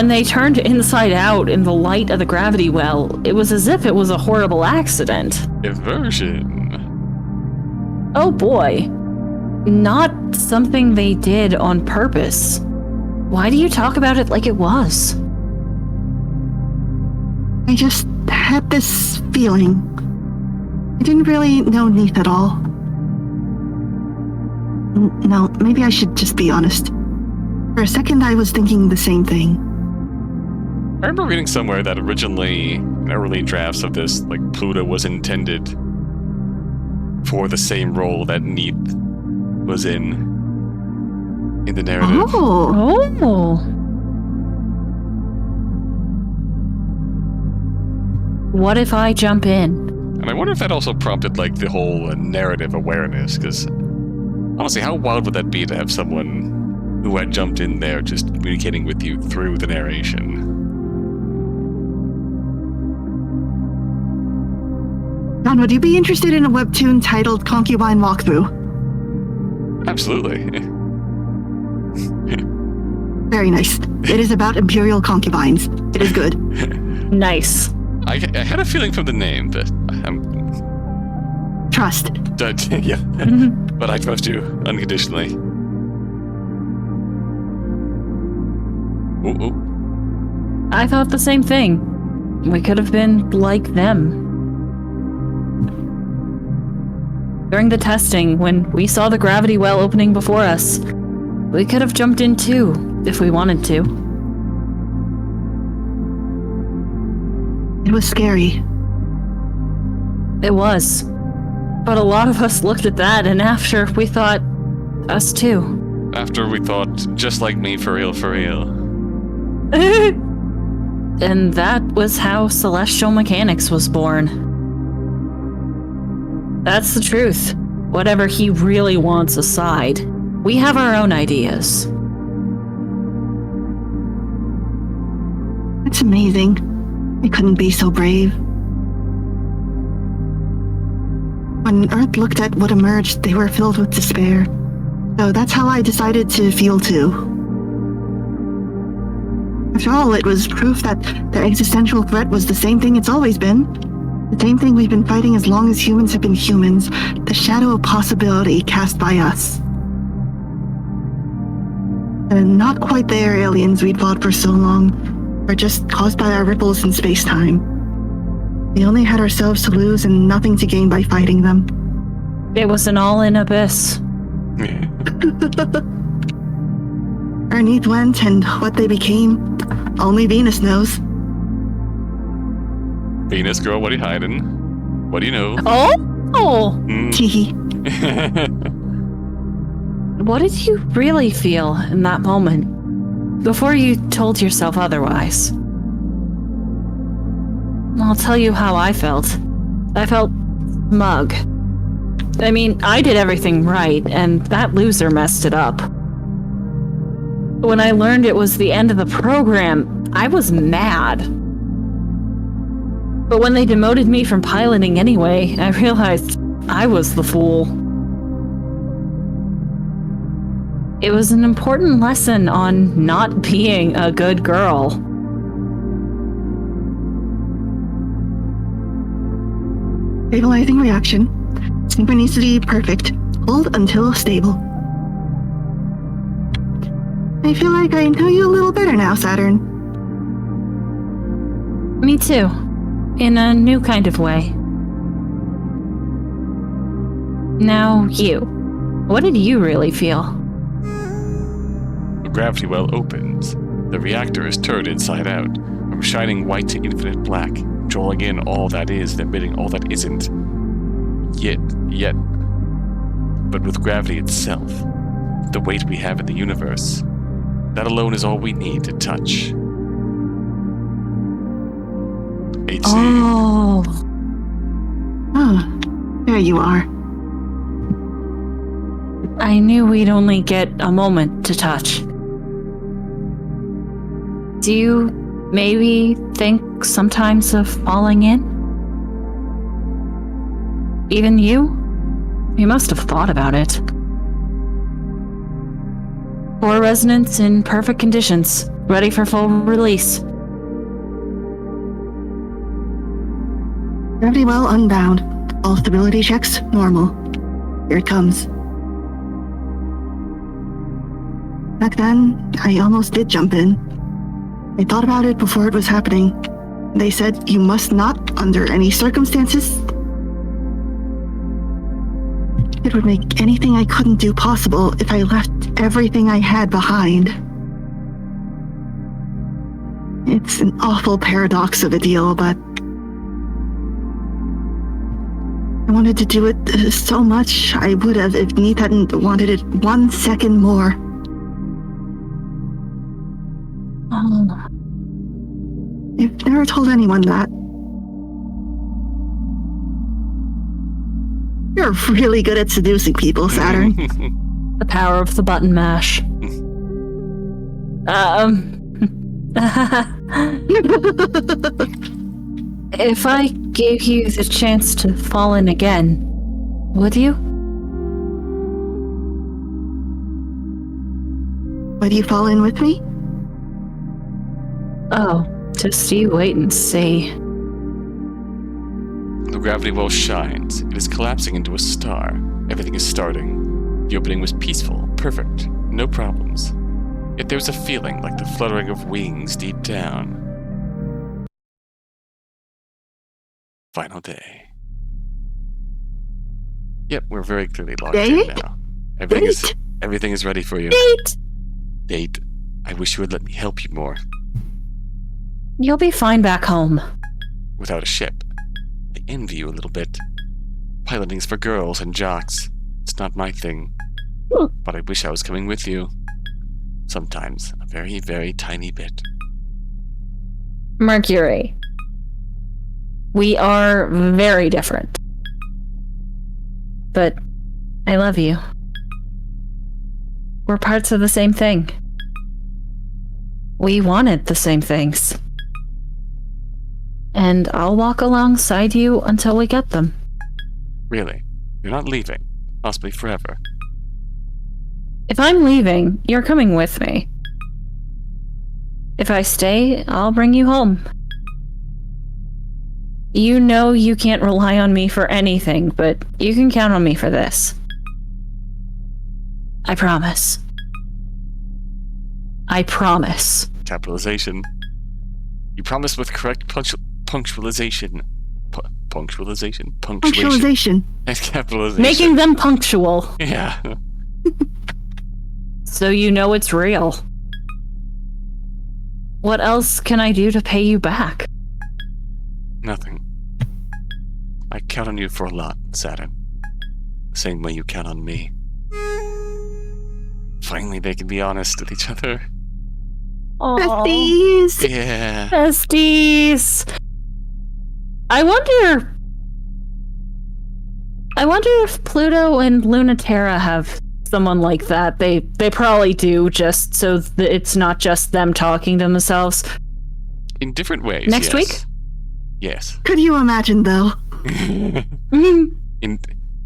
they turned inside out in the light of the gravity well, it was as if it was a horrible accident. Aversion. Oh boy. Not something they did on purpose. Why do you talk about it like it was? I just had this feeling. I didn't really know Neith at all. No, maybe I should just be honest. For a second, I was thinking the same thing. I remember reading somewhere that originally, in early drafts of this, like Pluto was intended for the same role that Neith was in the narrative. Oh. What if I jump in? And I wonder if that also prompted like the whole narrative awareness, because honestly, how wild would that be to have someone who had jumped in there just communicating with you through the narration? John, would you be interested in a webtoon titled Concubine Walkthrough? Absolutely. Very nice. It is about imperial concubines. It is good. Nice. I had a feeling from the name, but Trust. yeah. But I trust you unconditionally. Ooh. I thought the same thing. We could have been like them. During the testing, when we saw the gravity well opening before us, we could have jumped in too, if we wanted to. It was scary. It was. But a lot of us looked at that, and after we thought, us too. After we thought, just like me, for real, for real. And that was how Celestial Mechanics was born. That's the truth. Whatever he really wants aside, we have our own ideas. It's amazing. I couldn't be so brave. When Earth looked at what emerged, they were filled with despair. So that's how I decided to feel too. After all, it was proof that the existential threat was the same thing it's always been. The same thing we've been fighting as long as humans have been humans. The shadow of possibility cast by us. And not quite their aliens we'd fought for so long, are just caused by our ripples in space-time. We only had ourselves to lose and nothing to gain by fighting them. It was an all-in abyss. Where needs went and what they became, only Venus knows. Venus girl, what are you hiding? What do you know? Oh! Teehee. What did you really feel in that moment, before you told yourself otherwise? I'll tell you how I felt. I felt smug. I mean, I did everything right, and that loser messed it up. When I learned it was the end of the program, I was mad. But when they demoted me from piloting anyway, I realized I was the fool. It was an important lesson on not being a good girl. Stabilizing reaction. Synchronicity perfect. Hold until stable. I feel like I know you a little better now, Saturn. Me too. In a new kind of way. Now, you. What did you really feel? The gravity well opens. The reactor is turned inside out, from shining white to infinite black, drawing in all that is and emitting all that isn't. Yet. But with gravity itself, the weight we have in the universe, that alone is all we need to touch. HC. Oh. There you are. I knew we'd only get a moment to touch. Do you maybe think sometimes of falling in? Even you? You must have thought about it. 4 resonance in perfect conditions, ready for full release. Gravity well unbound. All stability checks normal. Here it comes. Back then, I almost did jump in. I thought about it before it was happening. They said you must not, under any circumstances. It would make anything I couldn't do possible if I left everything I had behind. It's an awful paradox of a deal, but I wanted to do it so much I would have if Neith hadn't wanted it 1 second more. Oh. I've never told anyone that. You're really good at seducing people, Saturn. The power of the button mash. If I gave you the chance to fall in again, would you? Would you fall in with me? Oh, just you wait and see. The gravity well shines. It is collapsing into a star. Everything is starting. The opening was peaceful, perfect, no problems. Yet there's a feeling like the fluttering of wings deep down. Final day. Yep, we're very clearly locked in now. Everything is ready for you. Date. I wish you would let me help you more. You'll be fine back home. Without a ship. I envy you a little bit. piloting's for girls and jocks. It's not my thing. But I wish I was coming with you. Sometimes. A very, very tiny bit. Mercury. We are very different. But I love you. We're parts of the same thing. We wanted the same things. And I'll walk alongside you until we get them. Really? You're not leaving? Possibly forever? If I'm leaving, you're coming with me. If I stay, I'll bring you home. You know you can't rely on me for anything, but you can count on me for this. I promise. I promise. Capitalization. You promised with correct punctualization. Punctualization? Punctualization. And capitalization. Making them punctual. Yeah. So you know it's real. What else can I do to pay you back? Nothing. I count on you for a lot, Saturn. The same way you count on me. Finally, they can be honest with each other. Besties! Yeah. Besties! I wonder if Pluto and Lunaterra have someone like that. They probably do, just so that it's not just them talking to themselves. In different ways. Next week? Yes. Could you imagine, though? In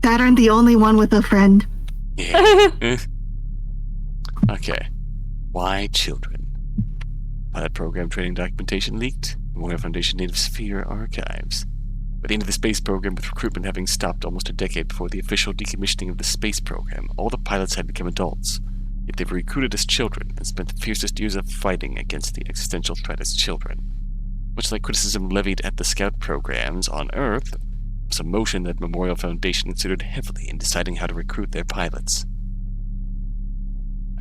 Saturn the only one with a friend. yeah. Okay. Why children? Pilot program training documentation leaked. Memorial Foundation Native Sphere archives. By the end of the space program, with recruitment having stopped almost a decade before the official decommissioning of the space program, all the pilots had become adults. Yet they were recruited as children and spent the fiercest years of fighting against the existential threat as children. Much like criticism levied at the scout programs on Earth, it was a motion that Memorial Foundation considered heavily in deciding how to recruit their pilots.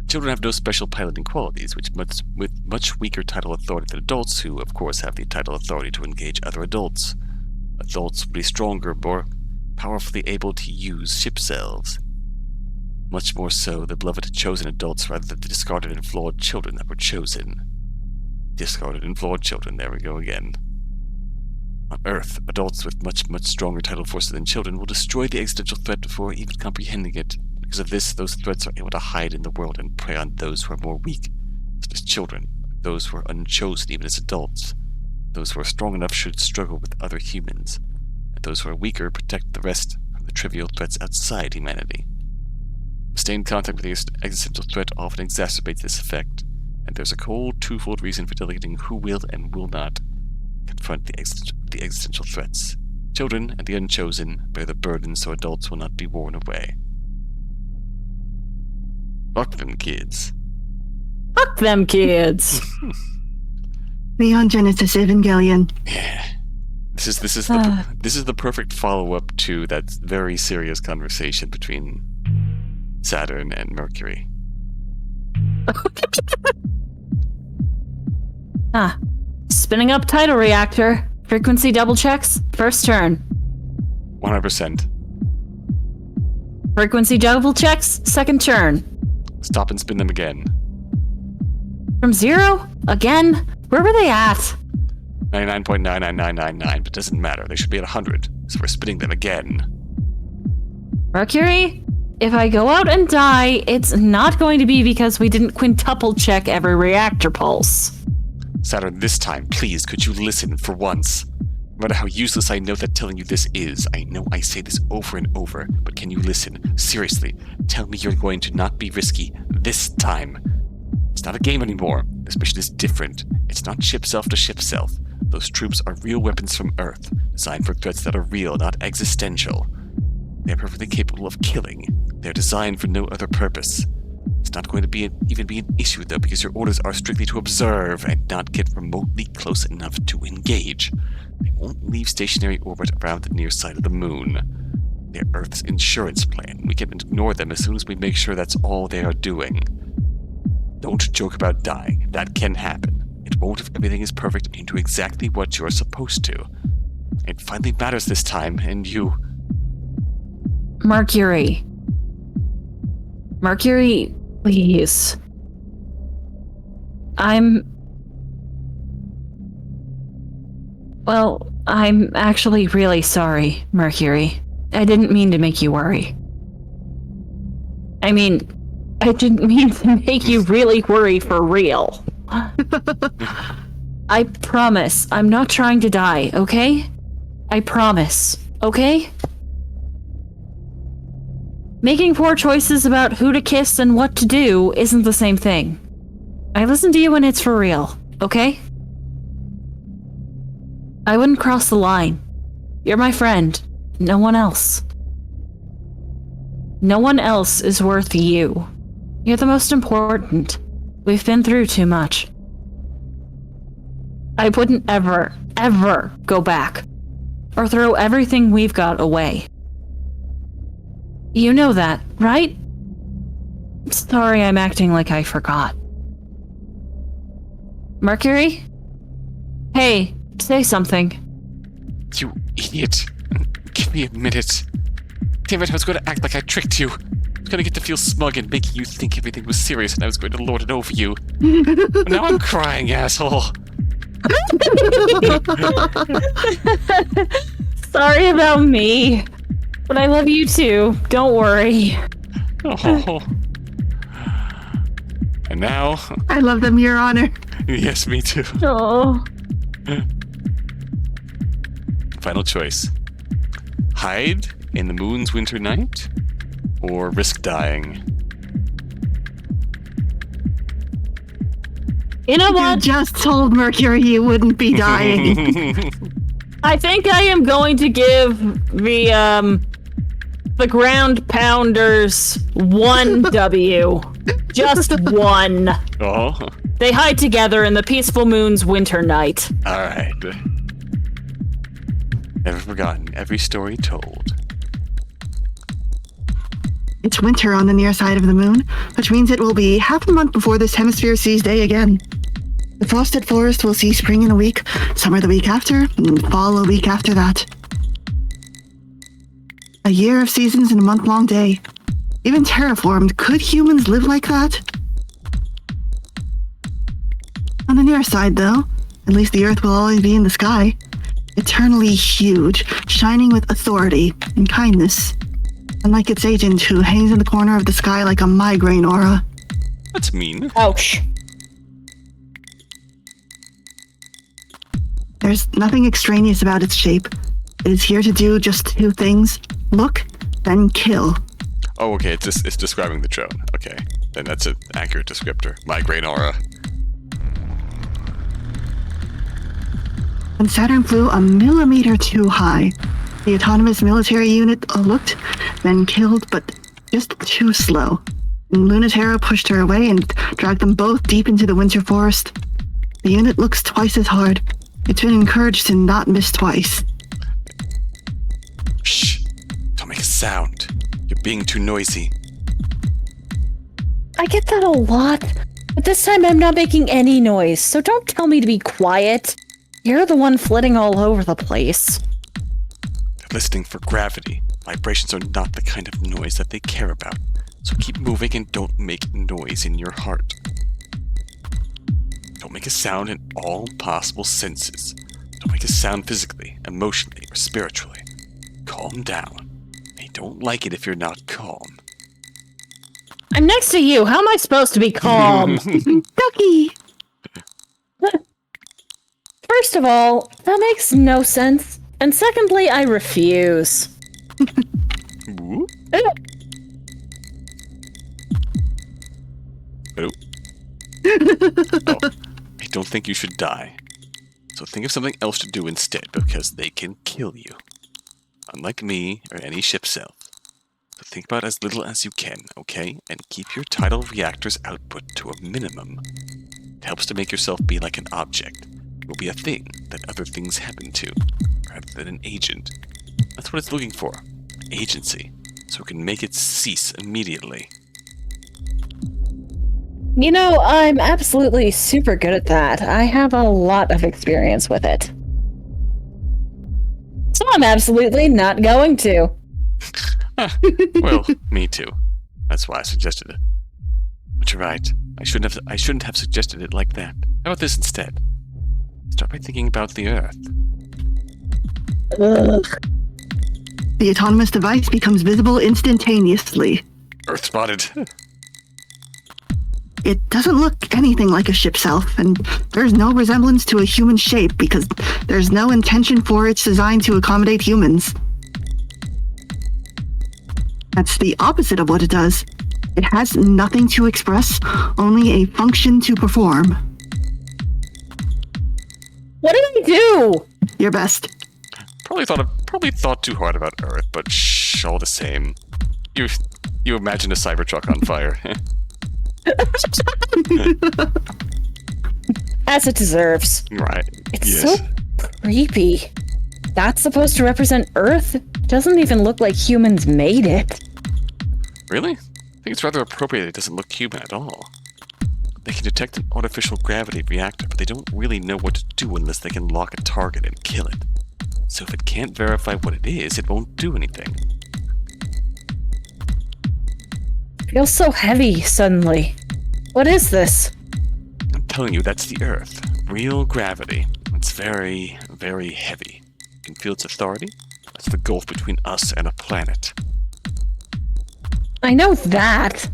Children have no special piloting qualities, with much weaker title authority than adults, who, of course, have the title authority to engage other adults. Adults would be stronger, more powerfully able to use ship cells. Much more so, the beloved had chosen adults rather than the discarded and flawed children that were chosen. Discarded and flawed children, there we go again. On Earth, adults with much stronger tidal forces than children will destroy the existential threat before even comprehending it. Because of this, those threats are able to hide in the world and prey on those who are more weak, such as children, those who are unchosen even as adults. Those who are strong enough should struggle with other humans, and those who are weaker protect the rest from the trivial threats outside humanity. Staying contact with the existential threat often exacerbates this effect, and there's a cold, twofold reason for delegating who will and will not confront the existential threats. Children and the unchosen bear the burden so adults will not be worn away. Fuck them kids. Fuck them kids! Neon Genesis Evangelion. Yeah. This is the perfect follow-up to that very serious conversation between Saturn and Mercury. Spinning up tidal reactor. Frequency double checks. First turn. 100%. Frequency double checks. Second turn. Stop and spin them again. From 0? Again? Where were they at? 99.99999, but it doesn't matter. They should be at 100, so we're spinning them again. Mercury? If I go out and die, it's not going to be because we didn't quintuple check every reactor pulse. Saturn, this time, please, could you listen for once? No matter how useless I know that telling you this is, I know I say this over and over, but can you listen? Seriously, tell me you're going to not be risky this time. It's not a game anymore. This mission is different. It's not ship self to ship self. Those troops are real weapons from Earth, designed for threats that are real, not existential. They're perfectly capable of killing. They're designed for no other purpose. It's not going to even be an issue, though, because your orders are strictly to observe and not get remotely close enough to engage. They won't leave stationary orbit around the near side of the moon. They're Earth's insurance plan. We can ignore them as soon as we make sure that's all they are doing. Don't joke about dying. That can happen. It won't if everything is perfect and you do exactly what you're supposed to. It finally matters this time, and you... Mercury. Mercury, please. Well, I'm actually really sorry, Mercury. I didn't mean to make you worry. I mean, I didn't mean to make you really worry for real. I promise, I'm not trying to die, okay? I promise, okay? Making poor choices about who to kiss and what to do isn't the same thing. I listen to you when it's for real, okay? I wouldn't cross the line. You're my friend. No one else. No one else is worth you. You're the most important. We've been through too much. I wouldn't ever, ever go back. Or throw everything we've got away. You know that, right? Sorry I'm acting like I forgot. Mercury? Hey, say something. You idiot. Give me a minute. Damn it, I was going to act like I tricked you. I was going to get to feel smug and making you think everything was serious and I was going to lord it over you. But now I'm crying, asshole. Sorry about me. But I love you too. Don't worry. Oh. And now... I love them, Your Honor. Yes, me too. Oh. Final choice. Hide in the moon's winter night, or risk dying? You know You what? just told Mercury you wouldn't be dying. I think I am going to give the ground pounders 1 W. Just 1. Oh, They hide together in the peaceful moon's winter night. alright. Never forgotten, every story told. It's winter on the near side of the moon, which means it will be half a month before this hemisphere sees day again. The frosted forest will see spring in a week, summer the week after, and fall a week after that. A year of seasons in a month-long day. Even terraformed, could humans live like that? On the near side, though, at least the Earth will always be in the sky. Eternally huge, shining with authority and kindness. Unlike its agent, who hangs in the corner of the sky like a migraine aura. That's mean. Ouch. There's nothing extraneous about its shape. It is here to do just 2 things. Look, then kill. Oh, okay, it's describing the drone. Okay, then that's an accurate descriptor. Migraine aura. When Saturn flew a millimeter too high, the autonomous military unit looked, then killed, but just too slow. And Lunaterra pushed her away and dragged them both deep into the winter forest. The unit looks twice as hard. It's been encouraged to not miss twice. Shh! Don't make a sound. You're being too noisy. I get that a lot, but this time I'm not making any noise, so don't tell me to be quiet. You're the one flitting all over the place. They're listening for gravity. Vibrations are not the kind of noise that they care about. So keep moving and don't make noise in your heart. Don't make a sound in all possible senses. Don't make a sound physically, emotionally, or spiritually. Calm down. They don't like it if you're not calm. I'm next to you. How am I supposed to be calm? Ducky! First of all, that makes no sense. And secondly, I refuse. Ooh. Oh. I don't think you should die. So think of something else to do instead, because they can kill you. Unlike me, or any ship self. So think about as little as you can, okay? And keep your tidal reactor's output to a minimum. It helps to make yourself be like an object. It will be a thing that other things happen to, rather than an agent. That's what it's looking for. Agency. So it can make it cease immediately. You know, I'm absolutely super good at that. I have a lot of experience with it. So I'm absolutely not going to. Well, me too. That's why I suggested it. But you're right. I shouldn't have suggested it like that. How about this instead? Start by thinking about the Earth. Ugh. The autonomous device becomes visible instantaneously. Earth spotted. It doesn't look anything like a ship self, and there's no resemblance to a human shape because there's no intention for its design to accommodate humans. That's the opposite of what it does. It has nothing to express, only a function to perform. What did I do? Your best. Probably thought too hard about Earth, but shh, all the same. You imagine a Cybertruck on fire. As it deserves. Right. It's yes. so creepy. That's supposed to represent Earth? Doesn't even look like humans made it. Really? I think it's rather appropriate it doesn't look human at all. They can detect an artificial gravity reactor, but they don't really know what to do unless they can lock a target and kill it. So if it can't verify what it is, it won't do anything. Feels so heavy suddenly. What is this? I'm telling you, that's the Earth. Real gravity. It's very, very heavy. You can feel its authority. That's the gulf between us and a planet. I know that.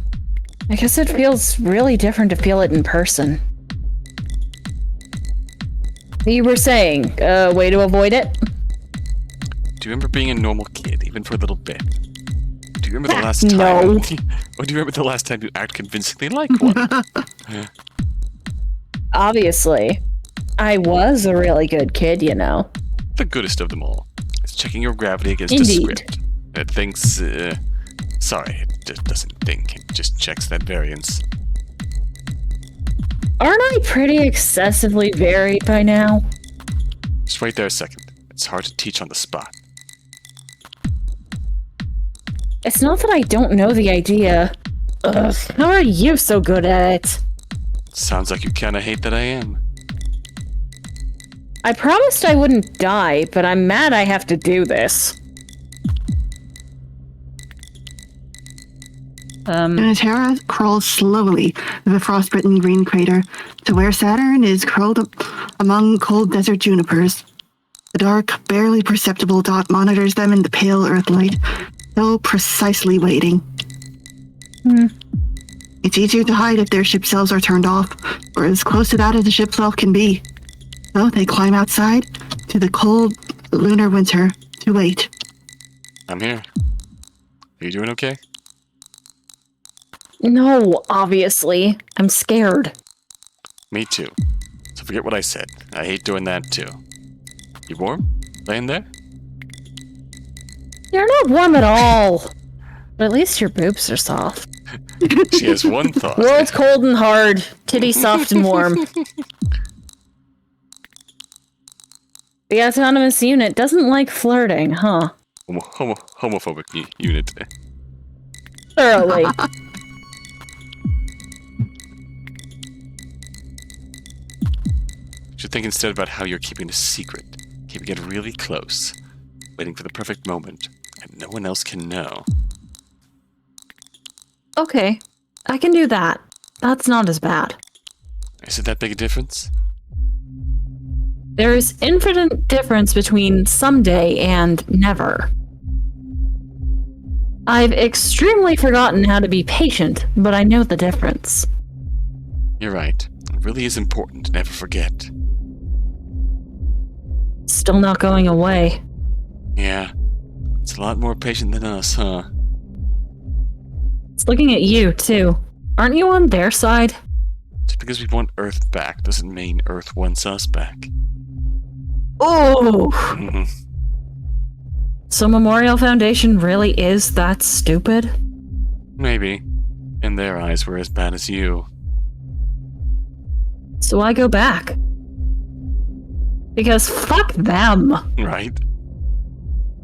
I guess it feels really different to feel it in person. You were saying, way to avoid it? Do you remember being a normal kid, even for a little bit? Do you remember the last time? No. Or do you remember the last time you act convincingly like one? Obviously. I was a really good kid, you know. The goodest of them all. It's checking your gravity against Indeed. a script. It thinks, sorry, it just doesn't think. It just checks that variance. Aren't I pretty excessively varied by now? Just wait there a second. It's hard to teach on the spot. It's not that I don't know the idea. Ugh, how are you so good at it? Sounds like you kinda hate that I am. I promised I wouldn't die, but I'm mad I have to do this. Terra crawls slowly through the frostbitten green crater to where Saturn is curled up among cold desert junipers. The dark, barely perceptible dot monitors them in the pale earth light, so precisely waiting. It's easier to hide if their ship selves are turned off, or as close to that as a ship self can be. So they climb outside to the cold lunar winter to wait. I'm here. Are you doing okay? No, obviously. I'm scared. Me too. So forget what I said. I hate doing that too. You warm? Laying there? You're not warm at all. But at least your boobs are soft. She has one thought. World's cold and hard. Titty soft and warm. The autonomous unit doesn't like flirting, huh? Homophobic unit. Thoroughly. Should think instead about how you're keeping a secret. Keeping it really close. Waiting for the perfect moment. And no one else can know. Okay, I can do that. That's not as bad. Is it that big a difference? There is infinite difference between someday and never. I've extremely forgotten how to be patient, but I know the difference. You're right. It really is important to never forget. Still not going away. Yeah. It's a lot more patient than us, huh? It's looking at you, too. Aren't you on their side? Just because we want Earth back doesn't mean Earth wants us back. Oh! Mhm. So Memorial Foundation really is that stupid? Maybe. In their eyes, we're as bad as you. So I go back. Because fuck them. Right?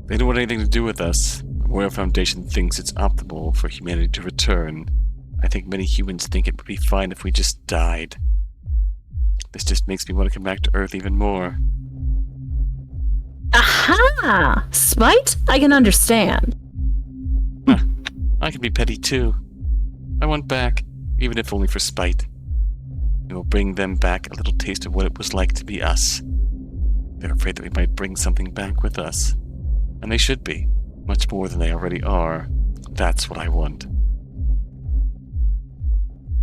They don't want anything to do with us. The Memorial Foundation thinks it's optimal for humanity to return. I think many humans think it would be fine if we just died. This just makes me want to come back to Earth even more. Aha! Spite? I can understand. I can be petty too. I want back, even if only for spite. It will bring them back a little taste of what it was like to be us. They're afraid that we might bring something back with us. And they should be. Much more than they already are. That's what I want.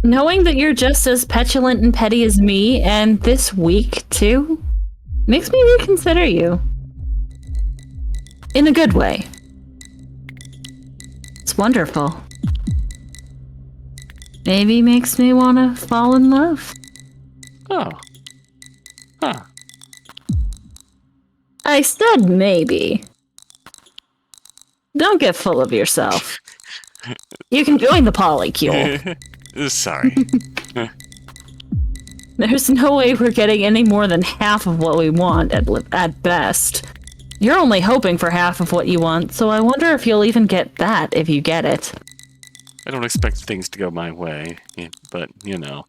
Knowing that you're just as petulant and petty as me, and this weak too, makes me reconsider you. In a good way. It's wonderful. Maybe makes me want to fall in love. Oh. Huh. I said maybe. Don't get full of yourself. You can join the polycule. Sorry. There's no way we're getting any more than half of what we want at best. You're only hoping for half of what you want, so I wonder if you'll even get that if you get it. I don't expect things to go my way, but, you know.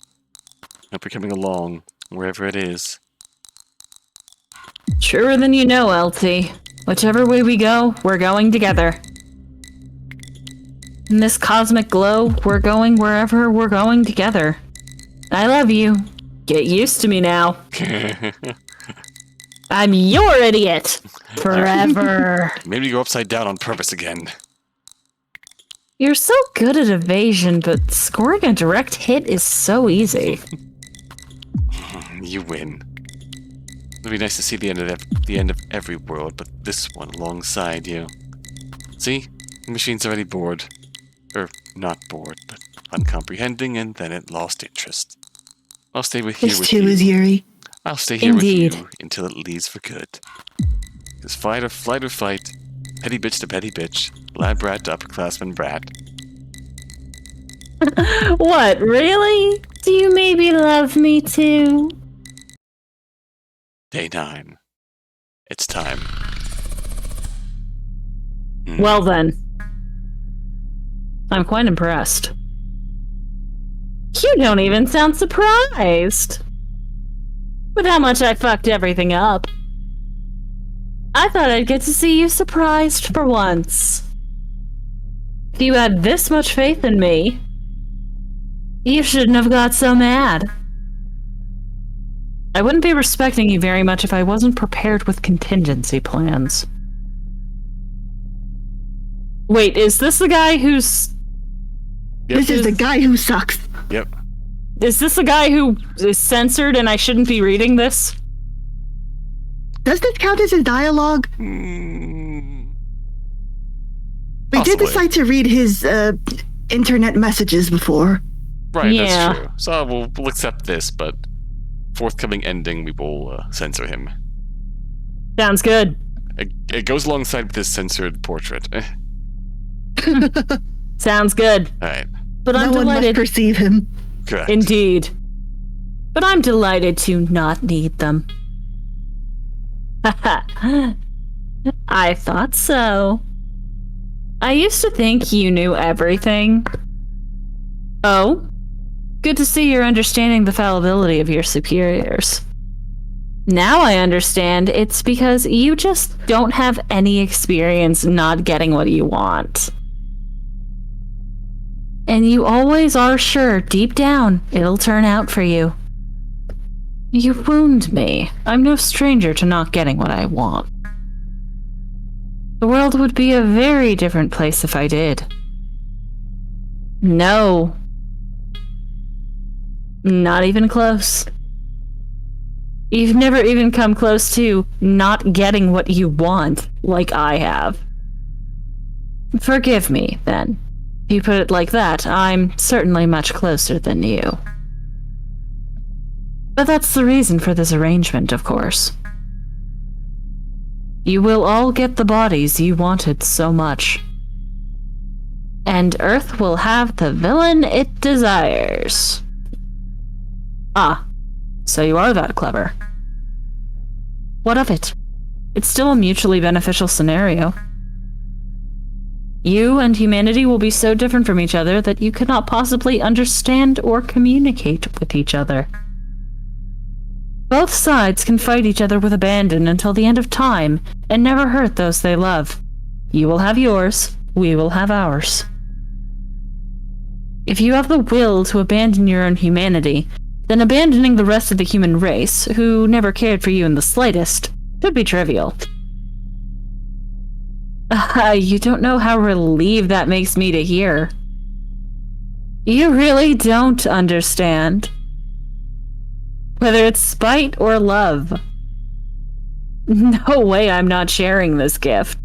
Hope you're coming along, wherever it is. Truer than you know, LT. Whichever way we go, we're going together. In this cosmic glow, we're going wherever we're going together. I love you. Get used to me now. I'm your idiot. Forever. Maybe go upside down on purpose again. You're so good at evasion, but scoring a direct hit is so easy. You win. It'd be nice to see the end of every world, but this one alongside you. See? The machine's already bored. Or, not bored, but uncomprehending, and then it lost interest. I'll stay here with you. This too is Yuri. I'll stay here Indeed. with you until it leaves for good. Because flight or fight, petty bitch to petty bitch, lab rat to upperclassman brat. What, really? Do you maybe love me too? Day 9. It's time. Well then. I'm quite impressed. You don't even sound surprised. With how much I fucked everything up. I thought I'd get to see you surprised for once. If you had this much faith in me, you shouldn't have got so mad. I wouldn't be respecting you very much if I wasn't prepared with contingency plans. Wait, is this the guy who's... Yep. This is the guy who sucks. Yep. Is this the guy who is censored and I shouldn't be reading this? Does this count as his dialogue? Mm, We did possibly. decide to read his internet messages before. Right, Yeah. that's true. So we'll accept this, but forthcoming ending, we will censor him. Sounds good. It goes alongside with this censored portrait. Sounds good. Alright, But I'm No one must delighted. perceive him. correct. Indeed. But I'm delighted to not need them. Haha. I thought so. I used to think you knew everything. Oh? Good to see you're understanding the fallibility of your superiors. Now I understand it's because you just don't have any experience not getting what you want. And you always are sure, deep down, it'll turn out for you. You wound me. I'm no stranger to not getting what I want. The world would be a very different place if I did. No. Not even close. You've never even come close to not getting what you want, like I have. Forgive me, then. If you put it like that, I'm certainly much closer than you. But that's the reason for this arrangement, of course. You will all get the bodies you wanted so much. And Earth will have the villain it desires. Ah, so you are that clever. What of it? It's still a mutually beneficial scenario. You and humanity will be so different from each other that you cannot possibly understand or communicate with each other. Both sides can fight each other with abandon until the end of time and never hurt those they love. You will have yours, we will have ours. If you have the will to abandon your own humanity, then abandoning the rest of the human race, who never cared for you in the slightest, should be trivial. You don't know how relieved that makes me to hear. You really don't understand. Whether it's spite or love. No way I'm not sharing this gift.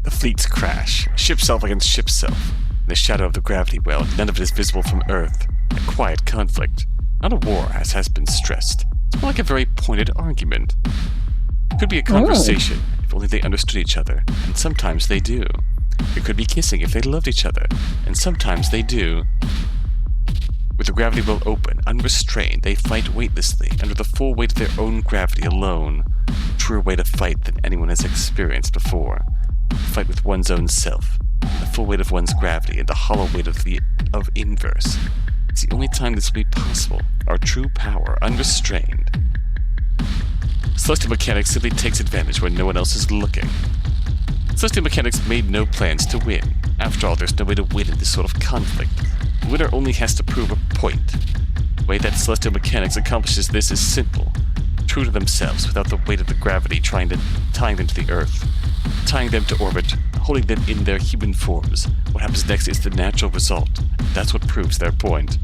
The fleets crash, ship self against ship self. In the shadow of the gravity well, none of it is visible from Earth. A quiet conflict. Not a war, as has been stressed. It's more like a very pointed argument. It could be a conversation, if only they understood each other, and sometimes they do. It could be kissing if they loved each other, and sometimes they do. With the gravity well open, unrestrained, they fight weightlessly, under the full weight of their own gravity alone. A truer way to fight than anyone has experienced before. Fight with one's own self, the full weight of one's gravity, and the hollow weight of inverse. It's the only time this will be possible. Our true power, unrestrained. Celestial mechanics simply takes advantage when no one else is looking. Celestial mechanics made no plans to win. After all, there's no way to win in this sort of conflict. The winner only has to prove a point. The way that Celestial mechanics accomplishes this is simple. True to themselves, without the weight of the gravity tying them to the Earth. Tying them to orbit, holding them in their human forms. What happens next is the natural result. That's what proves their point.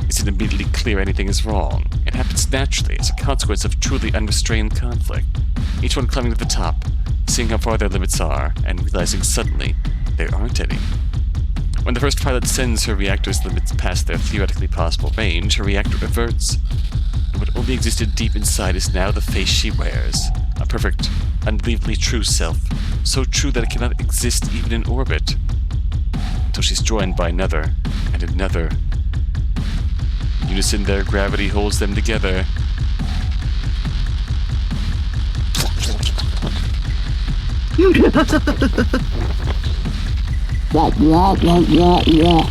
Is it immediately clear anything is wrong? It happens naturally as a consequence of truly unrestrained conflict. Each one climbing to the top, seeing how far their limits are, and realizing suddenly there aren't any. When the first pilot sends her reactor's limits past their theoretically possible range, her reactor reverts. And what only existed deep inside is now the face she wears. A perfect, unbelievably true self. So true that it cannot exist even in orbit. Until she's joined by another, and another. In unison, their gravity holds them together. Wah, wah, wah, wah, wah.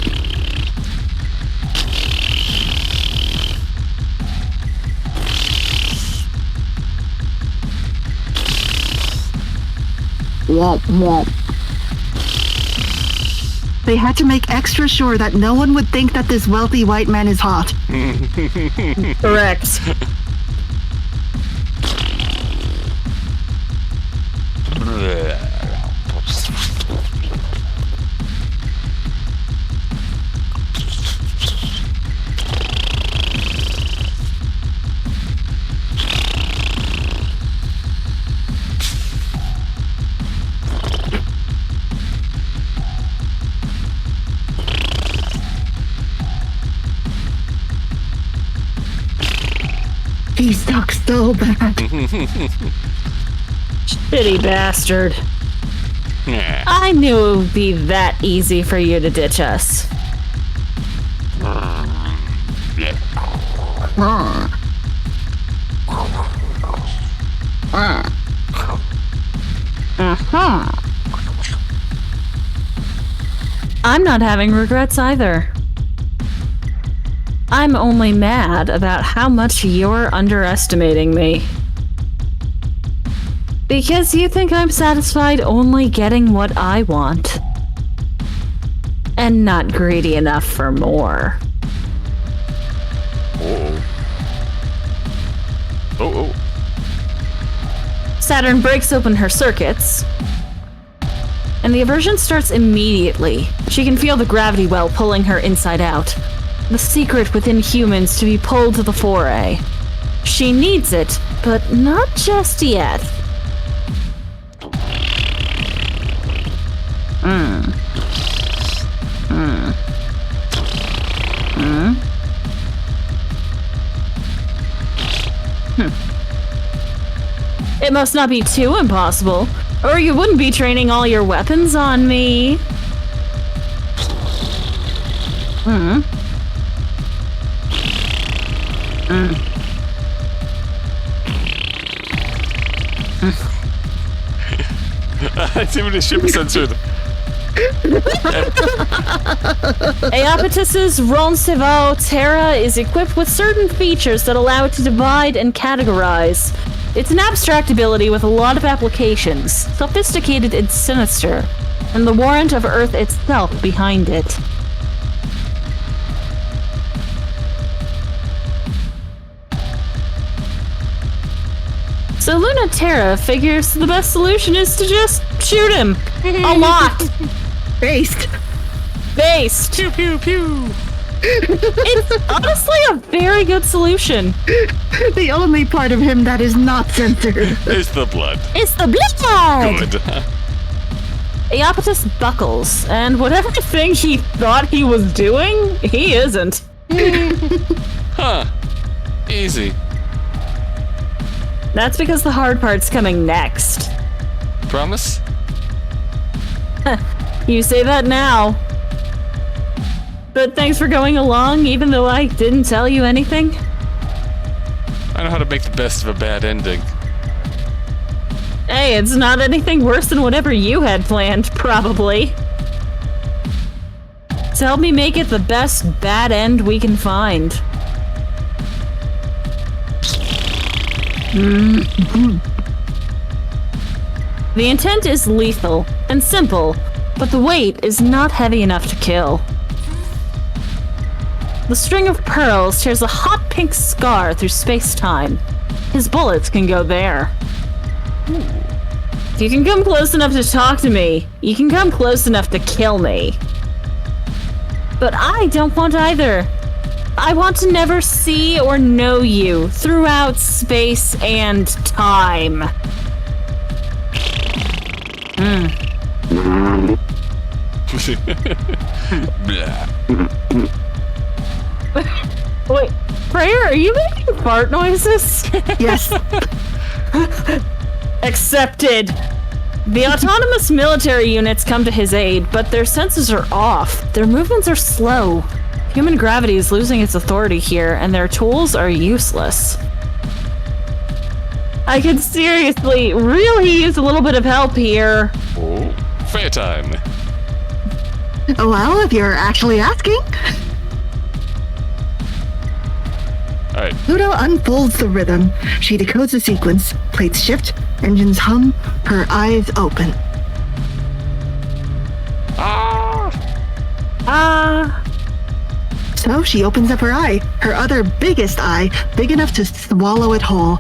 Womp womp. They had to make extra sure that no one would think that this wealthy white man is hot. Correct. He sucks so bad. Shitty bastard. Yeah. I knew it would be that easy for you to ditch us. I'm not having regrets either. I'm only mad about how much you're underestimating me. Because you think I'm satisfied only getting what I want. And not greedy enough for more. Oh. Saturn breaks open her circuits, and the aversion starts immediately. She can feel the gravity well pulling her inside out. The secret within humans to be pulled to the foray. She needs it, but not just yet. It must not be too impossible, or you wouldn't be training all your weapons on me. Too many ship censored. Aeopatus's Roncesvalles Terra is equipped with certain features that allow it to divide and categorize. It's an abstract ability with a lot of applications, sophisticated and sinister. and the warrant of Earth itself behind it. So Lunaterra figures the best solution is to just shoot him. A lot. Based. Pew pew pew. It's honestly a very good solution. The only part of him that is not censored. It's the blood. It's the blood! Good. Iapetus buckles, and whatever thing he thought he was doing, he isn't. Huh. Easy. That's because the hard part's coming next. Promise? You say that now. But thanks for going along, even though I didn't tell you anything. I know how to make the best of a bad ending. Hey, it's not anything worse than whatever you had planned, probably. So help me make it the best bad end we can find. The intent is lethal and simple, but the weight is not heavy enough to kill. The string of pearls tears a hot pink scar through space-time. His bullets can go there. If you can come close enough to talk to me, you can come close enough to kill me. But I don't want either. I want to never see or know you throughout space and time. Wait, Freya, are you making fart noises? Yes. Accepted. The autonomous military units come to his aid, but their senses are off. Their movements are slow. Human gravity is losing its authority here, and their tools are useless. I could seriously really use a little bit of help here. Oh, fair time. Well, if you're actually asking. Alright. Pluto unfolds the rhythm. She decodes the sequence. Plates shift, engines hum, her eyes open. So she opens up her eye, her other biggest eye, big enough to swallow it whole.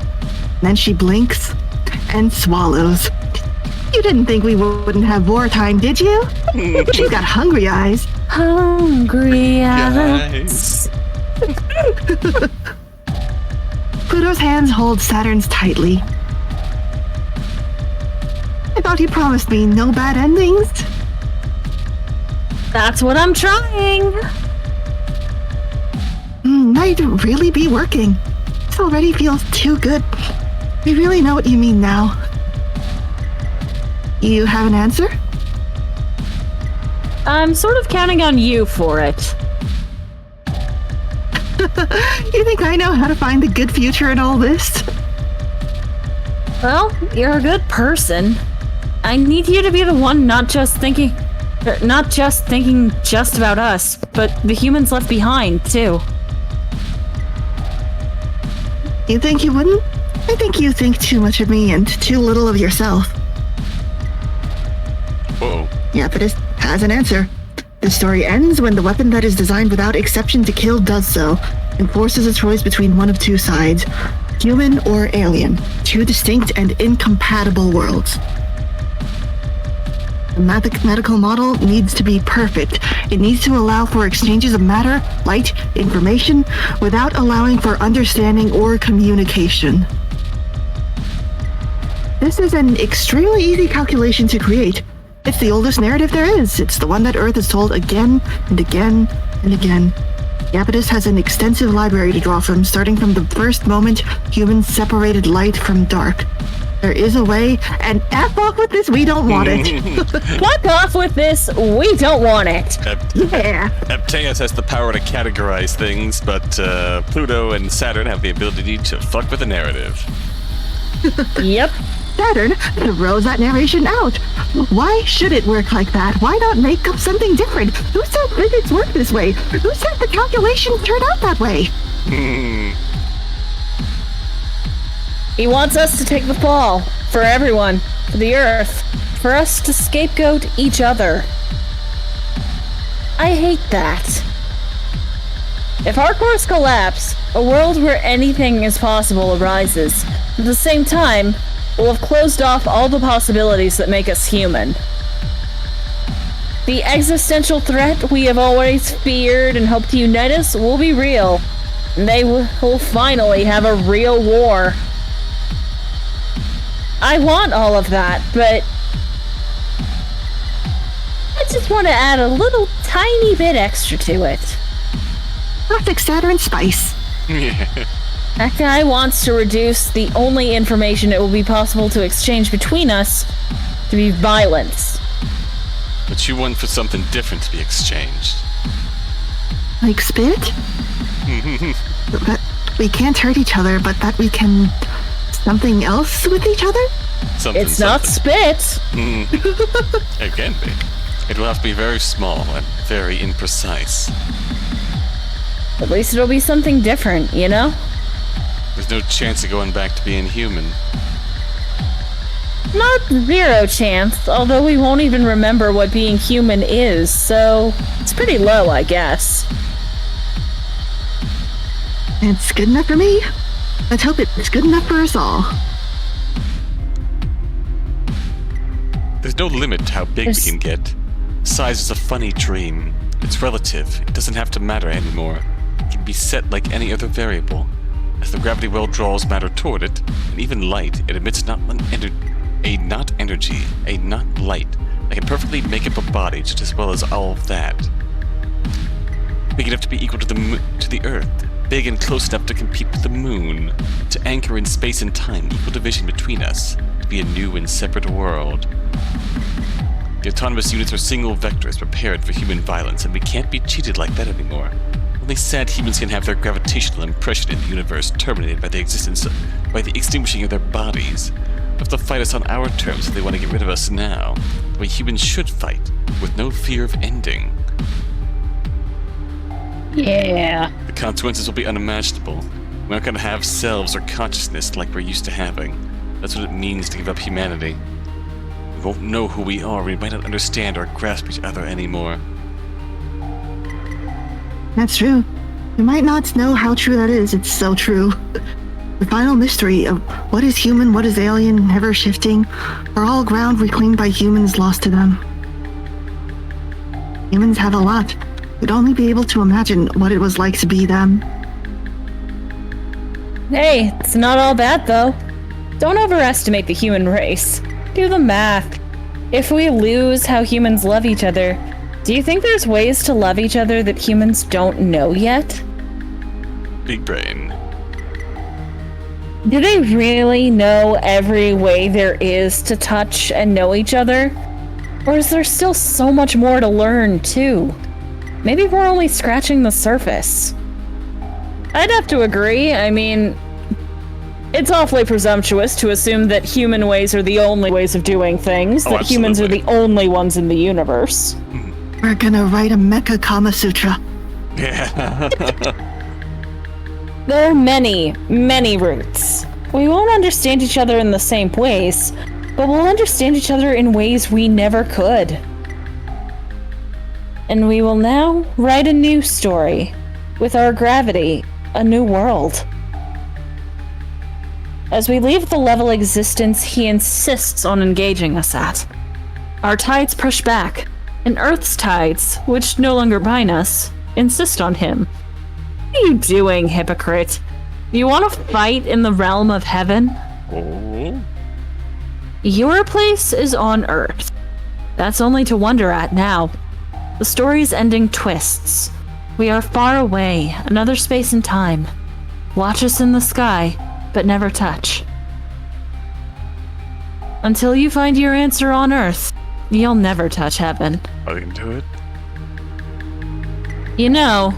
Then she blinks and swallows. You didn't think we wouldn't have wartime, did you? She's got hungry eyes. Hungry eyes. Pluto's hands hold Saturn's tightly. I thought he promised me no bad endings. That's what I'm trying. Might really be working. This already feels too good. I really know what you mean now. You have an answer? I'm sort of counting on you for it. You think I know how to find the good future in all this? Well, you're a good person. I need you to be the one not just thinking just about us, but the humans left behind, too. You think you wouldn't? I think you think too much of me and too little of yourself. Uh-oh. Yeah, but it has an answer. The story ends when the weapon that is designed without exception to kill does so, and forces a choice between one of two sides, human or alien, two distinct and incompatible worlds. The mathematical model needs to be perfect. It needs to allow for exchanges of matter, light, information, without allowing for understanding or communication. This is an extremely easy calculation to create. It's the oldest narrative there is. It's the one that Earth has told again and again and again. Iapetus has an extensive library to draw from, starting from the first moment humans separated light from dark. There is a way, and F off with this, we don't want it. Fuck off with this, we don't want it. Yeah. Apteus has the power to categorize things, but Pluto and Saturn have the ability to fuck with the narrative. Yep. Saturn throws that narration out. Why should it work like that? Why not make up something different? Who said physics work this way? Who said the calculations turn out that way? He wants us to take the fall. For everyone. For the Earth. for us to scapegoat each other. I hate that. If our cores collapse, a world where anything is possible arises. At the same time, we'll have closed off all the possibilities that make us human. The existential threat we have always feared and hoped to unite us will be real. And they will finally have a real war. I want all of that, but I just want to add a little tiny bit extra to it. Classic Saturn spice. That guy wants to reduce the only information it will be possible to exchange between us to be violence. But you want for something different to be exchanged. Like spit? That we can't hurt each other, but that we can something else with each other? It's not spit. It can be. It will have to be very small and very imprecise. At least it'll be something different, you know? There's no chance of going back to being human. Not zero chance, although we won't even remember what being human is, so it's pretty low, I guess. It's good enough for me. Let's hope it's good enough for us all. There's no limit to how big we can get. Size is a funny dream. It's relative. It doesn't have to matter anymore. It can be set like any other variable. As the gravity well draws matter toward it, and even light, it emits not energy, a not light. that can perfectly make up a body just as well as all of that. Big enough to be equal to the Earth. Big and close enough to compete with the Moon. To anchor in space and time, equal division between us. To be a new and separate world. The autonomous units are single vectors prepared for human violence, and we can't be cheated like that anymore. Only sad humans can have their gravitational impression in the universe terminated by the extinguishing of their bodies. They have to fight us on our terms if they want to get rid of us now. The way humans should fight, with no fear of ending. Yeah. The consequences will be unimaginable. We're not going to have selves or consciousness like we're used to having. That's what it means to give up humanity. We won't know who we are. We might not understand or grasp each other anymore. That's true. We might not know how true that is. It's so true. The final mystery of what is human, what is alien, ever shifting, are all ground reclaimed by humans lost to them. Humans have a lot. We'd only be able to imagine what it was like to be them. Hey, it's not all bad though. Don't overestimate the human race. Do the math. If we lose how humans love each other, do you think there's ways to love each other that humans don't know yet? Big brain. Do they really know every way there is to touch and know each other? Or is there still so much more to learn, too? Maybe we're only scratching the surface. I'd have to agree. I mean, it's awfully presumptuous to assume that human ways are the only ways of doing things, that humans are the only ones in the universe. We're gonna write a Mecha Kama Sutra. Yeah. There are many, many routes. We won't understand each other in the same ways, but we'll understand each other in ways we never could. And we will now write a new story, with our gravity, a new world. As we leave the level existence he insists on engaging us at, our tides push back, and Earth's tides, which no longer bind us, insist on him. What are you doing, hypocrite? You want to fight in the realm of heaven? Oh. Your place is on Earth. That's only to wonder at now. The story's ending twists. We are far away, another space and time. Watch us in the sky, but never touch. Until you find your answer on Earth, you'll never touch heaven. Are they gonna do it? You know,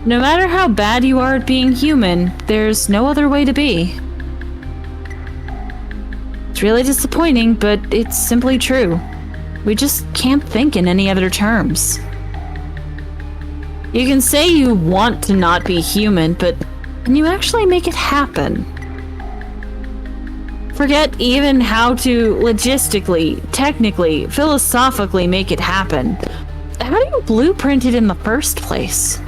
no matter how bad you are at being human, there's no other way to be. It's really disappointing, but it's simply true. We just can't think in any other terms. You can say you want to not be human, but can you actually make it happen? forget even how to logistically, technically, philosophically make it happen. How do you blueprint it in the first place?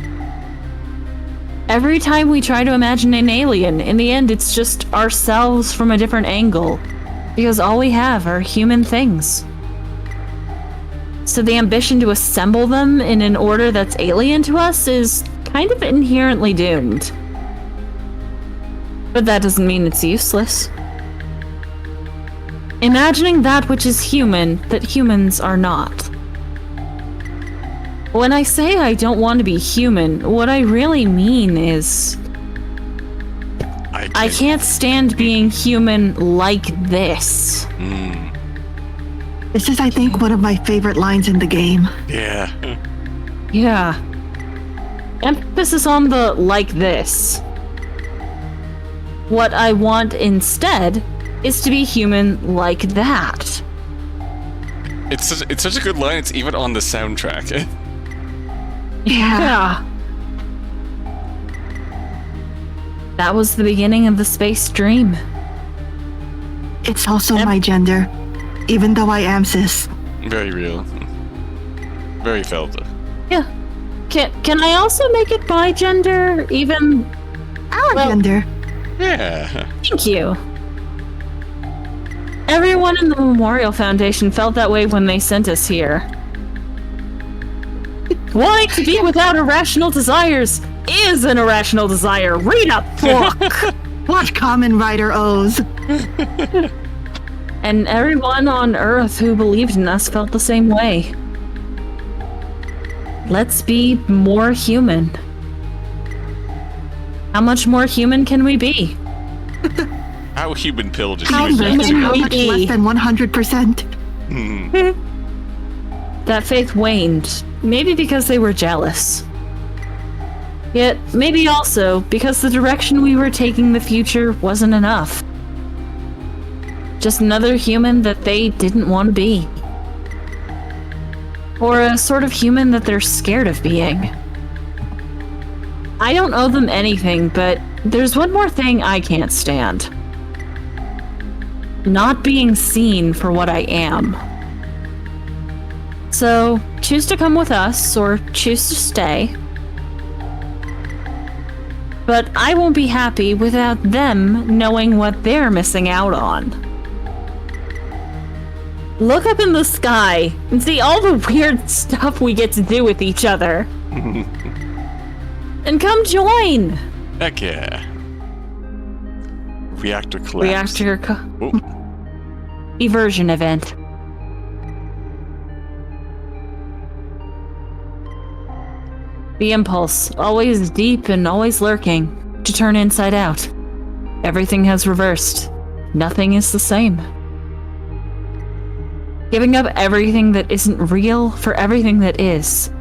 Every time we try to imagine an alien, in the end it's just ourselves from a different angle. Because all we have are human things. So the ambition to assemble them in an order that's alien to us is kind of inherently doomed. But that doesn't mean it's useless. Imagining that which is human that humans are not. When I say I don't want to be human, what I really mean is I can't stand being human like this. This is, I think, one of my favorite lines in the game. Yeah. Yeah. Emphasis on the like this. What I want instead is to be human like that. It's such a good line, it's even on the soundtrack. Yeah. That was the beginning of the space dream. It's also my gender, even though I am cis. Very real. Very felt. Yeah. Can I also make it by gender, even... Our gender. Yeah. Thank you. Everyone in the Memorial Foundation felt that way when they sent us here. Wanting to be without irrational desires is an irrational desire. Read a book! What Common Rider owes. And everyone on Earth who believed in us felt the same way. Let's be more human. How much more human can we be? How human pilled is How human? human How we much be? less than 100%? That faith waned. Maybe because they were jealous. Yet, maybe also because the direction we were taking the future wasn't enough. Just another human that they didn't want to be. Or a sort of human that they're scared of being. I don't owe them anything, but there's one more thing I can't stand. Not being seen for what I am. So, choose to come with us, or choose to stay. But I won't be happy without them knowing what they're missing out on. Look up in the sky and see all the weird stuff we get to do with each other. And come join! Heck yeah. Reactor collapse. Eversion event. The impulse, always deep and always lurking, to turn inside out. Everything has reversed. Nothing is the same. Giving up everything that isn't real for everything that is.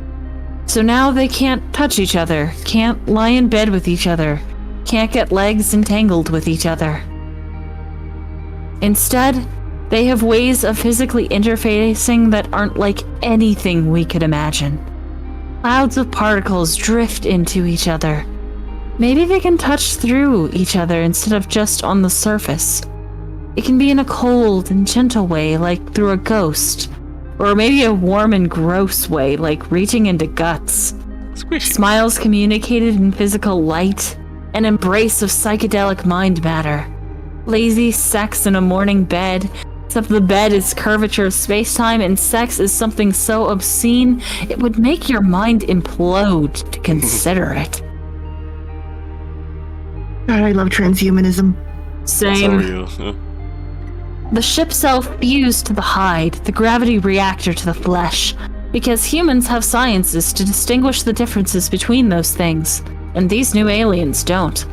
So now they can't touch each other, can't lie in bed with each other, can't get legs entangled with each other. Instead, they have ways of physically interfacing that aren't like anything we could imagine. Clouds of particles drift into each other. Maybe they can touch through each other instead of just on the surface. It can be in a cold and gentle way, like through a ghost. Or maybe a warm and gross way, like reaching into guts. Squishy. Smiles communicated in physical light. An embrace of psychedelic mind matter. Lazy sex in a morning bed. Except the bed is curvature of space-time and sex is something so obscene, it would make your mind implode to consider it. God, I love transhumanism. Same. So real. The ship self fused to the hide, the gravity reactor to the flesh, because humans have sciences to distinguish the differences between those things, and these new aliens don't.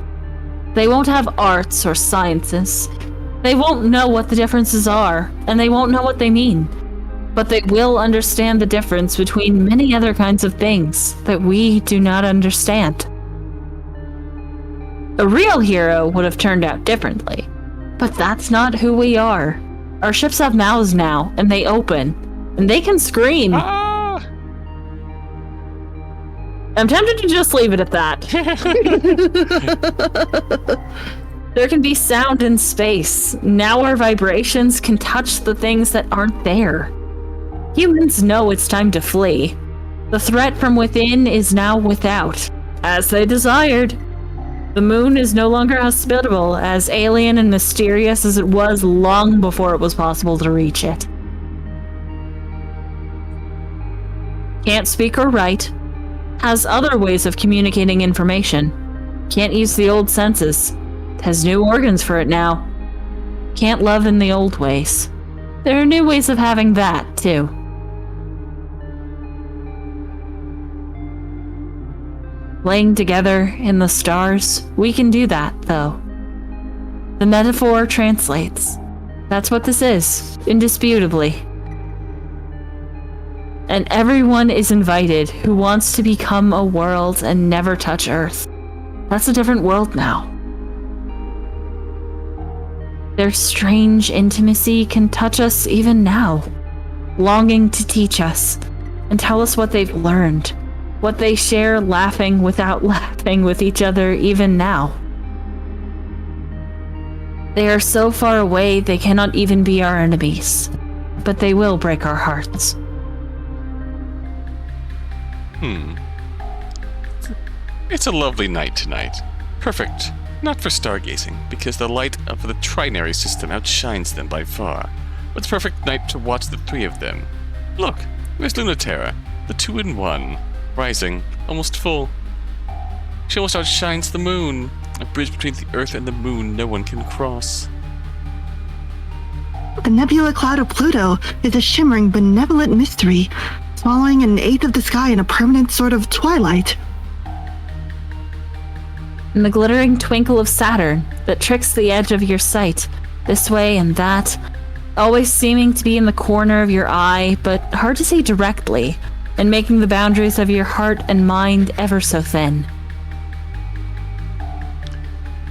They won't have arts or sciences. They won't know what the differences are, and they won't know what they mean. But they will understand the difference between many other kinds of things that we do not understand. A real hero would have turned out differently. But that's not who we are. Our ships have mouths now, and they open. And they can scream. Ah! I'm tempted to just leave it at that. There can be sound in space. Now our vibrations can touch the things that aren't there. Humans know it's time to flee. The threat from within is now without, as they desired. The moon is no longer hospitable, as alien and mysterious as it was long before it was possible to reach it. Can't speak or write. Has other ways of communicating information. Can't use the old senses. Has new organs for it now. Can't love in the old ways. There are new ways of having that, too. Laying together in the stars, we can do that, though. The metaphor translates. That's what this is, indisputably. And everyone is invited who wants to become a world and never touch Earth. That's a different world now. Their strange intimacy can touch us even now, longing to teach us and tell us what they've learned, what they share laughing without laughing with each other even now. They are so far away they cannot even be our enemies, but they will break our hearts. It's a lovely night tonight. Perfect. Not for stargazing, because the light of the trinary system outshines them by far. But it's a perfect night to watch the three of them. Look, there's Lunaterra, the 2-in-1, rising, almost full. She almost outshines the moon, a bridge between the Earth and the moon no one can cross. The nebula cloud of Pluto is a shimmering, benevolent mystery, swallowing an eighth of the sky in a permanent sort of twilight. And the glittering twinkle of Saturn that tricks the edge of your sight, this way and that, always seeming to be in the corner of your eye, but hard to see directly, and making the boundaries of your heart and mind ever so thin.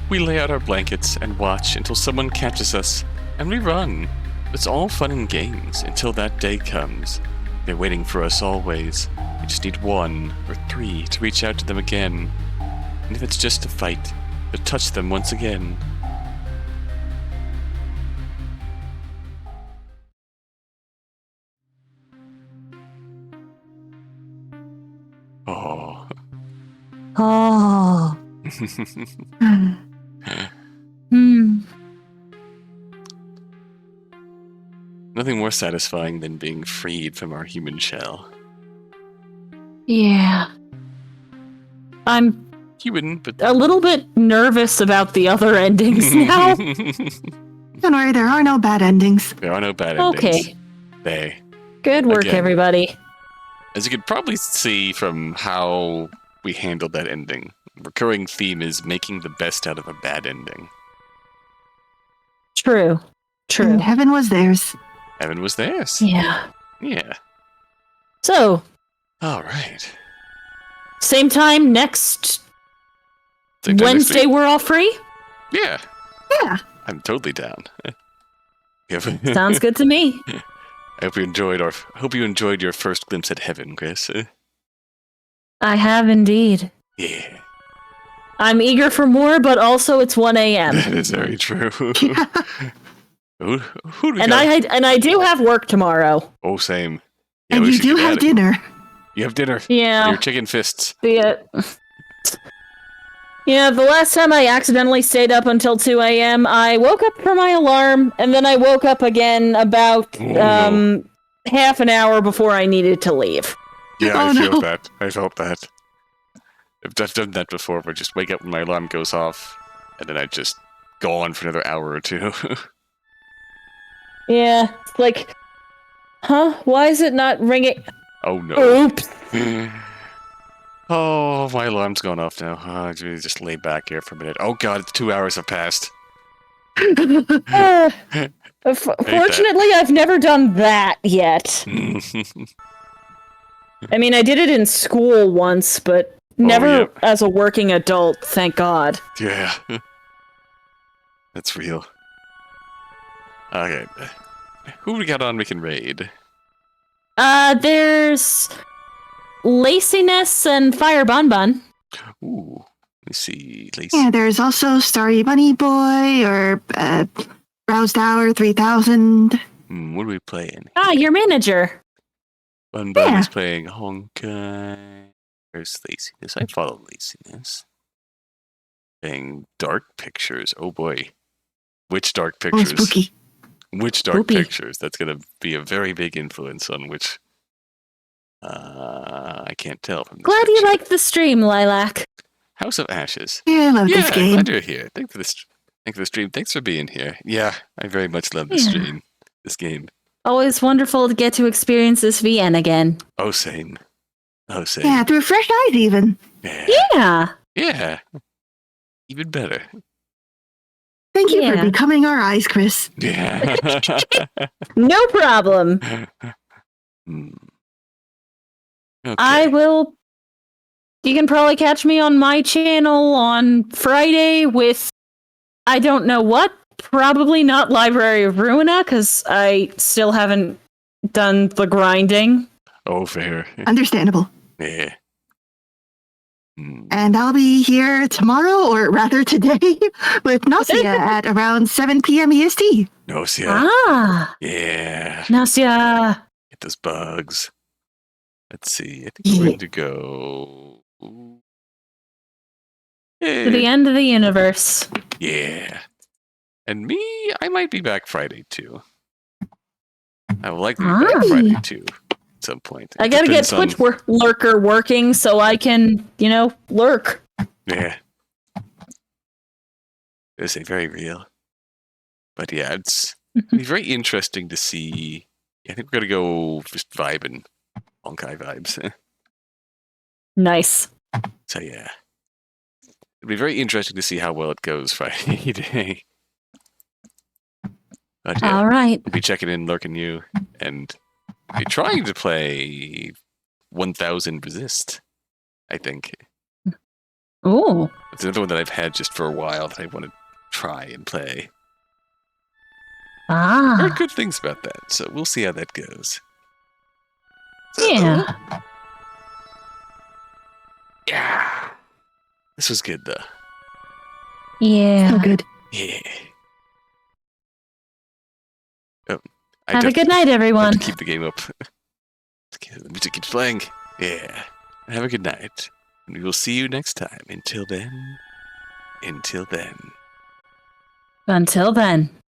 We lay out our blankets and watch until someone catches us, and we run. It's all fun and games until that day comes. They're waiting for us always. We just need 1 or 3 to reach out to them again. And if it's just a fight, to touch them once again. Oh. Oh. Nothing more satisfying than being freed from our human shell. Yeah. I'm Human, but a little bit nervous about the other endings now. Don't worry, there are no bad endings. There are no bad endings. Okay. Good work, Again. everybody. As you could probably see from how we handled that ending, recurring theme is making the best out of a bad ending. True. And heaven was theirs. Heaven was theirs. Yeah. Yeah. So, All right. same time next Same time next Wednesday, week? we're all free? Yeah. Yeah. I'm totally down. Sounds good to me. I hope you enjoyed your first glimpse at heaven, Chris. I have indeed. Yeah. I'm eager for more, but also it's 1 a.m. That is very true. who do we and got? I do have work tomorrow. Oh, same. Yeah, And we you should do get have at it. dinner. You have dinner. Yeah. Your chicken fists. Yeah, the last time I accidentally stayed up until 2 a.m., I woke up for my alarm, and then I woke up again about No. half an hour before I needed to leave. Yeah, Oh, I feel no. that. I felt that. I've done that before, where I just wake up when my alarm goes off, and then I just go on for another hour or two. Yeah, it's like, huh? Why is it not ringing? Oh no. Oops. Oh, my alarm's going off now. I'm gonna just lay back here for a minute. Oh god, 2 hours have passed. Fortunately, I've never done that yet. I mean, I did it in school once, but never yep. as a working adult, thank God. Yeah. That's real. Okay. Who we got on we can raid? There's Laciness and Fire Bun Bun. Ooh. me see, Lacey. Yeah, there's also Starry Bunny Boy or Roused Hour 3000. What are we playing? Ah, your manager. Bun Bun Yeah. is playing Honkai. Where's Laziness? I follow Laziness. Playing Dark Pictures. Oh boy. Which Dark Oh, Pictures? spooky. Which Dark Spoopy. Pictures? That's going to be a very big influence on which. I can't tell from this Glad you picture. liked the stream, Lilac. House of Ashes. Yeah, I love this Yeah, game. glad you're here. Thanks for the stream. Thanks for being here. Yeah, I very much love this Yeah. stream. This game. Always wonderful to get to experience this VN again. Oh, same. Oh, same. Yeah, through fresh eyes even. Yeah. Yeah. Yeah. Even better. Thank you Yeah. for becoming our eyes, Chris. Yeah. No problem. Hmm. Okay. I will. You can probably catch me on my channel on Friday with I don't know what. Probably not Library of Ruina because I still haven't done the grinding. Oh, fair. Understandable. Yeah. Hmm. And I'll be here tomorrow, or rather today, with Nausea at around 7 p.m. EST. No, see. Ah, Yeah. Nasia. Get those bugs. Let's see. I think we're going to go. To the end of the universe. Yeah. And me, I might be back Friday too. I will likely be back Ah. Friday too at some point. I It gotta get depends Twitch lurker working so I can, lurk. Yeah. It's very real. But yeah, it'll be very interesting to see. I think we're going to go just vibing. Honkai vibes. Nice. So yeah. It'll be very interesting to see how well it goes Friday day. But yeah, All right. we'll be checking in, lurking you, and be trying to play 1000 Resist, I think. Ooh. It's another one that I've had just for a while that I want to try and play. Heard Ah. good things about that, so we'll see how that goes. So, Yeah. Yeah. This was good, though. Yeah. So good. Yeah. Oh, I Have a have good night, to everyone. keep the game up. The music keeps playing. Yeah. Have a good night. And we will see you next time. Until then. Until then.